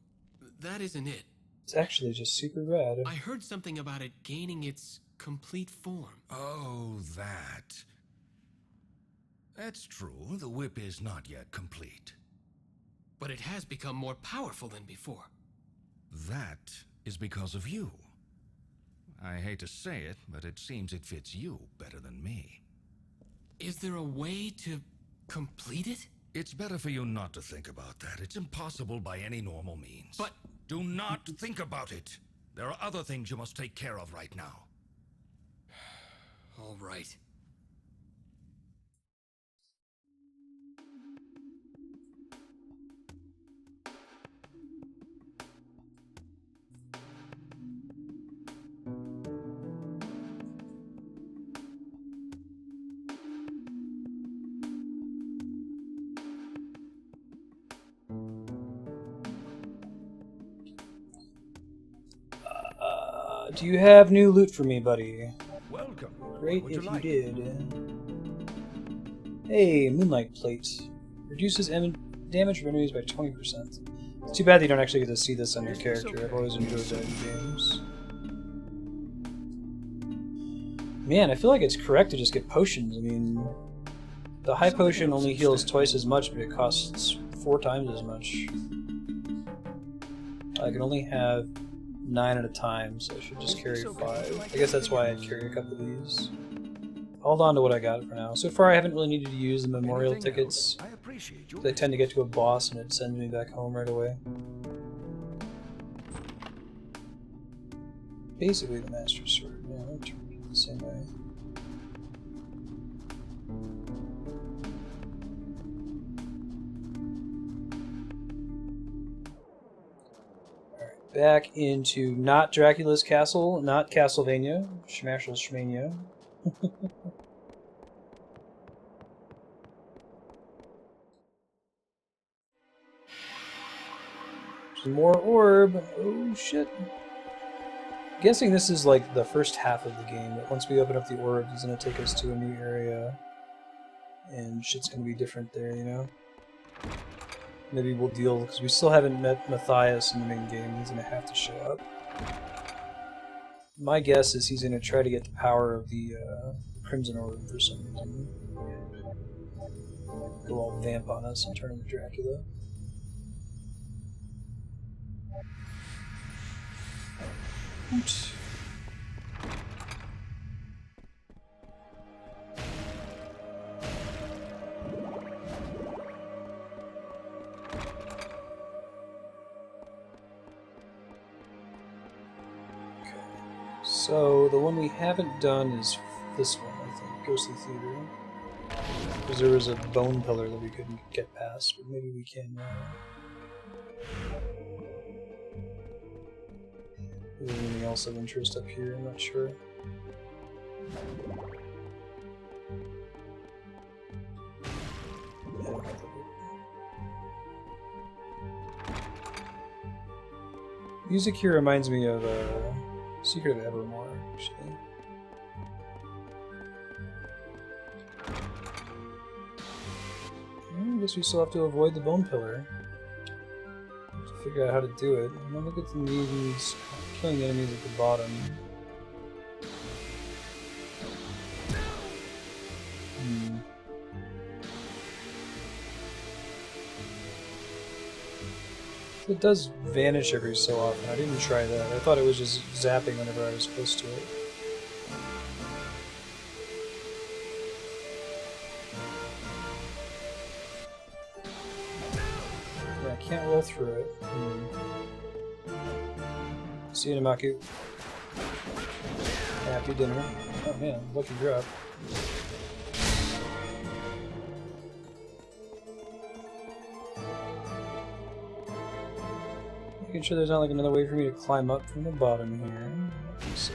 [SPEAKER 3] that isn't it.
[SPEAKER 1] It's actually just super rad.
[SPEAKER 3] I heard something about it gaining its complete form.
[SPEAKER 2] Oh, that.
[SPEAKER 6] That's true. The whip is not yet complete.
[SPEAKER 3] But it has become more powerful than before.
[SPEAKER 6] That is because of you. I hate to say it, but it seems it fits you better than me.
[SPEAKER 3] Is there a way to complete it?
[SPEAKER 6] It's better for you not to think about that. It's impossible by any normal means.
[SPEAKER 3] But...
[SPEAKER 6] Do not think about it. There are other things you must take care of right now.
[SPEAKER 3] All right.
[SPEAKER 1] Do you have new loot for me, buddy?
[SPEAKER 6] Welcome.
[SPEAKER 1] Great
[SPEAKER 6] Would you
[SPEAKER 1] if you
[SPEAKER 6] like?
[SPEAKER 1] did. Hey, Moonlight Plate. Reduces damage for enemies by 20%. It's too bad that you don't actually get to see this on your character. I've always enjoyed that in games. Man, I feel like it's correct to just get potions. I mean, the high potion only heals twice as much, but it costs 4 times as much. I can only have 9 at a time, so I should just carry 5. I guess that's why I'd carry a couple of these. Hold on to what I got for now. So far I haven't really needed to use the memorial tickets.
[SPEAKER 6] I appreciate you.
[SPEAKER 1] I tend to get to a boss and it sends me back home right away. Basically the Master Sword. Yeah, I'll turn it the same way. Back into not Dracula's castle, not Castlevania, Schmashel's Schmania. Some more orb. Oh shit. Guessing this is like the first half of the game, but once we open up the orb, it's gonna take us to a new area. And shit's gonna be different there, you know? Maybe we'll deal, because we still haven't met Matthias in the main game. He's going to have to show up. My guess is he's going to try to get the power of the Crimson Orb for some reason. Go all vamp on us and turn into Dracula. Oops. So, the one we haven't done is this one, I think, Ghastly Theatre. Because there was a bone pillar that we couldn't get past, but maybe we can now. Is there anything else of interest up here? I'm not sure. Yeah, I don't think it. Music here reminds me of Secret of Evermore, actually. I guess we still have to avoid the bone pillar. To figure out how to do it. I'm gonna look at the needs, killing enemies at the bottom. It does vanish every so often. I didn't try that. I thought it was just zapping whenever I was close to it. Yeah, I can't roll through it. See you, Namaku. Happy dinner. Oh man, lucky drop. Making sure there's not like another way for me to climb up from the bottom here. So,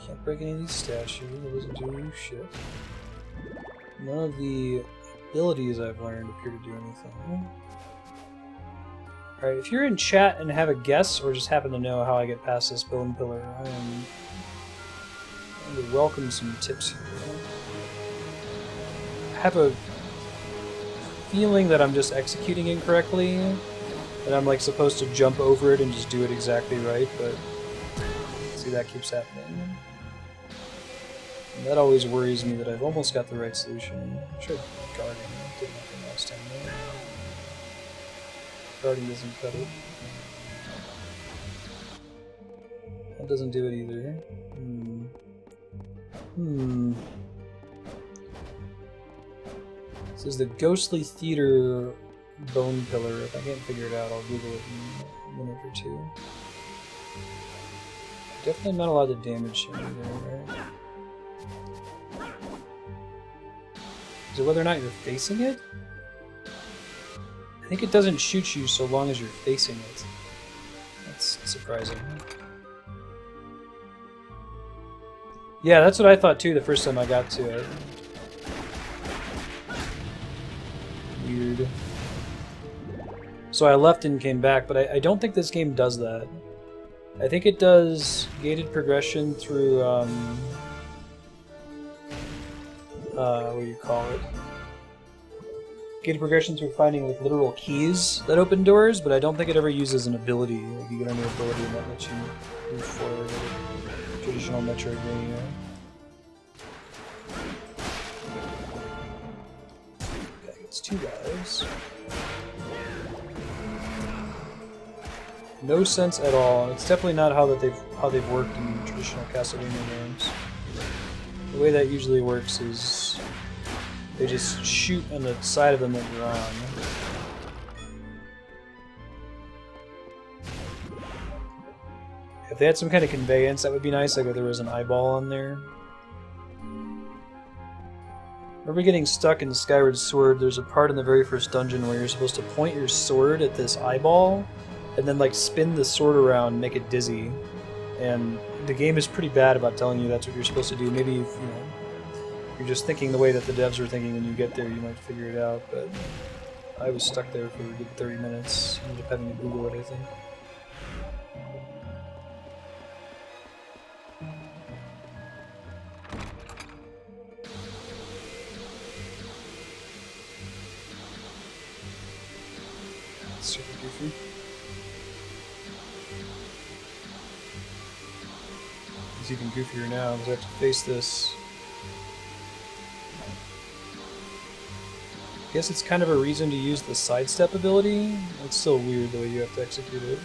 [SPEAKER 1] can't break any of these statues. It doesn't do shit. None of the abilities I've learned appear to do anything. Alright, if you're in chat and have a guess or just happen to know how I get past this bone pillar, I would welcome some tips here. I have a feeling that I'm just executing incorrectly. And I'm like supposed to jump over it and just do it exactly right, but see, that keeps happening. And that always worries me that I've almost got the right solution. I tried guarding, didn't happen last time though. Guarding doesn't cut it. That doesn't do it either. This is the Ghastly Theatre bone pillar. If I can't figure it out, I'll Google it in a minute or two. Definitely not a lot of damage here, right? Is it whether or not you're facing it? I think it doesn't shoot you so long as you're facing it. That's surprising. Yeah, that's what I thought too the first time I got to it. Weird. So I left and came back, but I don't think this game does that. I think it does gated progression through, what do you call it? Gated progression through finding like literal keys that open doors, but I don't think it ever uses an ability. Like you get a new ability and that lets you move forward with traditional Metroidvania. Okay, it's two guys. No sense at all, and it's definitely not how they've worked in traditional Castlevania games. The way that usually works is they just shoot on the side of them that you're on. If they had some kind of conveyance, that would be nice, like if there was an eyeball on there. Remember getting stuck in Skyward Sword? There's a part in the very first dungeon where you're supposed to point your sword at this eyeball, and then like spin the sword around and make it dizzy. And the game is pretty bad about telling you that's what you're supposed to do. Maybe if you're just thinking the way that the devs were thinking when you get there, you might figure it out, but I was stuck there for a good 30 minutes. I ended up having to Google it, I think. That's super goofy. It's even goofier now because I have to face this. I guess it's kind of a reason to use the sidestep ability. It's still weird the way you have to execute it.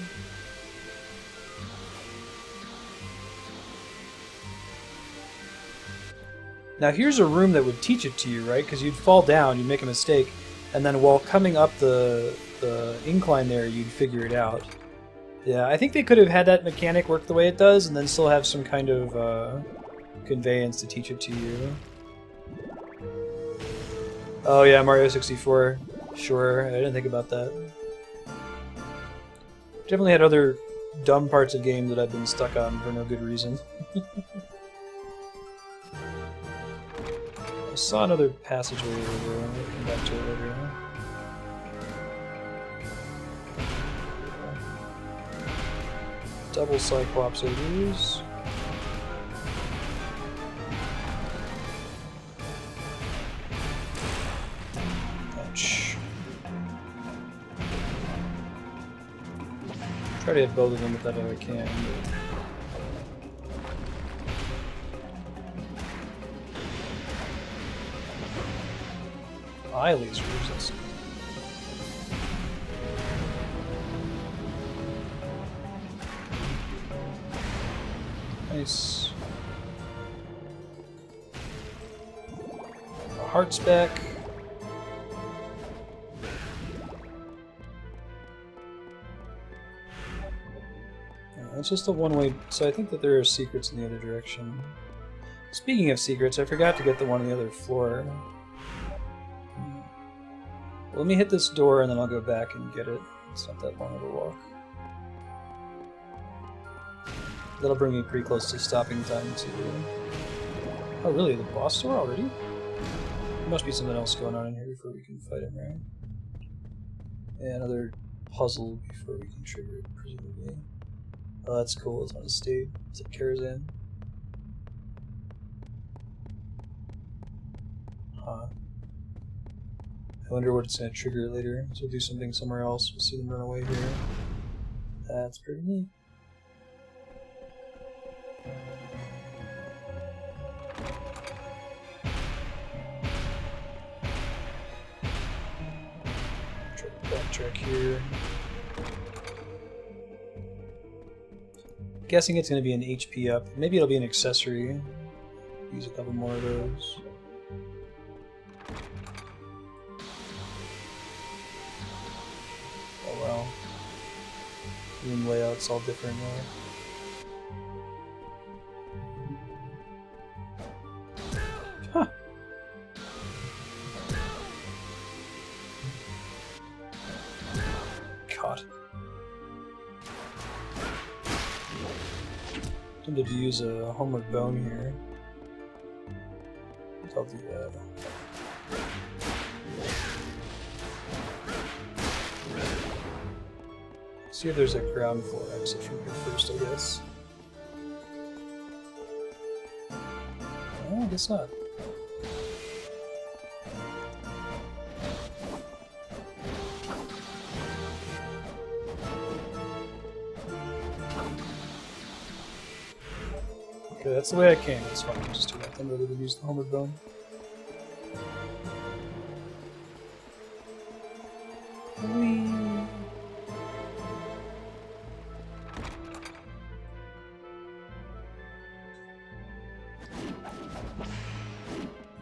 [SPEAKER 1] Now here's a room that would teach it to you, right? Because you'd fall down, you'd make a mistake, and then while coming up the incline there, you'd figure it out. Yeah, I think they could have had that mechanic work the way it does, and then still have some kind of conveyance to teach it to you. Oh yeah, Mario 64. Sure, I didn't think about that. Definitely had other dumb parts of games that I've been stuck on for no good reason. I saw another passageway over there. I'll come back to it later. Double Cyclops Ogres. Ouch. Try to hit both of them with that if I can. Eye lasers, that's nice. Heart's back. It's just a one-way, so I think that there are secrets in the other direction. Speaking of secrets, I forgot to get the one on the other floor. Well, let me hit this door and then I'll go back and get it. It's not that long of a walk. That'll bring me pretty close to stopping time too. Oh really, the boss door already? There must be something else going on in here before we can fight him, right? Yeah, another puzzle before we can trigger it, presumably. Oh, that's cool, it's on a stage. It's at Karazhan. Huh. I wonder what it's going to trigger later. So we'll do something somewhere else. We'll see them run away here. That's pretty neat. backtrack here. Guessing it's going to be an HP up. Maybe it'll be an accessory. Use a couple more of those. Oh well. Room layout's all different now. Huh. God. Tempted to use a homeward bone here. I'll do that. See if there's a ground floor exit from here first, I guess. Oh, I guess not. Okay, that's the way I came. That's fine. I'll just do that then rather than use the homeward bone. Whee!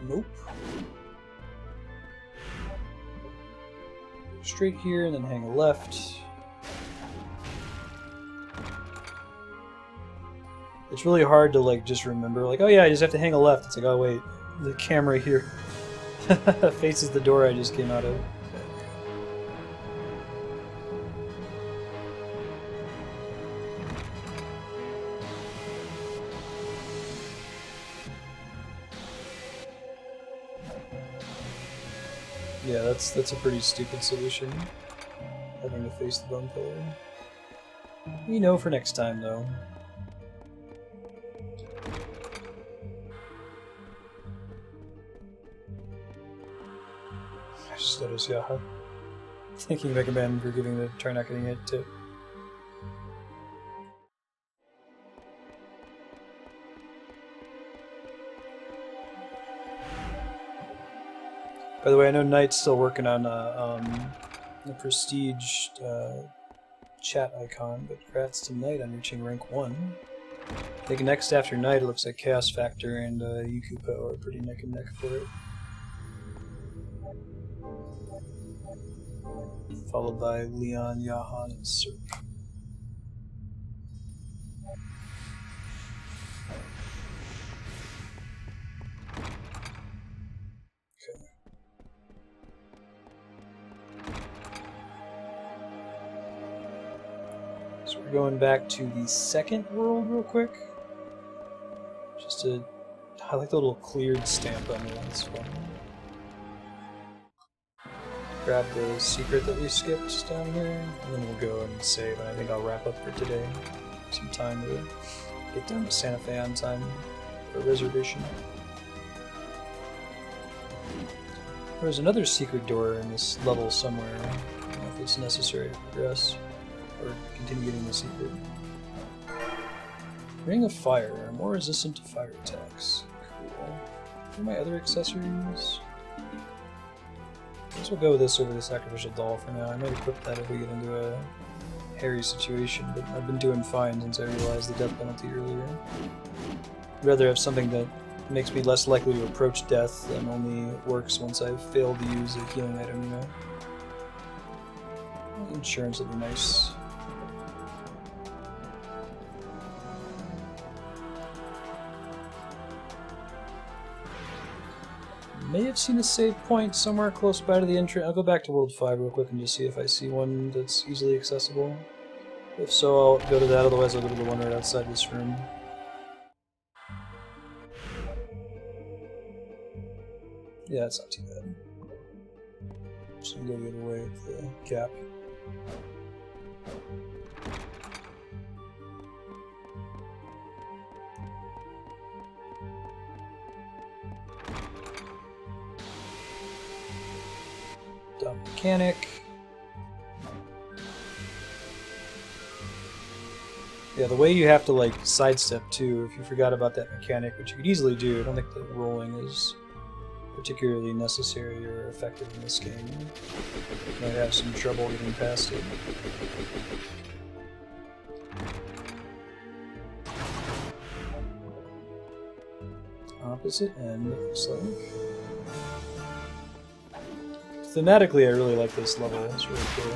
[SPEAKER 1] Nope. Straight here and then hang a left. It's really hard to like just remember, like, oh yeah, I just have to hang a left. It's like, oh wait, the camera here faces the door I just came out of. Yeah, that's a pretty stupid solution. Having to face the bone pillar. We know for next time though. I just noticed, yeah. Thanking Mega Man for giving the try not getting it tip. By the way, I know Knight's still working on the prestige chat icon, but congrats to Knight on reaching rank 1. I think next after Knight it looks like Chaos Factor and Yukupo are pretty neck and neck for it. Followed by Leon, Jahan, and Serp. So we're going back to the second world real quick. Just to highlight the little cleared stamp on it. That's fun. Grab the secret that we skipped down here, and then we'll go and save, and I think I'll wrap up for today. Some time to get down to Santa Fe on time for reservation. There's another secret door in this level somewhere. I don't know if it's necessary to progress, or continue getting the secret. Ring of Fire, more resistant to fire attacks. Cool. What are my other accessories? I guess we'll go with this over the Sacrificial Doll for now. I might equip that if we get into a hairy situation, but I've been doing fine since I realized the death penalty earlier. I'd rather have something that makes me less likely to approach death and only works once I've failed to use a healing item, you know? Insurance would be nice. May have seen a save point somewhere close by to the entrance. I'll go back to World 5 real quick and just see if I see one that's easily accessible. If so, I'll go to that, otherwise I'll go to the one right outside this room. Yeah, it's not too bad. Just gonna go the other way with the gap. Dumb mechanic. Yeah, the way you have to like sidestep too, if you forgot about that mechanic, which you could easily do, I don't think the rolling is particularly necessary or effective in this game. Might have some trouble getting past it. Opposite end, it looks like. Thematically, I really like this level. It's really cool.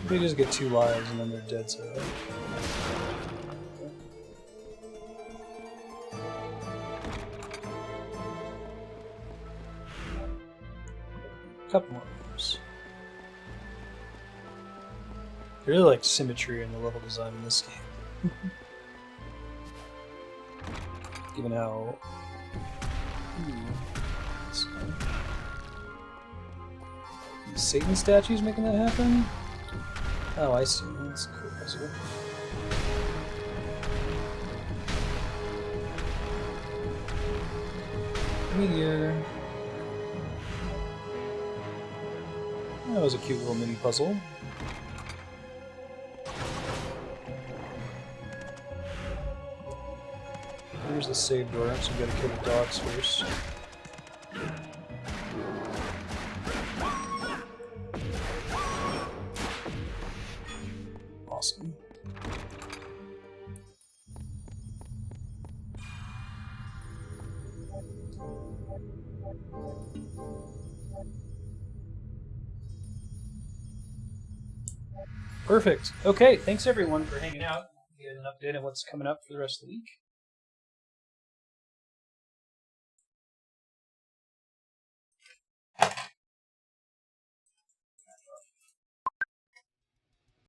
[SPEAKER 1] They just get 2 lives and then they're dead, so... Couple more moves. I really like symmetry in the level design in this game. Given how... Satan statues making that happen? Oh, I see. That's cool. That's cool. Meteor. That was a cute little mini puzzle. Here's the save door, so we gotta kill the dogs first. Awesome. Perfect. Okay, thanks everyone for hanging out. Get an update on what's coming up for the rest of the week.